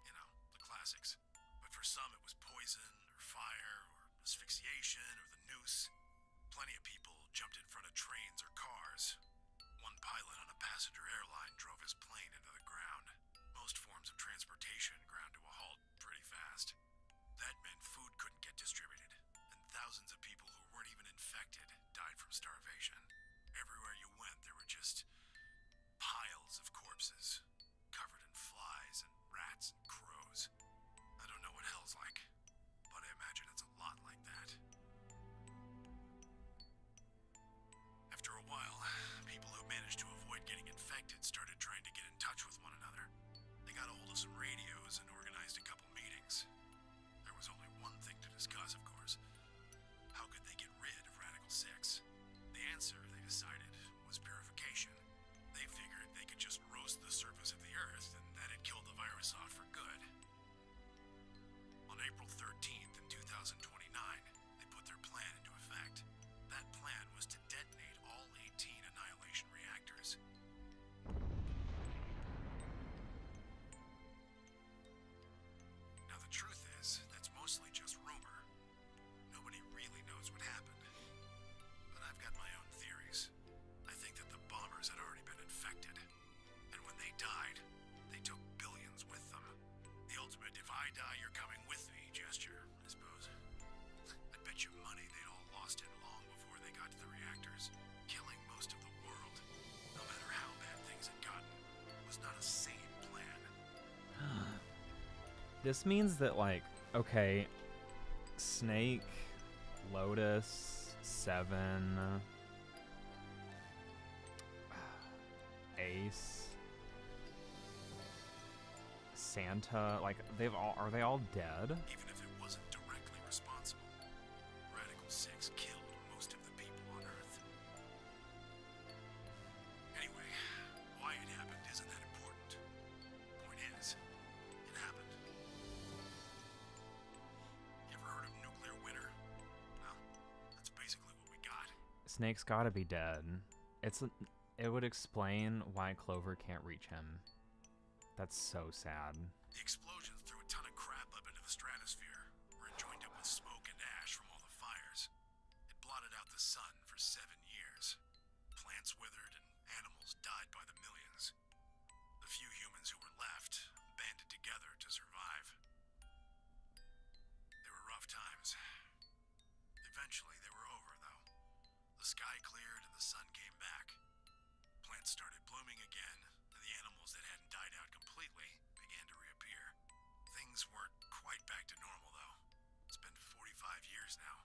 You know, the classics. But for some, it was poison, or fire, or asphyxiation, or the noose. Plenty of people jumped in front of trains or cars. One pilot on a passenger airline drove his plane into the ground. Most forms of transportation ground to a halt pretty fast. That meant food couldn't get distributed, and thousands of people who weren't even infected died from starvation. Everywhere you went, there were just piles of corpses, covered in flies and rats and crows. I don't know what hell's like, but I imagine it's a lot like that. After a while, people who managed to avoid getting infected started trying to get in touch with one another. They got a hold of some radios and organized a couple meetings. There was only one thing to discuss, of course. How could they get rid of Radical 6? The answer, they decided, was purification. They figured they could just roast the surface of the Earth and that'd kill the virus off for good. On April 13th in 2029, they put their plan into effect. That plan was to detonate all 18 annihilation reactors. This means that, like, okay, Snake, Lotus, Seven, Ace, Santa, like, are they all dead? Even if it wasn't directly responsible, Radical 6 killed most of the people on Earth. Anyway, why it happened isn't that important. Point is, it happened. You ever heard of nuclear winter? Well, that's basically what we got. Snake's gotta be dead. It would explain why Clover can't reach him. That's so sad. The explosions threw a ton of crap up into the stratosphere, where it joined up with smoke and ash from all the fires. It blotted out the sun for 7 years. Plants withered and animals died by the millions. The few humans who were left banded together to survive. They were rough times. Eventually they were over, though. The sky cleared and the sun came back. Plants started blooming again, and the animals that hadn't died out completely began to reappear. Things weren't quite back to normal, though. It's been 45 years now,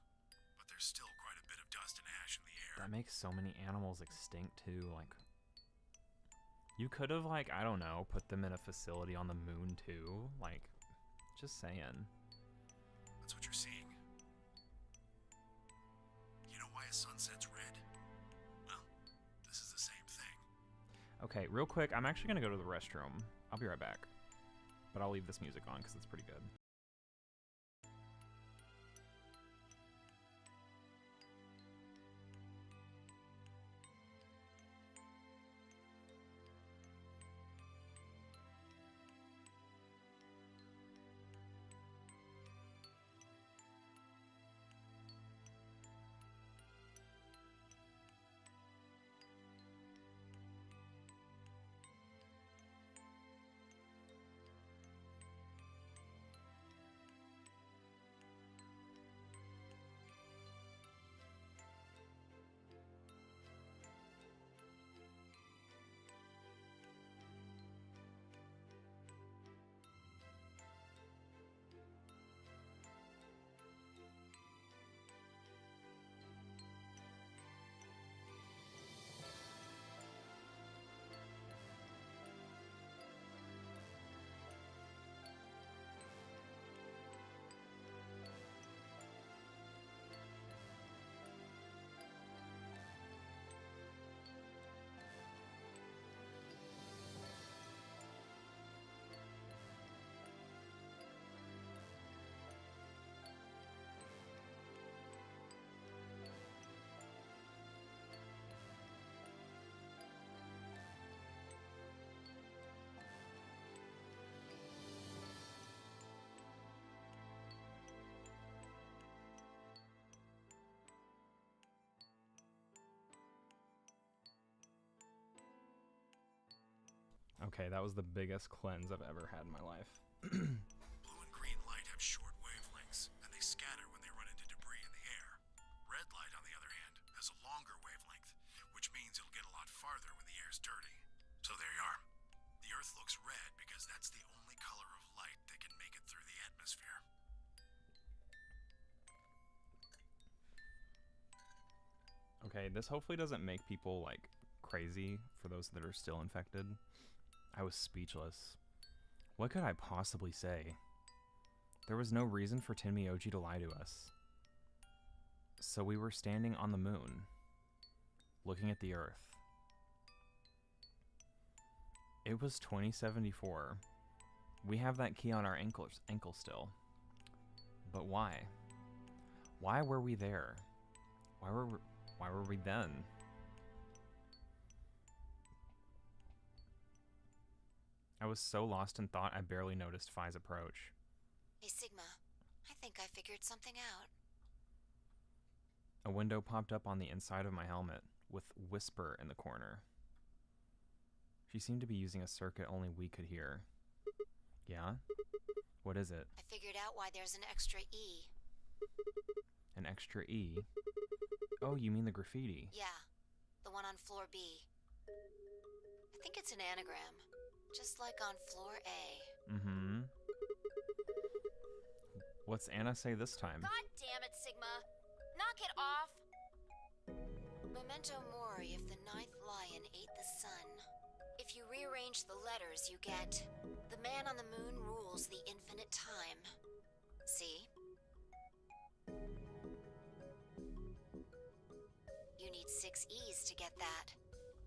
but there's still quite a bit of dust and ash in the air. That makes so many animals extinct too. Like, you could have, like, I don't know, put them in a facility on the moon too. Like, just saying. That's what you're seeing. You know why a sunset's red? Well, this is the same thing. Okay, real quick, I'm actually gonna go to the restroom. I'll be right back. But I'll leave this music on because it's pretty good. Okay, that was the biggest cleanse I've ever had in my life. Blue and green light have short wavelengths, and they scatter when they run into debris in the air. Red light, on the other hand, has a longer wavelength, which means it'll get a lot farther when the air's dirty. So there you are. The Earth looks red because that's the only color of light that can make it through the atmosphere. Okay, this hopefully doesn't make people, like, crazy for those that are still infected. I was speechless. What could I possibly say? There was no reason for Tenmyoji to lie to us. So we were standing on the moon, looking at the Earth. It was 2074. We have that key on our ankle still. But why? Why were we there? Why were we then? I was so lost in thought I barely noticed Phi's approach. Hey, Sigma. I think I figured something out. A window popped up on the inside of my helmet, with Whisper in the corner. She seemed to be using a circuit only we could hear. Yeah? What is it? I figured out why there's an extra E. An extra E? Oh, you mean the graffiti? Yeah, the one on floor B. I think it's an anagram, just like on floor A. Mm-hmm. What's Anna say this time? God damn it, Sigma. Knock it off. Memento mori if the ninth lion ate the sun. If you rearrange the letters, you get the man on the moon rules the infinite time. See? You need 6 E's to get that.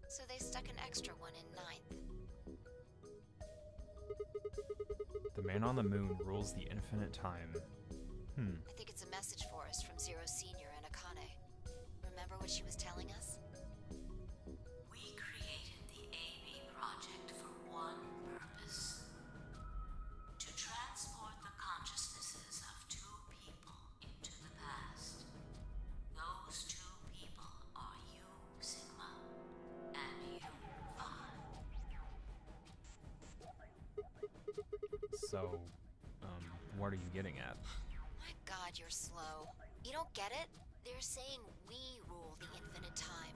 So they stuck an extra one in ninth. The man on the moon rules the infinite time. I think it's a message for us from Zero Senior and Akane. Remember what she was telling us? We created the AB project for one purpose. To transport the consciousnesses of 2 people into the past. Those 2 people are you, Sigma, and you, Vi. So, what are you getting at? My God, you're slow. You don't get it? They're saying we rule the infinite time.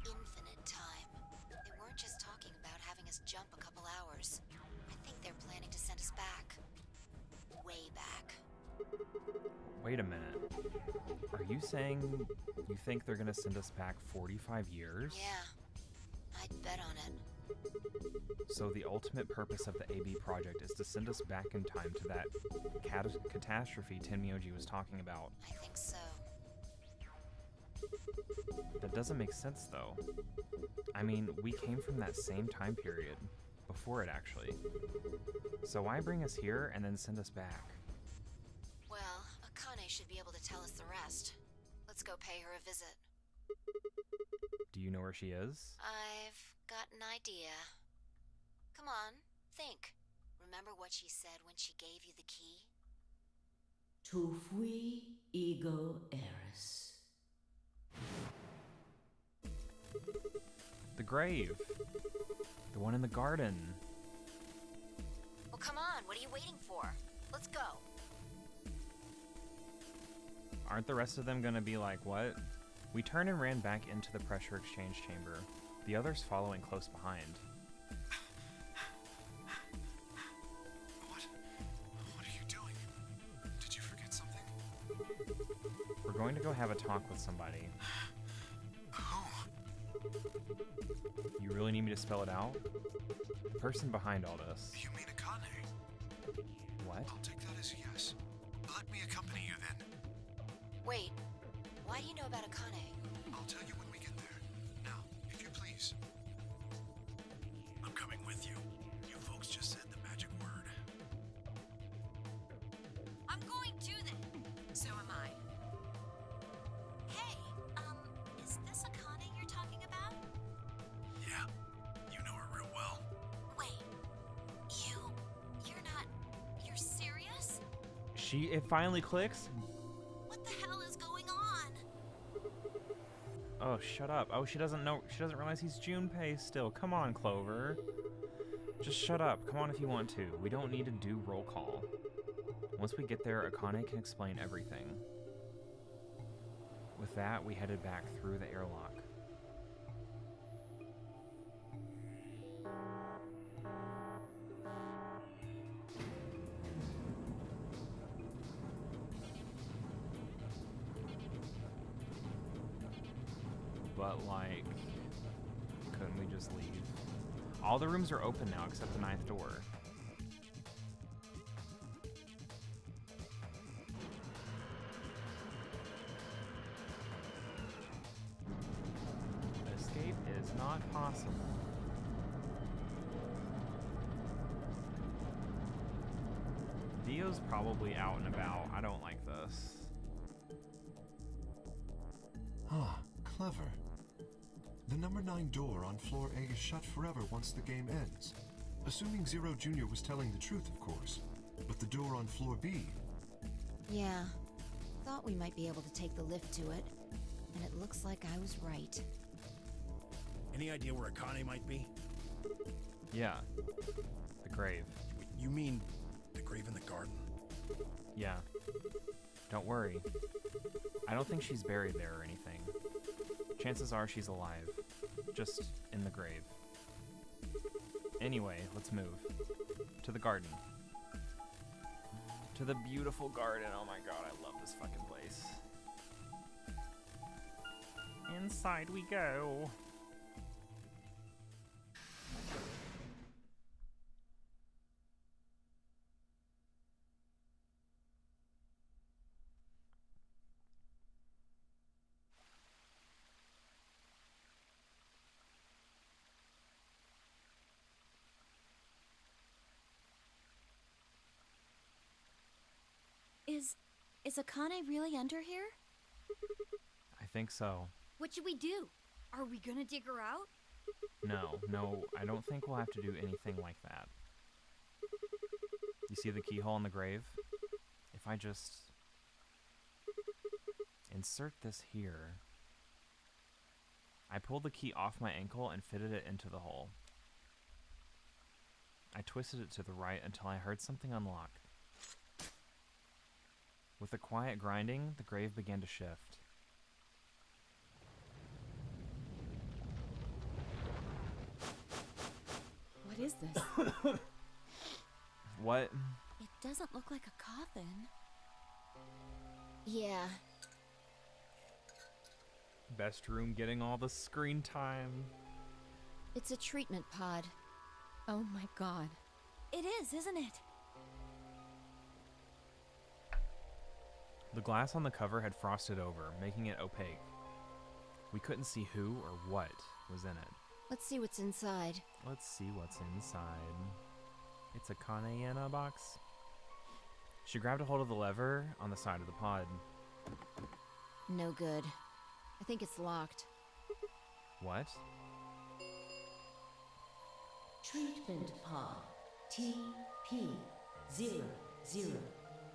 Infinite time. They weren't just talking about having us jump a couple hours. I think they're planning to send us back. Way back. Wait a minute. Are you saying you think they're gonna send us back 45 years? Yeah. I'd bet on it. So the ultimate purpose of the AB project is to send us back in time to that catastrophe Tenmyoji was talking about. I think so. That doesn't make sense, though. I mean, we came from that same time period. Before it, actually. So why bring us here and then send us back? Well, Akane should be able to tell us the rest. Let's go pay her a visit. Do you know where she is? I've got an idea. Come on, think. Remember what she said when she gave you the key? Tu fui ego eris. The grave. The one in the garden. Well, come on, what are you waiting for? Let's go. Aren't the rest of them gonna be like, what? We turned and ran back into the pressure exchange chamber, the others following close behind. What are you doing? Did you forget something? We're going to go have a talk with somebody. Who? You really need me to spell it out? The person behind all this. You mean Akane? What? I'll take that as a yes. Let me accompany you then. Wait, why do you know about Akane? I'll tell you when we get there. Now, if you please. I'm coming with you. You folks just said the magic word. I'm going to then. So am I. Hey, is this Akane you're talking about? Yeah, you know her real well. Wait, you're serious? It finally clicks? What the hell is going on? Oh, shut up. Oh, she doesn't realize he's Junpei still. Come on, Clover. Just shut up. Come on if you want to. We don't need to do roll call. Once we get there, Akane can explain everything. With that, we headed back through the airlock. But, like, couldn't we just leave? All the rooms are open now except the 9th door. Escape is not possible. Dio's probably out and about. I don't like this. Ah, clever. The number 9 door on floor A is shut forever once the game ends. Assuming Zero Jr. was telling the truth, of course. But the door on floor B... Yeah. Thought we might be able to take the lift to it. And it looks like I was right. Any idea where Akane might be? Yeah. The grave. You mean the grave in the garden? Yeah. Don't worry. I don't think she's buried there or anything. Chances are she's alive. Just in the grave. Anyway, let's move. To the garden. To to the beautiful garden. Oh my god, I love this fucking place. Inside we go. Is Akane really under here? I think so. What should we do? Are we gonna dig her out? No, I don't think we'll have to do anything like that. You see the keyhole in the grave? If I just insert this here. I pulled the key off my ankle and fitted it into the hole. I twisted it to the right until I heard something unlock. With a quiet grinding, the grave began to shift. What is this? What? It doesn't look like a coffin. Yeah. Best room getting all the screen time. It's a treatment pod. Oh my god. It is, isn't it? The glass on the cover had frosted over, making it opaque. We couldn't see who or what was in it. Let's see what's inside. Let's see what's inside. It's a Akane in a box. She grabbed a hold of the lever on the side of the pod. No good. I think it's locked. What? Treatment pod TP00.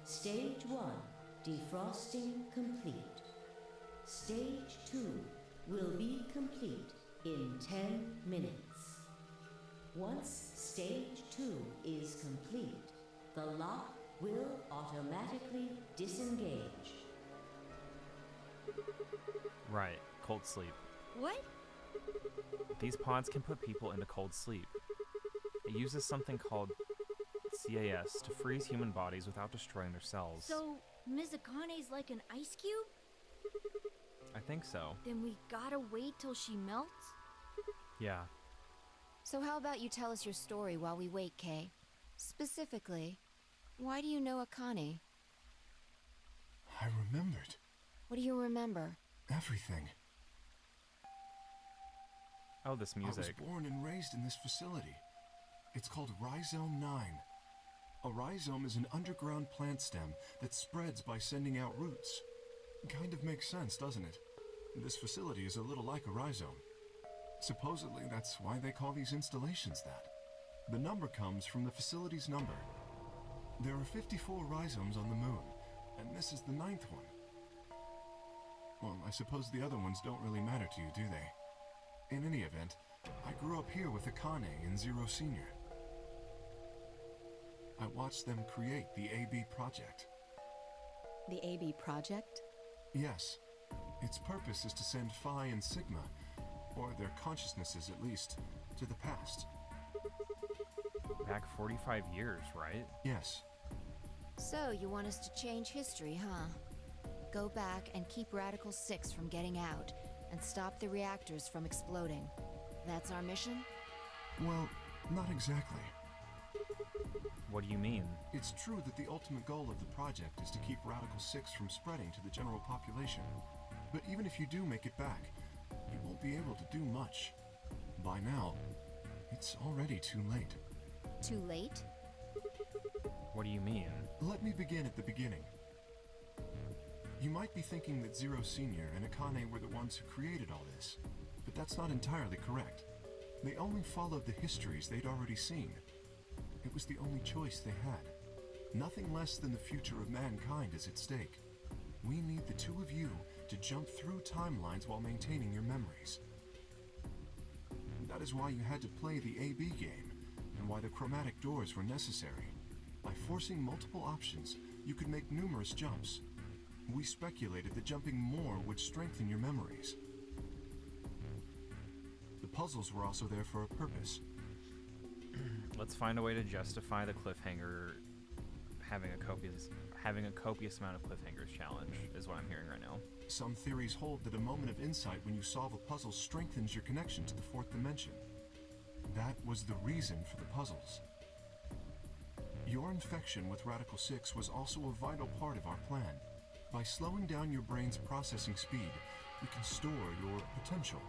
Stage 1. Defrosting complete. Stage 2 will be complete in 10 minutes. Once Stage 2 is complete, the lock will automatically disengage. Right, cold sleep. What? These pods can put people into cold sleep. It uses something called CAS to freeze human bodies without destroying their cells. So, Ms. Akane's like an ice cube? I think so. Then we gotta wait till she melts? Yeah. So how about you tell us your story while we wait, Kay? Specifically, why do you know Akane? I remembered What do you remember? everything. Oh, this I music. was born and raised in this facility. It's called Rhizome 9. A rhizome is an underground plant stem that spreads by sending out roots. Kind of makes sense, doesn't it? This facility is a little like a rhizome. Supposedly, that's why they call these installations that. The number comes from the facility's number. There are 54 rhizomes on the moon, and this is the 9th one. Well, I suppose the other ones don't really matter to you, do they? In any event, I grew up here with Akane and Zero Senior. I watched them create the AB project. The AB project? Yes. Its purpose is to send Phi and Sigma, or their consciousnesses at least, to the past. Back 45 years, right? Yes. So, you want us to change history, huh? Go back and keep Radical 6 from getting out, and stop the reactors from exploding. That's our mission? Well, not exactly. What do you mean? It's true that the ultimate goal of the project is to keep Radical 6 from spreading to the general population. But even if you do make it back, you won't be able to do much. By now, it's already too late. Too late? What do you mean? Let me begin at the beginning. You might be thinking that Zero Senior and Akane were the ones who created all this, but that's not entirely correct. They only followed the histories they'd already seen. It was the only choice they had. Nothing less than the future of mankind is at stake. We need the two of you to jump through timelines while maintaining your memories. That is why you had to play the AB game, and why the chromatic doors were necessary. By forcing multiple options, you could make numerous jumps. We speculated that jumping more would strengthen your memories. The puzzles were also there for a purpose. Let's find a way to justify the cliffhanger having a copious amount of cliffhangers challenge is what I'm hearing right now. Some theories hold that a moment of insight when you solve a puzzle strengthens your connection to the fourth dimension. That was the reason for the puzzles. Your infection with Radical 6 was also a vital part of our plan. By slowing down your brain's processing speed, we can store your potential.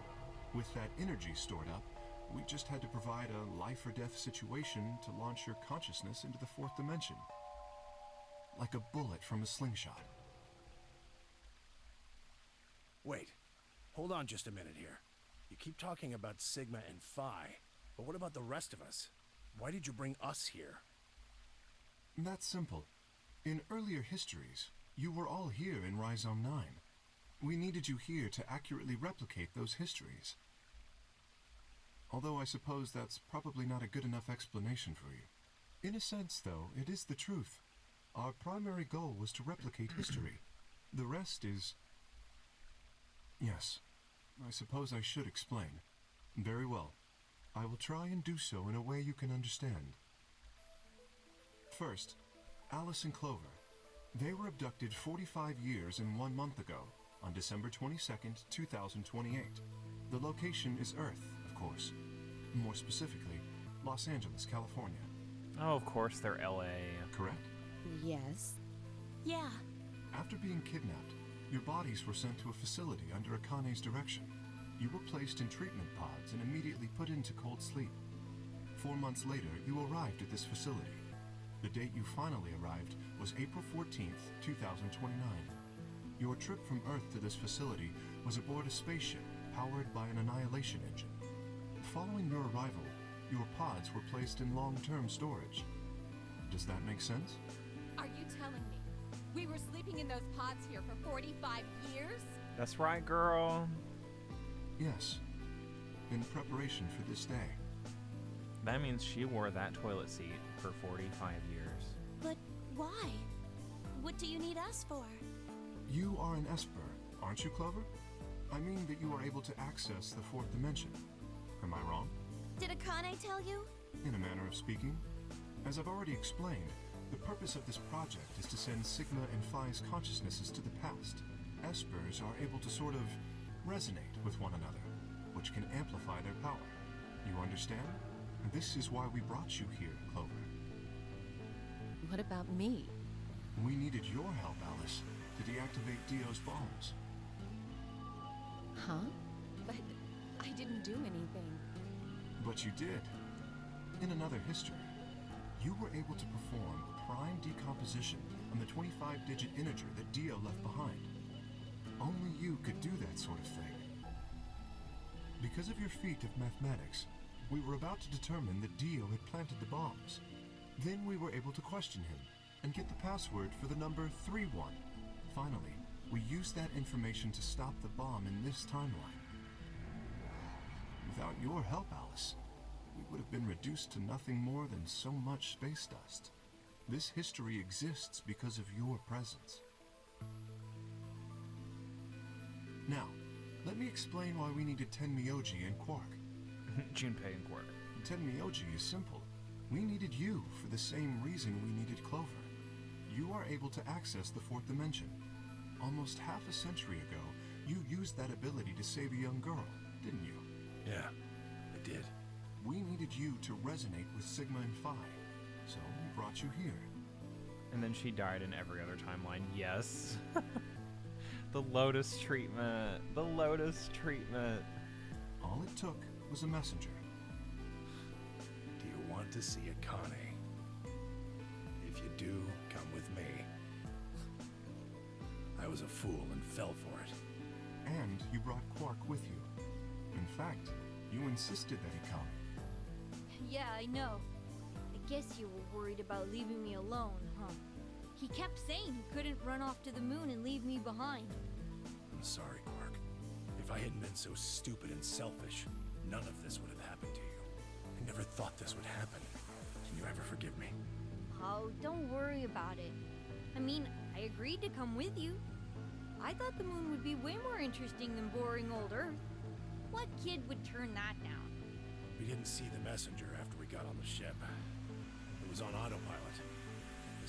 With that energy stored up, we just had to provide a life or death situation to launch your consciousness into the fourth dimension. Like a bullet from a slingshot. Wait, hold on just a minute here. You keep talking about Sigma and Phi, but what about the rest of us? Why did you bring us here? That's simple. In earlier histories, you were all here in Rhizome 9. We needed you here to accurately replicate those histories. Although I suppose that's probably not a good enough explanation for you. In a sense, though, it is the truth. Our primary goal was to replicate history. The rest is... Yes, I suppose I should explain. Very well. I will try and do so in a way you can understand. First, Alice and Clover. They were abducted 45 years and 1 month ago, on December 22nd, 2028. The location is Earth, of course. More specifically, Los Angeles, California. Oh, of course, they're LA. Correct? Yes. Yeah. After being kidnapped, your bodies were sent to a facility under Akane's direction. You were placed in treatment pods and immediately put into cold sleep. 4 months later, you arrived at this facility. The date you finally arrived was April 14th, 2029. Your trip from Earth to this facility was aboard a spaceship powered by an annihilation engine. Following your arrival, your pods were placed in long-term storage. Does that make sense? Are you telling me we were sleeping in those pods here for 45 years? That's right, girl. Yes. In preparation for this day. That means she wore that toilet seat for 45 years. But why? What do you need us for? You are an Esper, aren't you, Clover? I mean that you are able to access the fourth dimension. Am I wrong? Did Akane tell you? In a manner of speaking. As I've already explained, the purpose of this project is to send Sigma and Phi's consciousnesses to the past. Espers are able to sort of resonate with one another, which can amplify their power. You understand? This is why we brought you here, Clover. What about me? We needed your help, Alice, to deactivate Dio's bombs. Huh? But I didn't do anything. But you did. In another history, you were able to perform prime decomposition on the 25-digit integer that Dio left behind. Only you could do that sort of thing. Because of your feat of mathematics, we were about to determine that Dio had planted the bombs. Then we were able to question him and get the password for the number 31. Finally, we used that information to stop the bomb in this timeline. Without your help, Alice, we would have been reduced to nothing more than so much space dust. This history exists because of your presence. Now, let me explain why we needed Tenmyoji and Quark. Junpei and Quark. Tenmyoji is simple. We needed you for the same reason we needed Clover. You are able to access the fourth dimension. Almost half a century ago, you used that ability to save a young girl, didn't you? Yeah, I did. We needed you to resonate with Sigma and Phi, so we brought you here. And then she died in every other timeline. Yes. The Lotus treatment. The Lotus treatment. All it took was a messenger. Do you want to see Akane? If you do, come with me. I was a fool and fell for it. And you brought Quark with you. In fact, you insisted that he come. Yeah, I know. I guess you were worried about leaving me alone, huh? He kept saying he couldn't run off to the moon and leave me behind. I'm sorry, Quark. If I hadn't been so stupid and selfish, none of this would have happened to you. I never thought this would happen. Can you ever forgive me? Oh, don't worry about it. I mean, I agreed to come with you. I thought the moon would be way more interesting than boring old Earth. What kid would turn that down? We didn't see the messenger after we got on the ship. It was on autopilot.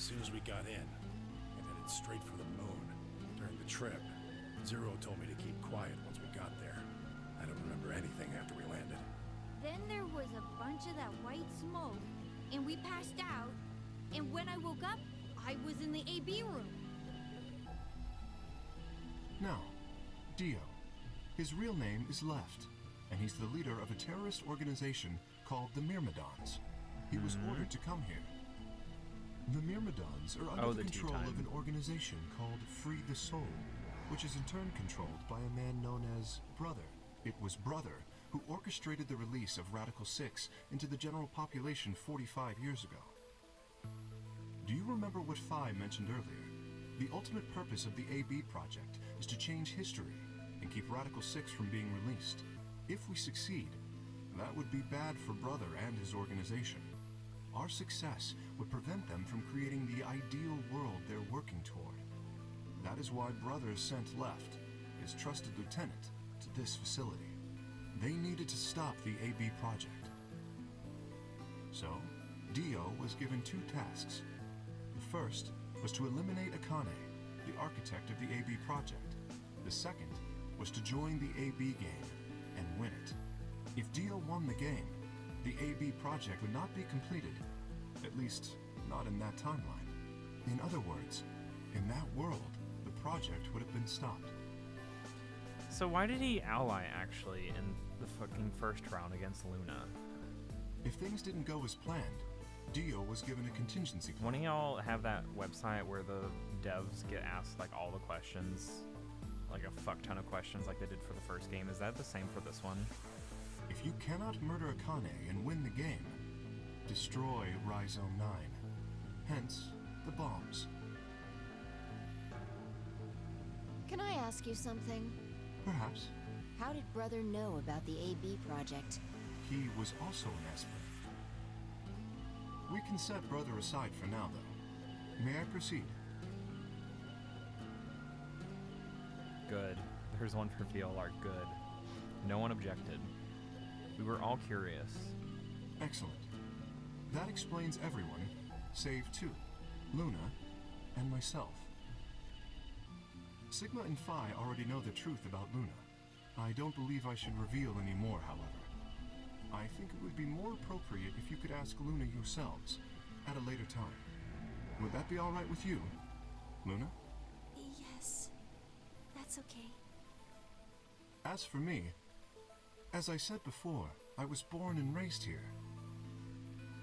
as soon as we got in, and headed straight for the moon. During the trip, Zero told me to keep quiet once we got there. I don't remember anything after we landed. Then there was a bunch of that white smoke, and we passed out, and when I woke up, I was in the AB room. Now, Dio. His real name is Left, and he's the leader of a terrorist organization called the Myrmidons. He was ordered to come here. The Myrmidons are under the control of an organization called Free the Soul, which is in turn controlled by a man known as Brother. It was Brother who orchestrated the release of Radical 6 into the general population 45 years ago. Do you remember what Phi mentioned earlier? The ultimate purpose of the AB project is to change history and keep Radical 6 from being released. If we succeed, that would be bad for Brother and his organization. Our success would prevent them from creating the ideal world they're working toward. That is why Brother sent Left, his trusted lieutenant, to this facility. They needed to stop the AB project. So, Dio was given 2 tasks. The first was to eliminate Akane, the architect of the AB project. The second was to join the AB game and win it. If Dio won the game, the AB project would not be completed, at least not in that timeline. In other words, in that world, the project would have been stopped. So why did he ally, actually, in the fucking first round against Luna? If things didn't go as planned, Dio was given a contingency plan. One of y'all have that website where the devs get asked, like, all the questions, like a fuck ton of questions like they did for the first game. Is that the same for this one? If you cannot murder Akane and win the game, destroy Rhizome 9. Hence, the bombs. Can I ask you something? Perhaps. How did Brother know about the AB project? He was also an Esper. We can set Brother aside for now, though. May I proceed? Good. There's one for VLR. Good. No one objected. We were all curious. Excellent. That explains everyone, save 2, Luna and myself. Sigma and Phi already know the truth about Luna. I don't believe I should reveal any more, however. I think it would be more appropriate if you could ask Luna yourselves at a later time. Would that be all right with you, Luna? Yes, that's okay. As for me, as I said before, I was born and raised here.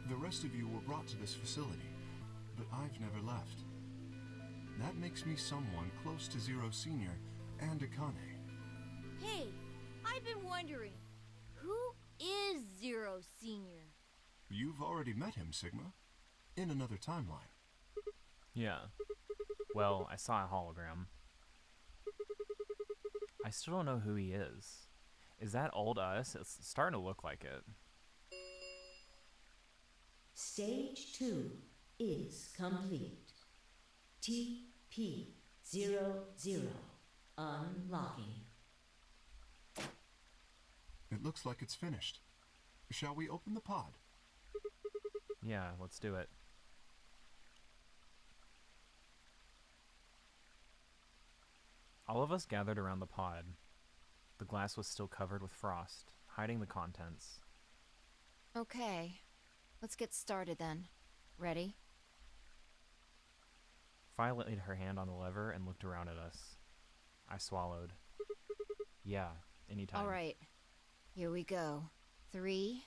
The rest of you were brought to this facility, but I've never left. That makes me someone close to Zero Senior and Akane. Hey, I've been wondering, who is Zero Senior? You've already met him, Sigma, in another timeline. Yeah. Well, I saw a hologram. I still don't know who he is. Is that old us? It's starting to look like it. Stage 2 is complete. TP00 unlocking. It looks like it's finished. Shall we open the pod? Yeah, let's do it. All of us gathered around the pod. The glass was still covered with frost, hiding the contents. Okay, let's get started then. Ready? Phi laid her hand on the lever and looked around at us. I swallowed. Yeah, anytime. All right, here we go. 3,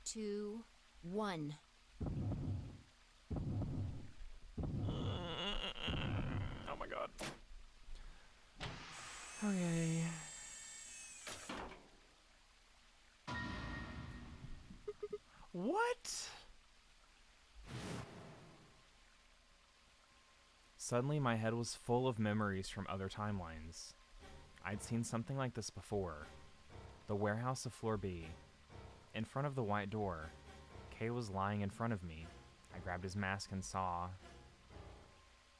2, 1. Oh my god. Okay. What? Suddenly my head was full of memories from other timelines. I'd seen something like this before. The warehouse of Floor B. In front of the white door, Kay was lying in front of me. I grabbed his mask and saw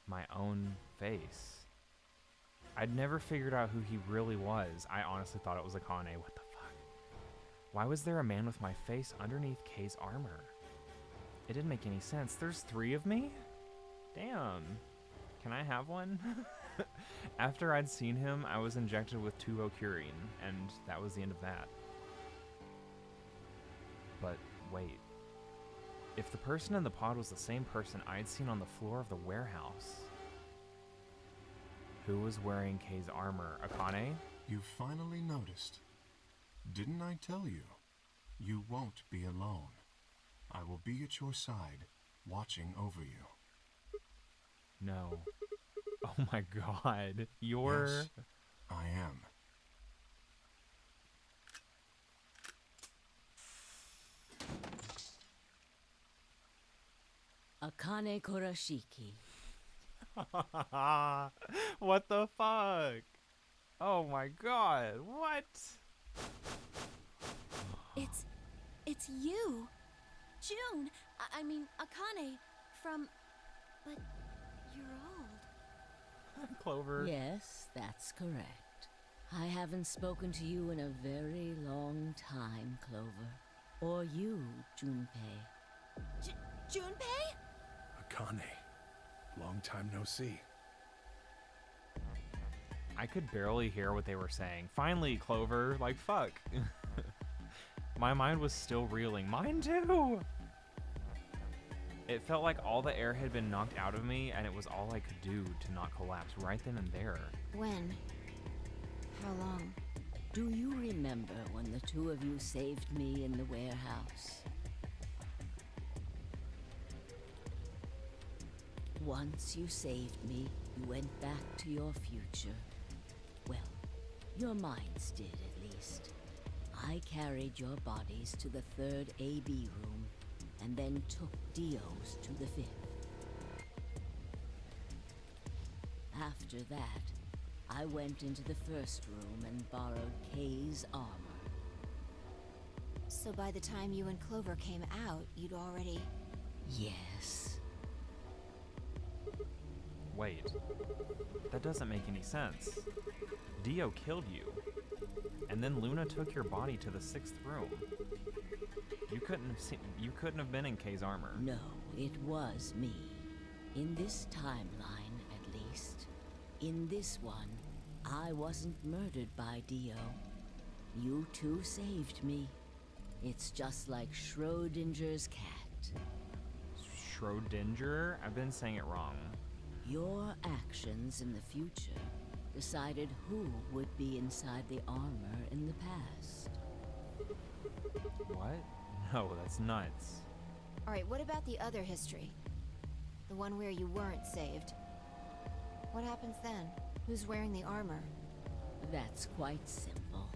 my own face. I'd never figured out who he really was. I honestly thought it was Akane. What the fuck? Why was there a man with my face underneath Kay's armor? It didn't make any sense. There's 3 of me? Damn. Can I have one? After I'd seen him, I was injected with 2 Vokurine, and that was the end of that. But wait. If the person in the pod was the same person I'd seen on the floor of the warehouse, who was wearing Kei's armor? Akane? You finally noticed. Didn't I tell you? You won't be alone. I will be at your side, watching over you. No. Oh my god. You're... Yes, I am. Akane Kurashiki. What the fuck? Oh my god. What? It's you. June. I mean, Akane from... But you're old. Clover. Yes, that's correct. I haven't spoken to you in a very long time, Clover. Or you, Junpei. Junpei? Akane. Long time no see. I could barely hear what they were saying. Finally, Clover. Like, fuck. My mind was still reeling. Mine too! It felt like all the air had been knocked out of me, and it was all I could do to not collapse right then and there. When? How long? Do you remember when the 2 of you saved me in the warehouse? Once you saved me, you went back to your future. Well, your minds did at least. I carried your bodies to the 3rd AB room, and then took Dio's to the 5th. After that, I went into the 1st room and borrowed Kei's armor. So by the time you and Clover came out, you'd already... Yes. Wait. That doesn't make any sense. Dio killed you. And then Luna took your body to the 6th room. You couldn't have been in Kei's armor. No, it was me. In this timeline, at least. In this one, I wasn't murdered by Dio. You 2 saved me. It's just like Schrodinger's cat. Schrodinger? I've been saying it wrong. Your actions in the future decided who would be inside the armor in the past. What? No, that's nuts. Alright, what about the other history? The one where you weren't saved. What happens then? Who's wearing the armor? That's quite simple.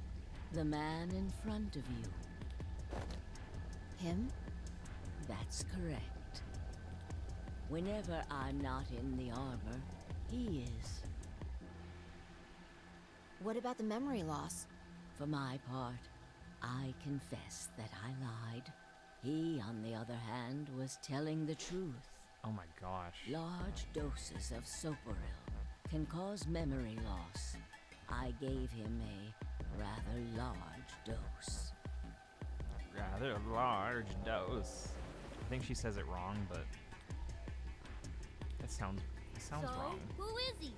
The man in front of you. Him? That's correct. Whenever I'm not in the armor, he is. What about the memory loss? For my part, I confess that I lied. He, on the other hand, was telling the truth. Oh my gosh. Large doses of Soporil can cause memory loss. I gave him a rather large dose. Rather large dose. I think she says it wrong, but it sounds wrong. Who is he?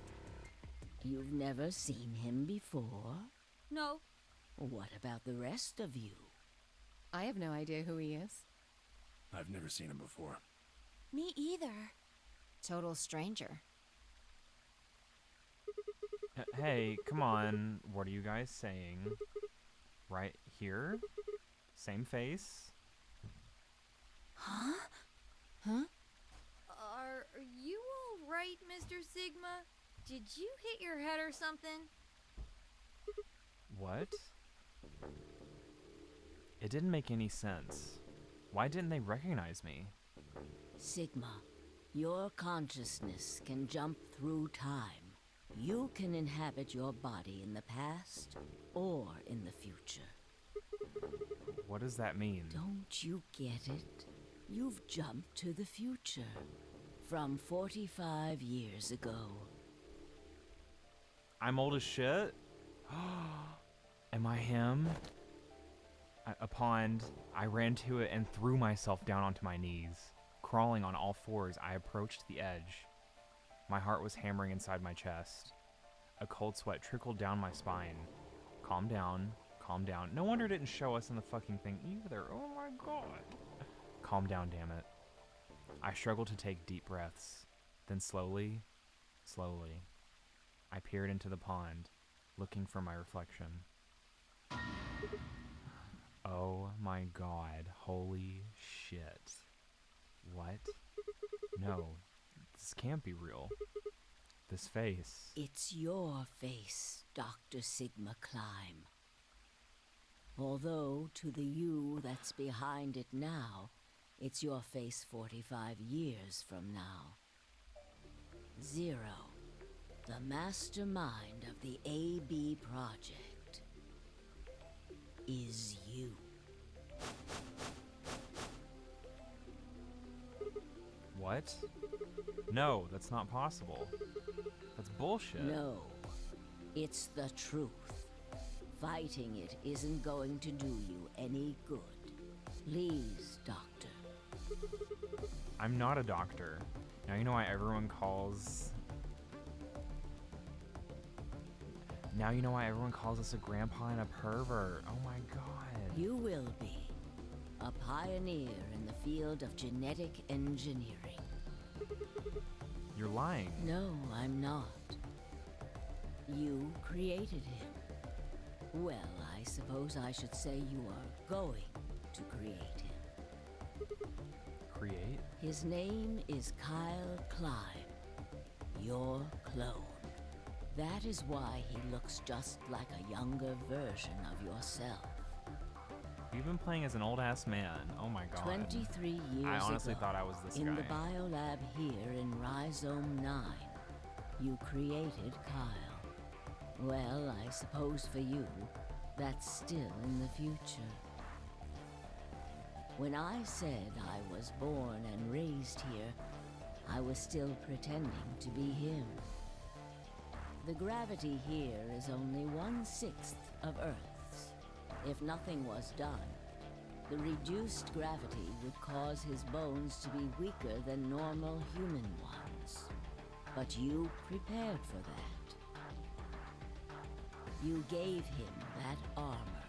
You've never seen him before? No. What about the rest of you? I have no idea who he is. I've never seen him before. Me either. Total stranger. Hey, come on. What are you guys saying? Right here? Same face? Huh? Huh? Are you all right, Mr. Sigma? Did you hit your head or something? What? It didn't make any sense. Why didn't they recognize me? Sigma, your consciousness can jump through time. You can inhabit your body in the past or in the future. What does that mean? Don't you get it? You've jumped to the future. From 45 years ago. I'm old as shit? Am I him? A pond. I ran to it and threw myself down onto my knees. Crawling on all fours, I approached the edge. My heart was hammering inside my chest. A cold sweat trickled down my spine. Calm down. Calm down. No wonder it didn't show us in the fucking thing either. Oh my god. Calm down, damn it. I struggled to take deep breaths. Then slowly, I peered into the pond, looking for my reflection. Oh my god. Holy shit. What? No. This can't be real. This face. It's your face, Dr. Sigma Climb. Although, to the you that's behind it now, it's your face 45 years from now. Zero, the mastermind of the AB project, is you. What? No, that's not possible. That's bullshit. No, it's the truth. Fighting it isn't going to do you any good. Please, Doctor. I'm not a doctor. Now you know why everyone calls... Now you know why everyone calls us a grandpa and a pervert. Oh my god. You will be a pioneer in the field of genetic engineering. You're lying. No, I'm not. You created him. Well, I suppose I should say you are going to create him. Create? His name is Kyle Climb, your clone. That is why he looks just like a younger version of yourself. You've been playing as an old-ass man. Oh my god. 23 years I honestly ago, thought I was this in guy. the biolab here in Rhizome 9, you created Kyle. Well, I suppose for you, that's still in the future. When I said I was born and raised here, I was still pretending to be him. The gravity here is only 1/6 of Earth's. If nothing was done, the reduced gravity would cause his bones to be weaker than normal human ones. But you prepared for that. You gave him that armor.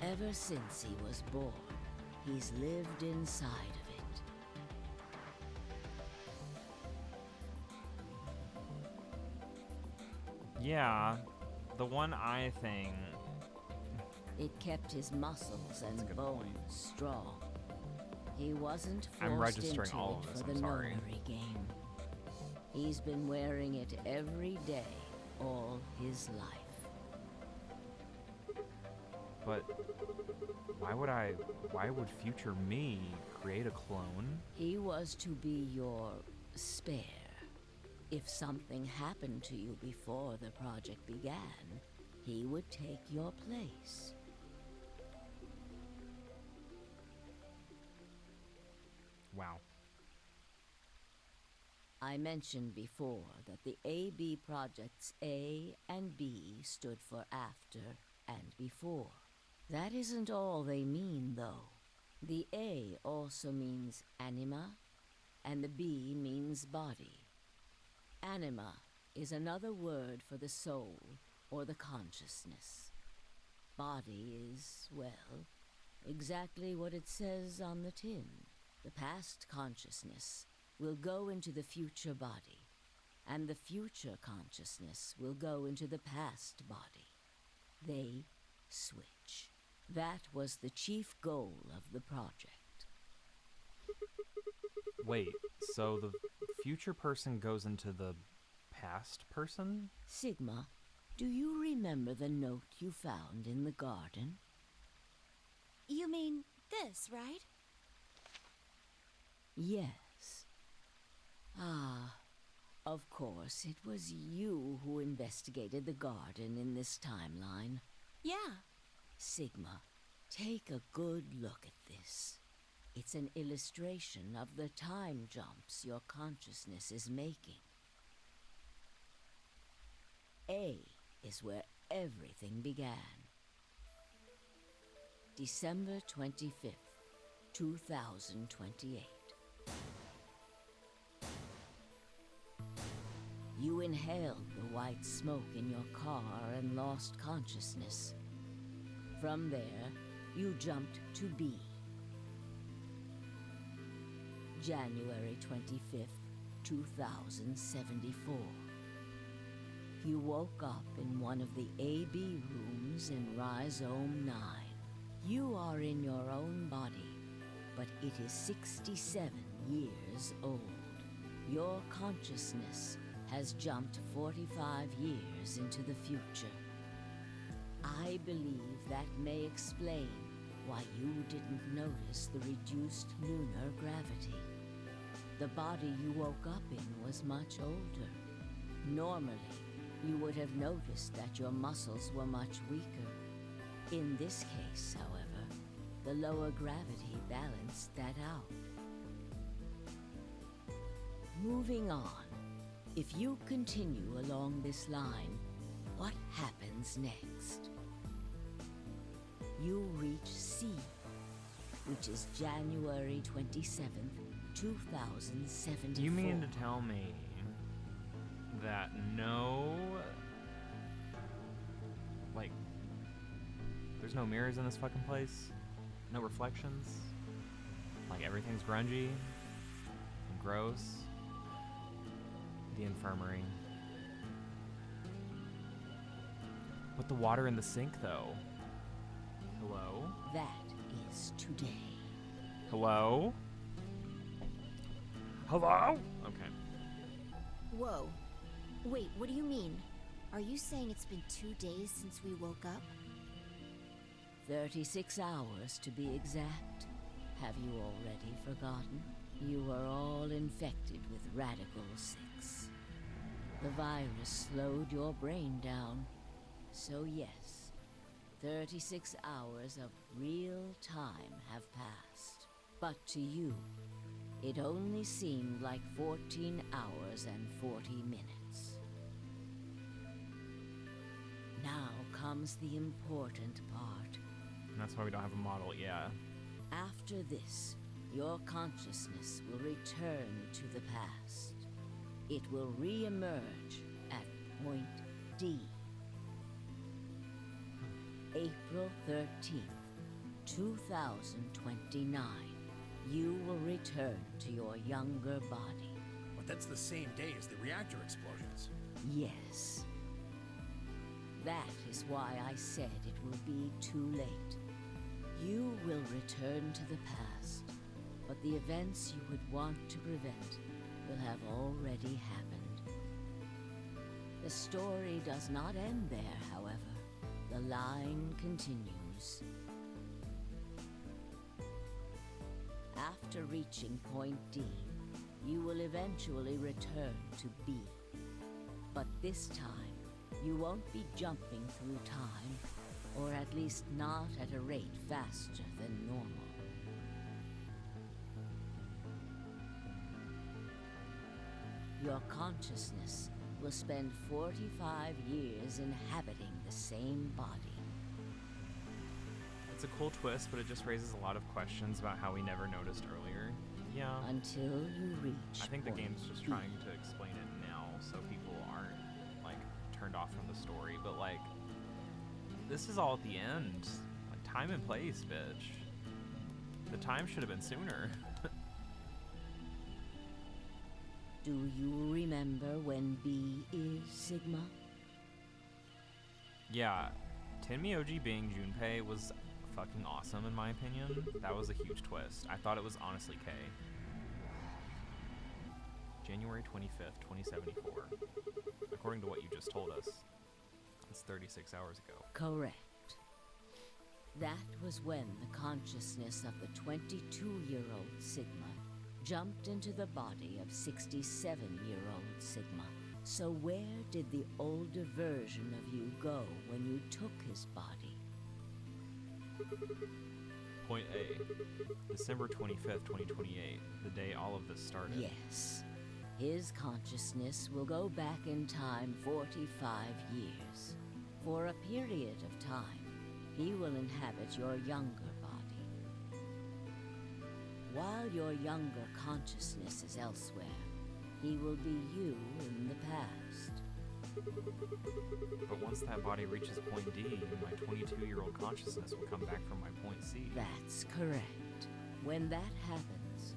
Ever since he was born, he's lived inside of it. Yeah, the one eye thing. It kept his muscles and good bones point. strong. He wasn't forced I'm registering into all it of this, for I'm the sorry. nonary game. He's been wearing it every day, all his life. But why would future me create a clone? He was to be your spare. If something happened to you before the project began, he would take your place. Wow. I mentioned before that the AB projects A and B stood for after and before. That isn't all they mean, though. The A also means anima, and the B means body. Anima is another word for the soul or the consciousness. Body is, well, exactly what it says on the tin. The past consciousness will go into the future body, and the future consciousness will go into the past body. They switch. That was the chief goal of the project. Wait, so the future person goes into the past person? Sigma, do you remember the note you found in the garden? You mean this, right? Yes. Ah, of course, it was you who investigated the garden in this timeline. Yeah. Sigma, take a good look at this. It's an illustration of the time jumps your consciousness is making. A is where everything began. December 25th, 2028. You inhaled the white smoke in your car and lost consciousness. From there, you jumped to B. January 25th, 2074. You woke up in one of the AB rooms in Rhizome 9. You are in your own body, but it is 67 years old. Your consciousness has jumped 45 years into the future. I believe that may explain why you didn't notice the reduced lunar gravity. The body you woke up in was much older. Normally, you would have noticed that your muscles were much weaker. In this case, however, the lower gravity balanced that out. Moving on, if you continue along this line, what happens next? You reach C, which is January 27th, 2074. You mean to tell me that there's no mirrors in this fucking place? No reflections? Like, everything's grungy and gross? The infirmary. But the water in the sink, though. Hello? That is today. Hello? Hello? Okay. Whoa. Wait, what do you mean? Are you saying it's been 2 days since we woke up? 36 hours to be exact. Have you already forgotten? You were all infected with Radical 6. The virus slowed your brain down. So yes, 36 hours of real time have passed. But to you, it only seemed like 14 hours and 40 minutes. Now comes the important part. And that's why we don't have a model, yeah. After this, your consciousness will return to the past. It will re-emerge at point D. April 13th, 2029. You will return to your younger body. But that's the same day as the reactor explosions. Yes. That is why I said it will be too late. You will return to the past, but the events you would want to prevent will have already happened. The story does not end there, however. The line continues. After reaching point D, you will eventually return to B. But this time, you won't be jumping through time, or at least not at a rate faster than normal. Your consciousness will spend 45 years inhabiting the same body. It's a cool twist, but it just raises a lot of questions about how we never noticed earlier. Yeah. Until you reach I think the point game's just B. trying to explain it now so people aren't, like, turned off from the story. But, like, this is all at the end. Like, time and place, bitch. The time should have been sooner. Do you remember when B is Sigma? Yeah. Tenmyoji being Junpei was fucking awesome, in my opinion. That was a huge twist. I thought it was honestly K. January 25th, 2074. According to what you just told us. That's 36 hours ago. Correct. That was when the consciousness of the 22-year-old Sigma jumped into the body of 67-year-old Sigma. So where did the older version of you go when you took his body? Point A. December 25th, 2028. The day all of this started. Yes. His consciousness will go back in time 45 years. For a period of time, he will inhabit your younger body. While your younger consciousness is elsewhere, he will be you in the past. But once that body reaches point D, my 22-year-old consciousness will come back from my point C. That's correct. When that happens,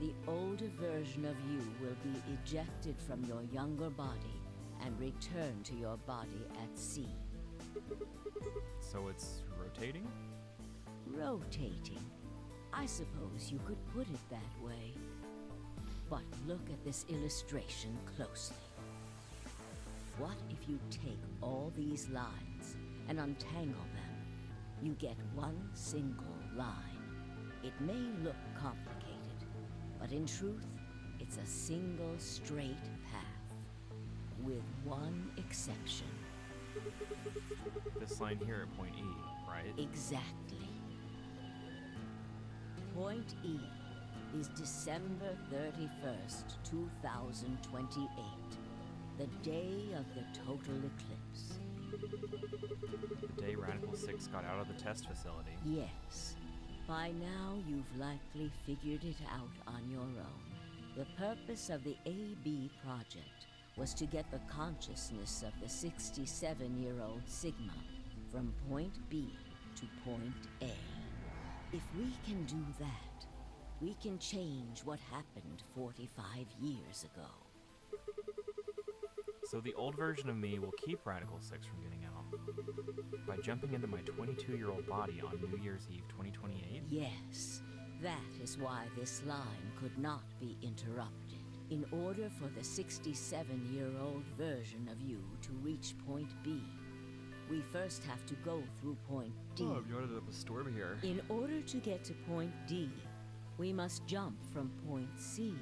the older version of you will be ejected from your younger body and return to your body at C. So it's rotating? Rotating. I suppose you could put it that way. But look at this illustration closely. What if you take all these lines and untangle them? You get one single line. It may look complicated, but in truth, it's a single straight path, with one exception. This line here at point E, right? Exactly. Point E is December 31st, 2028, the day of the total eclipse. The day Radical 6 got out of the test facility. Yes. By now, you've likely figured it out on your own. The purpose of the AB project was to get the consciousness of the 67-year-old Sigma from point B to point A. If we can do that, we can change what happened 45 years ago. So the old version of me will keep Radical 6 from getting out by jumping into my 22-year-old body on New Year's Eve 2028? Yes, that is why this line could not be interrupted. In order for the 67-year-old version of you to reach point B, we first have to go through point D. Oh, I've noted up a storm here. In order to get to point D, we must jump from point C.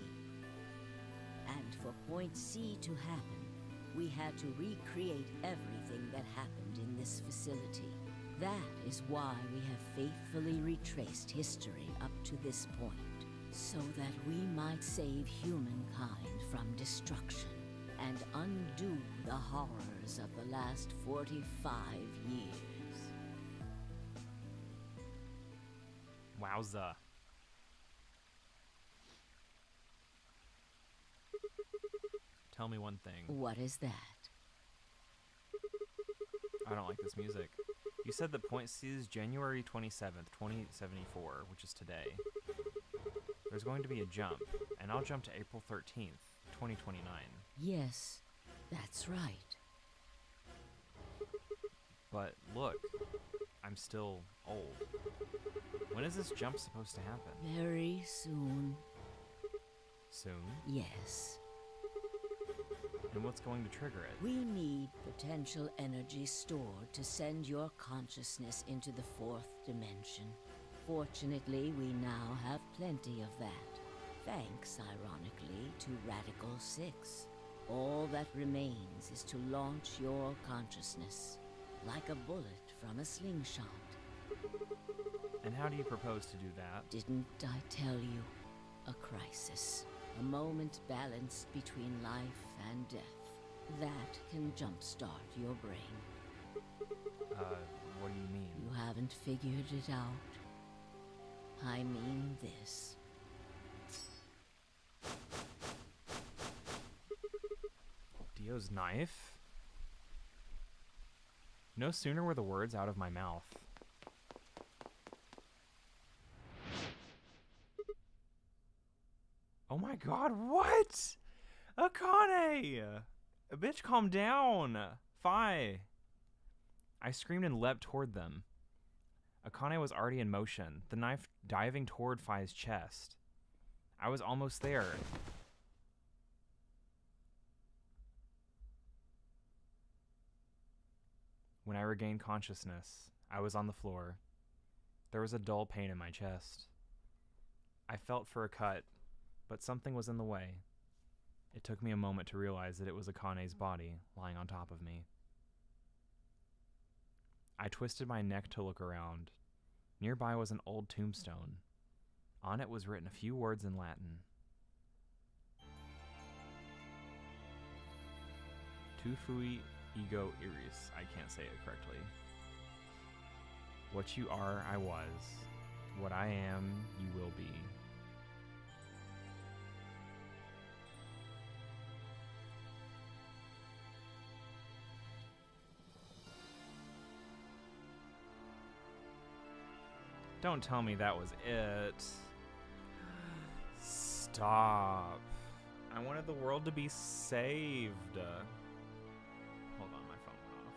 And for point C to happen, we had to recreate everything that happened in this facility. That is why we have faithfully retraced history up to this point, so that we might save humankind from destruction and undo the horrors of the last 45 years. Wowza. Tell me one thing. What is that? I don't like this music. You said that point C is January 27th, 2074, which is today. There's going to be a jump, and I'll jump to April 13th, 2029. Yes, that's right. But look, I'm still old. When is this jump supposed to happen? Very soon. Soon? Yes. And what's going to trigger it? We need potential energy stored to send your consciousness into the fourth dimension. Fortunately, we now have plenty of that. Thanks, ironically, to Radical 6. All that remains is to launch your consciousness, like a bullet from a slingshot. And how do you propose to do that? Didn't I tell you? A crisis. A moment balanced between life and death. That can jumpstart your brain. What do you mean? You haven't figured it out. I mean this. Dio's knife? No sooner were the words out of my mouth. Oh my god, what? Akane! Bitch, calm down! Fi! I screamed and leapt toward them. Akane was already in motion, the knife diving toward Fi's chest. I was almost there. When I regained consciousness, I was on the floor. There was a dull pain in my chest. I felt for a cut, but something was in the way. It took me a moment to realize that it was Akane's body lying on top of me. I twisted my neck to look around. Nearby was an old tombstone. On it was written a few words in Latin. Tu fui ego iris. I can't say it correctly. What you are, I was. What I am, you will be. Don't tell me that was it. Stop. I wanted the world to be saved. Hold on, my phone went off.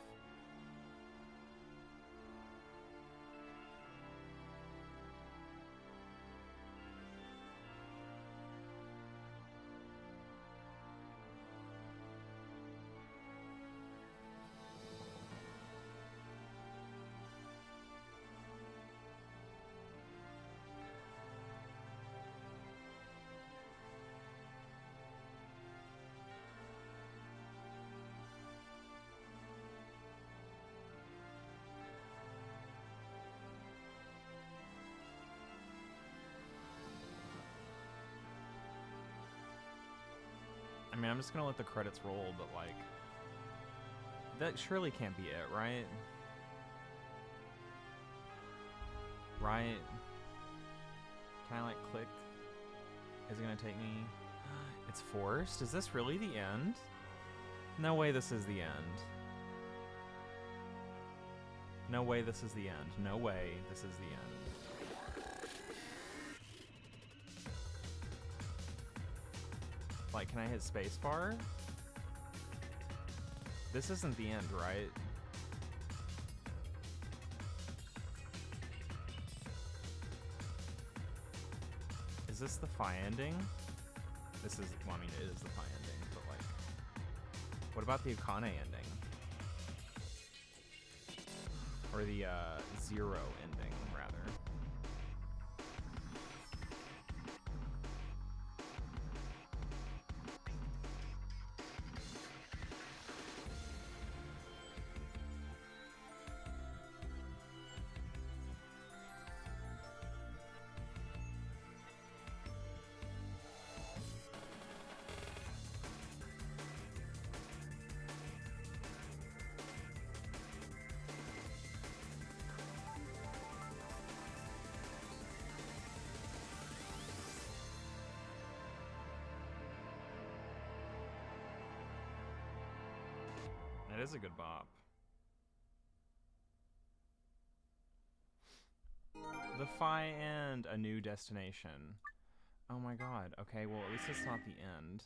I mean, I'm just gonna let the credits roll, but like, that surely can't be it, right? Right? Can I like click? Is it gonna take me? It's forced? Is this really the end? No way this is the end. No way this is the end. No way this is the end. Like, can I hit spacebar? This isn't the end, right? Is this the Phi ending? This is, well, I mean, it is the Phi ending, but like, what about the Akane ending? Or the Zero ending, rather. It is a good bop. The Phi end, a new destination. Oh my god. Okay, well, at least it's not the end.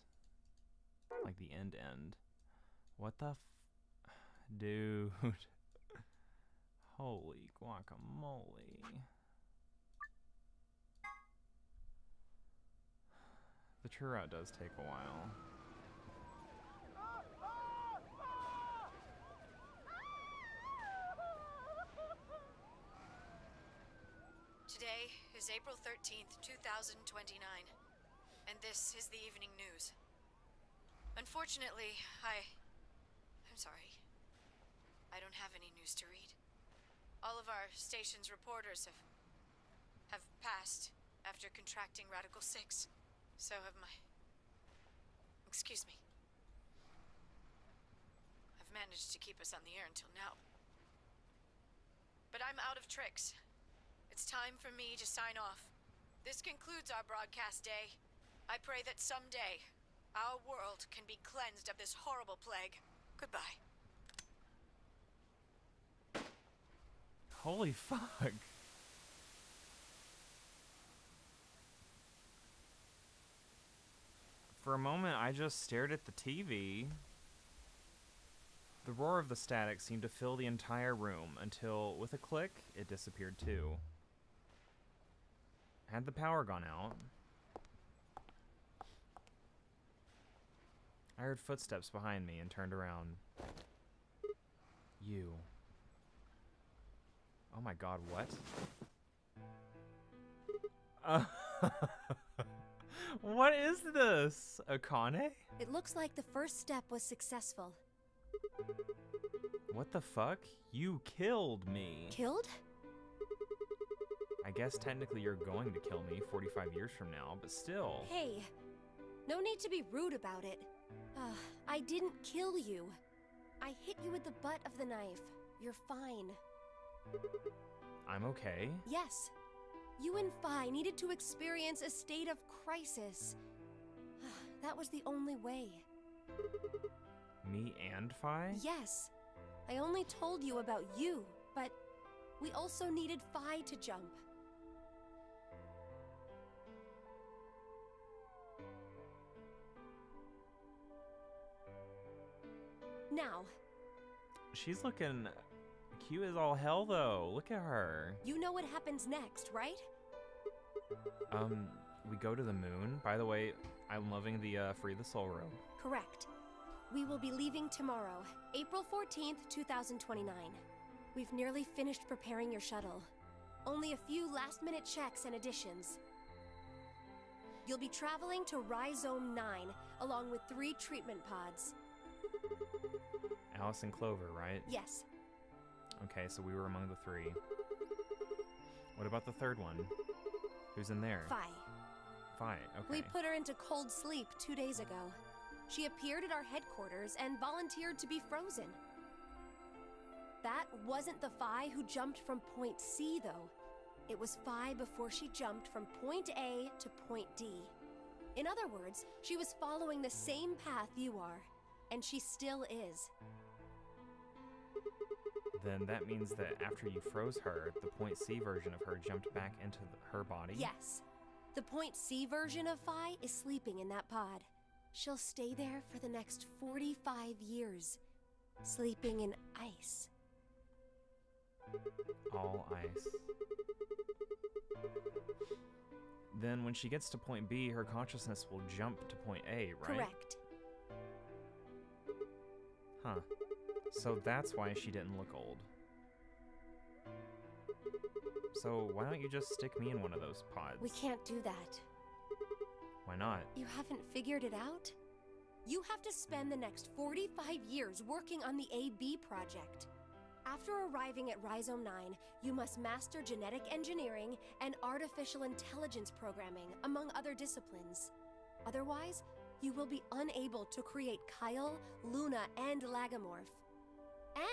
Like the end. What the dude. Holy guacamole. The true route does take a while. Today is April 13th, 2029, and this is the evening news. Unfortunately, I'm sorry. I don't have any news to read. All of our station's reporters have passed after contracting Radical 6. So have my... Excuse me. I've managed to keep us on the air until now. But I'm out of tricks. It's time for me to sign off. This concludes our broadcast day. I pray that someday our world can be cleansed of this horrible plague. Goodbye. Holy fuck. For a moment, I just stared at the TV. The roar of the static seemed to fill the entire room until, with a click, it disappeared too. Had the power gone out? I heard footsteps behind me and turned around. You. Oh my god, what? What is this? Akane? It looks like the first step was successful. What the fuck? You killed me. Killed? I guess technically you're going to kill me 45 years from now, but still. Hey, no need to be rude about it. I didn't kill you. I hit you with the butt of the knife. You're fine. I'm okay. Yes. You and Phi needed to experience a state of crisis. That was the only way. Me and Phi? Yes. I only told you about you, but we also needed Phi to jump. Now, She's looking cute as all hell, though. Look at her. you know what happens next, right? We go to the moon. By the way, I'm loving the Free the Soul robe. Correct. We will be leaving tomorrow, April 14th, 2029. We've nearly finished preparing your shuttle. Only a few last-minute checks and additions. You'll be traveling to Rhizome 9, along with 3 treatment pods. Alice and Clover, right? Yes. Okay, so we were among the 3. What about the third one? Who's in there? Fi. Okay. We put her into cold sleep 2 days ago. She appeared at our headquarters and volunteered to be frozen. That wasn't the Fi who jumped from point C, though. It was Fi before she jumped from point A to point D. In other words, she was following the same path you are, and she still is. Then that means that after you froze her, the point C version of her jumped back into her body? Yes. The point C version of Fi is sleeping in that pod. She'll stay there for the next 45 years, sleeping in ice. All ice. Then when she gets to point B, her consciousness will jump to point A, right? Correct. Huh. So that's why she didn't look old. So why don't you just stick me in one of those pods? We can't do that. Why not? You haven't figured it out? You have to spend the next 45 years working on the AB project. After arriving at Rhizome 9, you must master genetic engineering and artificial intelligence programming, among other disciplines. Otherwise, you will be unable to create Kyle, Luna, and Lagomorph.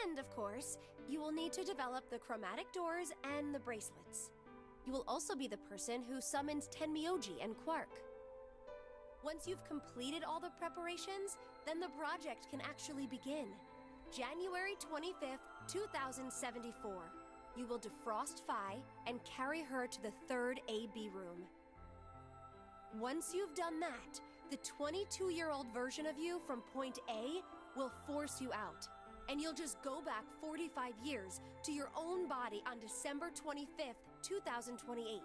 And, of course, you will need to develop the chromatic doors and the bracelets. You will also be the person who summons Tenmyoji and Quark. Once you've completed all the preparations, then the project can actually begin. January 25th, 2074. You will defrost Fi and carry her to the 3rd AB room. Once you've done that, the 22-year-old version of you from point A will force you out, and you'll just go back 45 years to your own body on December 25th, 2028.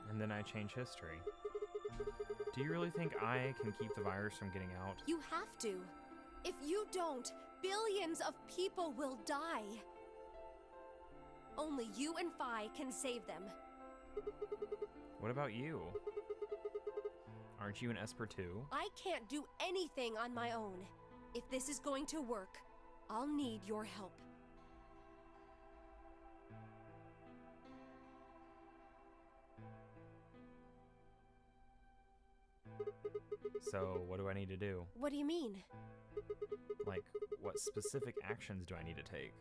And then I change history. Do you really think I can keep the virus from getting out? You have to. If you don't, billions of people will die. Only you and Fi can save them. What about you? Aren't you an Esper too? I can't do anything on my own. If this is going to work, I'll need your help. So, what do I need to do? What do you mean? Like, what specific actions do I need to take?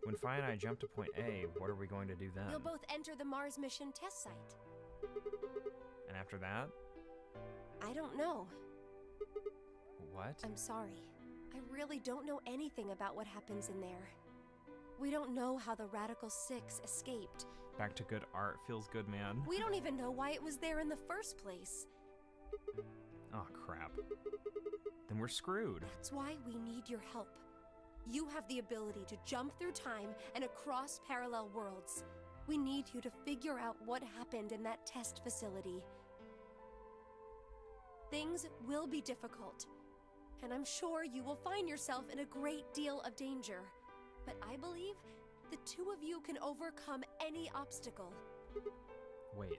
When Fi and I jump to point A, what are we going to do then? You'll both enter the Mars mission test site. And after that? I don't know. What? I'm sorry. I really don't know anything about what happens in there. We don't know how the Radical Six escaped. Back to good art. Feels good, man. We don't even know why it was there in the first place. Oh, crap. Then we're screwed. That's why we need your help. You have the ability to jump through time and across parallel worlds. We need you to figure out what happened in that test facility. Things will be difficult, and I'm sure you will find yourself in a great deal of danger. But I believe the two of you can overcome any obstacle. Wait.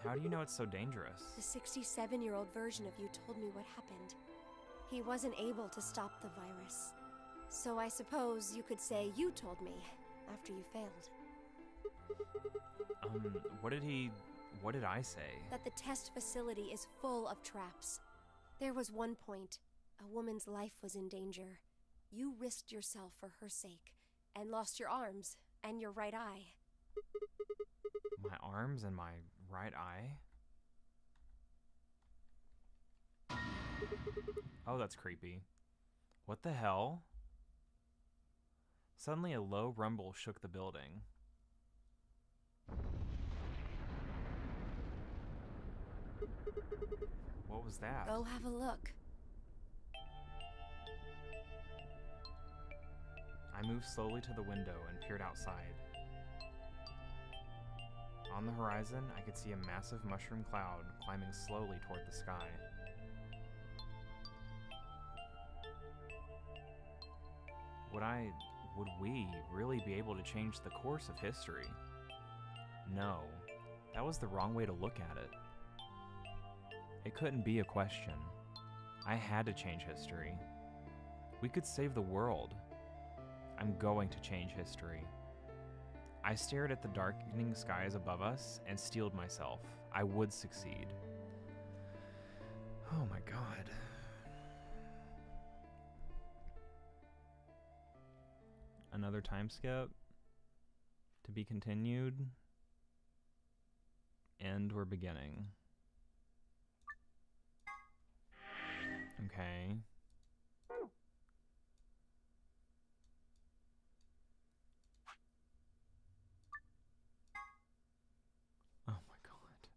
How do you know it's so dangerous? The 67-year-old version of you told me what happened. He wasn't able to stop the virus. So I suppose you could say you told me after you failed. What did I say? That the test facility is full of traps. There was one point, a woman's life was in danger. You risked yourself for her sake, and lost your arms and your right eye. My arms and my right eye? Oh, that's creepy. What the hell? Suddenly a low rumble shook the building. What was that? Go have a look. I moved slowly to the window and peered outside. On the horizon, I could see a massive mushroom cloud climbing slowly toward the sky. Would we really be able to change the course of history? No, that was the wrong way to look at it. It couldn't be a question. I had to change history. We could save the world. I'm going to change history. I stared at the darkening skies above us and steeled myself. I would succeed. Oh my god. Another time skip. To be continued. And we're beginning. Okay. Oh my god.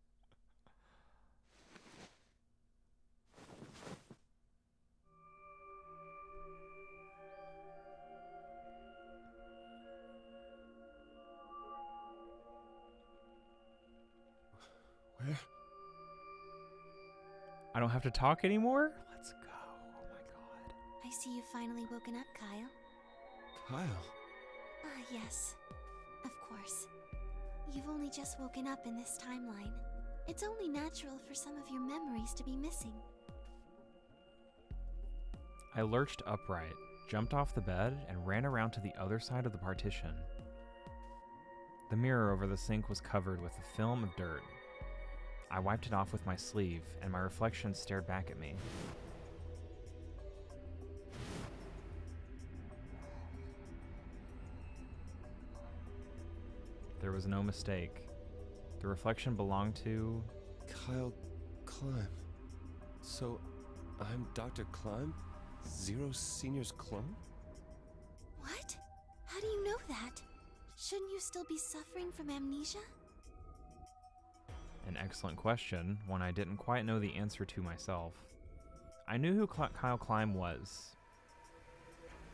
Where? I don't have to talk anymore? Let's go. Oh my god. I see you've finally woken up, Kyle. Kyle. Ah, yes. Of course. You've only just woken up in this timeline. It's only natural for some of your memories to be missing. I lurched upright, jumped off the bed, and ran around to the other side of the partition. The mirror over the sink was covered with a film of dirt. I wiped it off with my sleeve, and my reflection stared back at me. There was no mistake. The reflection belonged to... Kyle Climb. So, I'm Dr. Climb? Zero Senior's clone? What? How do you know that? Shouldn't you still be suffering from amnesia? An excellent question, one I didn't quite know the answer to myself. I knew who Kyle Climb was.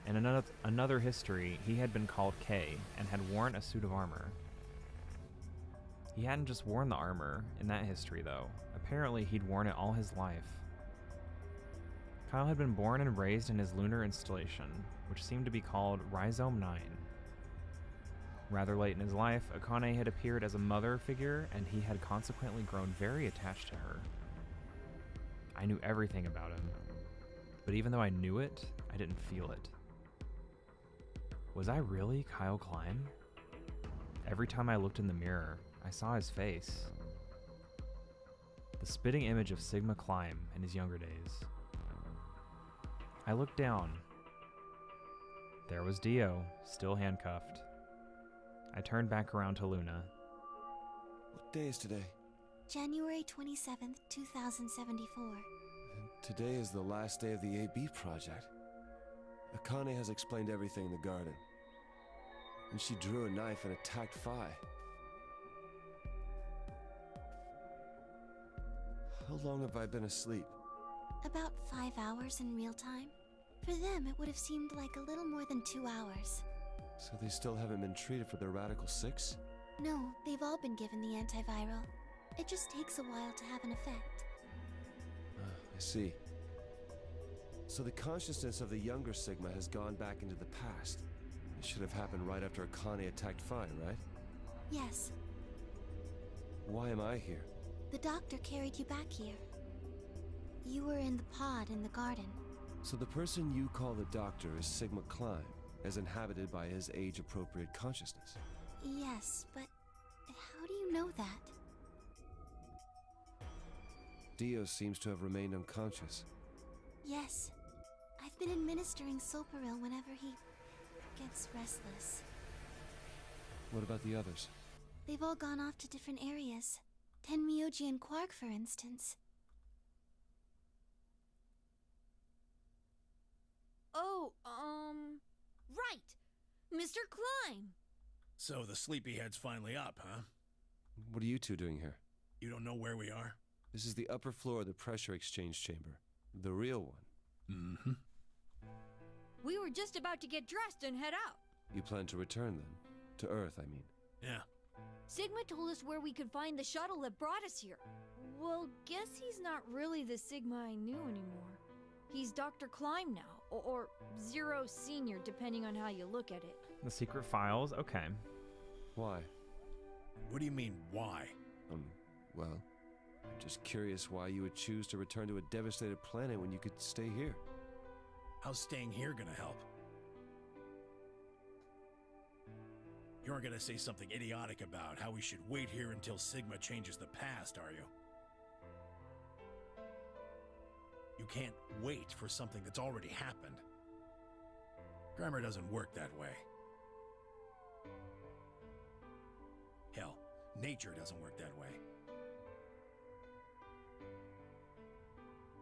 In another history, he had been called K and had worn a suit of armor. He hadn't just worn the armor in that history, though. Apparently, he'd worn it all his life. Kyle had been born and raised in his lunar installation, which seemed to be called Rhizome 9. Rather late in his life, Akane had appeared as a mother figure, and he had consequently grown very attached to her. I knew everything about him, but even though I knew it, I didn't feel it. Was I really Kyle Climb? Every time I looked in the mirror, I saw his face. The spitting image of Sigma Climb in his younger days. I looked down. There was Dio, still handcuffed. I turned back around to Luna. What day is today? January 27th, 2074. And today is the last day of the AB project. Akane has explained everything in the garden. And she drew a knife and attacked Phi. How long have I been asleep? About 5 hours in real time. For them, it would have seemed like a little more than 2 hours. So they still haven't been treated for their Radical 6? No, they've all been given the antiviral. It just takes a while to have an effect. I see. So the consciousness of the younger Sigma has gone back into the past. It should have happened right after Akane attacked Phi, right? Yes. Why am I here? The doctor carried you back here. You were in the pod in the garden. So the person you call the doctor is Sigma Climb, as inhabited by his age-appropriate consciousness. Yes, but how do you know that? Dio seems to have remained unconscious. Yes. I've been administering Soparil whenever he gets restless. What about the others? They've all gone off to different areas. Tenmyoji and Quark, for instance. Oh, right. Mr. Climb. So the sleepyhead's finally up, huh? What are you two doing here? You don't know where we are? This is the upper floor of the pressure exchange chamber. The real one. Mm-hmm. We were just about to get dressed and head out. You plan to return then? To Earth, I mean. Yeah. Sigma told us where we could find the shuttle that brought us here. Well, guess he's not really the Sigma I knew anymore. He's Dr. Klein now, or Zero Senior, depending on how you look at it. The secret files? Okay. Why? What do you mean, why? Well, I'm just curious why you would choose to return to a devastated planet when you could stay here. How's staying here gonna help? You aren't gonna say something idiotic about how we should wait here until Sigma changes the past, are you? You can't wait for something that's already happened. Grammar doesn't work that way. Hell, nature doesn't work that way.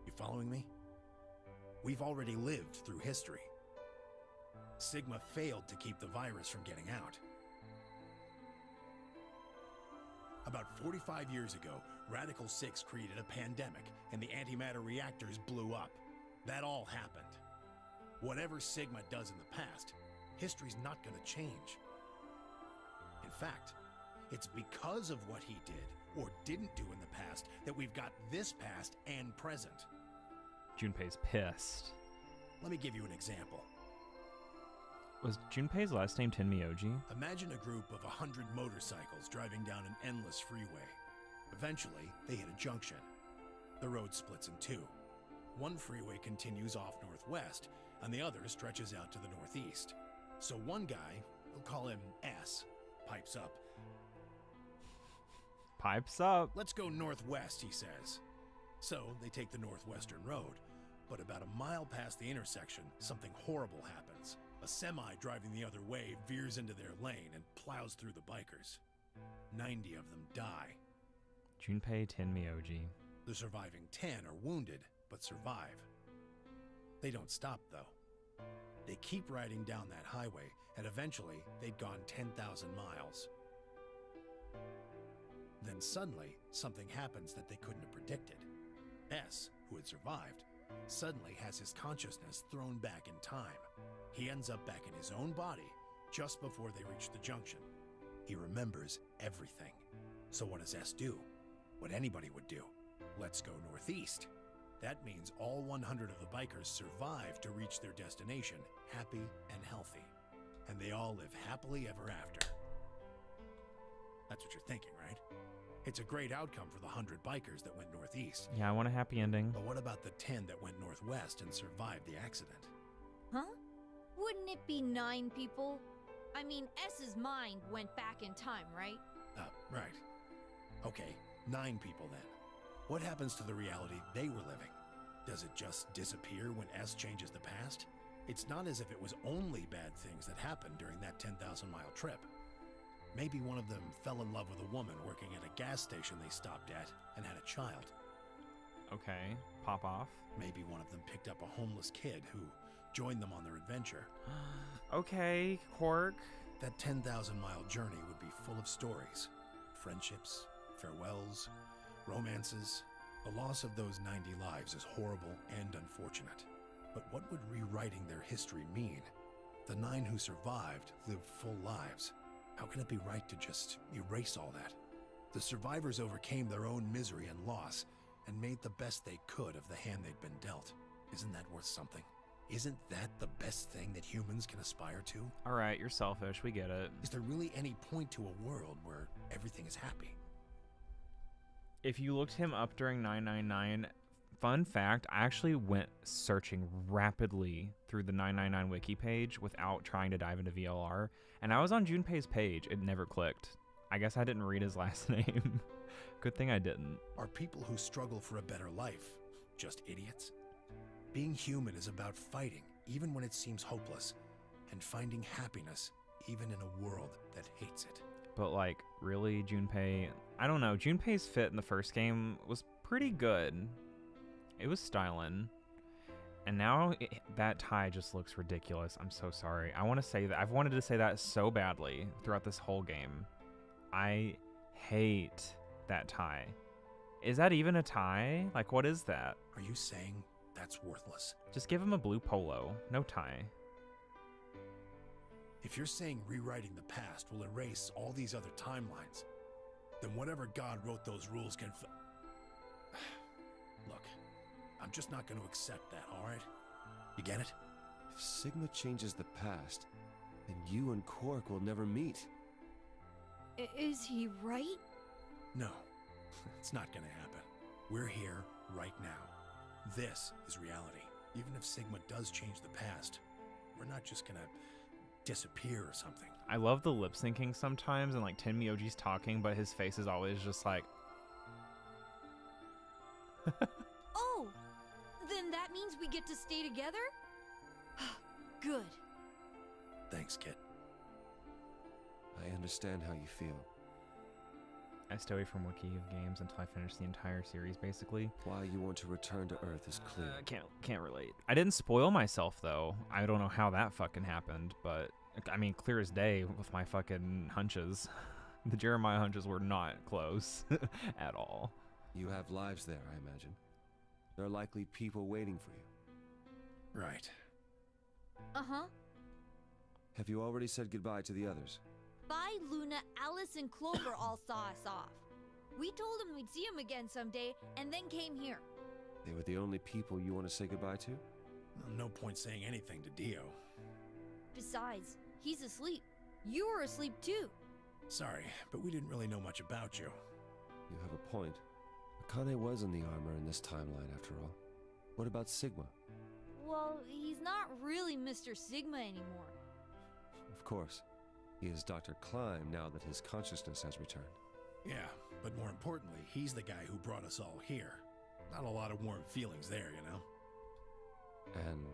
You following me? We've already lived through history. Sigma failed to keep the virus from getting out. About 45 years ago, Radical 6 created a pandemic, and the antimatter reactors blew up. That all happened. Whatever Sigma does in the past, history's not gonna change. In fact, it's because of what he did, or didn't do in the past, that we've got this past and present. Junpei's pissed. Let me give you an example. Was Junpei's last name Tenmyoji? Imagine a group of 100 motorcycles driving down an endless freeway. Eventually, they hit a junction. The road splits in two. One freeway continues off northwest, and the other stretches out to the northeast. So one guy, we'll call him S, pipes up. Pipes up. Let's go northwest, he says. So they take the northwestern road, but about a mile past the intersection, something horrible happens. A semi driving the other way veers into their lane and plows through the bikers. 90 of them die. Junpei Tenmyoji. The surviving 10 are wounded, but survive. They don't stop, though. They keep riding down that highway, and eventually they'd gone 10,000 miles. Then suddenly, something happens that they couldn't have predicted. S, who had survived, suddenly has his consciousness thrown back in time. He ends up back in his own body just before they reach the junction. He remembers everything. So what does S do? What anybody would do. Let's go northeast. That means all 100 of the bikers survive to reach their destination, happy and healthy. And they all live happily ever after. That's what you're thinking, right? It's a great outcome for the 100 bikers that went northeast. Yeah, I want a happy ending. But what about the 10 that went northwest and survived the accident? Huh? Wouldn't it be 9 people? I mean, S's mind went back in time, right? Right. Okay, 9 people then. What happens to the reality they were living? Does it just disappear when S changes the past? It's not as if it was only bad things that happened during that 10,000-mile trip. Maybe one of them fell in love with a woman working at a gas station they stopped at and had a child. Okay, pop off. Maybe one of them picked up a homeless kid who joined them on their adventure. Okay, Quark. That 10,000-mile journey would be full of stories. Friendships, farewells, romances. The loss of those 90 lives is horrible and unfortunate. But what would rewriting their history mean? The 9 who survived lived full lives. How can it be right to just erase all that? The survivors overcame their own misery and loss and made the best they could of the hand they'd been dealt. Isn't that worth something? Isn't that the best thing that humans can aspire to? All right, you're selfish. We get it. Is there really any point to a world where everything is happy? If you looked him up during 999, fun fact, I actually went searching rapidly through the 999 wiki page without trying to dive into VLR, and I was on Junpei's page. It never clicked. I guess I didn't read his last name. Good thing I didn't. Are people who struggle for a better life just idiots? Being human is about fighting, even when it seems hopeless, and finding happiness, even in a world that hates it. But like, really, Junpei? I don't know. Junpei's fit in the first game was pretty good. It was styling. And now that tie just looks ridiculous. I'm so sorry. I want to say that. I've wanted to say that so badly throughout this whole game. I hate that tie. Is that even a tie? Like, what is that? Are you saying that's worthless? Just give him a blue polo. No tie. If you're saying rewriting the past will erase all these other timelines, then whatever God wrote those rules can Look, I'm just not going to accept that, alright? You get it? If Sigma changes the past, then you and Quark will never meet. Is he right? No, it's not going to happen. We're here right now. This is reality. Even if Sigma does change the past, we're not just going to disappear or something. I love the lip syncing sometimes, and like Tenmyoji's talking, but his face is always just like. Oh, then that means we get to stay together? Good. Thanks, kid. I understand how you feel. I stay away from Wiki of games until I finish the entire series, basically. Why you want to return to Earth is clear. Can't relate. I didn't spoil myself, though. I don't know how that fucking happened, but I mean, clear as day with my fucking hunches. The Jeremiah hunches were not close at all. You have lives there, I imagine. There are likely people waiting for you. Right. Uh-huh. Have you already said goodbye to the others? Bye, Luna, Alice, and Clover all saw us off. We told them we'd see them again someday, and then came here. They were the only people you want to say goodbye to? Well, no point saying anything to Dio. Besides, he's asleep. You were asleep too. Sorry, but we didn't really know much about you. You have a point. Akane was in the armor in this timeline, after all. What about Sigma? Well, he's not really Mr. Sigma anymore. Of course. He is Dr. Klein now that his consciousness has returned. Yeah, but more importantly, he's the guy who brought us all here. Not a lot of warm feelings there, you know? And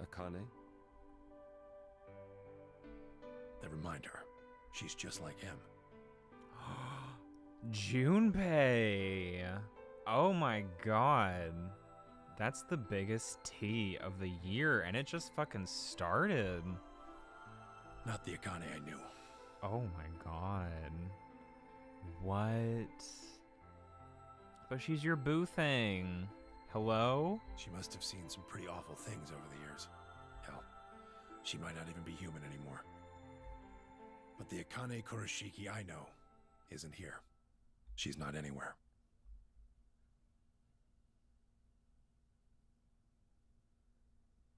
Akane? Never mind her. She's just like him. Junpei! Oh my god. That's the biggest tea of the year, and it just fucking started. Not the Akane I knew. Oh my god. What? But she's your boo thing. Hello? She must have seen some pretty awful things over the years. Hell, she might not even be human anymore. But the Akane Kurashiki I know isn't here. She's not anywhere.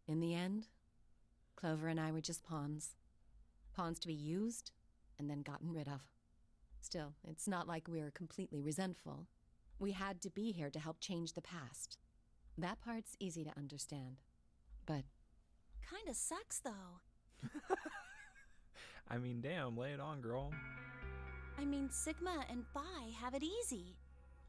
In the end, Clover and I were just pawns. Pawns to be used and then gotten rid of. Still, it's not like we're completely resentful. We had to be here to help change the past. That part's easy to understand. But Kinda sucks, though. I mean, damn, lay it on, girl. I mean, Sigma and Phi have it easy.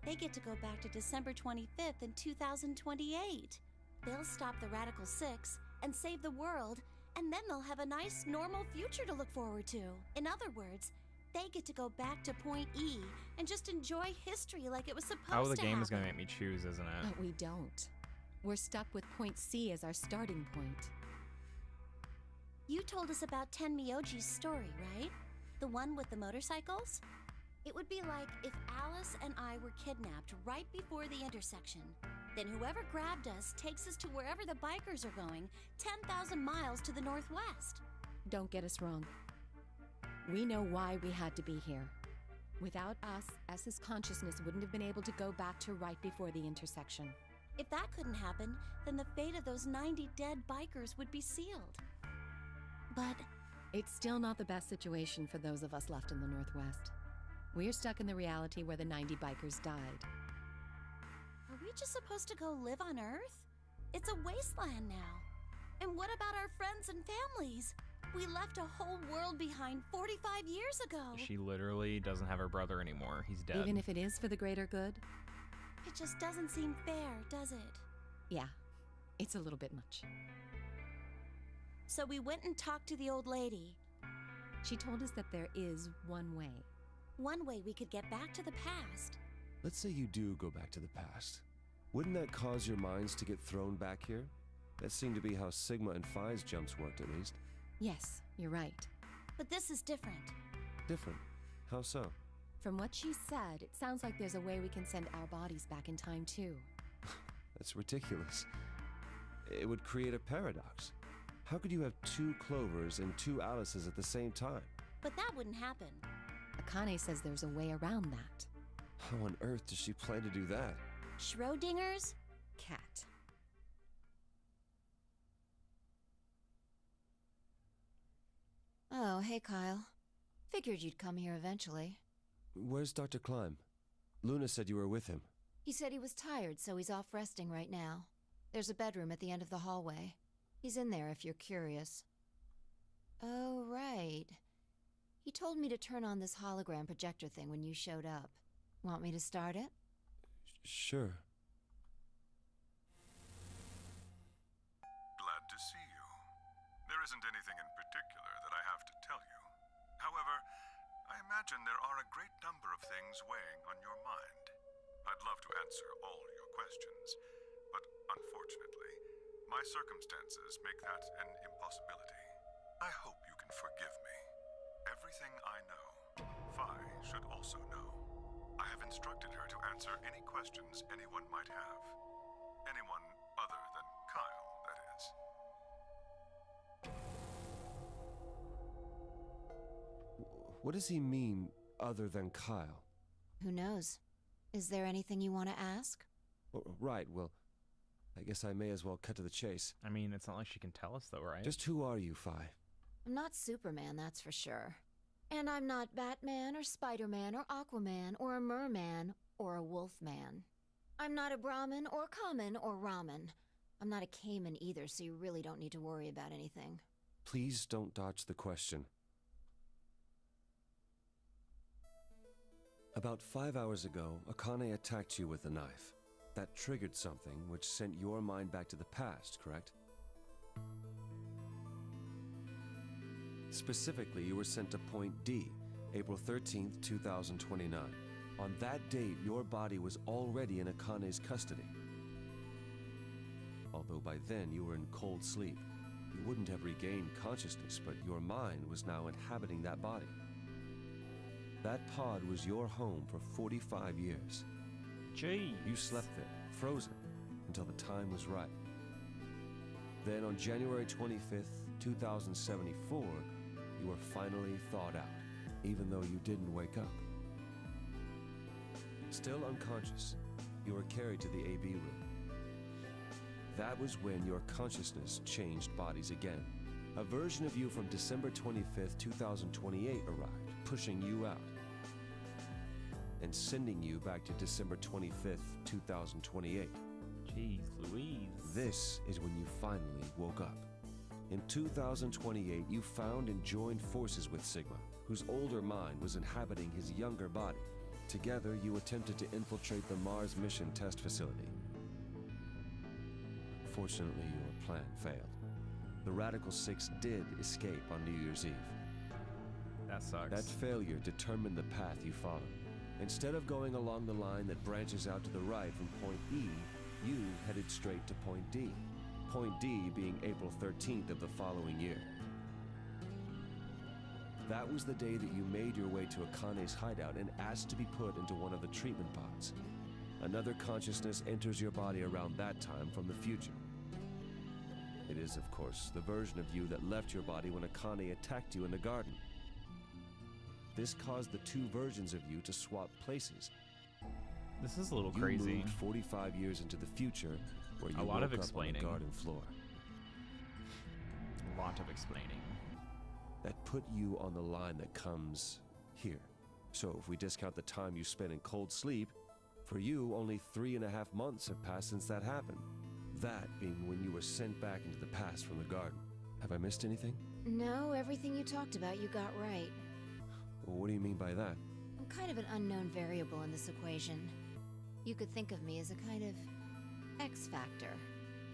They get to go back to December 25th in 2028. They'll stop the Radical Six and save the world, and then they'll have a nice, normal future to look forward to. In other words, they get to go back to Point E and just enjoy history like it was supposed to Oh, happen. the game is gonna make me choose, isn't it? But we don't. We're stuck with Point C as our starting point. You told us about Tenmyoji's story, right? The one with the motorcycles? It would be like if Alice and I were kidnapped right before the intersection. Then whoever grabbed us takes us to wherever the bikers are going, 10,000 miles to the northwest. Don't get us wrong. We know why we had to be here. Without us, S's consciousness wouldn't have been able to go back to right before the intersection. If that couldn't happen, then the fate of those 90 dead bikers would be sealed. But it's still not the best situation for those of us left in the Northwest. We're stuck in the reality where the 90 bikers died. are we just supposed to go live on Earth? It's a wasteland now. And what about our friends and families? We left a whole world behind 45 years ago. She literally doesn't have her brother anymore. He's dead. Even if it is for the greater good? It just doesn't seem fair, does it? Yeah, it's a little bit much. So we went and talked to the old lady. She told us that there is one way. One way we could get back to the past. Let's say you do go back to the past. Wouldn't that cause your minds to get thrown back here? That seemed to be how Sigma and Phi's jumps worked, at least. Yes, you're right. But this is different. Different? How so? From what she said, it sounds like there's a way we can send our bodies back in time, too. That's ridiculous. It wowould create a paradox. How could you have 2 Clovers and 2 Alices at the same time? But that wouldn't happen. Akane says there's a way around that. How on earth does she plan to do that? Schrodinger's Cat. Oh, hey, Kyle. Figured you'd come here eventually. Where's Dr. Klein? Luna said you were with him. He said he was tired, so he's off resting right now. There's a bedroom at the end of the hallway. He's in there if you're curious. Oh, right. He told me to turn on this hologram projector thing when you showed up. Want me to start it? Sure. Glad to see you. There isn't anything in particular that I have to tell you. However, I imagine there are a great number of things weighing on your mind. I'd love to answer all your questions, but unfortunately, my circumstances make that an impossibility. I hope you can forgive me. Everything I know, Phi should also know. I have instructed her to answer any questions anyone might have. Anyone other than Kyle, that is. What does he mean, other than Kyle? Who knows? Is there anything you want to ask? Right, well, I guess I may as well cut to the chase. I mean, it's not like she can tell us, though, right? Just who are you, Phi? I'm not Superman, that's for sure. And I'm not Batman or Spider-Man or Aquaman or a Merman or a Wolfman. I'm not a Brahmin or Kamen or Ramen. I'm not a Cayman either, so you really don't need to worry about anything. Please don't dodge the question. About 5 hours ago, Akane attacked you with a knife. That triggered something which sent your mind back to the past, correct? Specifically, you were sent to Point D, April 13th, 2029. On that date, your body was already in Akane's custody. Although by then you were in cold sleep. You wouldn't have regained consciousness, but your mind was now inhabiting that body. That pod was your home for 45 years. Jeez. You slept there, frozen, until the time was right. Then on January 25th, 2074, you were finally thawed out, even though you didn't wake up. Still unconscious, you were carried to the AB room. That was when your consciousness changed bodies again. A version of you from December 25th, 2028 arrived, pushing you out, and sending you back to December 25th, 2028. Jeez Louise. This is when you finally woke up. In 2028, you found and joined forces with Sigma, whose older mind was inhabiting his younger body. Together, you attempted to infiltrate the Mars mission test facility. Fortunately, your plan failed. The Radical Six did escape on New Year's Eve. That sucks. That failure determined the path you followed. Instead of going along the line that branches out to the right from Point E, you headed straight to Point D. Point D being April 13th of the following year. That was the day that you made your way to Akane's hideout and asked to be put into one of the treatment pods. Another consciousness enters your body around that time from the future. It is, of course, the version of you that left your body when Akane attacked you in the garden. This caused the two versions of you to swap places. This is a little you crazy. Moved 45 years into the future, where you A lot woke of up on the explaining. garden floor. A lot of explaining. That put you on the line that comes here. So if we discount the time you spent in cold sleep, for you, only 3.5 months have passed since that happened. That being when you were sent back into the past from the garden. Have I missed anything? No, everything you talked about you got right. Well, what do you mean by that? I'm kind of an unknown variable in this equation. You could think of me as a kind of X factor.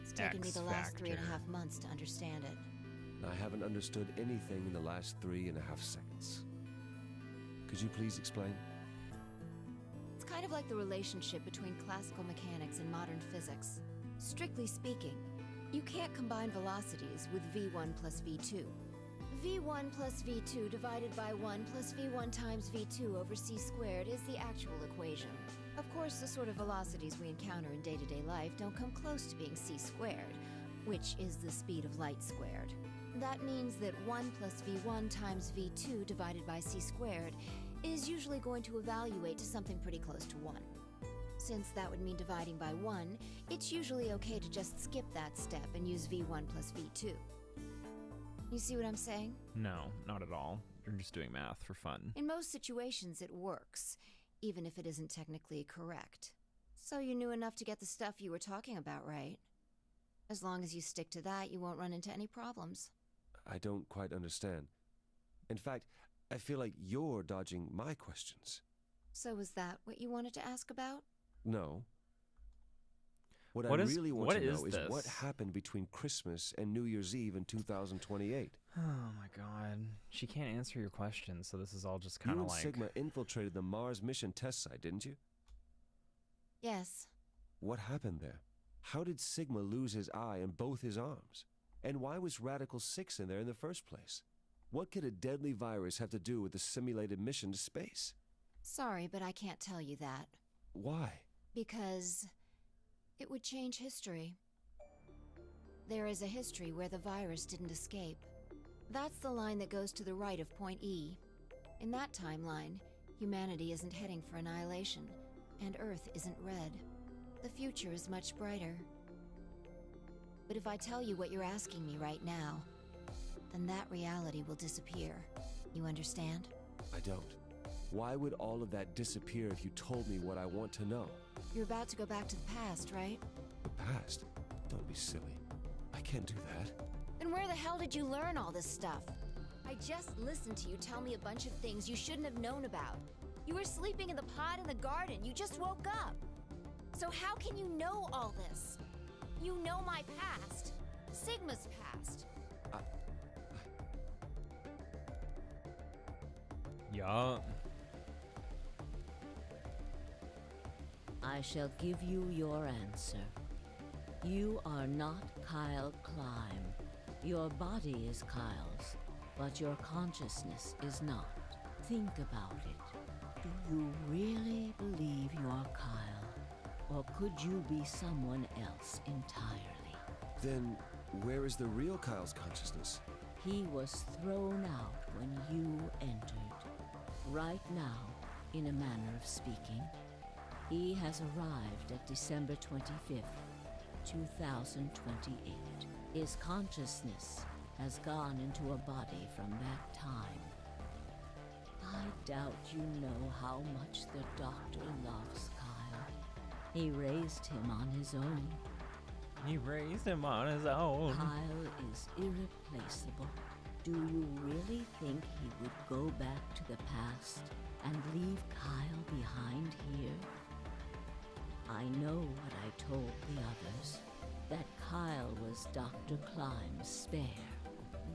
It's taken me the last X-factor. 3.5 months to understand it. I haven't understood anything in the last 3.5 seconds. Could you please explain? It's kind of like the relationship between classical mechanics and modern physics. Strictly speaking, you can't combine velocities with v1 plus v2. V1 plus V2 divided by 1 plus V1 times V2 over c squared is the actual equation. Of course, the sort of velocities we encounter in day-to-day life don't come close to being c squared, which is the speed of light squared. That means that 1 plus V1 times V2 divided by c squared is usually going to evaluate to something pretty close to 1. Since that would mean dividing by 1, it's usually okay to just skip that step and use V1 plus V2. You see what I'm saying? No, not at all. You're just doing math for fun. In most situations, it works, even if it isn't technically correct. So you knew enough to get the stuff you were talking about, right? As long as you stick to that, you won't run into any problems. I don't quite understand. In fact, I feel like you're dodging my questions. So was that what you wanted to ask about? No. What I really want to know is what happened between Christmas and New Year's Eve in 2028. Oh my god. She can't answer your questions, so this is all just kind of like... You and Sigma infiltrated the Mars mission test site, didn't you? Yes. What happened there? How did Sigma lose his eye and both his arms? And why was Radical 6 in there in the first place? What could a deadly virus have to do with the simulated mission to space? Sorry, but I can't tell you that. Why? Because it would change history. There is a history where the virus didn't escape. That's the line that goes to the right of point E. In that timeline, humanity isn't heading for annihilation, and Earth isn't red. The future is much brighter. But if I tell you what you're asking me right now, then that reality will disappear. You understand? I don't. Why would all of that disappear if you told me what I want to know? You're about to go back to the past, right? The past? Don't be silly. I can't do that. Then where the hell did you learn all this stuff? I just listened to you tell me a bunch of things you shouldn't have known about. You were sleeping in the pod in the garden. You just woke up. So how can you know all this? You know my past. Sigma's past. Yup. I shall give you your answer. You are not Kyle Climb. Your body is Kyle's, but your consciousness is not. Think about it. Do you really believe you are Kyle? Or could you be someone else entirely? Then, where is the real Kyle's consciousness? He was thrown out when you entered. Right now, in a manner of speaking, he has arrived at December 25th, 2028. His consciousness has gone into a body from that time. I doubt you know how much the Doctor loves Kyle. He raised him on his own. He raised him on his own. Kyle is irreplaceable. Do you really think he would go back to the past and leave Kyle behind here? I know what I told the others, that Kyle was Dr. Climb's spare,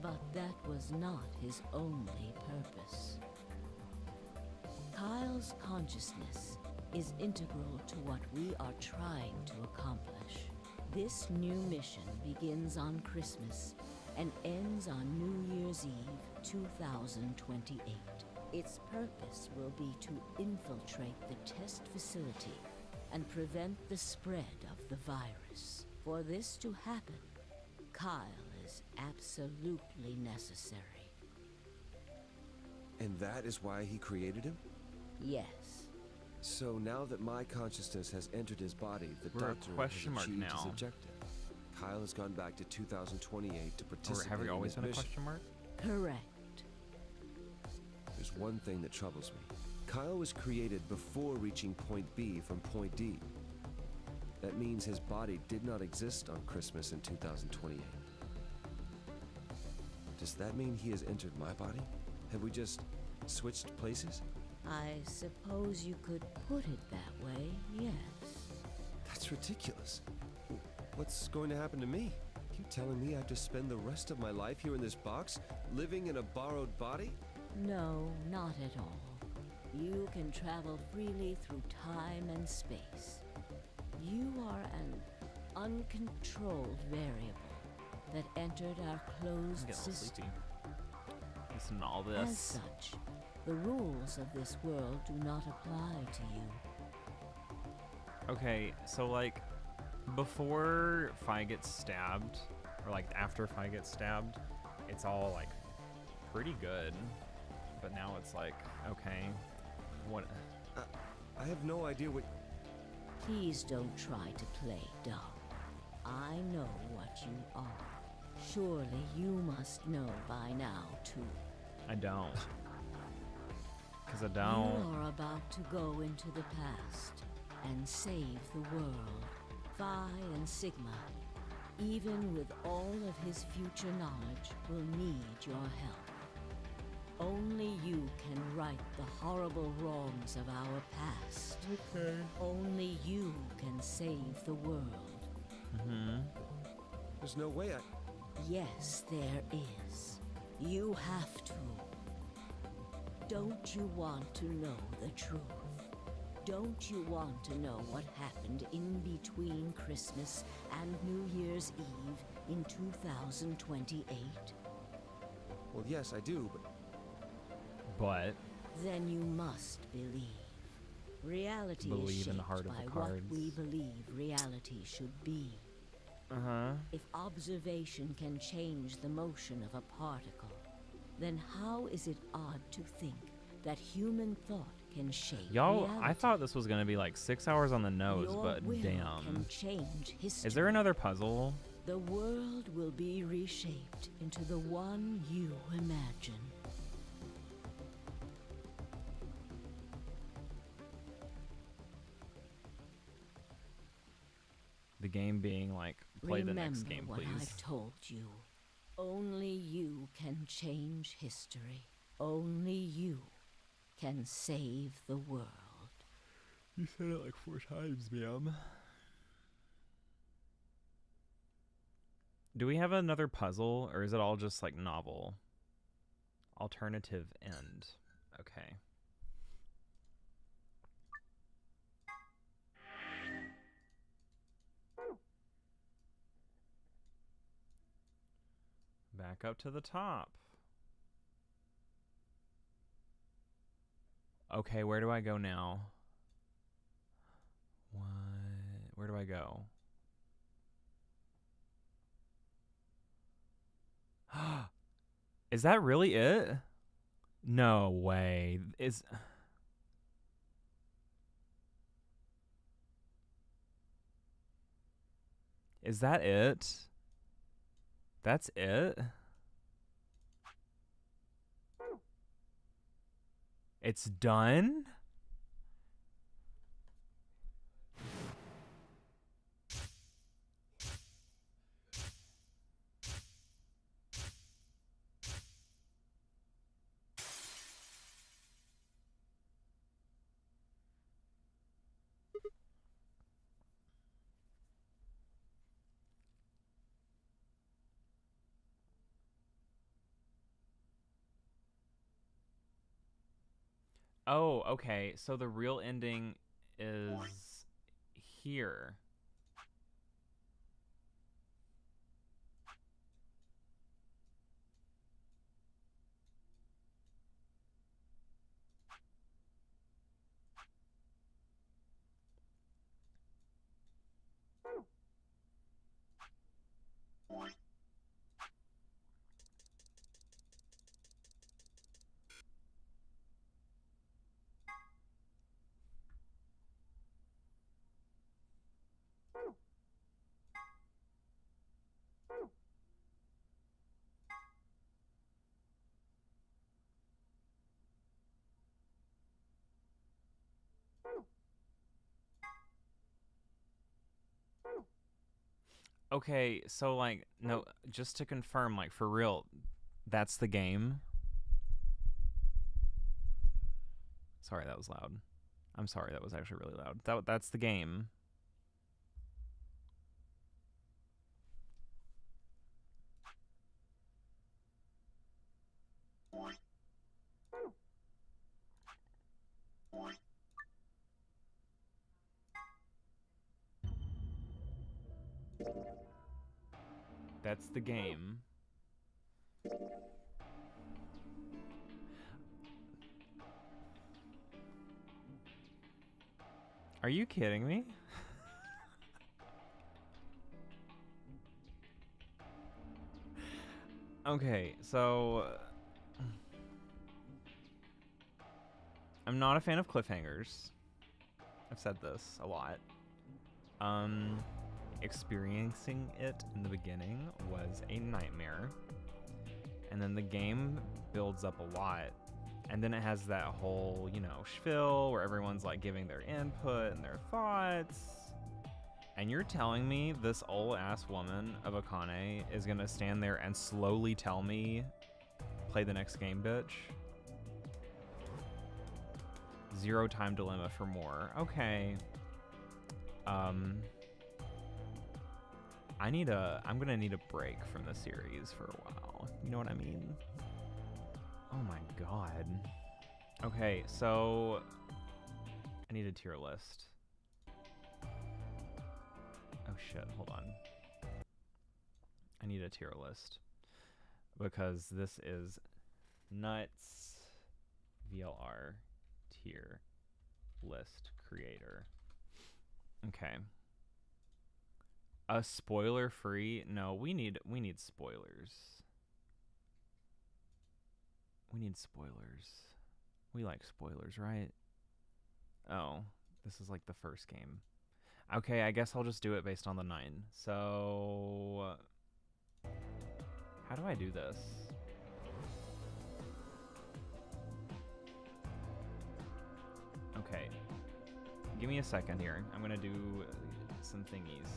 but that was not his only purpose. Kyle's consciousness is integral to what we are trying to accomplish. This new mission begins on Christmas and ends on New Year's Eve 2028. Its purpose will be to infiltrate the test facility and prevent the spread of the virus. For this to happen, Kyle is absolutely necessary. And that is why he created him? Yes. So now that my consciousness has entered his body, the We're Doctor at question has mark achieved his now. objective. Kyle has gone back to 2028 to participate Or have we in always his been a mission. question mark? Correct. There's one thing that troubles me. Kyle was created before reaching point B from point D. That means his body did not exist on Christmas in 2028. Does that mean he has entered my body? Have we just switched places? I suppose you could put it that way, yes. That's ridiculous. What's going to happen to me? You telling me I have to spend the rest of my life here in this box, living in a borrowed body? No, not at all. You can travel freely through time and space. You are an uncontrolled variable that entered our I'm closed getting a little system. sleepy. listen to all As this. such, the rules of this world do not apply to you. Okay, so like before Fi gets stabbed, or like after Fi gets stabbed, it's all like pretty good. But now it's like, okay, what? I have no idea what... Please don't try to play dumb. I know what you are. Surely you must know by now, too. I don't. Because I You don't. are about to go into the past and save the world. Phi and Sigma, even with all of his future knowledge, will need your help. Only you can right the horrible wrongs of our past. Okay. Only you can save the world. Mm-hmm. There's no way I... Yes, there is. You have to. Don't you want to know the truth? Don't you want to know what happened in between Christmas and New Year's Eve in 2028? Well, yes, I do, but... But Then you must believe. Reality is believe shaped in the heart of by the what cards. we believe reality should be. Uh-huh. If observation can change the motion of a particle, then how is it odd to think that human thought can shape Y'all, reality? I thought this was gonna be like 6 hours on the nose, Your but will damn. can change history. Is there another puzzle? The world will be reshaped into the one you imagine. The game being like, play the next game, Remember what please. I've told you. Only you can change history. Only you can save the world. You said it like 4 times, ma'am. Do we have another puzzle, or is it all just like novel? Alternative end. Okay. Back up to the top. Okay, where do I go now? What? Where do I go? Is that really it? No way. Is that it? That's it? It's done? Oh, okay. So the real ending is here. Okay, so like, no, just to confirm, like for real, that's the game? Sorry, that was loud. I'm sorry, that was actually really loud. That's the game. That's the game. Are you kidding me? Okay, so I'm not a fan of cliffhangers. I've said this a lot. Experiencing it in the beginning was a nightmare. And then the game builds up a lot. And then it has that whole, you know, spiel where everyone's like giving their input and their thoughts. And you're telling me this old ass woman of Akane is gonna stand there and slowly tell me, play the next game, bitch? Zero time dilemma for more. Okay. I'm gonna need a break from the series for a while. You know what I mean? Oh my god. Okay, so I need a tier list. Oh shit, hold on. I need a tier list because this is nuts. VLR tier list creator. Okay. A spoiler free? No, we need spoilers. We need spoilers. We like spoilers, right? Oh, this is like the first game. Okay, I guess I'll just do it based on the 9. So how do I do this? Okay. Give me a second here. I'm gonna do some thingies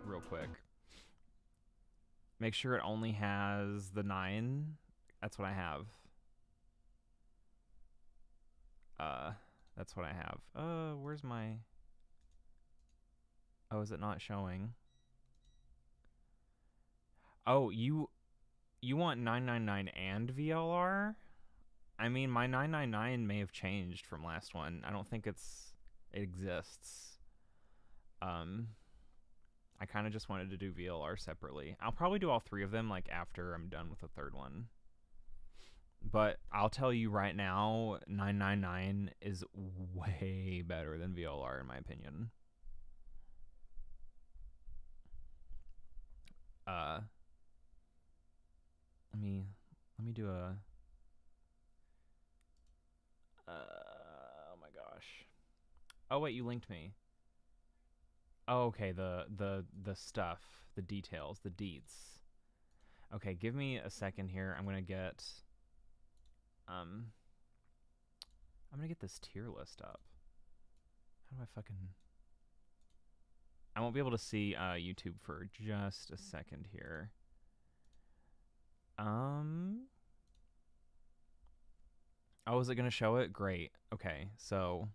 real quick. Make sure it only has the 9. That's what I have. That's what I have. Where's my... Oh, is it not showing? Oh, you want 999 and VLR? I mean, my 999 may have changed from last one. I don't think it exists. I kind of just wanted to do VLR separately. I'll probably do all 3 of them like after I'm done with the 3rd one. But I'll tell you right now, 999 is way better than VLR in my opinion. Let me do a oh my gosh. Oh wait, you linked me. Oh, okay, the stuff, the details, the deets. Okay, give me a second here. I'm gonna get this tier list up. How do I fucking... I won't be able to see YouTube for just a second here. Oh, is it gonna show it? Great. Okay, so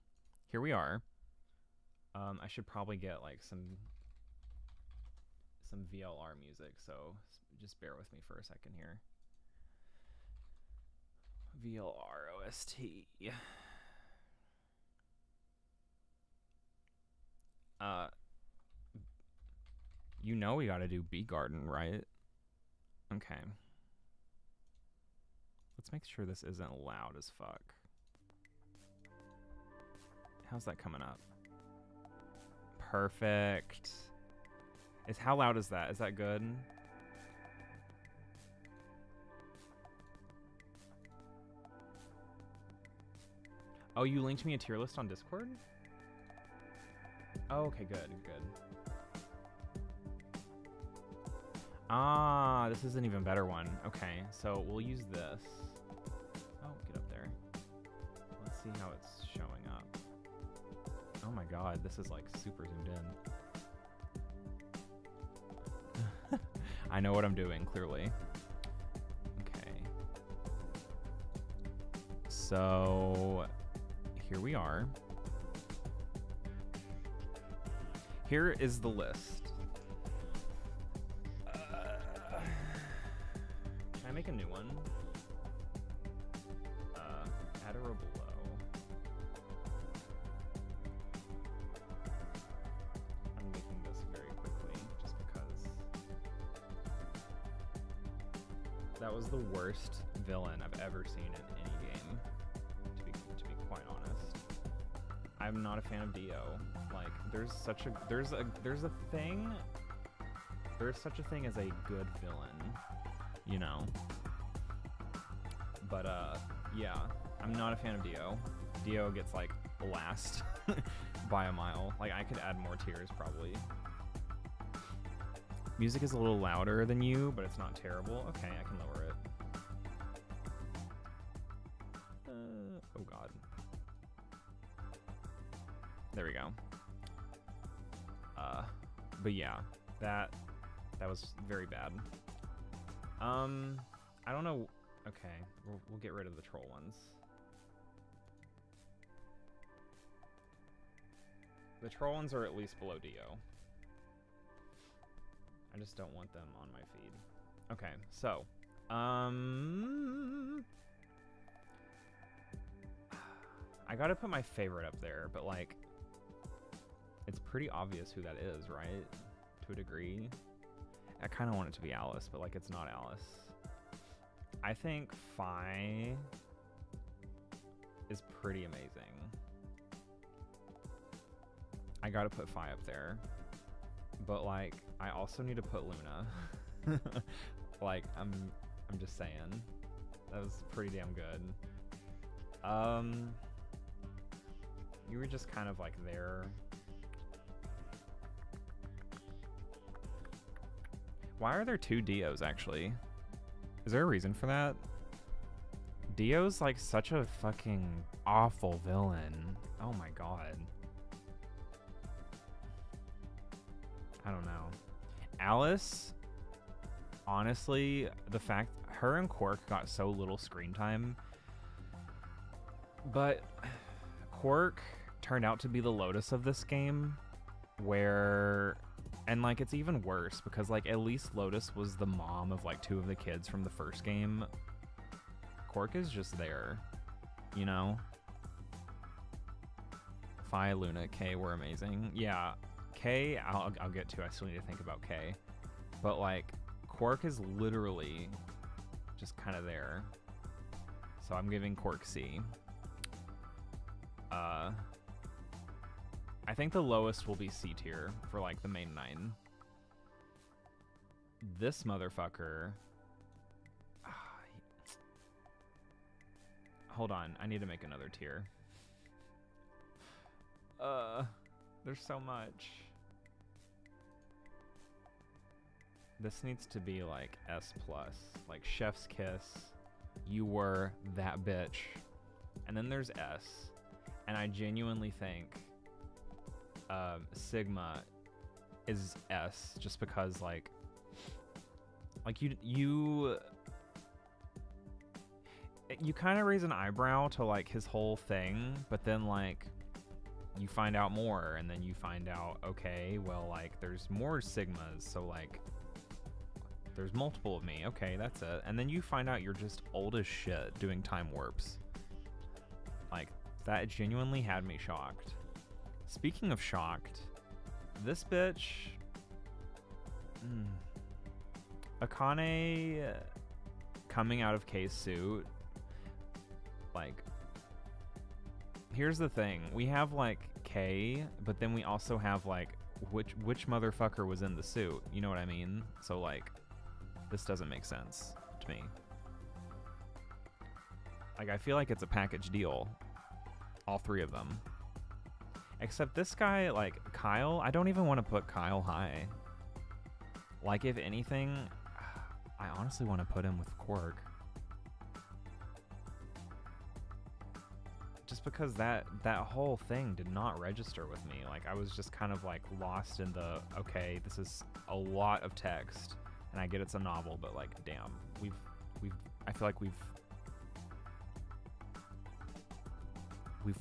here we are. I should probably get like some VLR music, so just bear with me for a second here. VLR OST. You know we gotta do Bee Garden, right? Okay. Let's make sure this isn't loud as fuck. How's that coming up? Perfect. How loud is that? Is that good? Oh, you linked me a tier list on Discord? Oh, okay, good. Ah, this is an even better one. Okay, so we'll use this. Oh, get up there. Let's see how it's showing up. Oh my god, this is like super zoomed in. I know what I'm doing, clearly. Okay. So, here we are. Here is the list. Can I make a new one? Add a row below. I'm making this very quickly, just because that was the worst villain I've ever seen in any game. To be quite honest, I'm not a fan of Dio. Like, there's such a thing as a good villain, you know. But yeah, I'm not a fan of Dio. Dio gets like last by a mile. Like, I could add more tiers probably. Music is a little louder than you, but it's not terrible. Okay, I can lower it. Oh god. There we go. But yeah, that was very bad. I don't know. Okay, we'll get rid of the troll ones. The troll ones are at least below Dio. I just don't want them on my feed. Okay, so, I gotta put my favorite up there, but like, it's pretty obvious who that is, right? To a degree. I kind of want it to be Alice, but like, it's not Alice. I think Fi is pretty amazing. I gotta put Fi up there. But like, I also need to put Luna. Like, I'm just saying. That was pretty damn good. You were just kind of like there. Why are there 2 Dios actually? Is there a reason for that? Dio's like such a fucking awful villain. Oh my god. I don't know. Alice, honestly, the fact her and Quark got so little screen time, but Quark turned out to be the Lotus of this game, where, and like, it's even worse because like, at least Lotus was the mom of like 2 of the kids from the first game. Quark is just there, you know? Fi, Luna, Kay were amazing. Yeah, Kay, I'll get to. I still need to think about Kay. But like, Quark is literally just kind of there. So I'm giving Quark C. I think the lowest will be C tier for like the main 9. This motherfucker. Hold on, I need to make another tier. There's so much. This needs to be like S+, like Chef's Kiss, You Were That Bitch, and then there's S, and I genuinely think Sigma is S, just because like you kind of raise an eyebrow to like his whole thing, but then like you find out more, and then you find out, okay, well, like there's more Sigmas, so like there's multiple of me. Okay, that's it. And then you find out you're just old as shit doing time warps. Like, that genuinely had me shocked. Speaking of shocked, this bitch... Akane coming out of Kay's suit. Like, here's the thing. We have, like, Kay, but then we also have, like, which motherfucker was in the suit? You know what I mean? So, like... This doesn't make sense to me. Like, I feel like it's a package deal. All 3 of them. Except this guy, like, Kyle, I don't even want to put Kyle high. Like, if anything, I honestly want to put him with Quark. Just because that whole thing did not register with me. Like, I was just kind of, like, lost in the, okay, this is a lot of text. And I get it's a novel, but like, damn, I feel like we've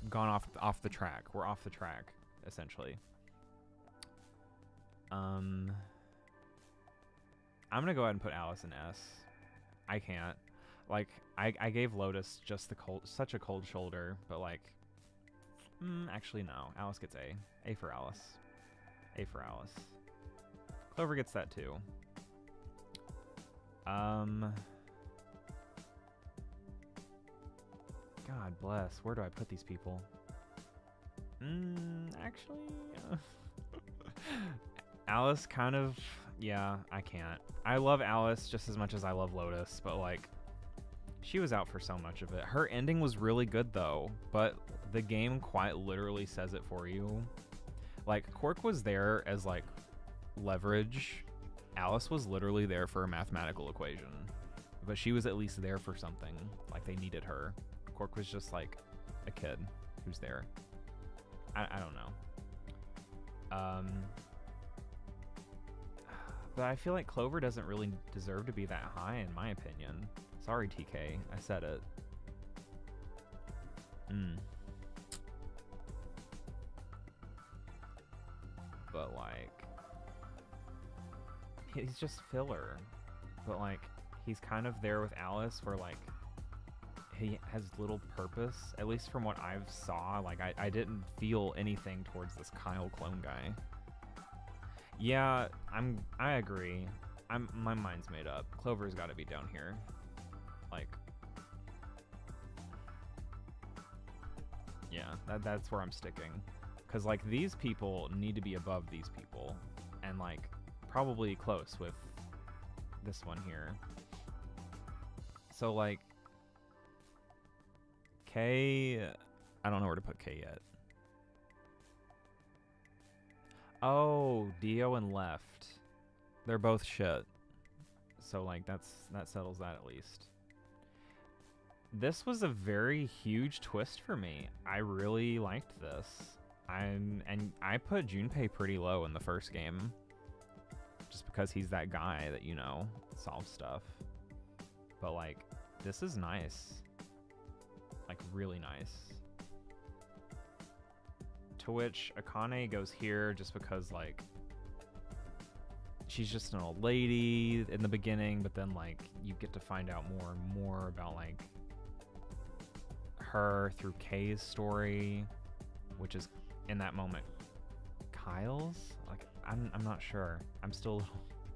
gone off the track. We're off the track, essentially. I'm gonna go ahead and put Alice in S. I can't. Like, I gave Lotus just such a cold shoulder, but like, actually no. Alice gets A. A for Alice. A for Alice. Clover gets that too. God bless. Where do I put these people? Actually, Alice kind of, yeah, I can't. I love Alice just as much as I love Lotus, but like, she was out for so much of it. Her ending was really good though, but the game quite literally says it for you. Like, Quark was there as like leverage. Alice was literally there for a mathematical equation, but she was at least there for something. Like, they needed her. Quark was just like a kid who's there. I don't know. But I feel like Clover doesn't really deserve to be that high, in my opinion. Sorry, TK, I said it. But like, he's just filler. But like, he's kind of there with Alice, where like, he has little purpose, at least from what I've saw. Like, I didn't feel anything towards this Kyle clone guy. Yeah, I agree. My mind's made up. Clover's got to be down here. Like, yeah, that's where I'm sticking. Cause like, these people need to be above these people, and like probably close with this one here. So like, K, I don't know where to put K yet. Oh, Dio and Left. They're both shit. So like, that settles that at least. This was a very huge twist for me. I really liked this. And I put Junpei pretty low in the first game, just because he's that guy that, you know, solves stuff. But like, this is nice. Like, really nice. To which Akane goes here just because, like, she's just an old lady in the beginning, but then like, you get to find out more and more about like her through Kay's story, which is in that moment Kyle's. Like, I'm not sure. I'm still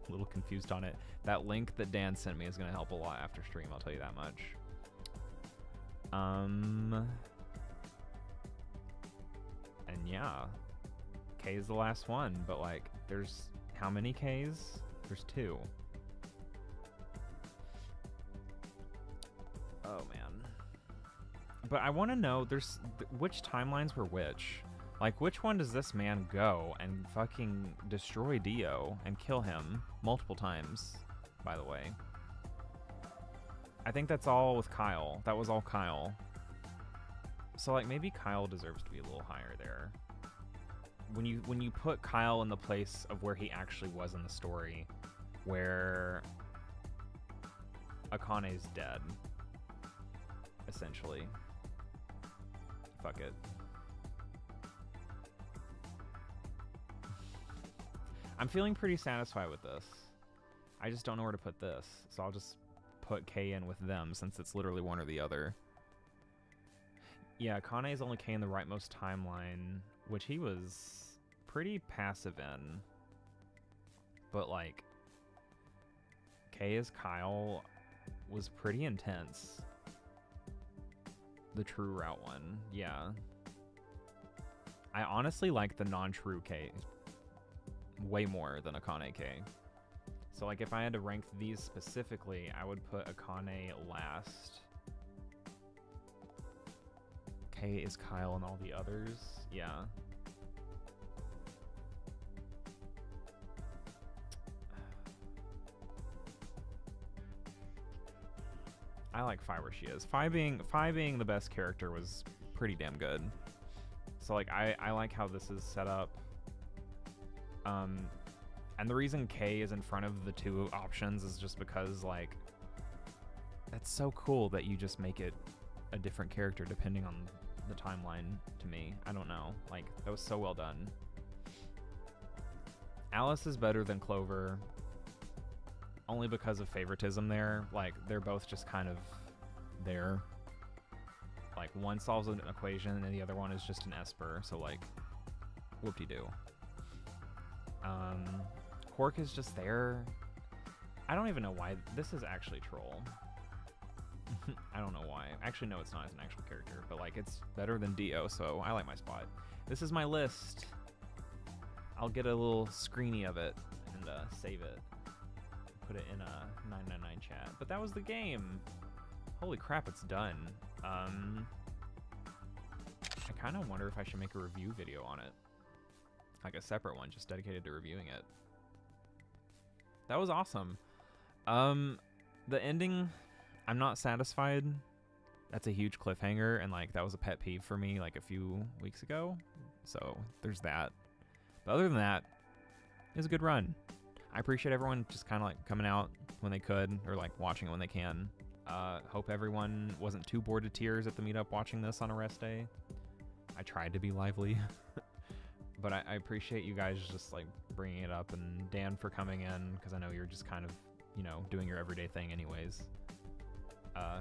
a little confused on it. That link that Dan sent me is going to help a lot after stream, I'll tell you that much. And yeah, K is the last one, but like, there's how many Ks? There's 2. Oh man. But I want to know, there's which timelines were which. Like, which one does this man go and fucking destroy Dio and kill him multiple times, by the way? I think that's all with Kyle. That was all Kyle. So like, maybe Kyle deserves to be a little higher there. When you put Kyle in the place of where he actually was in the story, where Akane's dead, essentially. Fuck it. I'm feeling pretty satisfied with this. I just don't know where to put this, so I'll just put K in with them, since it's literally one or the other. Yeah, Akane is only K in the rightmost timeline, which he was pretty passive in. But like, K as Kyle was pretty intense. The true route one, yeah. I honestly like the non-true K way more than Akane K. So like, if I had to rank these specifically, I would put Akane last. K is Kyle and all the others, yeah. I like Phi where she is. Phi being the best character was pretty damn good. So like, I like how this is set up. And the reason K is in front of the 2 options is just because like, that's so cool that you just make it a different character depending on the timeline. To me, I don't know, like, that was so well done. Alice is better than Clover only because of favoritism there. Like, they're both just kind of there. Like, one solves an equation and the other one is just an Esper, so like, whoop-de-doo. Quark is just there. I don't even know why. This is actually troll. I don't know why. Actually, no, it's not as an actual character, but like it's better than Dio, so I like my spot. This is my list. I'll get a little screeny of it and save it. Put it in a 999 chat. But that was the game. Holy crap, it's done. I kind of wonder if I should make a review video on it. Like a separate one, just dedicated to reviewing it. That was awesome. The ending, I'm not satisfied. That's a huge cliffhanger, and like that was a pet peeve for me like a few weeks ago. So there's that. But other than that, it was a good run. I appreciate everyone just kind of like coming out when they could, or like watching it when they can. Hope everyone wasn't too bored to tears at the meetup watching this on a rest day. I tried to be lively. But I appreciate you guys just like bringing it up, and Dan for coming in, because I know you're just kind of, you know, doing your everyday thing anyways.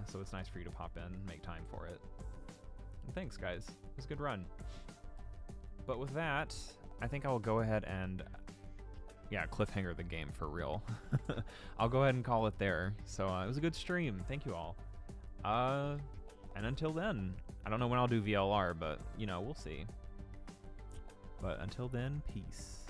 So it's nice for you to pop in, make time for it. And thanks, guys. It was a good run. But with that, I think I'll go ahead and, yeah, cliffhanger the game for real. I'll go ahead and call it there. So it was a good stream. Thank you all. And until then, I don't know when I'll do VLR, but, you know, we'll see. But until then, peace.